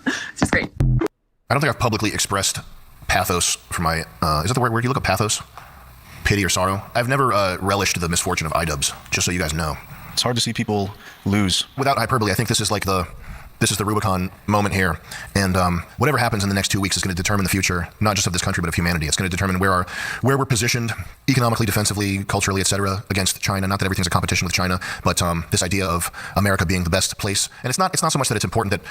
It's just great. I don't think I've publicly expressed pathos for my, is that the word you look up, pathos? Pity or sorrow? I've never relished the misfortune of iDubbbz, just so you guys know. It's hard to see people lose. Without hyperbole, I think this is like this is the Rubicon moment here. And whatever happens in the next 2 weeks is going to determine the future, not just of this country, but of humanity. It's going to determine where we're positioned economically, defensively, culturally, etc., against China. Not that everything's a competition with China, but this idea of America being the best place. And it's not so much that it's important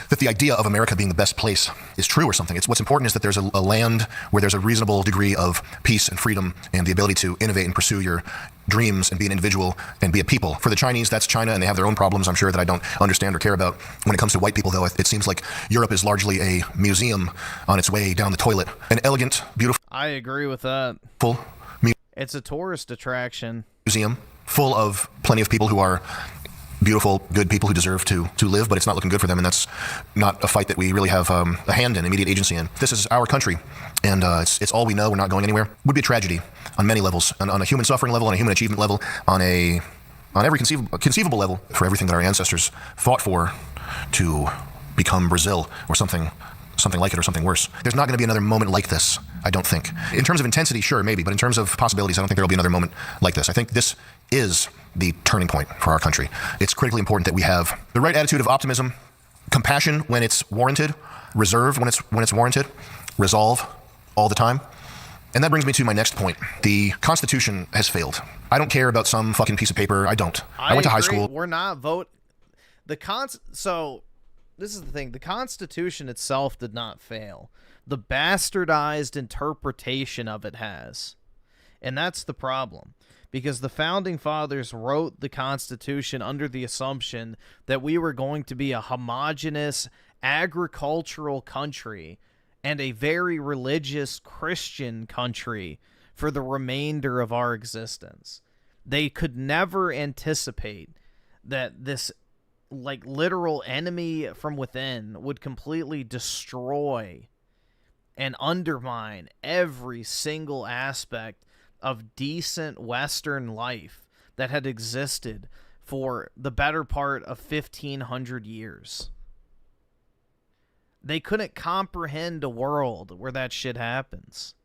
that the idea of America being the best place is true or something. It's what's important is that there's a land where there's a reasonable degree of peace and freedom and the ability to innovate and pursue your dreams and be an individual and be a people. For the Chinese, that's China, and they have their own problems, I'm sure, that I don't understand or care about. When it comes to white people, though, it seems like Europe is largely a museum on its way down the toilet. An elegant, beautiful... I agree with that. It's a tourist attraction. Museum full of plenty of people who are beautiful, good people who deserve to live, but it's not looking good for them, and that's not a fight that we really have a hand in, immediate agency in. This is our country, and it's all we know. We're not going anywhere. Would be a tragedy on many levels, on a human suffering level, on a human achievement level, on every conceivable level, for everything that our ancestors fought for to become Brazil or something like it, or something worse. There's not going to be another moment like this, I don't think. In terms of intensity, sure, maybe, but in terms of possibilities, I don't think there will be another moment like this. I think this is the turning point for our country. It's critically important that we have the right attitude of optimism, compassion when it's warranted, reserve when it's warranted, resolve all the time. And that brings me to my next point. The Constitution has failed. I don't care about some fucking piece of paper. I don't. I went to high school. We're not So this is the thing. The Constitution itself did not fail. The bastardized interpretation of it has. And that's the problem. Because the Founding Fathers wrote the Constitution under the assumption that we were going to be a homogeneous agricultural country and a very religious Christian country for the remainder of our existence. They could never anticipate that this literal enemy from within would completely destroy and undermine every single aspect of decent Western life that had existed for the better part of 1,500 years. They couldn't comprehend a world where that shit happens.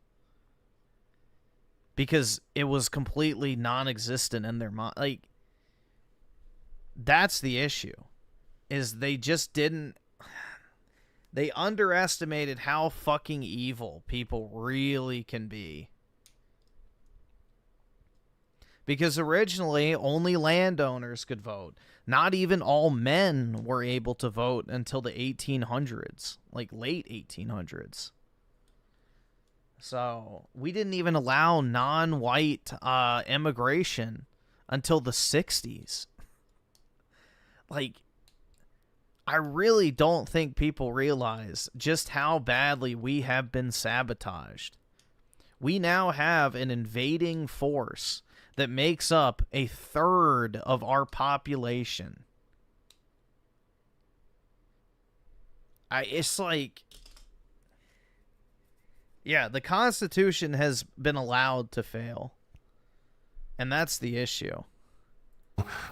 Because it was completely non-existent in their mind. That's the issue. Is they just didn't... They underestimated how fucking evil people really can be. Because originally, only landowners could vote. Not even all men were able to vote until the 1800s. Late 1800s. So, we didn't even allow non-white immigration until the 60s. I really don't think people realize just how badly we have been sabotaged. We now have an invading force that makes up a third of our population. Yeah, the Constitution has been allowed to fail. And that's the issue.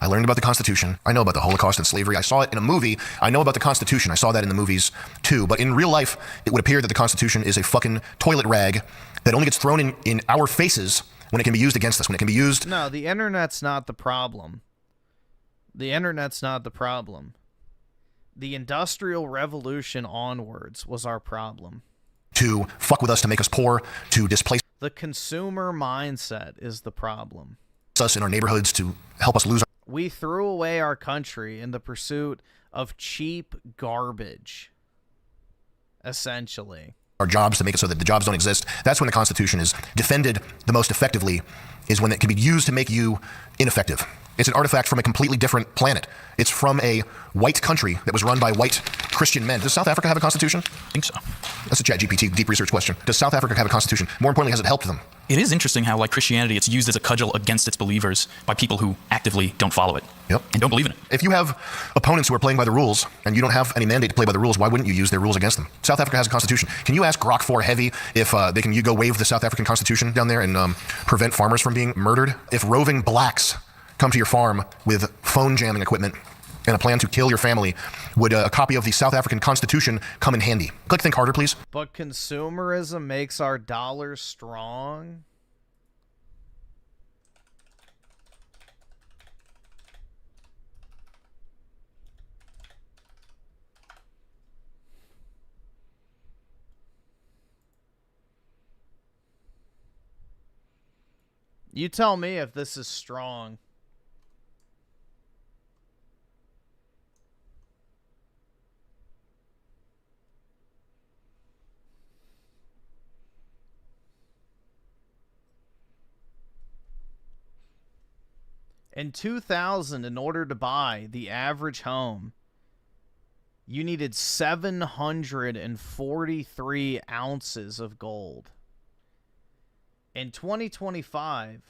I learned about the Constitution. I know about the Holocaust and slavery. I saw it in a movie. I know about the Constitution. I saw that in the movies too. But in real life, it would appear that the Constitution is a fucking toilet rag that only gets thrown in our faces when it can be used against us, when it can be used... No, the internet's not the problem. The internet's not the problem. The Industrial Revolution onwards was our problem. To fuck with us, to make us poor, to displace... The consumer mindset is the problem. ...us in our neighborhoods, to help us lose... We threw away our country in the pursuit of cheap garbage, essentially. Our jobs, to make it so that the jobs don't exist. That's when the Constitution is defended the most effectively, is when it can be used to make you ineffective. It's an artifact from a completely different planet. It's from a white country that was run by white Christian men. Does South Africa have a constitution? I think so. That's a ChatGPT deep research question. Does South Africa have a constitution? More importantly, has it helped them? It is interesting how, like Christianity, it's used as a cudgel against its believers by people who actively don't follow it. Yep. And don't believe in it. If you have opponents who are playing by the rules and you don't have any mandate to play by the rules, why wouldn't you use their rules against them? South Africa has a constitution. Can you ask Grok4 Heavy if they can go wave the South African constitution down there and prevent farmers from being murdered? If roving blacks come to your farm with phone jamming equipment and a plan to kill your family, would a copy of the South African Constitution come in handy? Click think harder, please. But consumerism makes our dollar strong? You tell me if this is strong. In 2000, in order to buy the average home, you needed 743 ounces of gold. In 2025,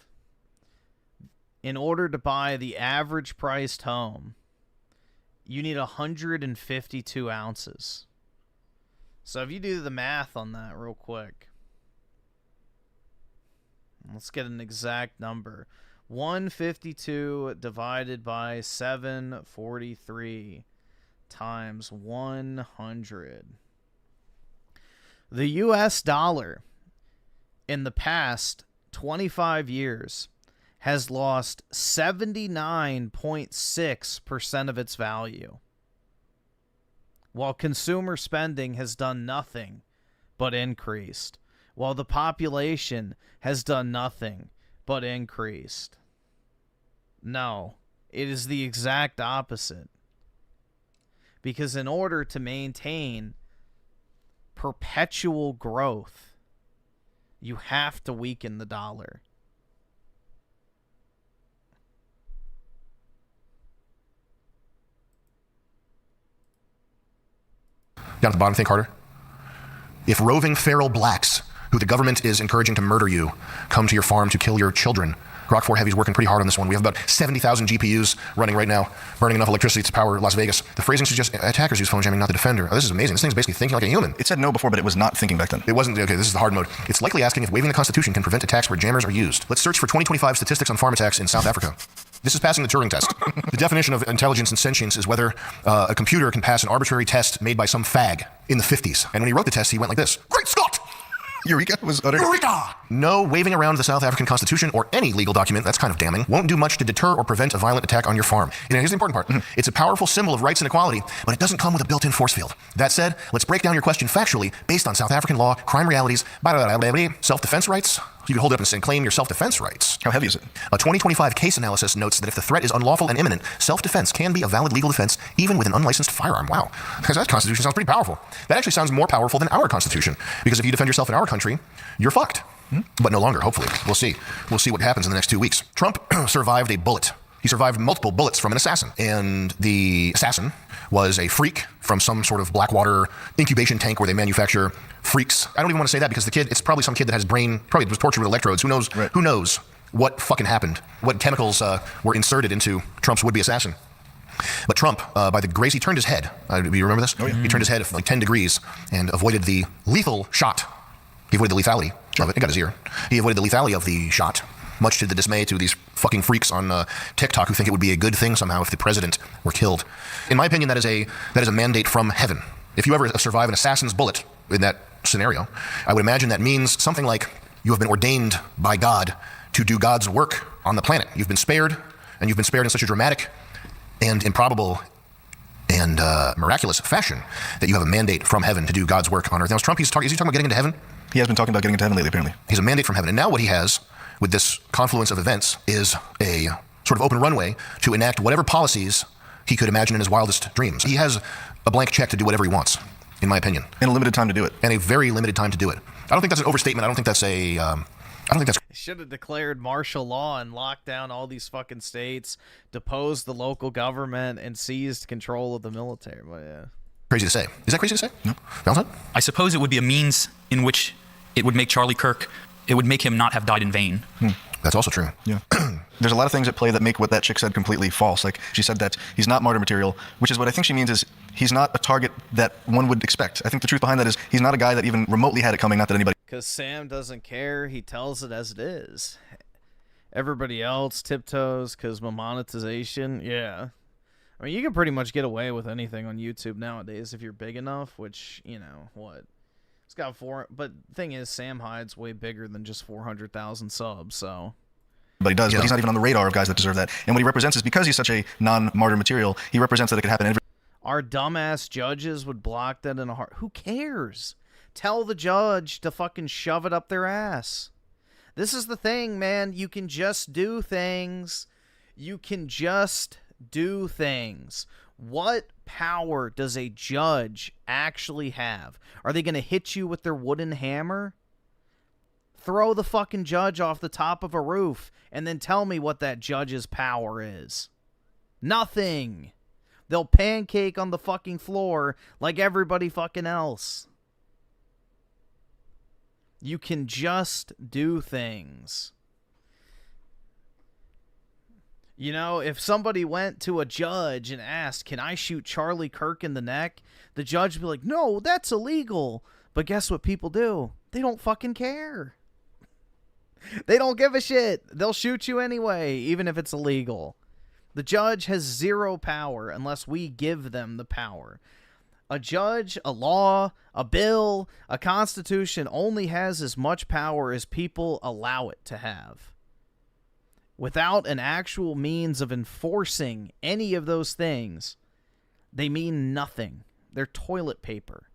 in order to buy the average priced home, you need 152 ounces. So if you do the math on that real quick, let's get an exact number. 152 divided by 743 times 100. The US dollar in the past 25 years has lost 79.6% of its value, while consumer spending has done nothing but increased, while the population has done nothing but increased. No, it is the exact opposite. Because in order to maintain perpetual growth, you have to weaken the dollar. Down at the bottom, think harder. If roving feral blacks, who the government is encouraging to murder you, come to your farm to kill your children, Grok4 Heavy's working pretty hard on this one. We have about 70,000 GPUs running right now, burning enough electricity to power Las Vegas. The phrasing suggests attackers use phone jamming, not the defender. Oh, this is amazing. This thing's basically thinking like a human. It said no before, but it was not thinking back then. It wasn't. Okay, this is the hard mode. It's likely asking if waiving the Constitution can prevent attacks where jammers are used. Let's search for 2025 statistics on farm attacks in South Africa. This is passing the Turing test. The definition of intelligence and sentience is whether a computer can pass an arbitrary test made by some fag in the 50s. And when he wrote the test, he went like this. Great Scott! Eureka was uttered. Eureka! No, waving around the South African Constitution or any legal document, that's kind of damning, won't do much to deter or prevent a violent attack on your farm. You know, here's the important part. It's a powerful symbol of rights and equality, but it doesn't come with a built-in force field. That said, let's break down your question factually based on South African law, crime realities, self-defense rights. You can hold it up and claim your self-defense rights. How heavy is it? A 2025 case analysis notes that if the threat is unlawful and imminent, self-defense can be a valid legal defense even with an unlicensed firearm. Wow. Because that Constitution sounds pretty powerful. That actually sounds more powerful than our Constitution. Because if you defend yourself in our country, you're fucked. But no longer, hopefully. We'll see. We'll see what happens in the next 2 weeks. Trump survived a bullet. He survived multiple bullets from an assassin. And the assassin was a freak from some sort of Blackwater incubation tank where they manufacture freaks. I don't even want to say that because the kid, it's probably some kid that has brain, probably was tortured with electrodes. Who knows? Right. Who knows what fucking happened? What chemicals were inserted into Trump's would-be assassin? But Trump, by the grace, he turned his head. Do you remember this? Oh, yeah. He turned his head like 10 degrees and avoided the lethal shot. He avoided the lethality of it. It got his ear. He avoided the lethality of the shot, much to the dismay to these fucking freaks on TikTok who think it would be a good thing somehow if the president were killed. In my opinion, that is a mandate from heaven. If you ever survive an assassin's bullet in that scenario, I would imagine that means something like you have been ordained by God to do God's work on the planet. You've been spared, and you've been spared in such a dramatic and improbable and miraculous fashion that you have a mandate from heaven to do God's work on earth. Now, is he talking about getting into heaven? He has been talking about getting into heaven lately, apparently. He's a mandate from heaven. And now what he has with this confluence of events is a sort of open runway to enact whatever policies he could imagine in his wildest dreams. He has a blank check to do whatever he wants, in my opinion. And a limited time to do it. And a very limited time to do it. I don't think that's an overstatement. I don't think that's They should have declared martial law and locked down all these fucking states, deposed the local government, and seized control of the military. But yeah. Crazy to say. Is that crazy to say? No. Valentine? I suppose it would be a means in which it would make Charlie Kirk, it would make him not have died in vain. That's also true. Yeah. There's a lot of things at play that make what that chick said completely false. Like, she said that he's not martyr material, which is what I think she means is he's not a target that one would expect. I think the truth behind that is he's not a guy that even remotely had it coming, not that anybody... Because Sam doesn't care. He tells it as it is. Everybody else tiptoes because monetization. Yeah. I mean, you can pretty much get away with anything on YouTube nowadays if you're big enough, which, you know, what? It's got but the thing is, Sam Hyde's way bigger than just 400,000 subs, so... But he does, but he's not even on the radar of guys that deserve that. And what he represents is because he's such a non-martyr material, he represents that it could happen every... Our dumbass judges would block that in a heart. Who cares? Tell the judge to fucking shove it up their ass. This is the thing, man. You can just do things. You can just do things. What power does a judge actually have? Are they going to hit you with their wooden hammer? Throw the fucking judge off the top of a roof and then tell me what that judge's power is. Nothing. They'll pancake on the fucking floor like everybody fucking else. You can just do things. You know, if somebody went to a judge and asked, can I shoot Charlie Kirk in the neck? The judge would be like, no, that's illegal. But guess what people do? They don't fucking care. They don't give a shit. They'll shoot you anyway, even if it's illegal. The judge has zero power unless we give them the power. A judge, a law, a bill, a constitution only has as much power as people allow it to have. Without an actual means of enforcing any of those things, they mean nothing. They're toilet paper.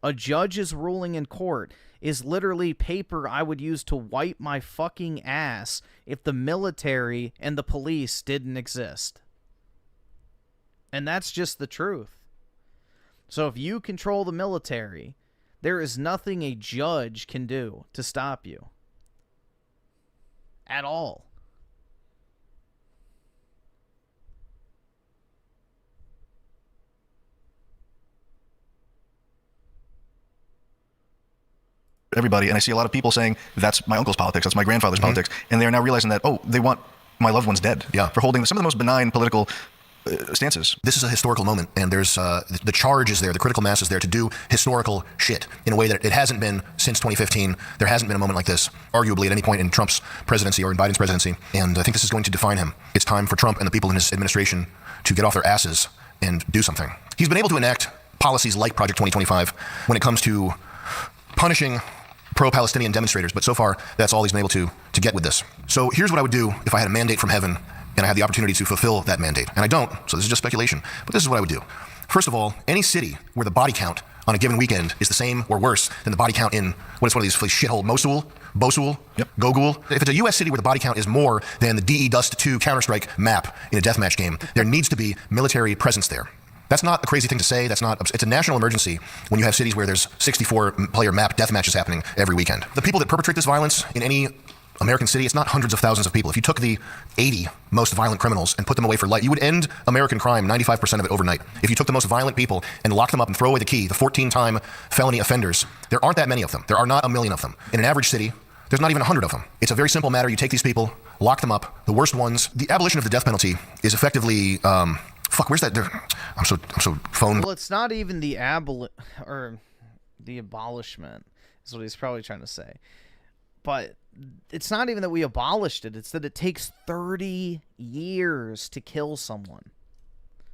A judge's ruling in court is literally paper I would use to wipe my fucking ass if the military and the police didn't exist. And that's just the truth. So if you control the military, there is nothing a judge can do to stop you. At all. Everybody, and I see a lot of people saying that's my uncle's politics, that's my grandfather's politics, and they're now realizing that, oh, they want my loved ones dead for holding some of the most benign political stances. This is a historical moment, and there's the charge is there, the critical mass is there to do historical shit in a way that it hasn't been since 2015. There hasn't been a moment like this, arguably at any point in Trump's presidency or in Biden's presidency, and I think this is going to define him. It's time for Trump and the people in his administration to get off their asses and do something. He's been able to enact policies like Project 2025 when it comes to punishing pro-Palestinian demonstrators, but so far that's all he's been able to get with this. So here's what I would do if I had a mandate from heaven and I had the opportunity to fulfill that mandate. And I don't, so this is just speculation, but this is what I would do. First of all, any city where the body count on a given weekend is the same or worse than the body count in, what is one of these shithole, Mosul, Gogul. If it's a U.S. city where the body count is more than the DE Dust 2 Counter-Strike map in a deathmatch game, there needs to be military presence there. That's not a crazy thing to say. It's a national emergency when you have cities where there's 64-player map death matches happening every weekend. The people that perpetrate this violence in any American city, it's not hundreds of thousands of people. If you took the 80 most violent criminals and put them away for life, you would end American crime, 95% of it overnight. If you took the most violent people and locked them up and throw away the key, the 14-time felony offenders, there aren't that many of them. There are not a million of them. In an average city, there's not even 100 of them. It's a very simple matter. You take these people, lock them up, the worst ones. The abolition of the death penalty is effectively... where's that? I'm so phoned. Well, it's not even the abolishment is what he's probably trying to say. But it's not even that we abolished it. It's that it takes 30 years to kill someone.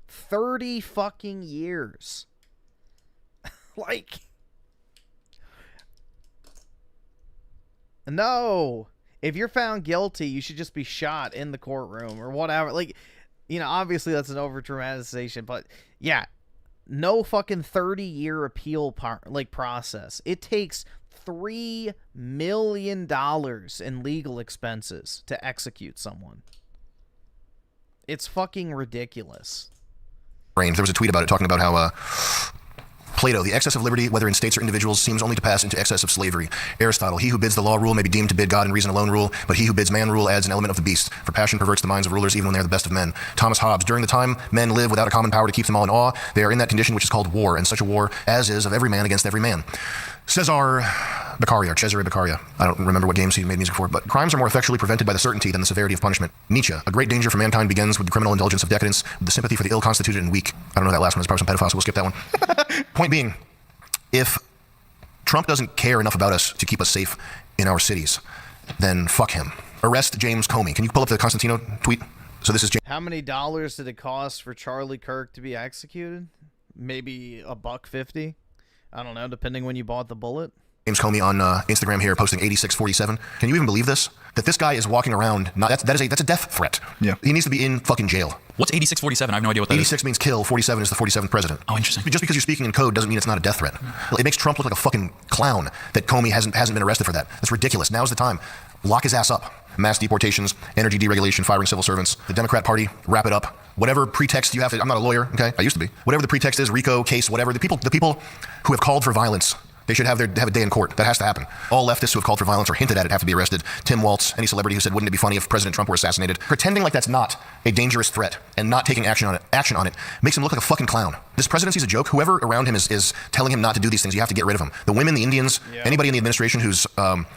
30 fucking years. Like, no. If you're found guilty, you should just be shot in the courtroom or whatever. Like, you know, obviously that's an over-dramatization, but yeah, no fucking 30-year appeal process. It takes $3 million in legal expenses to execute someone. It's fucking ridiculous. There was a tweet about it talking about how Plato, the excess of liberty, whether in states or individuals, seems only to pass into excess of slavery. Aristotle, he who bids the law rule may be deemed to bid God and reason alone rule, but he who bids man rule adds an element of the beast, for passion perverts the minds of rulers even when they are the best of men. Thomas Hobbes, during the time men live without a common power to keep them all in awe, they are in that condition which is called war, and such a war as is of every man against every man. Cesare Beccaria. I don't remember what games he made music for, but crimes are more effectually prevented by the certainty than the severity of punishment. Nietzsche, a great danger for mankind begins with the criminal indulgence of decadence, with the sympathy for the ill-constituted and weak. I don't know that last one, it's probably some pedophile, so we'll skip that one. Point being, if Trump doesn't care enough about us to keep us safe in our cities, then fuck him. Arrest James Comey. Can you pull up the Constantino tweet? So this is James. How many dollars did it cost for Charlie Kirk to be executed? Maybe $1.50. I don't know, depending when you bought the bullet. James Comey on Instagram here posting 8647. Can you even believe this? That this guy is walking around. That's a death threat. Yeah. He needs to be in fucking jail. What's 8647? I have no idea what that 86 means kill. 47 is the 47th president. Oh, interesting. Just because you're speaking in code doesn't mean it's not a death threat. It makes Trump look like a fucking clown that Comey hasn't been arrested for that. That's ridiculous. Now's the time. Lock his ass up. Mass deportations, energy deregulation, firing civil servants. The Democrat Party, wrap it up. Whatever pretext you have to, I'm not a lawyer, okay? I used to be. Whatever the pretext is, RICO case, whatever. The people who have called for violence, they should have a day in court. That has to happen. All leftists who have called for violence or hinted at it have to be arrested. Tim Waltz, any celebrity who said, wouldn't it be funny if President Trump were assassinated? Pretending like that's not a dangerous threat and not taking action on it makes him look like a fucking clown. This presidency's a joke. Whoever around him is telling him not to do these things, you have to get rid of them. The women, the Indians, anybody in the administration who's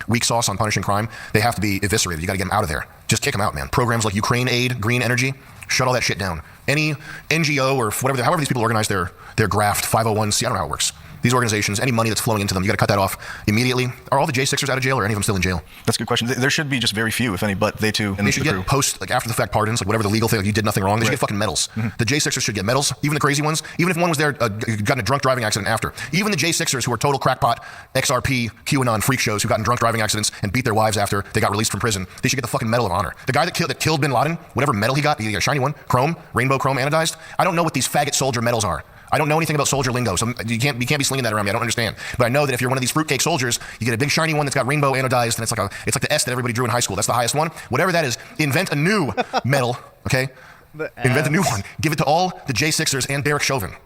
weak sauce on punishing crime, they have to be eviscerated. You got to get them out of there. Just kick them out, man. Programs like Ukraine Aid, Green Energy, shut all that shit down. Any NGO or whatever, however these people organize their graft, 501c, I don't know how it works. These organizations, any money that's flowing into them, you got to cut that off immediately. Are all the J6ers out of jail, or any of them still in jail? That's a good question. There should be just very few, if any, but they too. And they should get post, like after the fact pardons, like whatever the legal thing, like you did nothing wrong. They should get fucking medals. The J6ers should get medals, even the crazy ones. Even if one was there, got in a drunk driving accident after. Even the J6ers who are total crackpot, XRP, QAnon freak shows who got in drunk driving accidents and beat their wives after they got released from prison, they should get the fucking Medal of Honor. The guy that killed Bin Laden, whatever medal he got a shiny one, chrome, rainbow chrome anodized. I don't know what these faggot soldier medals are. I don't know anything about soldier lingo, so you can't be slinging that around me. I don't understand. But I know that if you're one of these fruitcake soldiers, you get a big shiny one that's got rainbow anodized, and it's like the S that everybody drew in high school. That's the highest one. Whatever that is, invent a new medal, okay? Invent a new one. Give it to all the J6ers and Derek Chauvin.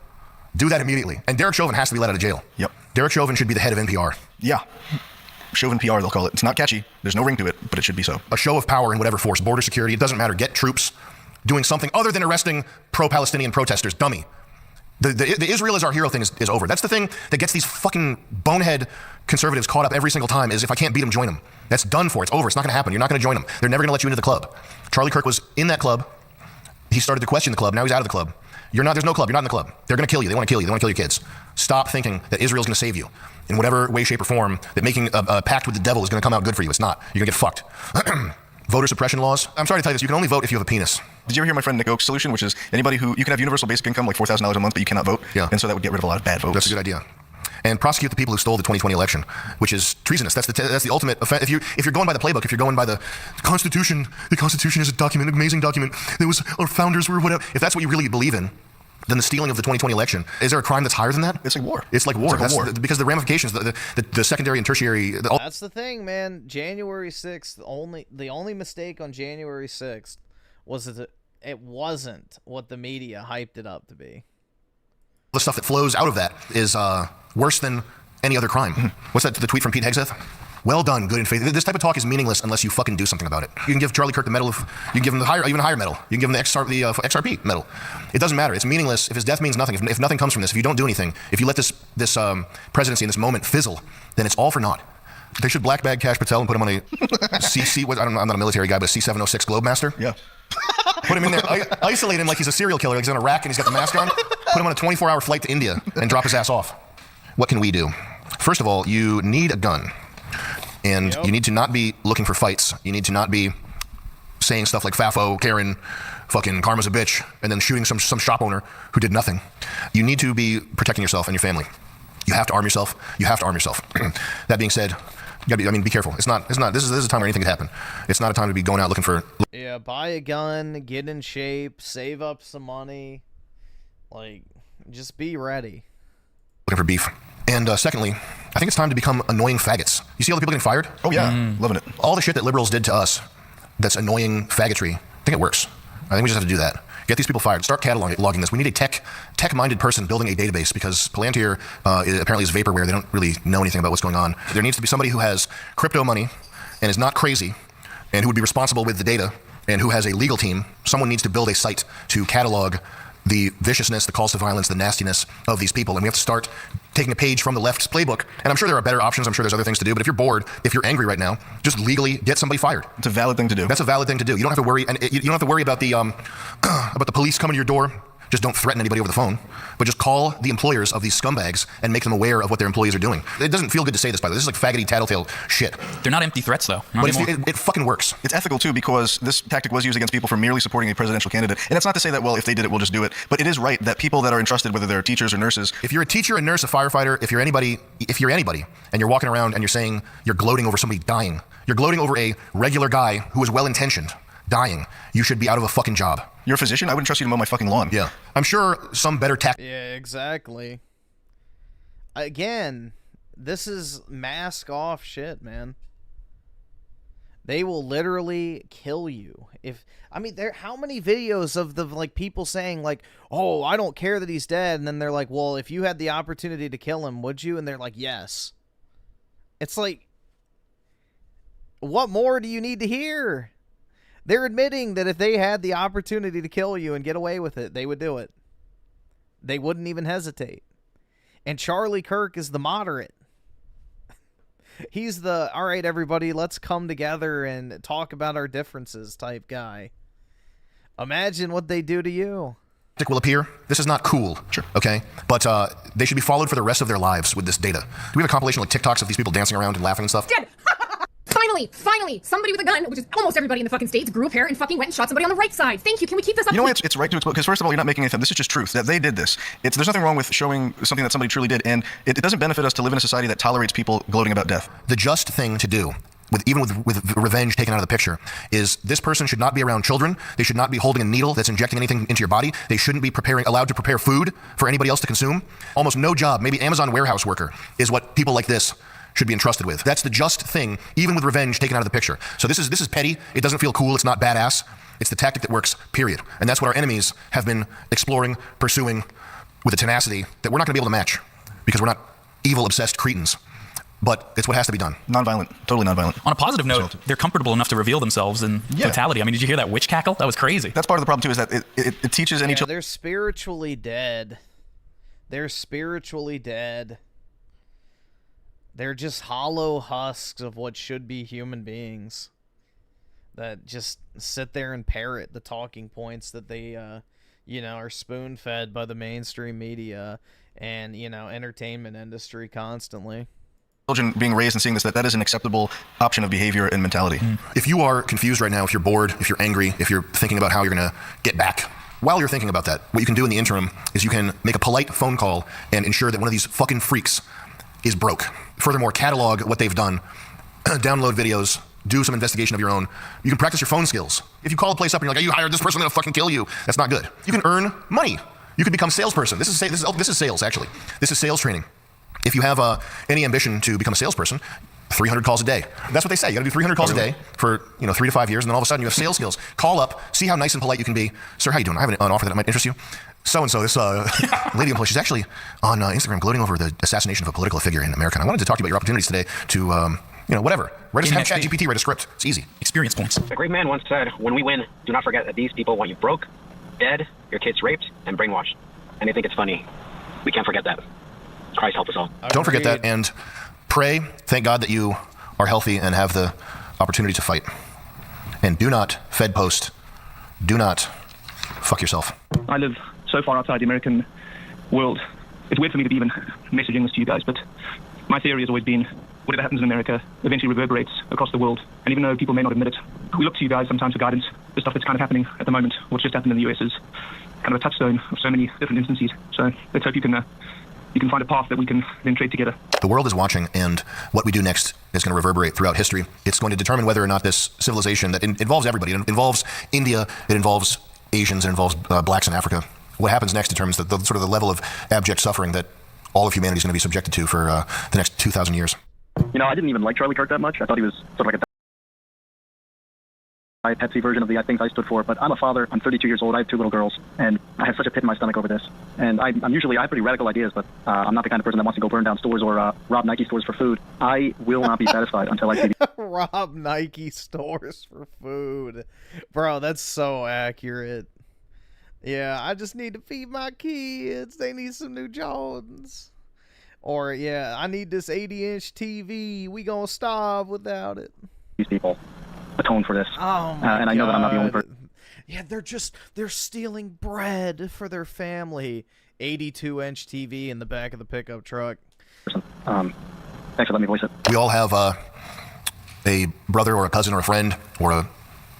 Do that immediately. And Derek Chauvin has to be let out of jail. Yep. Derek Chauvin should be the head of NPR. Yeah. Chauvin PR, they'll call it. It's not catchy. There's no ring to it, but it should be so. A show of power in whatever force, border security, it doesn't matter. Get troops doing something other than arresting pro-Palestinian protesters. Dummy. The Israel is our hero thing is over. That's the thing that gets these fucking bonehead conservatives caught up every single time is if I can't beat them, join them. That's done for. It's over. It's not going to happen. You're not going to join them. They're never going to let you into the club. Charlie Kirk was in that club. He started to question the club. Now he's out of the club. There's no club. You're not in the club. They're going to kill you. They want to kill you. They want to kill your kids. Stop thinking that Israel's going to save you in whatever way, shape, or form, that making a pact with the devil is going to come out good for you. It's not. You're going to get fucked. Voter suppression laws. I'm sorry to tell you this. You can only vote if you have a penis. Did you ever hear my friend Nick Oak's solution, which is anybody who, you can have universal basic income, like $4,000 a month, but you cannot vote? Yeah. And so that would get rid of a lot of bad votes. That's a good idea. And prosecute the people who stole the 2020 election, which is treasonous. That's the ultimate offense. If you're going by the playbook, if you're going by the Constitution is a document, an amazing document. Our founders were whatever. If that's what you really believe in, then the stealing of the 2020 election, is there a crime that's higher than that? It's like war. It's like war. It's like war. Because the ramifications, the secondary and tertiary. That's the thing, man. January 6th, the only mistake on January 6th was that it wasn't what the media hyped it up to be. The stuff that flows out of that is worse than any other crime. What's that? The tweet from Pete Hegseth? Well done, good and faithful. This type of talk is meaningless unless you fucking do something about it. You can give Charlie Kirk the medal you can give him even a higher medal. You can give him the XRP medal. It doesn't matter. It's meaningless if his death means nothing. If nothing comes from this, if you don't do anything, if you let this presidency in this moment fizzle, then it's all for naught. They should black bag Kash Patel and put him on a I'm not a military guy, but a C-706 Globemaster. Yeah. Put him in there, isolate him like he's a serial killer, like he's on a rack and he's got the mask on. Put him on a 24-hour flight to India and drop his ass off. What can we do? First of all, you need a gun. And you need to not be looking for fights. You need to not be saying stuff like Fafo, Karen, fucking karma's a bitch, and then shooting some shop owner who did nothing. You need to be protecting yourself and your family. You have to arm yourself. You have to arm yourself. That being said, you gotta be careful. This is a time where anything could happen. It's not a time to be going out looking for. Yeah, buy a gun, get in shape, save up some money. Like, just be ready. Looking for beef. And secondly, I think it's time to become annoying faggots. You see all the people getting fired? Oh yeah, loving it. All the shit that liberals did to us that's annoying faggotry, I think it works. I think we just have to do that. Get these people fired. Start cataloging this. We need a tech-minded person building a database because Palantir apparently is vaporware. They don't really know anything about what's going on. There needs to be somebody who has crypto money and is not crazy and who would be responsible with the data and who has a legal team. Someone needs to build a site to catalog the viciousness, the calls to violence, the nastiness of these people. And we have to start taking a page from the left's playbook. And I'm sure there are better options. I'm sure there's other things to do. But if you're bored, if you're angry right now, just legally get somebody fired. It's a valid thing to do. That's a valid thing to do. You don't have to worry. And you don't have to worry about the police coming to your door. Just don't threaten anybody over the phone, but just call the employers of these scumbags and make them aware of what their employees are doing. It doesn't feel good to say this, by the way. This is like faggoty tattletale shit. They're not empty threats, though. But it fucking works. It's ethical, too, because this tactic was used against people for merely supporting a presidential candidate. And it's not to say that, well, if they did it, we'll just do it. But it is right that people that are entrusted, whether they're teachers or nurses. If you're a teacher, a nurse, a firefighter, if you're anybody, and you're walking around and you're saying you're gloating over somebody dying, you're gloating over a regular guy who is well-intentioned dying, you should be out of a fucking job. You're a physician? I wouldn't trust you to mow my fucking lawn. Yeah. I'm sure some better tactic. Yeah, exactly. Again, this is mask off shit, man. They will literally kill you. How many videos of the people saying "Oh, I don't care that he's dead," and then they're like, "Well, if you had the opportunity to kill him, would you?" And they're like, "Yes." It's like, what more do you need to hear? They're admitting that if they had the opportunity to kill you and get away with it, they would do it. They wouldn't even hesitate. And Charlie Kirk is the moderate. He's the, all right, everybody, let's come together and talk about our differences type guy. Imagine what they do to you. Will appear. This is not cool. Sure. Okay? But they should be followed for the rest of their lives with this data. Do we have a compilation like TikToks of these people dancing around and laughing and stuff? Dead. Finally, somebody with a gun, which is almost everybody in the fucking States, grew a pair and fucking went and shot somebody on the right side. Thank you. Can we keep this up? You know what? It's right to explain, because first of all, you're not making anything. This is just truth, that they did this. There's nothing wrong with showing something that somebody truly did, and it doesn't benefit us to live in a society that tolerates people gloating about death. The just thing to do, even with revenge taken out of the picture, is this person should not be around children. They should not be holding a needle that's injecting anything into your body. They shouldn't be allowed to prepare food for anybody else to consume. Almost no job, maybe Amazon warehouse worker, is what people like this should be entrusted with. That's the just thing, even with revenge taken out of the picture. So this is petty. It doesn't feel cool. It's not badass. It's the tactic that works, period. And that's what our enemies have been exploring, pursuing with a tenacity that we're not going to be able to match because we're not evil, obsessed cretins. But it's what has to be done. Nonviolent, totally nonviolent. On a positive note, they're comfortable enough to reveal themselves in totality. I mean, did you hear that witch cackle? That was crazy. That's part of the problem, too, is that it teaches any... They're spiritually dead. They're spiritually dead. They're just hollow husks of what should be human beings that just sit there and parrot the talking points that they, are spoon-fed by the mainstream media and, entertainment industry constantly. Children being raised and seeing this, that is an acceptable option of behavior and mentality. If you are confused right now, if you're bored, if you're angry, if you're thinking about how you're going to get back, while you're thinking about that, what you can do in the interim is you can make a polite phone call and ensure that one of these fucking freaks is broke. Furthermore, catalog what they've done, download videos, do some investigation of your own. You can practice your phone skills. If you call a place up and you're like, "Hey, you hired this person, I'm gonna fucking kill you," that's not good. You can earn money. You can become a salesperson. This is sales, actually. This is sales training. If you have any ambition to become a salesperson, 300 calls a day. That's what they say. You gotta do 300 calls a day for 3 to 5 years, and then all of a sudden you have sales skills. Call up, see how nice and polite you can be. "Sir, how you doing? I have an offer that might interest you. So-and-so, this lady employee, she's actually on Instagram gloating over the assassination of a political figure in America. And I wanted to talk to you about your opportunities today to, whatever. Have ChatGPT write a script. It's easy. Experience points. A great man once said, "When we win, do not forget that these people want you broke, dead, your kids raped, and brainwashed." And they think it's funny. We can't forget that. Christ help us all. Don't forget that, and pray, thank God that you are healthy and have the opportunity to fight. And do not Fed post. Do not fuck yourself. I live so far outside the American world. It's weird for me to be even messaging this to you guys, but my theory has always been whatever happens in America eventually reverberates across the world. And even though people may not admit it, we look to you guys sometimes for guidance. The stuff that's kind of happening at the moment, what's just happened in the US, is kind of a touchstone of so many different instances. So let's hope you can find a path that we can then trade together. The world is watching, and what we do next is going to reverberate throughout history. It's going to determine whether or not this civilization that involves everybody, it involves India, it involves Asians, it involves blacks in Africa. What happens next determines the sort of the level of abject suffering that all of humanity is going to be subjected to for the next 2,000 years. I didn't even like Charlie Kirk that much. I thought he was sort of like a my Pepsi version of the things I stood for, but I'm a father. I'm 32 years old. I have 2 little girls, and I have such a pit in my stomach over this. And I have pretty radical ideas, but I'm not the kind of person that wants to go burn down stores or rob Nike stores for food. I will not be satisfied until I see rob Nike stores for food. Bro, that's so accurate. Yeah, I just need to feed my kids. They need some new Jordans. Or, yeah, I need this 80-inch TV. We gonna starve without it. these people atone for this. Oh my and I know that I'm not the only person. Yeah, they're stealing bread for their family. 82-inch TV in the back of the pickup truck. Thanks for letting me voice it. We all have a brother or a cousin or a friend or a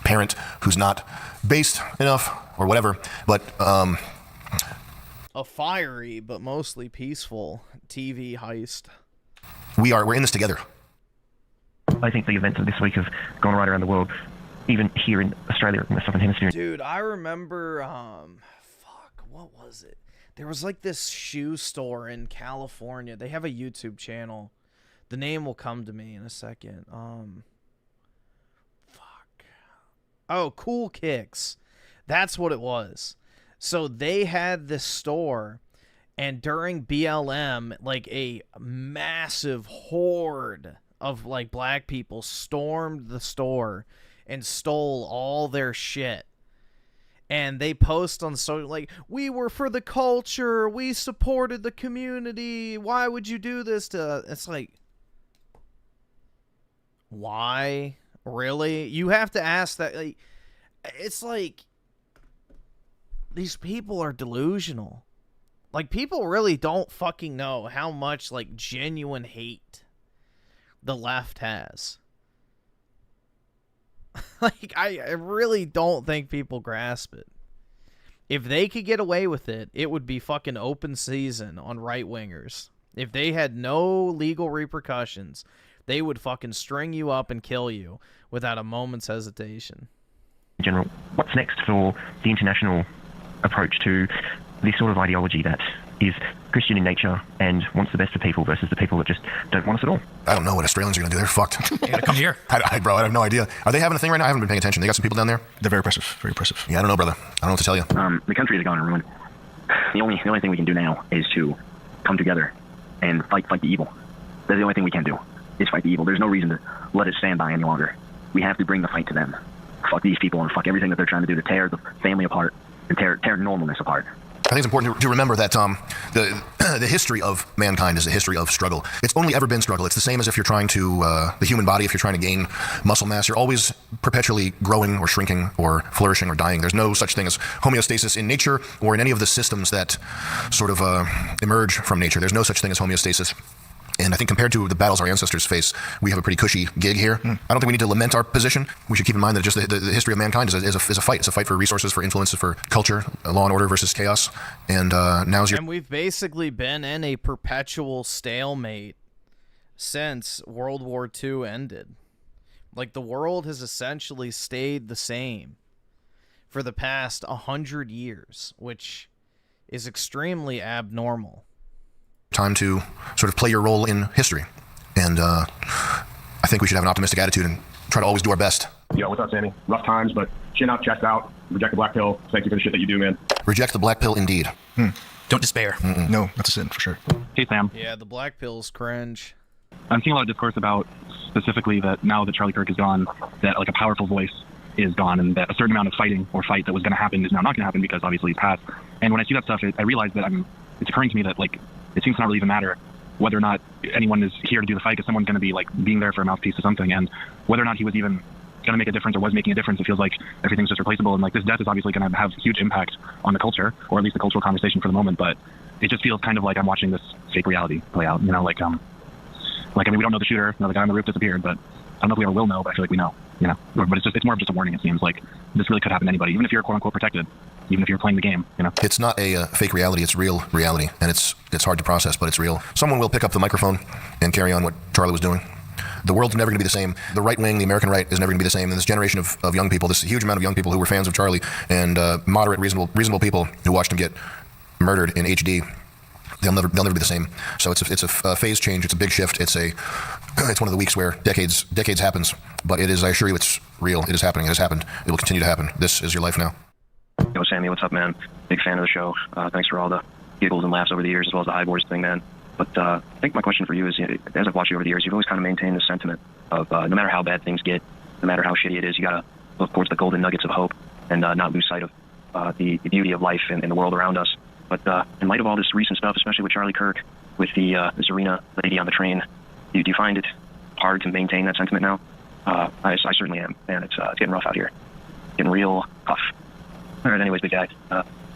parent who's not based enough or whatever, but a fiery but mostly peaceful TV heist. We're in this together. I think the events of this week have gone right around the world, even here in Australia, in the Southern Hemisphere. Dude, I remember, what was it? There was like this shoe store in California. They have a YouTube channel. The name will come to me in a second. Oh, Cool Kicks. That's what it was. So they had this store, and during BLM, like a massive horde of like black people stormed the store and stole all their shit. And they post on social, like, we were for the culture, we supported the community, why would you do this to us? It's like, why? Really? You have to ask that. Like, it's like, these people are delusional. Like, people really don't fucking know how much, like, genuine hate the left has. Like, I really don't think people grasp it. If they could get away with it, it would be fucking open season on right-wingers. If they had no legal repercussions, they would fucking string you up and kill you without a moment's hesitation. In general, what's next for the international approach to this sort of ideology that is Christian in nature and wants the best for people versus the people that just don't want us at all? I don't know what Australians are going to do. They're fucked. You gotta come here. Bro, I have no idea. Are they having a thing right now? I haven't been paying attention. They got some people down there? They're very oppressive. Very oppressive. Yeah, I don't know, brother. I don't know what to tell you. The country is gone in ruin. The only thing we can do now is to come together and fight the evil. That's the only thing we can do, is fight the evil. There's no reason to let it stand by any longer. We have to bring the fight to them. Fuck these people and fuck everything that they're trying to do to tear the family apart and tear normalness apart. I think it's important to remember that the history of mankind is a history of struggle. It's only ever been struggle. It's the same as if you're trying to, the human body, if you're trying to gain muscle mass, you're always perpetually growing or shrinking or flourishing or dying. There's no such thing as homeostasis in nature or in any of the systems that sort of emerge from nature. There's no such thing as homeostasis. And I think compared to the battles our ancestors face, we have a pretty cushy gig here. I don't think we need to lament our position. We should keep in mind that just the history of mankind is a fight. It's a fight for resources, for influences, for culture, law and order versus chaos. And And we've basically been in a perpetual stalemate since World War II ended. Like, the world has essentially stayed the same for the past 100 years, which is extremely abnormal. Time to sort of play your role in history. And I think we should have an optimistic attitude and try to always do our best. Yo, what's up, Sammy? Rough times, but chin up, chest out. Reject the black pill. Thank you for the shit that you do, man. Reject the black pill, indeed. Don't despair. No, that's a sin, for sure. Hey, Sam. Yeah, the black pill's cringe. I'm seeing a lot of discourse about specifically that now that Charlie Kirk is gone, that like a powerful voice is gone, and that a certain amount of fight that was going to happen is now not going to happen because obviously he's passed. And when I see that stuff, I realize that it's occurring to me that like it seems to not really even matter whether or not anyone is here to do the fight, because someone's going to be like being there for a mouthpiece or something, and whether or not he was even going to make a difference or was making a difference, it feels like everything's just replaceable. And like this death is obviously going to have huge impact on the culture, or at least the cultural conversation for the moment. But it just feels kind of like I'm watching this fake reality play out. You know, like I mean, we don't know the shooter. You know, the guy on the roof disappeared, but I don't know if we ever will know. But I feel like we know. You know, but it's more of just a warning. It seems like this really could happen to anybody, even if you're quote unquote protected. Even if you're playing the game, you know. It's not a fake reality, it's real reality, and it's hard to process, but it's real. Someone will pick up the microphone and carry on what Charlie was doing. The world's never going to be the same. The right wing, the American right, is never going to be the same. And this generation of young people, this huge amount of young people who were fans of Charlie, and moderate, reasonable people who watched him get murdered in HD, they'll never be the same. So it's a phase change. It's a big shift. It's a It's one of the weeks where decades happens, but it is, I assure you, it's real. It is happening. It has happened. It will continue to happen. This is your life now. Yo, Sammy, what's up, man? Big fan of the show. Thanks for all the giggles and laughs over the years, as well as the high boards thing, man. But I think my question for you is, as I've watched you over the years, you've always kind of maintained the sentiment of no matter how bad things get, no matter how shitty it is, you got to look towards the golden nuggets of hope and not lose sight of the beauty of life and the world around us. But in light of all this recent stuff, especially with Charlie Kirk, with the Serena lady on the train, do you find it hard to maintain that sentiment now? I certainly am, man. It's getting rough out here. Getting real tough. All right, anyways, big guy.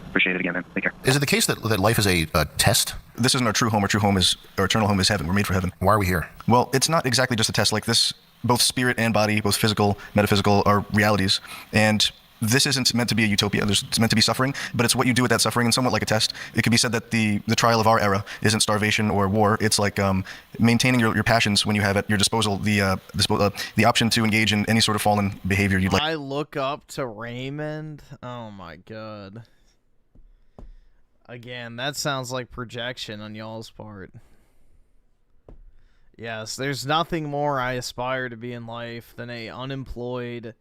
Appreciate it again, man. Take care. Is it the case that life is a test? This isn't our true home. Our true home is, our eternal home is heaven. We're made for heaven. Why are we here? Well, it's not exactly just a test like this. Both spirit and body, both physical, metaphysical, are realities. And this isn't meant to be a utopia. It's meant to be suffering, but it's what you do with that suffering, and somewhat like a test. It could be said that the trial of our era isn't starvation or war. It's like maintaining your passions when you have at your disposal the option to engage in any sort of fallen behavior you'd like. I look up to Raymond. Oh my god. Again, that sounds like projection on y'all's part. Yes, there's nothing more I aspire to be in life than a unemployed,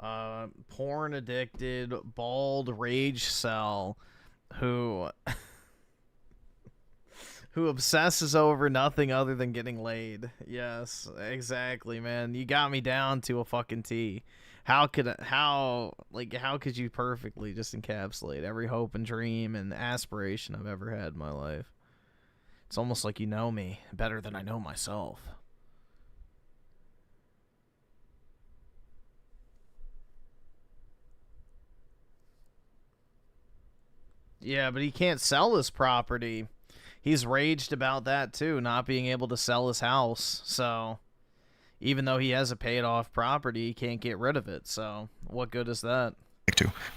porn-addicted, bald rage cell who obsesses over nothing other than getting laid. Yes, exactly, man. You got me down to a fucking T. How could you perfectly just encapsulate every hope and dream and aspiration I've ever had in my life? It's almost like you know me better than I know myself. Yeah, but he can't sell his property. He's raged about that too, not being able to sell his house. So, even though he has a paid-off property, he can't get rid of it. So, what good is that?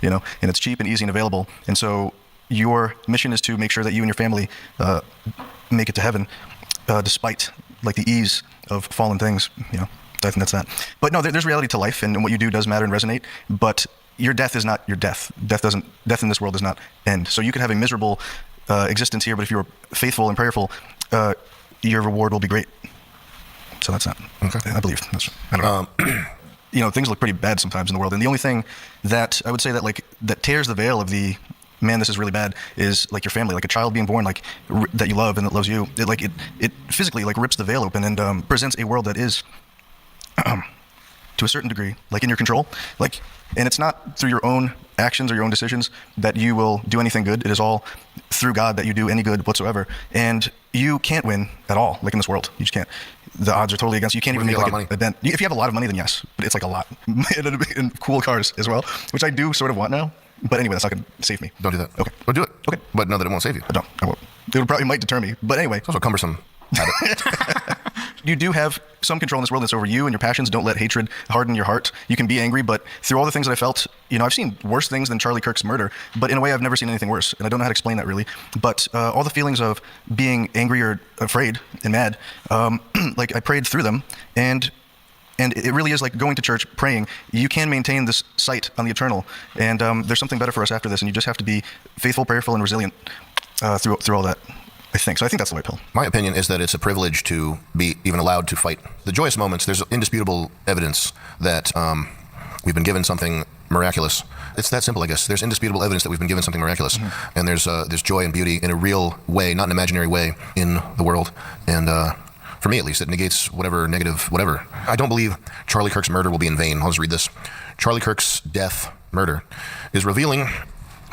And it's cheap and easy and available. And so, your mission is to make sure that you and your family make it to heaven, despite like the ease of fallen things. I think that's that. But no, there's reality to life, and what you do does matter and resonate. But your death is not your death. Death in this world does not end. So you could have a miserable existence here, but if you're faithful and prayerful, your reward will be great. So that's that. Okay. I believe. I don't know. Things look pretty bad sometimes in the world, and the only thing that I would say that tears the veil of the man, this is really bad, is like your family, like a child being born, that you love and that loves you. It physically rips the veil open and presents a world that is, to a certain degree, in your control. And it's not through your own actions or your own decisions that you will do anything good. It is all through God that you do any good whatsoever. And you can't win at all, in this world. You just can't. The odds are totally against you. You can't even make a dent. If you have a lot of money, then yes, but it's a lot. And cool cars as well, which I do sort of want now. But anyway, that's not going to save me. Don't do that. Okay. Or do it. Okay. But know that it won't save you. I won't. It might deter me. But anyway. It's also cumbersome. You do have some control in this world that's over you and your passions. Don't let hatred harden your heart. You can be angry, but through all the things that I felt, I've seen worse things than Charlie Kirk's murder, but in a way I've never seen anything worse, and I don't know how to explain that really. But all the feelings of being angry or afraid and mad, I prayed through them, and it really is like going to church, praying. You can maintain this sight on the eternal, and there's something better for us after this, and you just have to be faithful, prayerful, and resilient through all that. I think that's the way pill. My opinion is that it's a privilege to be even allowed to fight. The joyous moments, there's indisputable evidence that we've been given something miraculous. It's that simple, I guess. There's indisputable evidence that we've been given something miraculous. Mm-hmm. And there's joy and beauty in a real way, not an imaginary way, in the world. And for me, at least, it negates whatever negative, whatever. I don't believe Charlie Kirk's murder will be in vain. I'll just read this. Charlie Kirk's death, murder, is revealing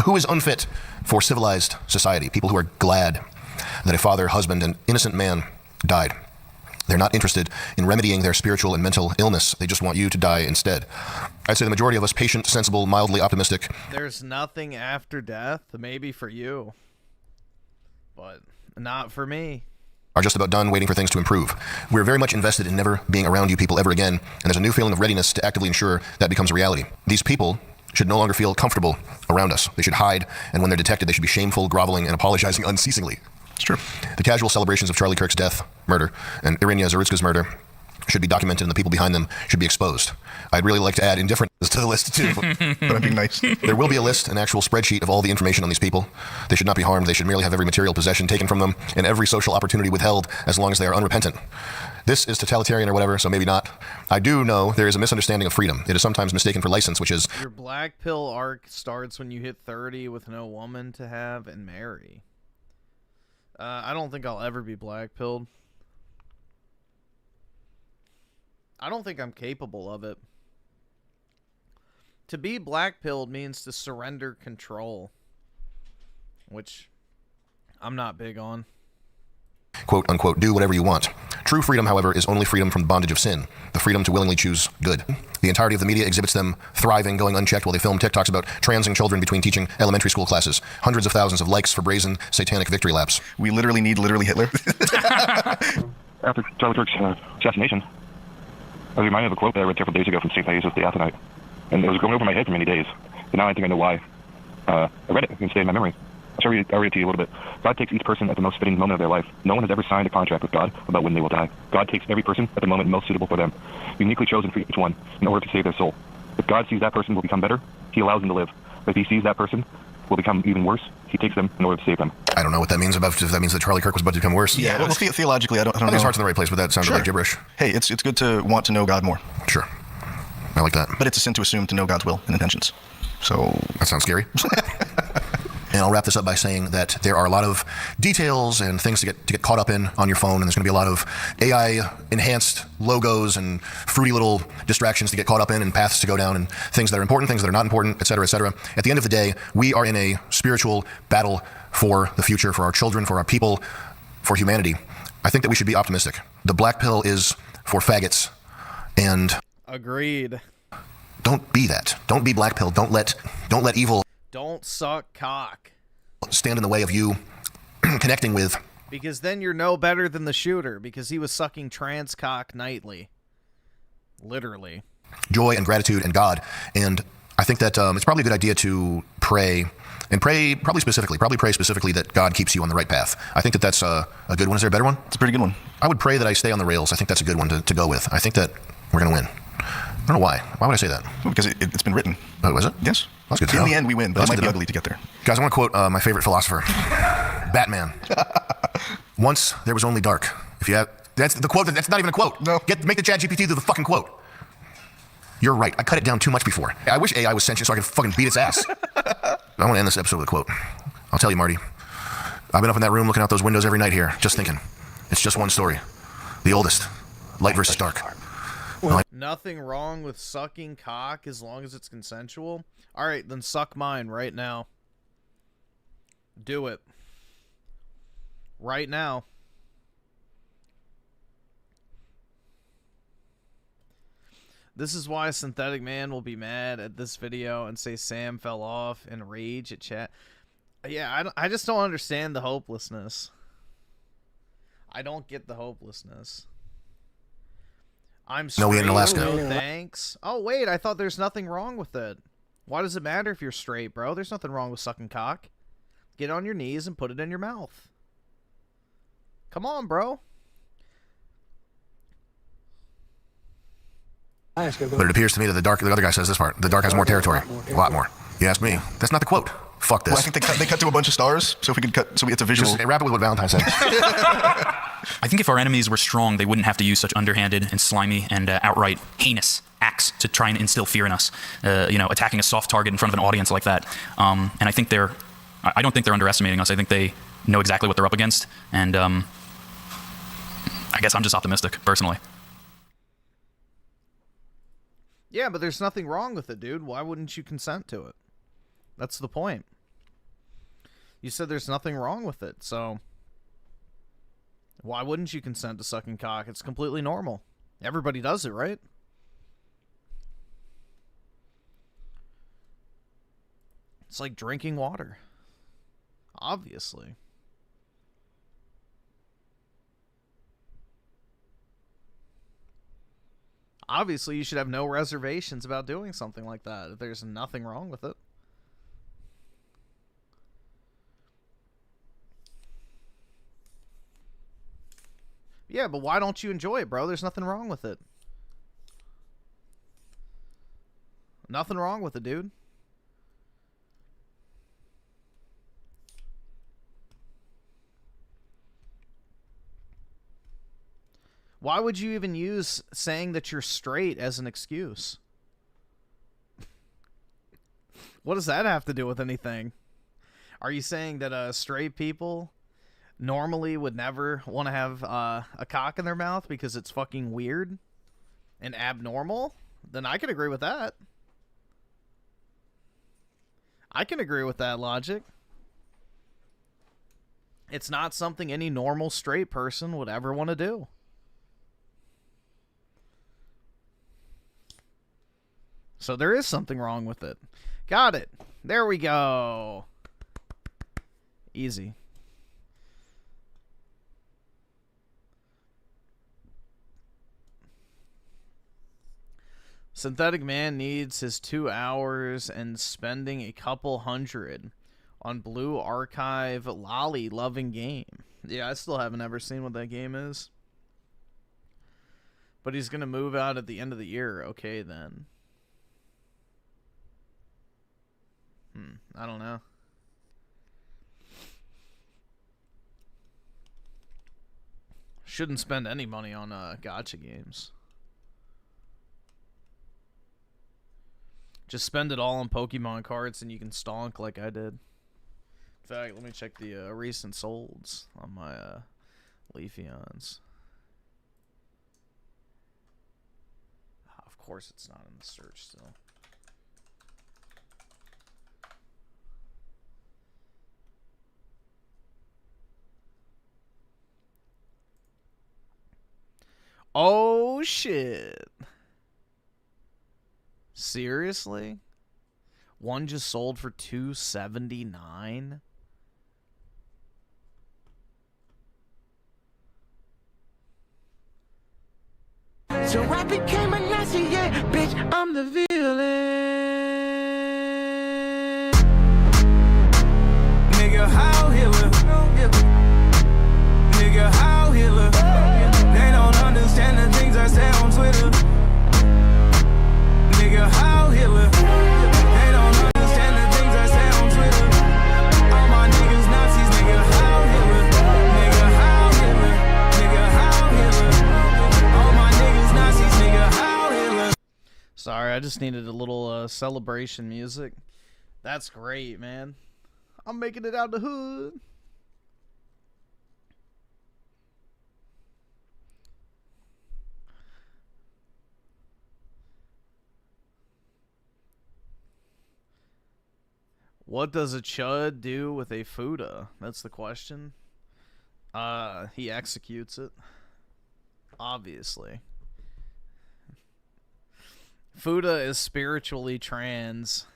who is unfit for civilized society. People who are glad that a father, husband, and innocent man died. They're not interested in remedying their spiritual and mental illness. They just want you to die instead. I'd say the majority of us, patient, sensible, mildly optimistic. There's nothing after death, maybe for you, but not for me. Are just about done waiting for things to improve. We're very much invested in never being around you people ever again, and there's a new feeling of readiness to actively ensure that becomes a reality. These people should no longer feel comfortable around us. They should hide, and when they're detected, they should be shameful, groveling, and apologizing unceasingly. It's true. The casual celebrations of Charlie Kirk's death, murder, and Iryna Zarutska's murder should be documented and the people behind them should be exposed. I'd really like to add indifference to the list too. But I'm being nice. There will be a list, an actual spreadsheet of all the information on these people. They should not be harmed. They should merely have every material possession taken from them and every social opportunity withheld as long as they are unrepentant. This is totalitarian or whatever, so maybe not. I do know there is a misunderstanding of freedom. It is sometimes mistaken for license, which is... Your black pill arc starts when you hit 30 with no woman to have and marry. I don't think I'll ever be black pilled. I don't think I'm capable of it. To be black pilled means to surrender control, which I'm not big on. Quote unquote, do whatever you want. True freedom, however, is only freedom from the bondage of sin, the freedom to willingly choose good. The entirety of the media exhibits them thriving, going unchecked while they film TikToks about transing children between teaching elementary school classes. Hundreds of thousands of likes for brazen, satanic victory laps. We literally need Hitler. After Charlie Kirk's assassination, I was reminded of a quote that I read several days ago from St. Thais the Athonite, and it was going over my head for many days. And now I think I know why. I read it and stayed in my memory. I'll read it to you a little bit. God takes each person at the most fitting moment of their life. No one has ever signed a contract with God about when they will die. God takes every person at the moment most suitable for them, uniquely chosen for each one, in order to save their soul. If God sees that person will become better, he allows them to live. But if he sees that person will become even worse, he takes them in order to save them. I don't know what that means if that means that Charlie Kirk was about to become worse. Yeah, well, theologically, I don't know. His heart's in the right place, but that sounded like gibberish. Hey, it's good to want to know God more. Sure. I like that. But it's a sin to assume to know God's will and intentions. So... That sounds scary. And I'll wrap this up by saying that there are a lot of details and things to get caught up in on your phone, and there's going to be a lot of AI-enhanced logos and fruity little distractions to get caught up in and paths to go down and things that are important, things that are not important, et cetera, et cetera. At the end of the day, we are in a spiritual battle for the future, for our children, for our people, for humanity. I think that we should be optimistic. The black pill is for faggots, and... Agreed. Don't be that. Don't be black pill. Don't let evil... Don't suck cock. Stand in the way of you connecting with... Because then you're no better than the shooter, because he was sucking trans cock nightly. Literally. Joy and gratitude and God. And I think that it's probably a good idea to pray, and pray specifically that God keeps you on the right path. I think that that's a good one. Is there a better one? It's a pretty good one. I would pray that I stay on the rails. I think that's a good one to go with. I think that we're going to win. I don't know why. Why would I say that? Because it's been written. Oh, was it? Yes. That's good to In know. the end, we win, but it might be ugly to get there. Guys, I want to quote my favorite philosopher, Batman. Once there was only dark. If you have, that's the quote. That's not even a quote. No. Make the ChatGPT do the fucking quote. You're right. I cut it down too much before. I wish AI was sentient so I could fucking beat its ass. I want to end this episode with a quote. I'll tell you, Marty. I've been up in that room looking out those windows every night here, just thinking. It's just one story. The oldest. Light versus dark. Nothing wrong with sucking cock as long as it's consensual. All right, then suck mine right now. Do it. Right now. This is why Synthetic Man will be mad at this video and say Sam fell off and rage at chat. Yeah, I just don't understand the hopelessness. I don't get the hopelessness. I'm straight. No, we in Alaska. No thanks. Oh, wait, I thought there's nothing wrong with it. Why does it matter if you're straight, bro? There's nothing wrong with sucking cock. Get on your knees and put it in your mouth. Come on, bro. But it appears to me that the other guy says this part. The dark has more territory. A lot more. You ask me. That's not the quote. Fuck this. Well, I think they cut to a bunch of stars, so if we could cut, so it's a visual. Just wrap it with what Valentine said. I think if our enemies were strong, they wouldn't have to use such underhanded and slimy and outright heinous acts to try and instill fear in us. Attacking a soft target in front of an audience like that. And I think I don't think they're underestimating us. I think they know exactly what they're up against. And I guess I'm just optimistic, personally. Yeah, but there's nothing wrong with it, dude. Why wouldn't you consent to it? That's the point. You said there's nothing wrong with it, so why wouldn't you consent to sucking cock? It's completely normal. Everybody does it, right? It's like drinking water. Obviously. Obviously, you should have no reservations about doing something like that if there's nothing wrong with it. Yeah, but why don't you enjoy it, bro? There's nothing wrong with it. Nothing wrong with it, dude. Why would you even use saying that you're straight as an excuse? What does that have to do with anything? Are you saying that straight people normally would never want to have a cock in their mouth because it's fucking weird and abnormal? Then I can agree with that. I can agree with that logic. It's not something any normal straight person would ever want to do. So there is something wrong with it. Got it. There we go. Easy. Synthetic Man needs his 2 hours and spending a couple hundred on Blue Archive lolly loving game. Yeah, I still haven't ever seen what that game is. But he's going to move out at the end of the year. Okay, then. I don't know. Shouldn't spend any money on gacha games. Just spend it all on Pokemon cards and you can stonk like I did. In fact, let me check the recent solds on my Leafeons. Of course it's not in the search still. Oh shit. Seriously? One just sold for $279? So I became a Nazi, yeah, bitch, I'm the villain. Nigga, how Hitler? Nigga, how Hitler? They don't understand the things I say on Twitter. Nigga, how Hitler? They don't understand the things I say on Twitter. All my niggas Nazis, nigga, how Hitler? Nigga, how Hitler? Nigga, how Hitler? All my niggas Nazis, nigga, how Hitler? Sorry, I just needed a little celebration music. That's great, man. I'm making it out the hood. What does a chud do with a Fuda? That's the question. He executes it. Obviously. Fuda is spiritually trans.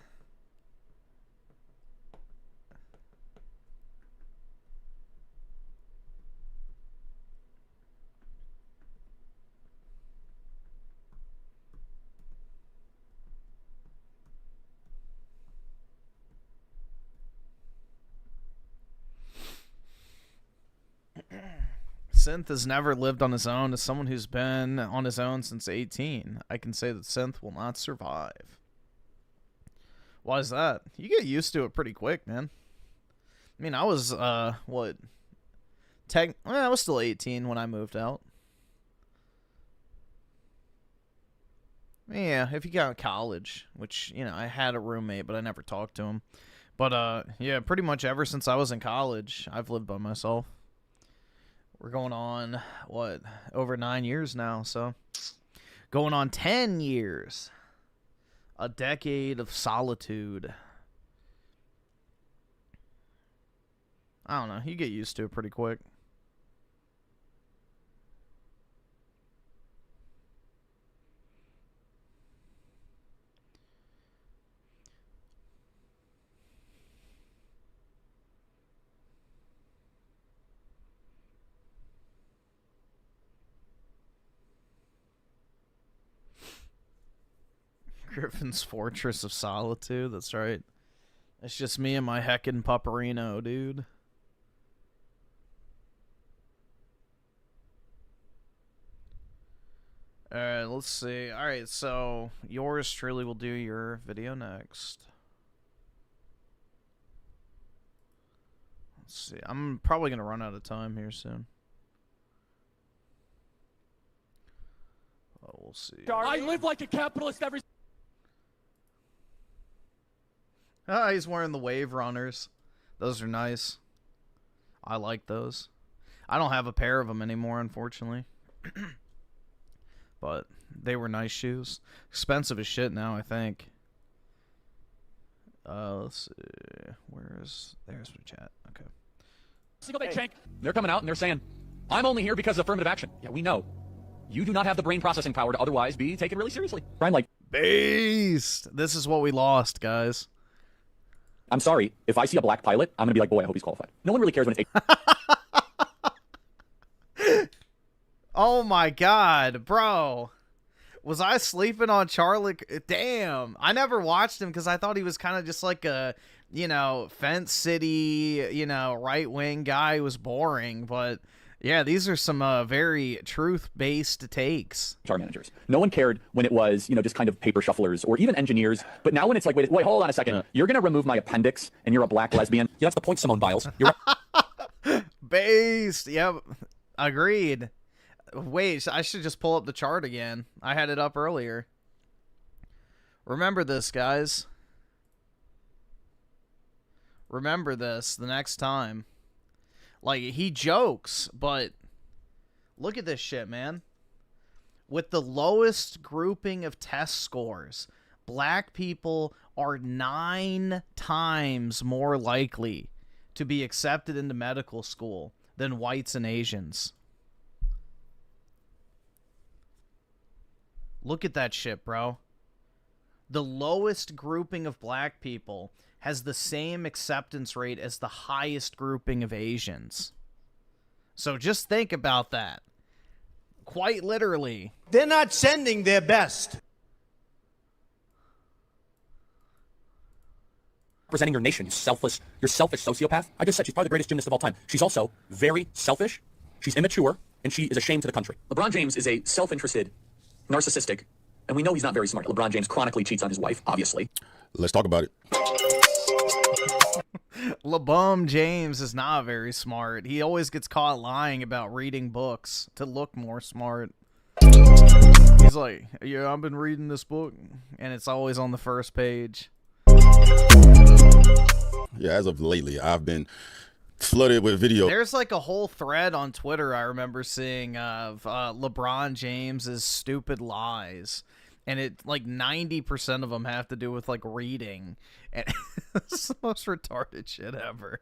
Synth has never lived on his own. As someone who's been on his own since 18, I can say that Synth will not survive. Why is that? You get used to it pretty quick, man. I mean, I was, I was still 18 when I moved out. Yeah, if you count college, which, you know, I had a roommate, but I never talked to him. But, yeah, pretty much ever since I was in college, I've lived by myself. We're going on, what, over 9 years now, so going on 10 years. A decade of solitude. I don't know, you get used to it pretty quick. Griffin's Fortress of Solitude, that's right. It's just me and my heckin' Pupperino, dude. Alright, let's see. Alright, so yours truly will do your video next. Let's see. I'm probably going to run out of time here soon. Oh, we'll see. I live like a capitalist every... Ah, he's wearing the Wave Runners. Those are nice. I like those. I don't have a pair of them anymore, unfortunately. But they were nice shoes. Expensive as shit now, I think. Let's see. There's my chat. Okay. Single day Shank. They're coming out and they're saying, I'm only here because of affirmative action. Yeah, we know. You do not have the brain processing power to otherwise be taken really seriously. Brian, like... Beast! This is what we lost, guys. I'm sorry. If I see a black pilot, I'm going to be like, boy, I hope he's qualified. No one really cares when it's... Oh my god, bro. Was I sleeping on Charlie? Damn. I never watched him because I thought he was kind of just like a, you know, Fence City, you know, right-wing guy who was boring. But, yeah, these are some very truth-based takes. HR managers. No one cared when it was, you know, just kind of paper shufflers or even engineers. But now when it's like, wait, hold on a second. You're going to remove my appendix and you're a black lesbian. Yeah, that's the point, Simone Biles. You're Based. Yep. Agreed. Wait, I should just pull up the chart again. I had it up earlier. Remember this, guys. Remember this the next time. Like, he jokes, but look at this shit, man. With the lowest grouping of test scores, black people are 9 times more likely to be accepted into medical school than whites and Asians. Look at that shit, bro. The lowest grouping of black people has the same acceptance rate as the highest grouping of Asians. So just think about that. Quite literally. They're not sending their best. representing your nation, you selfish sociopath. I just said she's probably the greatest gymnast of all time. She's also very selfish, she's immature, and she is a shame to the country. LeBron James is a self-interested, narcissistic, and we know he's not very smart. LeBron James chronically cheats on his wife, obviously. Let's talk about it. LeBron James is not very smart. He always gets caught lying about reading books to look more smart. He's like, yeah, I've been reading this book, and it's always on the first page. Yeah, as of lately, I've been flooded with video. There's like a whole thread on Twitter I remember seeing of LeBron James's stupid lies. And it like 90% of them have to do with like reading. And it's the most retarded shit ever.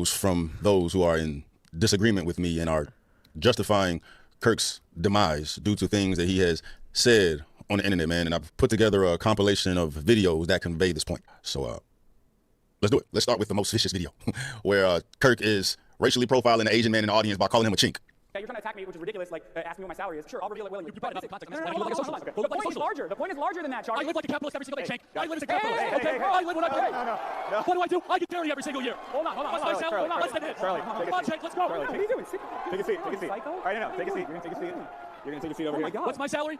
From those who are in disagreement with me and are justifying Kirk's demise due to things that he has said on the internet, man. And I've put together a compilation of videos that convey this point. So let's do it. Let's start with the most vicious video where Kirk is racially profiling an Asian man in the audience by calling him a chink. Yeah, you're trying to attack me, which is ridiculous. Like, ask me what my salary is. Sure, I'll reveal it willingly. You brought it up in context. The point is larger. The point is larger than that, Charlie. I live like a capitalist every single day, Shank. I live as a capitalist. Hey, okay, hey, I live what I pay. No. What do? I get dairy every single year. Hold on. What's my salary? Charlie, Let's hit. Charlie, come on, Shank, let's go. Charlie, what are you doing? Take a seat. Take a seat. All right, no. Take a seat. You're gonna take a seat. You're gonna take a seat over here. Oh my God. What's my salary?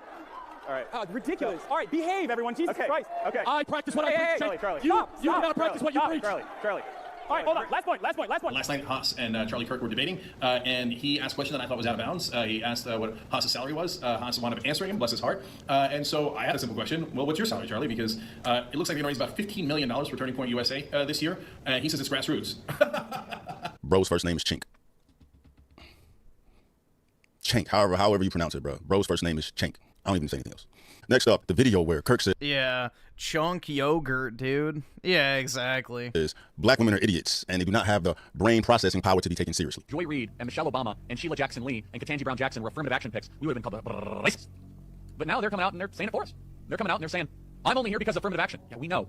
All right. Ridiculous. All right, behave, everyone. Jesus Christ. Okay. I practice what I preach. Charlie. You gotta practice what you preach. Charlie. All right, hold on. Last point. Last night, Haas and Charlie Kirk were debating, and he asked a question that I thought was out of bounds. He asked what Haas's salary was. Haas wound up answering him, bless his heart. And so I had a simple question. Well, what's your salary, Charlie? Because it looks like they're going to raise about $15 million for Turning Point USA this year. He says it's grassroots. Bro's first name is Chink. Chink, however you pronounce it, bro. Bro's first name is Chink. I don't even say anything else. Next up, the video where Kirk said, yeah, chunk yogurt, dude. Yeah, exactly. Is black women are idiots, and they do not have the brain processing power to be taken seriously. Joy Reid and Michelle Obama and Sheila Jackson Lee and Ketanji Brown Jackson were affirmative action picks. We would have been called racist. But now they're coming out and they're saying it for us. They're coming out and they're saying, I'm only here because of affirmative action. Yeah, we know.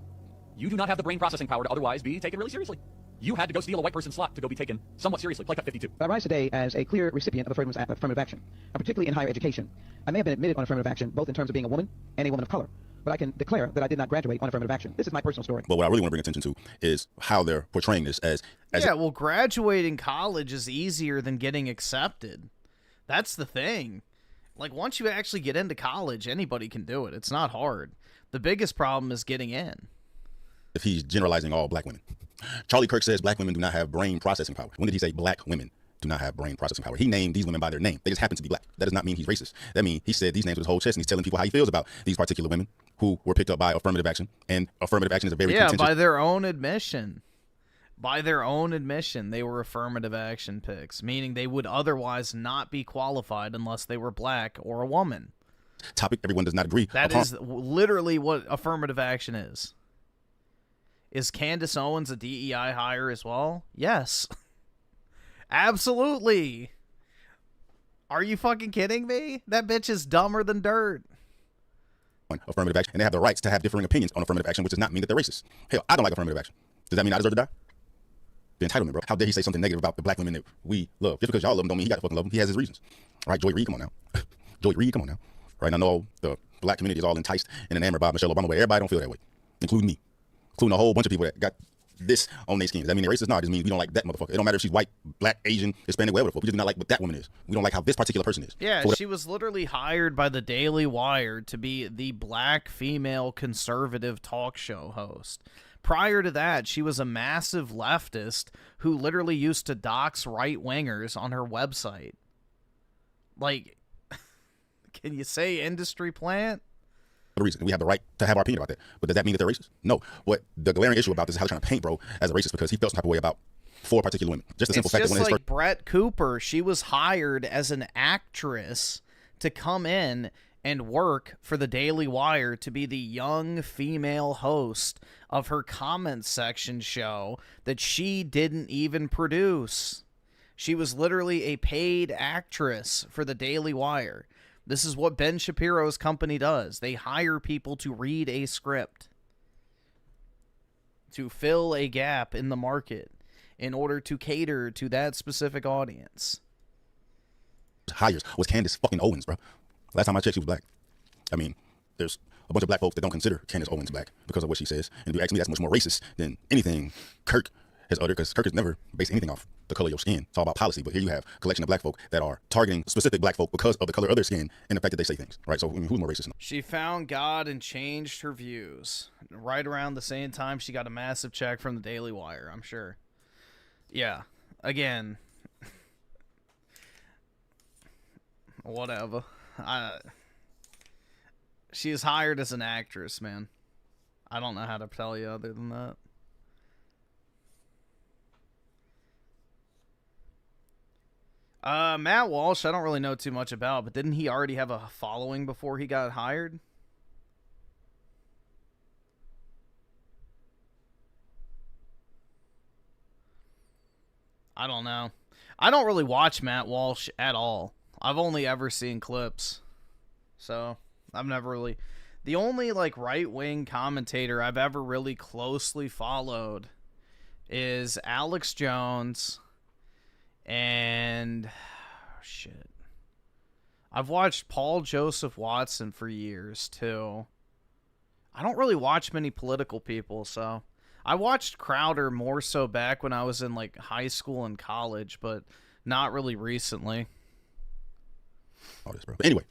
You do not have the brain processing power to otherwise be taken really seriously. You had to go steal a white person's slot to go be taken somewhat seriously, like at 52. I rise today as a clear recipient of affirmative action, particularly in higher education. I may have been admitted on affirmative action, both in terms of being a woman and a woman of color, but I can declare that I did not graduate on affirmative action. This is my personal story. But what I really want to bring attention to is how they're portraying this as yeah, well, graduating college is easier than getting accepted. That's the thing. Like, once you actually get into college, anybody can do it. It's not hard. The biggest problem is getting in. If he's generalizing all black women. Charlie Kirk says black women do not have brain processing power. When did he say black women do not have brain processing power? He named these women by their name. They just happen to be black. That does not mean he's racist. That means he said these names with his whole chest, and he's telling people how he feels about these particular women who were picked up by affirmative action. And affirmative action is a very contentious... by their own admission. By their own admission, they were affirmative action picks, meaning they would otherwise not be qualified unless they were black or a woman. Topic everyone does not agree That upon. is literally what affirmative action is. Is Candace Owens a DEI hire as well? Yes. Absolutely. Are you fucking kidding me? That bitch is dumber than dirt. Affirmative action, and they have the rights to have differing opinions on affirmative action, which does not mean that they're racist. Hell, I don't like affirmative action. Does that mean I deserve to die? The entitlement, bro. How dare he say something negative about the black women that we love? Just because y'all love him don't mean he got to fucking love him. He has his reasons. All right, Joy Reid, come on now. Joy Reid, come on now. Right, I know the black community is all enticed and enamored by Michelle Obama, but everybody don't feel that way, including me, including a whole bunch of people that got this on their skins. Does that mean they're racist? No, it just means we don't like that motherfucker. It don't matter if she's white, black, Asian, Hispanic, whatever the fuck. We just do not like what that woman is. We don't like how this particular person is. Yeah, she was literally hired by the Daily Wire to be the black female conservative talk show host. Prior to that, she was a massive leftist who literally used to dox right-wingers on her website. Like, can you say industry plant? The reason we have the right to have our opinion about that, but does that mean that they're racist? No. What the glaring issue about this is how they're trying to paint bro as a racist because he felt some type of way about 4 particular women. Just the simple It's fact just that one of his like first... Brett Cooper. She was hired as an actress to come in and work for the Daily Wire to be the young female host of her comment section show that she didn't even produce. She was literally a paid actress for the Daily Wire. This is what Ben Shapiro's company does. They hire people to read a script to fill a gap in the market in order to cater to that specific audience. hires was Candace fucking Owens, bro. Last time I checked, she was black. I mean, there's a bunch of black folks that don't consider Candace Owens black because of what she says. And if you ask me, that's much more racist than anything Kirk has uttered, because Kirk has never based anything off the color of your skin. It's all about policy. But here you have a collection of black folk that are targeting specific black folk because of the color of their skin and the fact that they say things, right? So I mean, who's more racist? She found God and changed her views. Right around the same time, she got a massive check from the Daily Wire, I'm sure. Yeah. Again. Whatever. She is hired as an actress, man. I don't know how to tell you other than that. Matt Walsh, I don't really know too much about, but didn't he already have a following before he got hired? I don't know. I don't really watch Matt Walsh at all. I've only ever seen clips. So, I've never really... The only, like, right-wing commentator I've ever really closely followed is Alex Jones and... shit. I've watched Paul Joseph Watson for years, too. I don't really watch many political people, so... I watched Crowder more so back when I was in, like, high school and college, but not really recently. All this, bro. But anyway,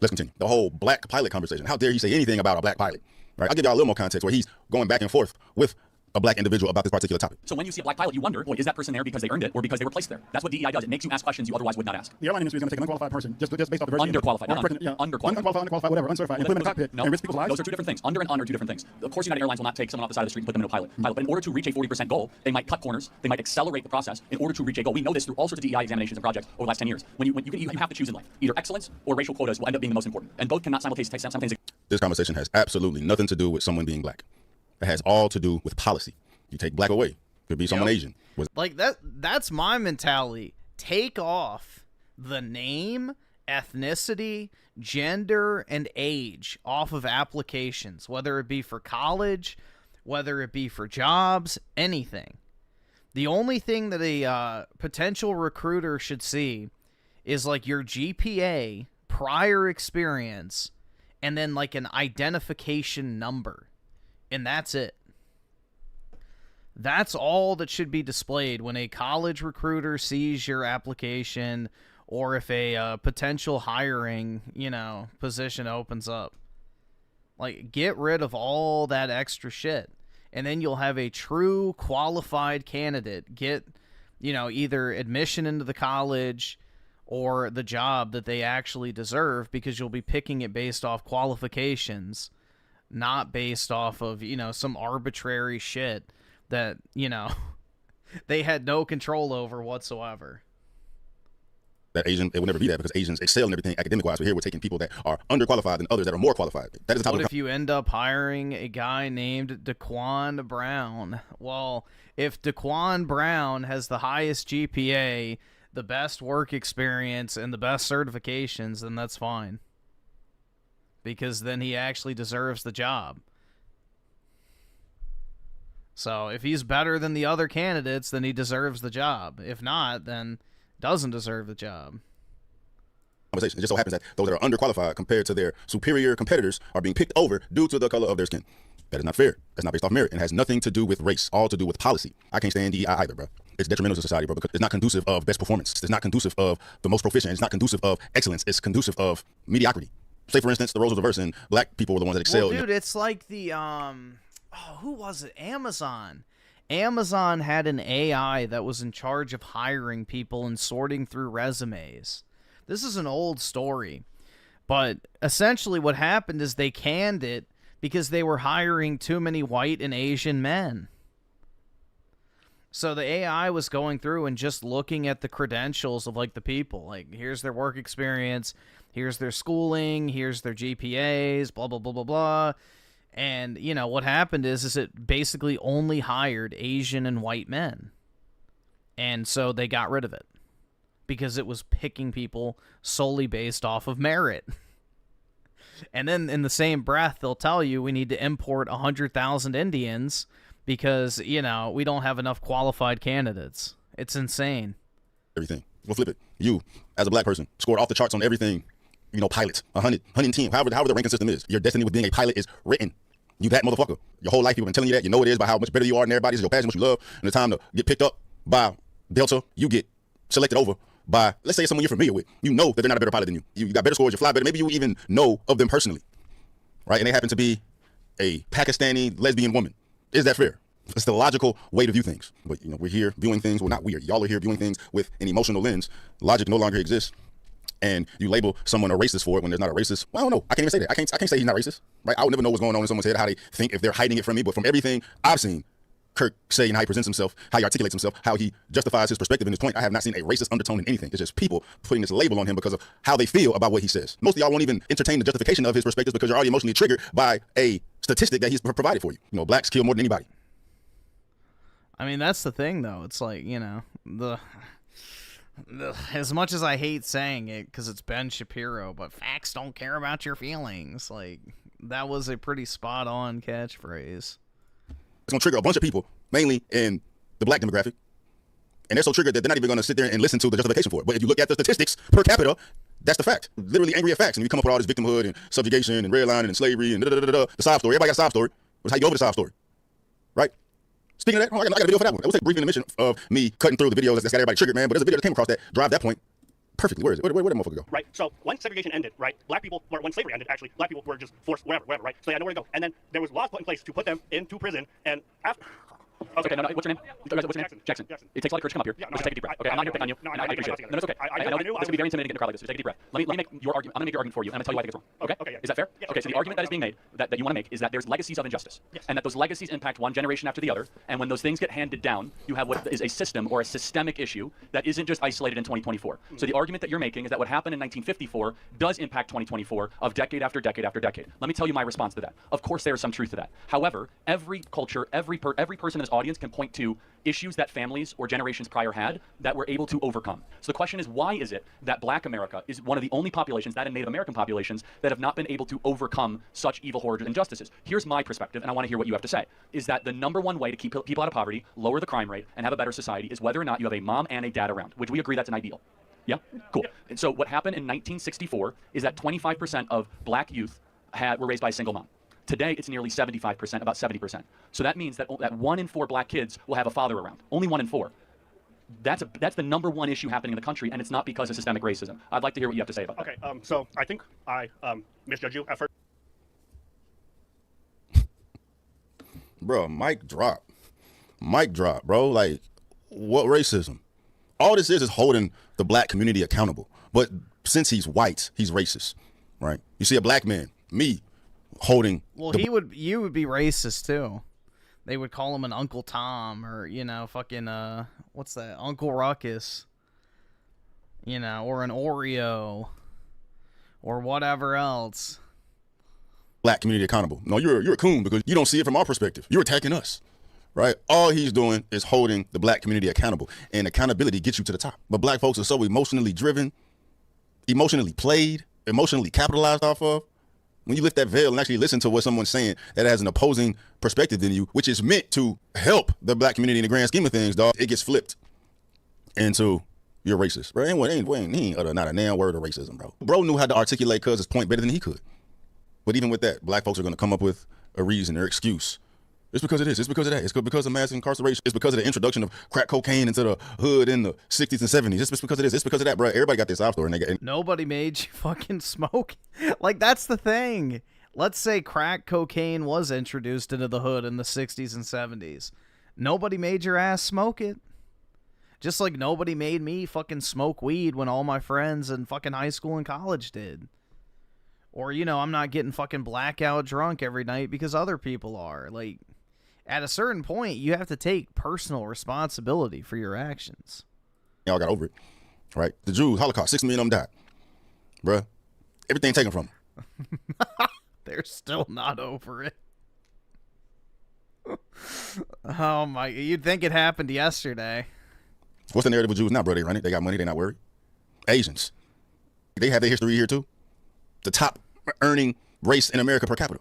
let's continue. The whole black pilot conversation. How dare you say anything about a black pilot? Right? I'll give y'all a little more context where he's going back and forth with a black individual about this particular topic. So when you see a black pilot, you wonder, boy, is that person there because they earned it or because they were placed there? That's what DEI does. It makes you ask questions you otherwise would not ask. The airline industry is going to take an unqualified person just based off diversity. Underqualified, not underqualified, whatever, uncertified, and put them in the cockpit and risk people's lives. Those are two different things. Under and under are two different things. Of course, United Airlines will not take someone off the side of the street and put them into a pilot. But in order to reach a 40% goal, they might cut corners. They might accelerate the process in order to reach a goal. We know this through all sorts of DEI examinations and projects over the last 10 years. When you have to choose in life, either excellence or racial quotas will end up being the most important, and both cannot simultaneously. This conversation has absolutely nothing to do with someone being black. It has all to do with policy. You take black away, could be someone Asian. Like that's my mentality. Take off the name, ethnicity, gender, and age off of applications, whether it be for college, whether it be for jobs, anything. The only thing that a potential recruiter should see is like your GPA, prior experience, and then like an identification number. And that's it. That's all that should be displayed when a college recruiter sees your application or if a potential hiring, position opens up. Like, get rid of all that extra shit, and then you'll have a true qualified candidate get, either admission into the college or the job that they actually deserve, because you'll be picking it based off qualifications, not based off of, some arbitrary shit that, they had no control over whatsoever. That Asian, it will never be that, because Asians excel in everything academic-wise. But here we're taking people that are underqualified and others that are more qualified. That is the type What of if you end up hiring a guy named Daquan Brown? Well, if Daquan Brown has the highest GPA, the best work experience, and the best certifications, then that's fine. Because then he actually deserves the job. So if he's better than the other candidates, then he deserves the job. If not, then doesn't deserve the job. Conversation. It just so happens that those that are underqualified compared to their superior competitors are being picked over due to the color of their skin. That is not fair. That's not based off merit, and has nothing to do with race, all to do with policy. I can't stand DEI either, bro. It's detrimental to society, bro, because it's not conducive of best performance. It's not conducive of the most proficient. It's not conducive of excellence. It's conducive of mediocrity. Say, for instance, the roles of the verse, and black people were the ones that excelled. Well, dude, it's like the who was it? Amazon. Amazon had an AI that was in charge of hiring people and sorting through resumes. This is an old story, but essentially what happened is they canned it because they were hiring too many white and Asian men. So the AI was going through and just looking at the credentials of, like, the people. Like, here's their work experience, here's their schooling, here's their GPAs, blah, blah, blah, blah, blah. And, what happened is it basically only hired Asian and white men. And so they got rid of it because it was picking people solely based off of merit. And then in the same breath, they'll tell you we need to import 100,000 Indians because, we don't have enough qualified candidates. It's insane. Everything. We'll flip it. You, as a black person, scored off the charts on everything. Pilot, 110, however the ranking system is. Your destiny with being a pilot is written. You that motherfucker. Your whole life people been telling you that. You know it is by how much better you are than everybody. It's your passion, what you love. And the time to get picked up by Delta, you get selected over by, let's say, someone you're familiar with. You know that they're not a better pilot than you. You got better scores, you fly better. Maybe you even know of them personally, right? And they happen to be a Pakistani lesbian woman. Is that fair? It's the logical way to view things. But, we're here viewing things. Well, not weird. Y'all are here viewing things with an emotional lens. Logic no longer exists. And you label someone a racist for it when there's not a racist. Well, I don't know. I can't even say that. I can't say he's not racist, right? I would never know what's going on in someone's head, how they think, if they're hiding it from me. But from everything I've seen Kirk say and how he presents himself, how he articulates himself, how he justifies his perspective and his point, I have not seen a racist undertone in anything. It's just people putting this label on him because of how they feel about what he says. Most of y'all won't even entertain the justification of his perspectives because you're already emotionally triggered by a statistic that he's provided for you. Blacks kill more than anybody. I mean, that's the thing, though. It's like, as much as I hate saying it because it's Ben Shapiro, but facts don't care about your feelings. Like, that was a pretty spot on catchphrase. It's going to trigger a bunch of people, mainly in the black demographic. And they're so triggered that they're not even going to sit there and listen to the justification for it. But if you look at the statistics per capita, that's the fact. Literally angry at facts. And you come up with all this victimhood and subjugation and redlining and slavery and the sob story. Everybody got a sob story. That's how you go over the sob story. Right? Speaking of that, I got a video for that one. It was a brief intermission of me cutting through the videos that's got everybody triggered, man. But there's a video that came across that drive that point perfectly. Where is it? Where'd that motherfucker go? Right. So when segregation ended, right, black people, or when slavery ended, actually, black people were just forced wherever, right? So they had nowhere to go. And then there was laws put in place to put them into prison. And after... Okay, no, what's your name? What's your name? Jackson. It takes a lot of courage to come up here. Let's just take a deep breath. Okay, I'm not here to pick on you. No, I appreciate it. No, it's okay. I know this will be very intimidating to get in a crowd like this. Just take a deep breath. Let me make your argument. I'm going to make your argument for you, and I'm going to tell you why I think it's wrong. Okay? Is that fair? Okay, so the argument that is being made, that you want to make, is that there's legacies of injustice. And that those legacies impact one generation after the other, and when those things get handed down, you have what is a system or a systemic issue that isn't just isolated in 2024. So the argument that you're making is that what happened in 1954 does impact 2024 of decade after decade after decade. Let me tell you my response to that. Of course there is some truth to that. However, every culture, every person in this audience can point to issues that families or generations prior had that we're able to overcome. So the question is, why is it that Black America is one of the only populations, that and Native American populations, that have not been able to overcome such evil, horrid injustices? Here's my perspective, and I want to hear what you have to say, is that the number one way to keep people out of poverty, lower the crime rate, and have a better society is whether or not you have a mom and a dad around, which we agree that's an ideal. Yeah? Cool. And so what happened in 1964 is that 25% of black youth were raised by a single mom. Today, it's nearly 75%, about 70%. So that means that 1 in 4 black kids will have a father around. Only 1 in 4. That's the number one issue happening in the country, and it's not because of systemic racism. I'd like to hear what you have to say about that. Okay, so I think I misjudged you at first. Bro, mic drop. Mic drop, bro. Like, what racism? All this is holding the black community accountable. But since he's white, he's racist, right? You see a black man, me, holding. Well, you would be racist too. They would call him an Uncle Tom or, you know, fucking, what's that? Uncle Ruckus. You know, or an Oreo. Or whatever else. Black community accountable. No, you're a coon because you don't see it from our perspective. You're attacking us, right? All he's doing is holding the black community accountable. And accountability gets you to the top. But black folks are so emotionally driven, emotionally played, emotionally capitalized off of. When you lift that veil and actually listen to what someone's saying that has an opposing perspective than you, which is meant to help the black community in the grand scheme of things, dog, it gets flipped into you're racist, bro. He ain't utter not a damn word of racism, bro. Bro knew how to articulate Cuz's point better than he could. But even with that, black folks are going to come up with a reason or excuse. It's because of this. It's because of that. It's because of mass incarceration. It's because of the introduction of crack cocaine into the hood in the 60s and 70s. It's because of this. It's because of that, bro. Everybody got this sob story. And Nobody made you fucking smoke. Like, that's the thing. Let's say crack cocaine was introduced into the hood in the 60s and 70s. Nobody made your ass smoke it. Just like nobody made me fucking smoke weed when all my friends in fucking high school and college did. Or, you know, I'm not getting fucking blackout drunk every night because other people are. Like, at a certain point, you have to take personal responsibility for your actions. Y'all got over it, right? The Jews, Holocaust, 6 million of them died. Bruh, everything taken from them. They're still not over it. Oh my, you'd think it happened yesterday. What's the narrative of Jews now, bro? They run it. They got money. They not worried. Asians, they have their history here too. The top earning race in America per capita.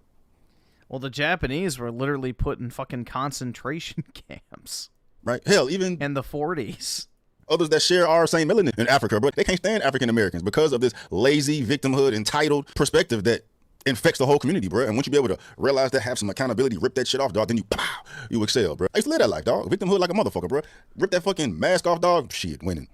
Well, the Japanese were literally put in fucking concentration camps. Right. Hell, even in the 40s. Others that share our same melanin in Africa, but they can't stand African Americans because of this lazy, victimhood, entitled perspective that infects the whole community, bro. And once you be able to realize that, have some accountability, rip that shit off, dog, then you excel, bro. I used to live that life, dog. Victimhood like a motherfucker, bro. Rip that fucking mask off, dog. Shit, winning.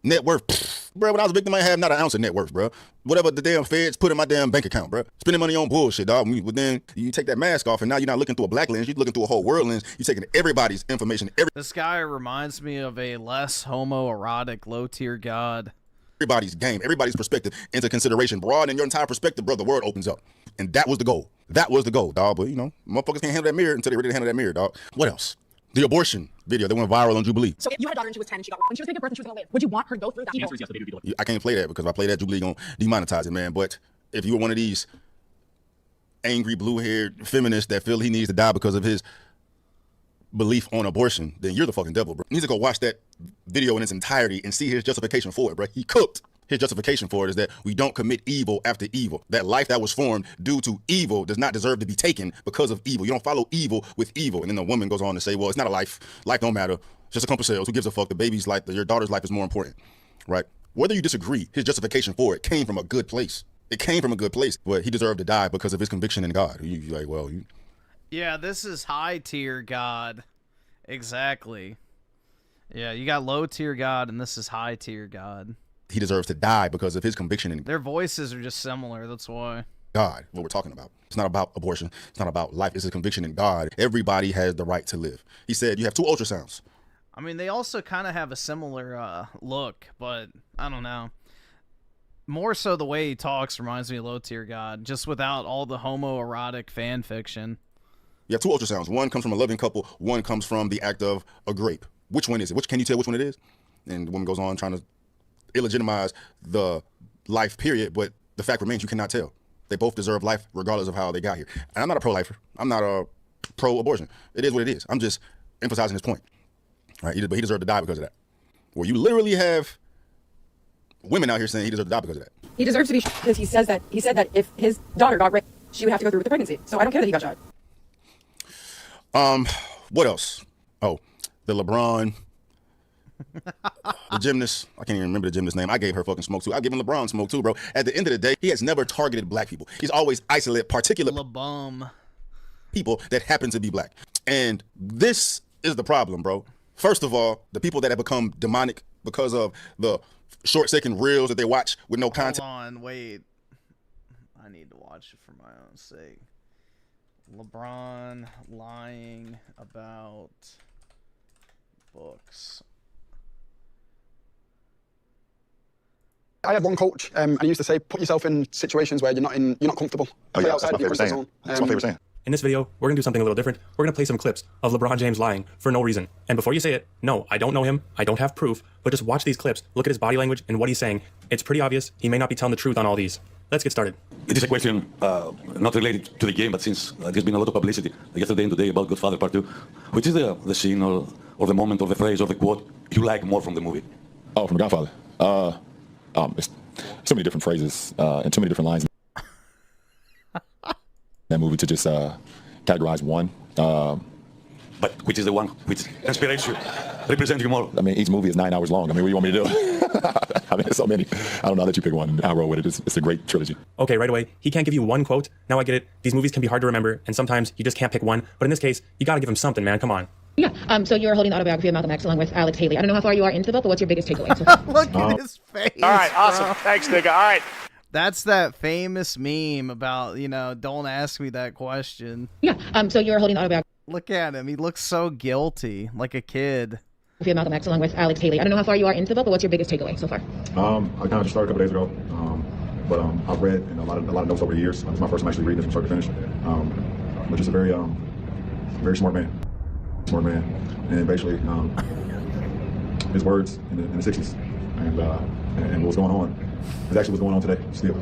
Net worth, bro. When I was a victim, I have not an ounce of net worth, bro. Whatever the damn feds put in my damn bank account, bro. Spending money on bullshit, dog. But then you take that mask off, and now you're not looking through a black lens. You're looking through a whole world lens. You're taking everybody's information. This guy reminds me of a less homoerotic, low-tier god. Everybody's game, everybody's perspective into consideration. Broaden your entire perspective, bro. The world opens up, and that was the goal. That was the goal, dog. But you know, motherfuckers can't handle that mirror until they ready to handle that mirror, dog. What else? The abortion video that went viral on Jubilee. So you had a daughter and she was 10 and she got, when she was giving birth and she was going to live. Would you want her to go through that? The answer is yes, the baby would be I can't play that because if I play that, Jubilee gonna demonetize it, man. But if you were one of these angry blue-haired feminists that feel he needs to die because of his belief on abortion, then you're the fucking devil, bro. You need to go watch that video in its entirety and see his justification for it, bro. He cooked. His justification for it is that we don't commit evil after evil. That life that was formed due to evil does not deserve to be taken because of evil. You don't follow evil with evil. And then the woman goes on to say, well, it's not a life. Life don't matter. It's just a clump of cells. Who gives a fuck? The baby's life, your daughter's life is more important, right? Whether you disagree, his justification for it came from a good place. It came from a good place, but he deserved to die because of his conviction in God. You're like, well, Yeah, this is high-tier God. Exactly. Yeah, you got low-tier God, and this is high-tier God. He deserves to die because of his conviction in Their voices are just similar, that's why. God, what we're talking about. It's not about abortion. It's not about life. It's a conviction in God. Everybody has the right to live. He said you have 2 ultrasounds. I mean, they also kind of have a similar look, but I don't know. More so the way he talks reminds me of low-tier God, just without all the homoerotic fan fiction. You have 2 ultrasounds. One comes from a loving couple. One comes from the act of a grape. Which one is it? Can you tell which one it is? And the woman goes on trying to illegitimize the life period, but the fact remains you cannot tell. They both deserve life regardless of how they got here. And I'm not a pro-lifer. I'm not a pro-abortion. It is what it is. I'm just emphasizing his point. Right? But he deserved to die because of that. Where you literally have women out here saying he deserved to die because of that. He deserves to be because he said that if his daughter got raped, she would have to go through with the pregnancy. So I don't care that he got shot. What else? Oh, the LeBron, the gymnast. I can't even remember the gymnast's name. I gave her fucking smoke too. I give him LeBron smoke too, bro. At the end of the day, he has never targeted black people. He's always isolated particular LeBum people that happen to be black. And this is the problem, bro. First of all, the people that have become demonic because of the short-second reels that they watch with no content. Hold on, wait. I need to watch it for my own sake. LeBron lying about books. I had one coach, and he used to say, "Put yourself in situations where you're not comfortable. Play outside of your comfort zone." That's my favorite saying. In this video, we're gonna do something a little different. We're gonna play some clips of LeBron James lying for no reason. And before you say it, no, I don't know him, I don't have proof, but just watch these clips, look at his body language and what he's saying. It's pretty obvious he may not be telling the truth on all these. Let's get started. It is a question not related to the game, but since there's been a lot of publicity yesterday and today about Godfather Part 2, which is the scene or the moment or the phrase or the quote you like more from the movie? Oh, from The Godfather. It's so many different phrases and so many different lines in that movie to just categorize one. But which is the one which inspires you, represents you more? I mean, each movie is 9 hours long. I mean, what do you want me to do? I mean, there's so many. I don't know, I'll let you pick one. I'll roll with it. It's a great trilogy. Okay, right away, he can't give you one quote. Now I get it. These movies can be hard to remember, and sometimes you just can't pick one. But in this case, you gotta give him something, man. Come on. Yeah, so you're holding the autobiography of Malcolm X along with Alex Haley. I don't know how far you are into the book, but what's your biggest takeaway? Look at his face. All right, awesome. Bro. Thanks, nigga. All right. That's that famous meme about, don't ask me that question. Yeah, so you're holding the autobiography Look at him. He looks so guilty, like a kid. of Malcolm X along with Alex Haley. I don't know how far you are into the book, but what's your biggest takeaway so far? I kind of just started a couple days ago, but I've read a lot of notes over the years. It's my first time actually reading this from start to finish. But just a very smart man. And basically his words in the 60s and what was going on is actually what's going on today still.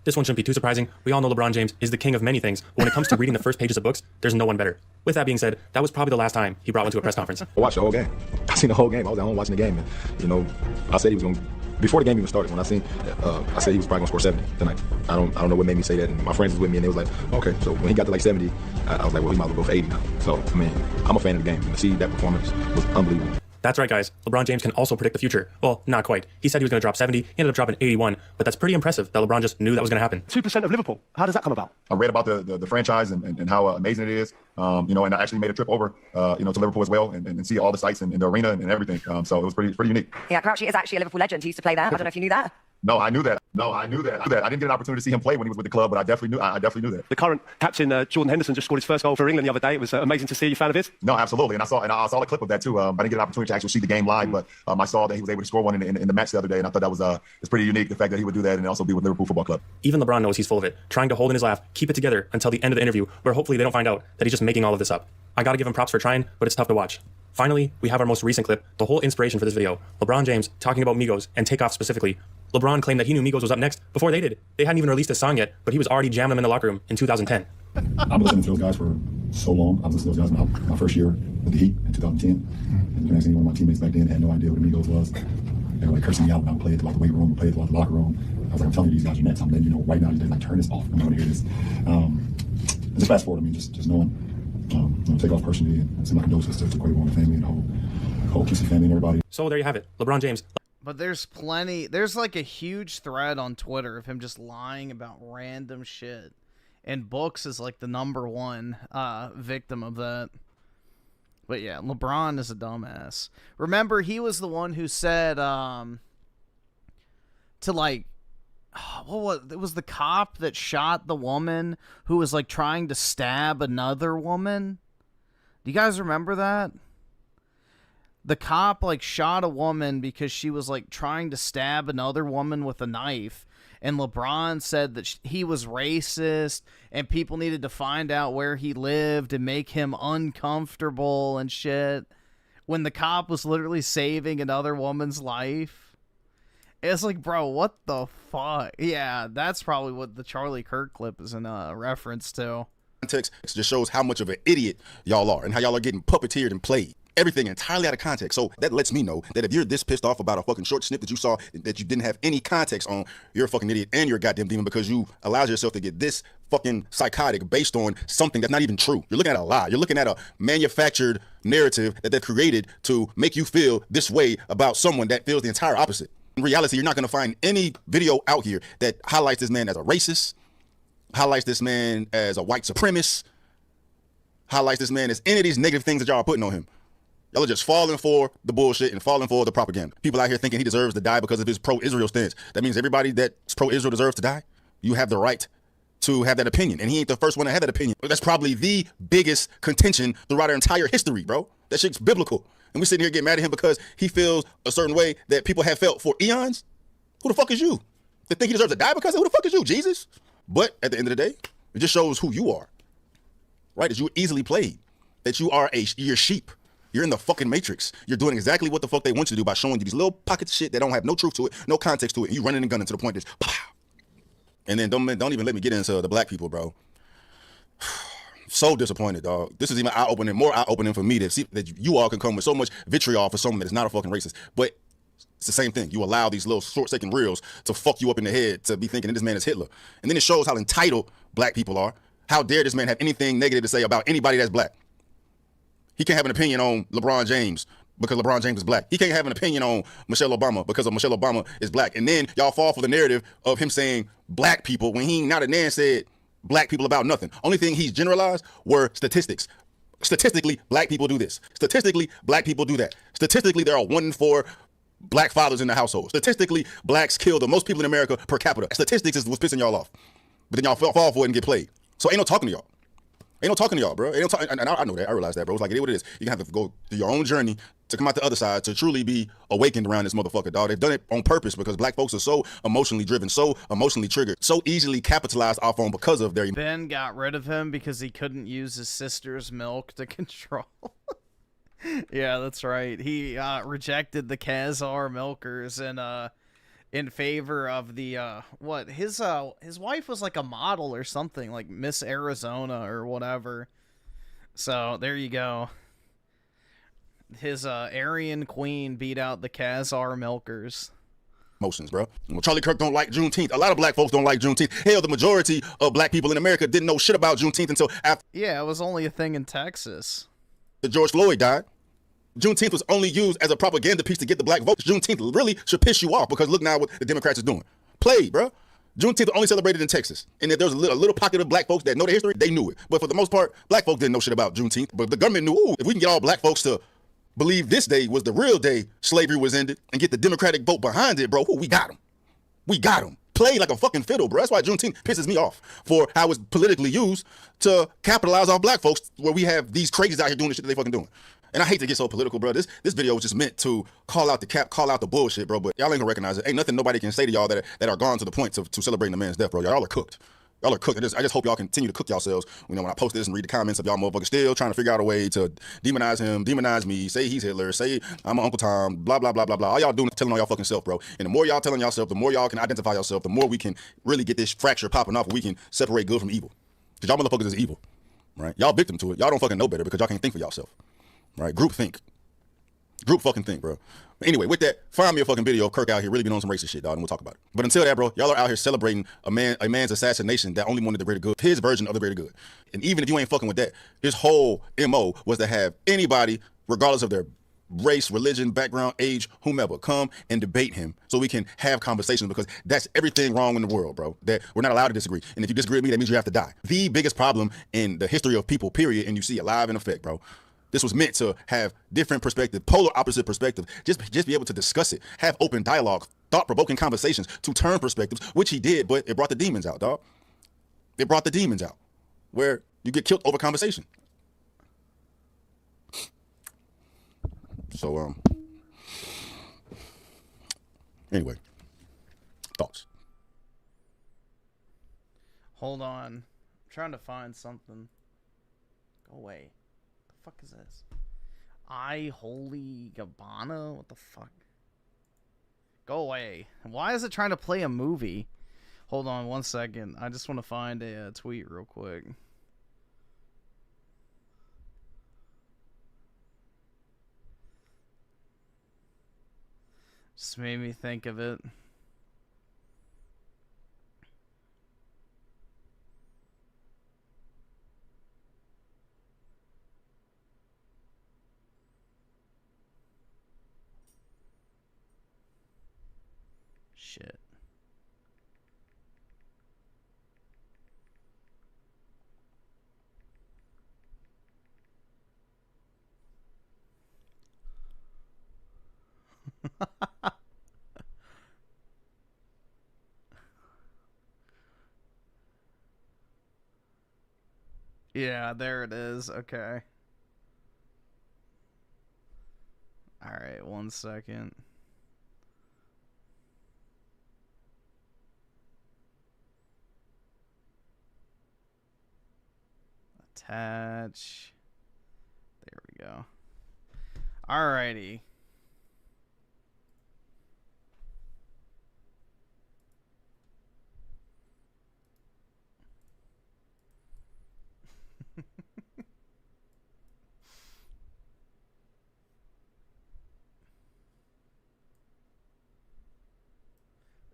This one shouldn't be too surprising. We all know LeBron James is the king of many things, but when it comes to reading the first pages of books, there's no one better. With that being said, that was probably the last time he brought one to a press conference. I watched the whole game. I seen the whole game. I was at home watching the game. And, I said he was going to, before the game even started, when I said he was probably going to score 70 tonight. I don't know what made me say that. And my friends was with me, and they was like, okay. So when he got to like 70, I was like, well, he might as well go for 80 now. So, I mean, I'm a fan of the game. And to see that performance was unbelievable. That's right, guys. LeBron James can also predict the future. Well, not quite. He said he was going to drop 70. He ended up dropping 81. But that's pretty impressive that LeBron just knew that was going to happen. 2% of Liverpool. How does that come about? I read about the franchise and how amazing it is. And I actually made a trip over, to Liverpool as well and see all the sights and the arena and everything. So it was pretty unique. Yeah, Crouchy is actually a Liverpool legend. He used to play there. I don't know if you knew that. No, I knew that. I didn't get an opportunity to see him play when he was with the club, but I definitely knew that. The current captain, Jordan Henderson, just scored his first goal for England the other day. It was amazing to see. You fan of his? No, absolutely. And I saw the clip of that too. I didn't get an opportunity to actually see the game live, but I saw that he was able to score one in the match the other day, and I thought that was it's pretty unique, the fact that he would do that and also be with Liverpool Football Club. Even LeBron knows he's full of it, trying to hold in his laugh, keep it together until the end of the interview, where hopefully they don't find out that he's just making all of this up. I gotta give him props for trying, but it's tough to watch. Finally, we have our most recent clip, the whole inspiration for this video. LeBron James talking about Migos and Takeoff specifically. LeBron claimed that he knew Migos was up next before they did. They hadn't even released a song yet, but he was already jamming them in the locker room in 2010. I've been listening to those guys for so long. I was listening to those guys my first year with the Heat in 2010. And the next thing, one of my teammates back then had no idea what Migos was. They were like cursing me out when I would play it throughout the weight room, would play it throughout the locker room. I was like, I'm telling you, these guys are next. I'm letting you know right now, you like turn this off. I'm going to hear this. Just fast forward, just knowing Takeoff personally and send my condolences to Quavo and the family and the whole Kissy family and everybody. So there you have it, LeBron James. But there's like a huge thread on Twitter of him just lying about random shit. And Books is like the #1 victim of that. But yeah, LeBron is a dumbass. Remember, he was the one who said it was the cop that shot the woman who was like trying to stab another woman. Do you guys remember that? The cop like shot a woman because she was like trying to stab another woman with a knife. And LeBron said that he was racist and people needed to find out where he lived and make him uncomfortable and shit. When the cop was literally saving another woman's life. It's like, bro, what the fuck? Yeah, that's probably what the Charlie Kirk clip is in reference to. Context just shows how much of an idiot y'all are and how y'all are getting puppeteered and played. Everything entirely out of context. So that lets me know that if you're this pissed off about a fucking short snip that you saw that you didn't have any context on, you're a fucking idiot and you're a goddamn demon because you allowed yourself to get this fucking psychotic based on something that's not even true. You're looking at a lie. You're looking at a manufactured narrative that they've created to make you feel this way about someone that feels the entire opposite. In reality, you're not going to find any video out here that highlights this man as a racist, highlights this man as a white supremacist, highlights this man as any of these negative things that y'all are putting on him. Y'all are just falling for the bullshit and falling for the propaganda. People out here thinking he deserves to die because of his pro-Israel stance. That means everybody that's pro-Israel deserves to die. You have the right to have that opinion. And he ain't the first one to have that opinion. That's probably the biggest contention throughout our entire history, bro. That shit's biblical. And we sitting here getting mad at him because he feels a certain way that people have felt for eons. Who the fuck is you? To think he deserves to die because of who the fuck is you, Jesus? But at the end of the day, it just shows who you are. Right? That you're easily played. That you're sheep. You're in the fucking matrix. You're doing exactly what the fuck they want you to do by showing you these little pockets of shit that don't have no truth to it, no context to it, and you running and gunning to the point that pow. And then don't even let me get into the black people, bro. So disappointed, dog. This is even eye-opening, more eye-opening for me to see that you all can come with so much vitriol for someone that is not a fucking racist. But it's the same thing. You allow these little short-second reels to fuck you up in the head to be thinking that this man is Hitler. And then it shows how entitled black people are. How dare this man have anything negative to say about anybody that's black? He can't have an opinion on LeBron James because LeBron James is black. He can't have an opinion on Michelle Obama because Michelle Obama is black. And then y'all fall for the narrative of him saying black people when he not a man said black people about nothing. Only thing he's generalized were statistics. Statistically, black people do this. Statistically, black people do that. Statistically, there are 1 in 4 black fathers in the household. Statistically, blacks kill the most people in America per capita. Statistics is what's pissing y'all off. But then y'all fall for it and get played. So ain't no talking to y'all. Ain't no talking to y'all, bro. Ain't no talking, and I know that. I realize that, bro. It's like, it is what it is. You're going to have to go through your own journey to come out the other side to truly be awakened around this motherfucker, dog. They've done it on purpose because black folks are so emotionally driven, so emotionally triggered, so easily capitalized off on because of their... Ben got rid of him because he couldn't use his sister's milk to control. Yeah, that's right. He rejected the Khazar milkers and in favor of the his wife was like a model or something, like Miss Arizona or whatever. So there you go. His Aryan queen beat out the Khazar milkers. Emotions, bro. Well, Charlie Kirk don't like Juneteenth. A lot of black folks don't like Juneteenth. Hell, the majority of black people in America didn't know shit about Juneteenth until after... Yeah, it was only a thing in Texas. George Floyd died. Juneteenth was only used as a propaganda piece to get the black votes. Juneteenth really should piss you off because look now what the Democrats is doing. Played, bro. Juneteenth only celebrated in Texas. And if there was a little pocket of black folks that know the history, they knew it. But for the most part, black folks didn't know shit about Juneteenth. But the government knew, ooh, if we can get all black folks to believe this day was the real day slavery was ended and get the Democratic vote behind it, bro, ooh, we got them. We got them. Played like a fucking fiddle, bro. That's why Juneteenth pisses me off for how it's politically used to capitalize on black folks where we have these crazies out here doing the shit that they fucking doing. And I hate to get so political, bro. This video was just meant to call out the cap, call out the bullshit, bro. But y'all ain't gonna recognize it. Ain't nothing nobody can say to y'all that are gone to the point to celebrating the man's death, bro. Y'all are cooked. Y'all are cooked. I just hope y'all continue to cook yourselves. You know, when I post this and read the comments of y'all motherfuckers still trying to figure out a way to demonize him, demonize me, say he's Hitler, say I'm Uncle Tom, blah, blah, blah, blah, blah. All y'all doing is telling on y'all fucking self, bro. And the more y'all telling yourself, the more y'all can identify yourself, the more we can really get this fracture popping off. We can separate good from evil. Because y'all motherfuckers is evil, right? Y'all victim to it. Y'all don't fucking know better because y'all can't think for yourself, right? Group think. Group fucking think, bro. But anyway, with that, find me a fucking video of Kirk out here really being on some racist shit, dog, and we'll talk about it. But until that, bro, y'all are out here celebrating a man's assassination that only wanted the greater good, his version of the greater good. And even if you ain't fucking with that, his whole MO was to have anybody, regardless of their race, religion, background, age, whomever, come and debate him so we can have conversations because that's everything wrong in the world, bro. That we're not allowed to disagree. And if you disagree with me, that means you have to die. The biggest problem in the history of people, period, and you see it live in effect, bro. This was meant to have different perspective, polar opposite perspective, just be able to discuss it, have open dialogue, thought-provoking conversations to turn perspectives, which he did, but it brought the demons out, dog. It brought the demons out, where you get killed over conversation. So, anyway, thoughts? Hold on. I'm trying to find something. Go away. Fuck is this? Holy Gabbana? What the fuck? Go away. Why is it trying to play a movie? Hold on 1 second. I just want to find a tweet real quick. Just made me think of it. Shit. Yeah, there it is. Okay. All right, 1 second. Attach. There we go. Alrighty.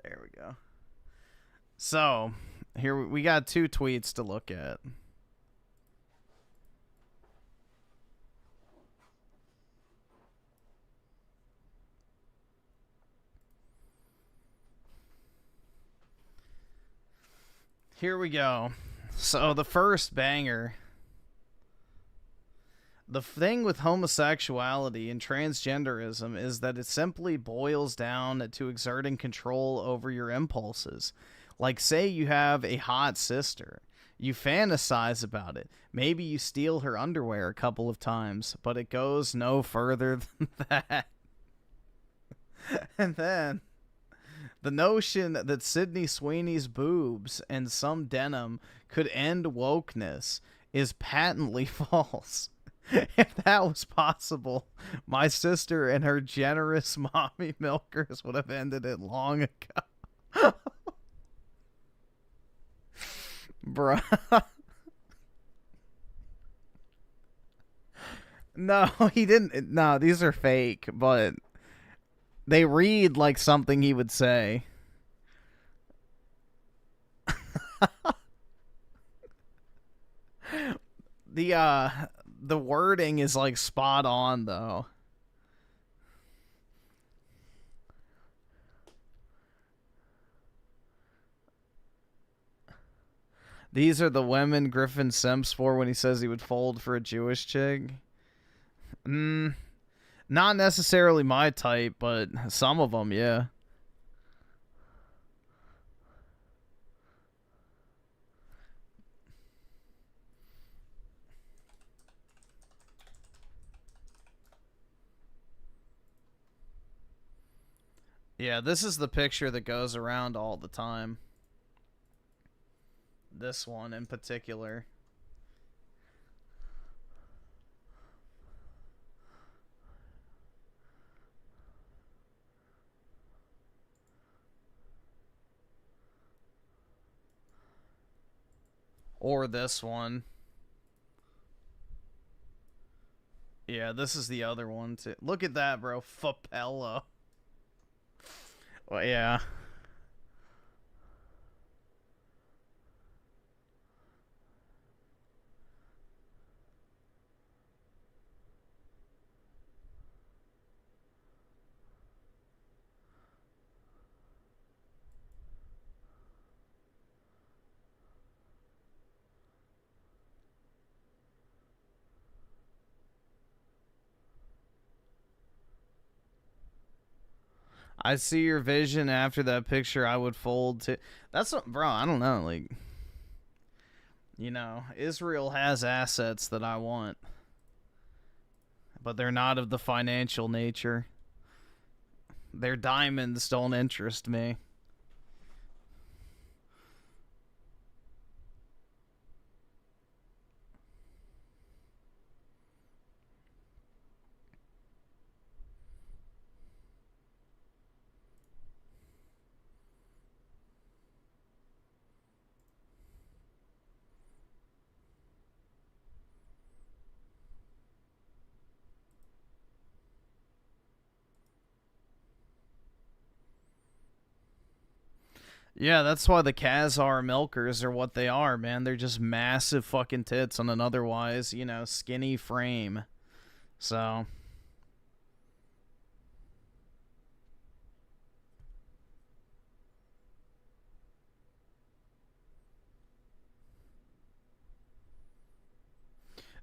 There we go. So, here we got 2 tweets to look at. Here we go. So, the first banger. The thing with homosexuality and transgenderism is that it simply boils down to exerting control over your impulses. Like, say you have a hot sister. You fantasize about it. Maybe you steal her underwear a couple of times, but it goes no further than that. And then, the notion that Sydney Sweeney's boobs and some denim could end wokeness is patently false. If that was possible, my sister and her generous mommy milkers would have ended it long ago. Bruh. No, he didn't. No, these are fake, but they read like something he would say. The wording is like spot on though. These are the women Griffin simps for when he says he would fold for a Jewish chick. Not necessarily my type, but some of them, yeah. Yeah, this is the picture that goes around all the time. This one in particular. Or this one. Yeah, this is the other one too. Look at that, bro. Fapella. Well, yeah. I see your vision after that picture. I would fold to. That's what, bro. I don't know. Like, you know, Israel has assets that I want, but they're not of the financial nature. Their diamonds don't interest me. Yeah, that's why the Khazar milkers are what they are, man. They're just massive fucking tits on an otherwise, you know, skinny frame. So...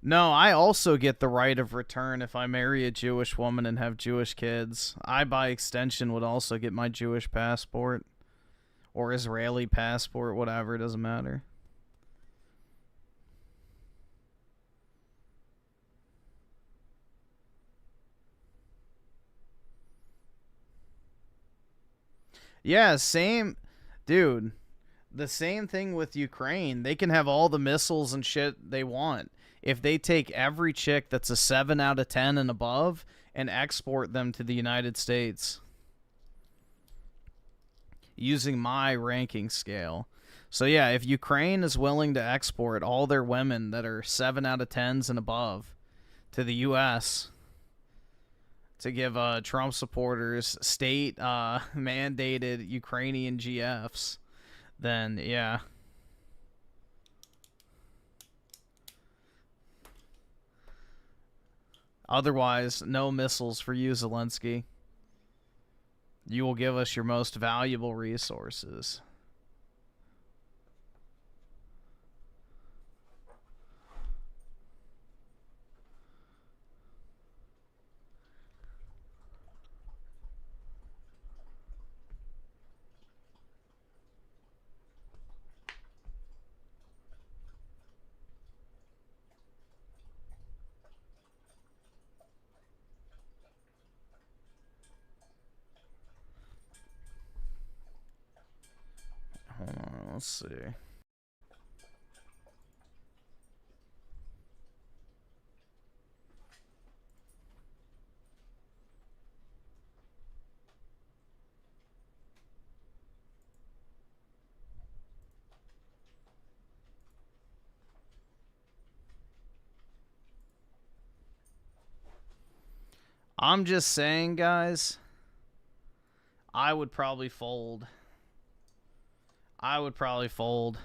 No, I also get the right of return if I marry a Jewish woman and have Jewish kids. I, by extension, would also get my Jewish passport. Or Israeli passport, whatever, it doesn't matter. Yeah, same, dude. The same thing with Ukraine. They can have all the missiles and shit they want. If they take every chick that's a 7 out of 10 and above and export them to the United States using my ranking scale. So yeah, if Ukraine is willing to export all their women that are 7 out of 10s and above to the U.S. to give Trump supporters state mandated Ukrainian GFs, then yeah. Otherwise, no missiles for you, Zelensky. You will give us your most valuable resources. Hold on, let's see. I'm just saying, guys, I would probably fold. I would probably fold.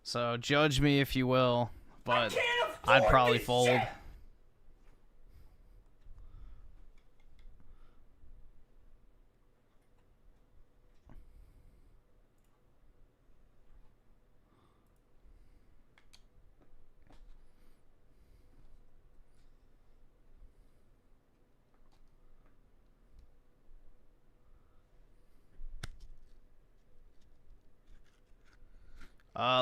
So judge me if you will, but I'd probably fold.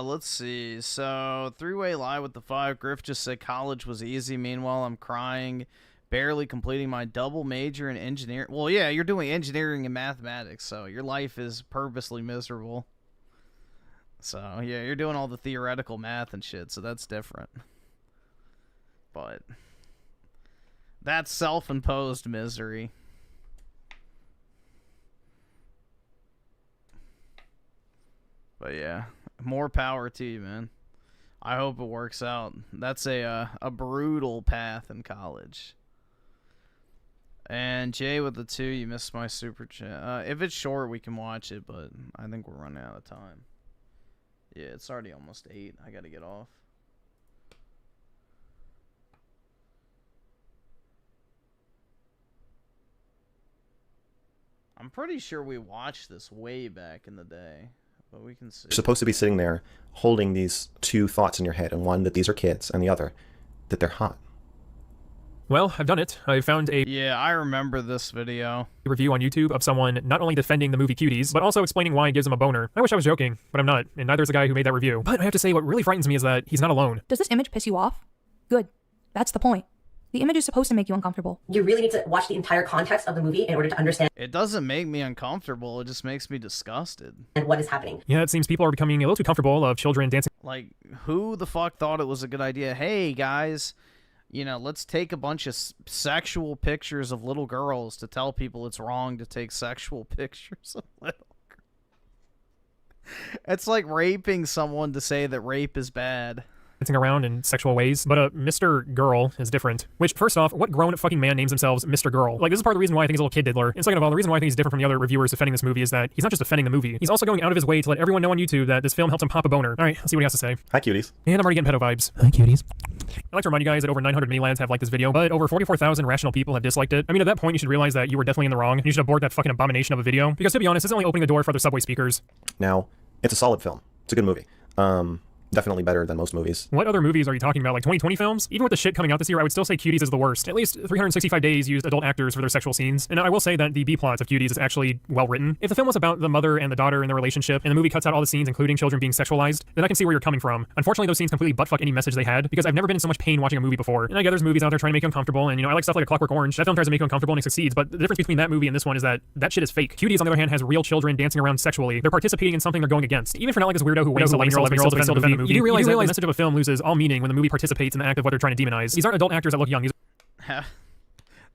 Let's see. So, three-way lie with the 5. Griff just said college was easy. Meanwhile, I'm crying, barely completing my double major in engineering. Well, yeah, you're doing engineering and mathematics, so your life is purposely miserable. So, yeah, you're doing all the theoretical math and shit, so that's different. But that's self-imposed misery. But yeah, more power to you, man. I hope it works out. That's a brutal path in college. And Jay with the 2, you missed my super chat. If it's short, we can watch it, but I think we're running out of time. Yeah, it's already almost 8. I gotta get off. I'm pretty sure we watched this way back in the day. But we can see. You're supposed to be sitting there holding these 2 thoughts in your head, and one that these are kids, and the other that they're hot. Well, I've done it. I found a Yeah, I remember this video. review on YouTube of someone not only defending the movie Cuties, but also explaining why it gives him a boner. I wish I was joking, but I'm not, and neither is the guy who made that review. But I have to say, what really frightens me is that he's not alone. Does this image piss you off? Good. That's the point. The image is supposed to make you uncomfortable. You really need to watch the entire context of the movie in order to understand It doesn't make me uncomfortable, it just makes me disgusted. what is happening. Yeah, it seems people are becoming a little too comfortable of children dancing. Like, who the fuck thought it was a good idea? Hey, guys, you know, let's take a bunch of sexual pictures of little girls to tell people it's wrong to take sexual pictures of little girls. It's like raping someone to say that rape is bad. Dancing around in sexual ways, but Mr. Girl is different. Which, first off, what grown fucking man names themselves Mr. Girl? Like, this is part of the reason why I think he's a little kid diddler. And second of all, the reason why I think he's different from the other reviewers defending this movie is that he's not just defending the movie, he's also going out of his way to let everyone know on YouTube that this film helps him pop a boner. Alright, let's see what he has to say. Hi, cuties. And I'm already getting pedo vibes. Hi, cuties. I'd like to remind you guys that over 900 mini-lads have liked this video, but over 44,000 rational people have disliked it. I mean, at that point, you should realize that you were definitely in the wrong, and you should abort that fucking abomination of a video, because to be honest, it's only opening the door for other subway speakers. Now, it's a solid film. It's a good movie. Definitely better than most movies. What other movies are you talking about? Like 2020 films? Even with the shit coming out this year, I would still say Cuties is the worst. At least 365 Days used adult actors for their sexual scenes. And I will say that the B-plot of Cuties is actually well written. If the film was about the mother and the daughter and their relationship, and the movie cuts out all the scenes, including children being sexualized, then I can see where you're coming from. Unfortunately, those scenes completely buttfuck any message they had, because I've never been in so much pain watching a movie before. And I get there's movies out there trying to make you uncomfortable, and I like stuff like A Clockwork Orange. That film tries to make you uncomfortable and it succeeds, but the difference between that movie and this one is that that shit is fake. Cuties, on the other hand, has real children dancing around sexually. They're participating in something they're going against. Even if you're not like this weirdo who waves 11-year-olds to defend the movie, you do realize that the message of a film loses all meaning when the movie participates in the act of what they're trying to demonize. These aren't adult actors that look young. These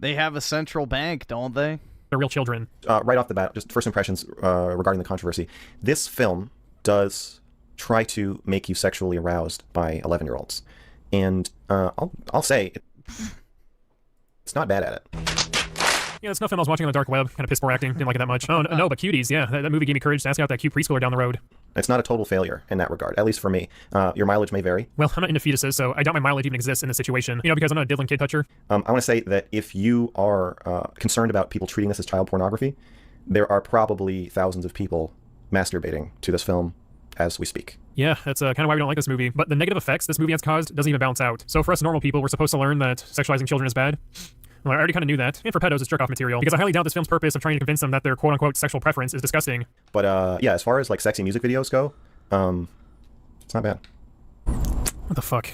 They have a central bank, don't they? They're real children. Right off the bat, just first impressions regarding the controversy. This film does try to make you sexually aroused by 11-year-olds. And I'll say, it's not bad at it. Yeah, it's no film I was watching on the dark web. Kind of piss poor acting. Didn't like it that much. Oh, no, but Cuties, yeah. That movie gave me courage to ask out that cute preschooler down the road. It's not a total failure in that regard, at least for me. Your mileage may vary. Well, I'm not into fetuses, so I doubt my mileage even exists in this situation. Because I'm not a diddling kid toucher. I want to say that if you are concerned about people treating this as child pornography, there are probably thousands of people masturbating to this film as we speak. Yeah, that's kind of why we don't like this movie. But the negative effects this movie has caused doesn't even balance out. So for us normal people, we're supposed to learn that sexualizing children is bad. Well, I already kind of knew that. And for pedos, it's jerk-off material. Because I highly doubt this film's purpose of trying to convince them that their quote-unquote sexual preference is disgusting. But yeah, as far as like sexy music videos go, it's not bad. What the fuck?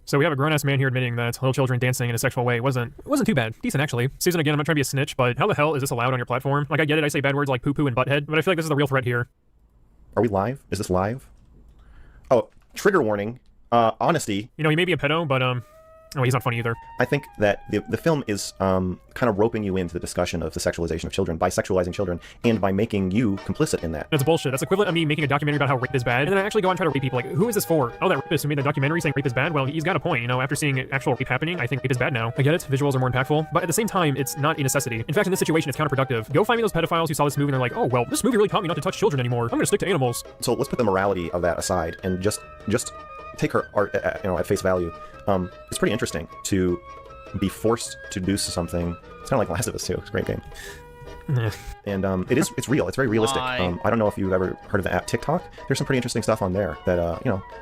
So we have a grown-ass man here admitting that little children dancing in a sexual way wasn't too bad. Decent, actually. Susan, again, I'm not trying to be a snitch, but how the hell is this allowed on your platform? Like, I get it, I say bad words like poo-poo and butthead, but I feel like this is the real threat here. Are we live? Is this live? Oh, trigger warning. Honesty. He may be a pedo, but, oh, he's not funny either. I think that the film is kind of roping you into the discussion of the sexualization of children by sexualizing children and by making you complicit in that. That's bullshit. That's equivalent of me making a documentary about how rape is bad, and then I actually go out and try to rape people. Like, who is this for? Oh, that rapist who made the documentary saying rape is bad? Well, he's got a point. After seeing actual rape happening, I think rape is bad now. I get it. Visuals are more impactful, but at the same time, it's not a necessity. In fact, in this situation, it's counterproductive. Go find me those pedophiles who saw this movie and they're like, oh, well, this movie really taught me not to touch children anymore. I'm gonna stick to animals. So let's put the morality of that aside and just take her art at face value. It's pretty interesting to be forced to do something. It's kind of like Last of Us 2. It's a great game. And it's real. It's very realistic. I don't know if you've ever heard of the app TikTok. There's some pretty interesting stuff on there that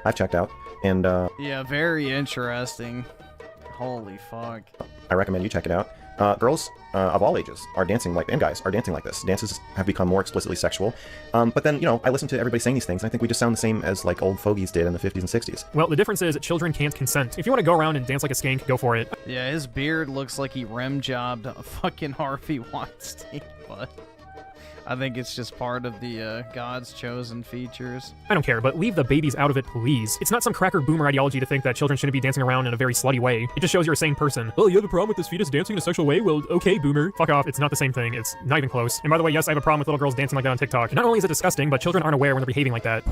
I've checked out. And yeah, very interesting. Holy fuck. I recommend you check it out. Girls of all ages are dancing and guys are dancing like this. Dances have become more explicitly sexual. But then, I listen to everybody saying these things, and I think we just sound the same as like old fogies did in the 50s and 60s. Well, the difference is children can't consent. If you want to go around and dance like a skank, go for it. Yeah, his beard looks like he rim jobbed a fucking Harvey Weinstein, but I think it's just part of the God's chosen features. I don't care, but leave the babies out of it, please. It's not some cracker boomer ideology to think that children shouldn't be dancing around in a very slutty way. It just shows you're a sane person. Oh, you have a problem with this fetus dancing in a sexual way? Well, okay, boomer. Fuck off. It's not the same thing. It's not even close. And by the way, yes, I have a problem with little girls dancing like that on TikTok. Not only is it disgusting, but children aren't aware when they're behaving like that.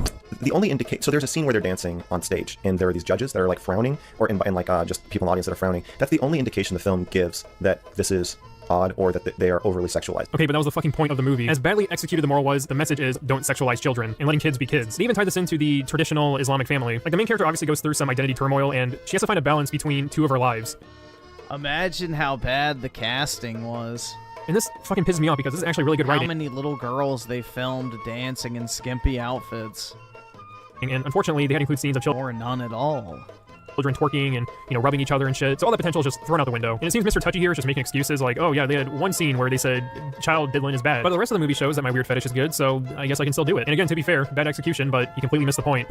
The only so there's a scene where they're dancing on stage, and there are these judges that are like frowning, or and just people in the audience that are frowning. That's the only indication the film gives that this is odd or that they are overly sexualized. Okay, but that was the fucking point of the movie. As badly executed the moral was, the message is don't sexualize children and letting kids be kids. They even tied this into the traditional Islamic family. Like, the main character obviously goes through some identity turmoil and she has to find a balance between two of her lives. Imagine how bad the casting was. And this fucking pisses me off because this is actually really good writing. How many little girls they filmed dancing in skimpy outfits. And unfortunately, they had to include scenes of children. Or none at all. Children twerking and, rubbing each other and shit. So all that potential is just thrown out the window. And it seems Mr. Touchy here is just making excuses like, oh yeah, they had one scene where they said child diddling is bad. But the rest of the movie shows that my weird fetish is good, so I guess I can still do it. And again, to be fair, bad execution, but you completely missed the point.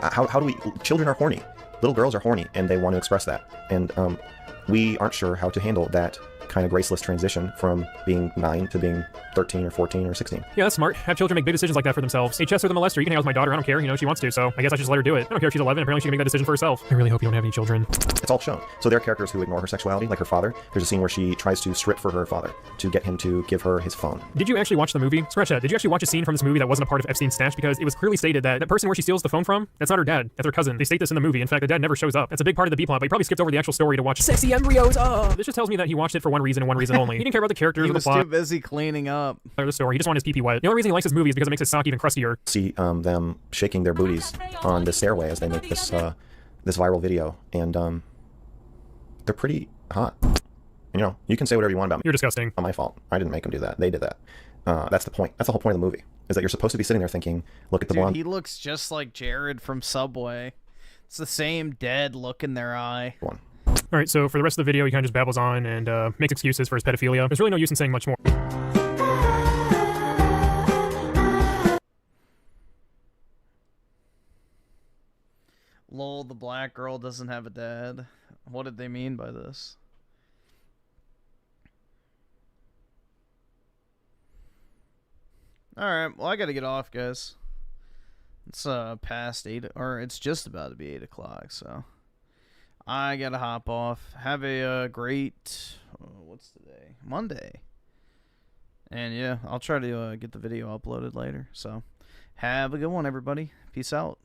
How do we... Children are horny. Little girls are horny, and they want to express that. And we aren't sure how to handle that kind of graceless transition from being 9 to being 13 or 14 or 16. Yeah, that's smart. Have children make big decisions like that for themselves. Hey, Chester the molester, you can hang out with my daughter. I don't care. She wants to, so I guess I should just let her do it. I don't care if she's 11. Apparently she can make that decision for herself. I really hope you don't have any children. It's all shown. So there are characters who ignore her sexuality, like her father. There's a scene where she tries to strip for her father to get him to give her his phone. Did you actually watch the movie? Scratch that. Did you actually watch a scene from this movie that wasn't a part of Epstein's stash? Because it was clearly stated that that person where she steals the phone from, that's not her dad. That's her cousin. They state this in the movie. In fact, the dad never shows up. That's a big part of the B-plot, but he probably skipped over the actual story to watch sexy embryos. This just tells me that he watched it for one reason and one reason only. He didn't care about the characters or the plot. He was too busy cleaning up. Or the story. He just wanted his pee-pee wet. The only reason he likes this movie is because it makes his sock even crustier. See them shaking their booties on the stairway as they make this this viral video, and they're pretty hot. You can say whatever you want about me. You're disgusting. Not my fault. I didn't make them do that. They did that. That's the point. That's the whole point of the movie, is that you're supposed to be sitting there thinking, look at the Dude, blonde he looks just like Jared from Subway. It's the same dead look in their eye. one. All right, so for the rest of the video, he kind of just babbles on and makes excuses for his pedophilia. There's really no use in saying much more. Lol, the black girl doesn't have a dad. What did they mean by this? Alright, well I gotta get off, guys. It's past 8, or it's just about to be 8 o'clock, so I gotta hop off. Have a great, what's today? Monday. And yeah, I'll try to get the video uploaded later, so have a good one, everybody. Peace out.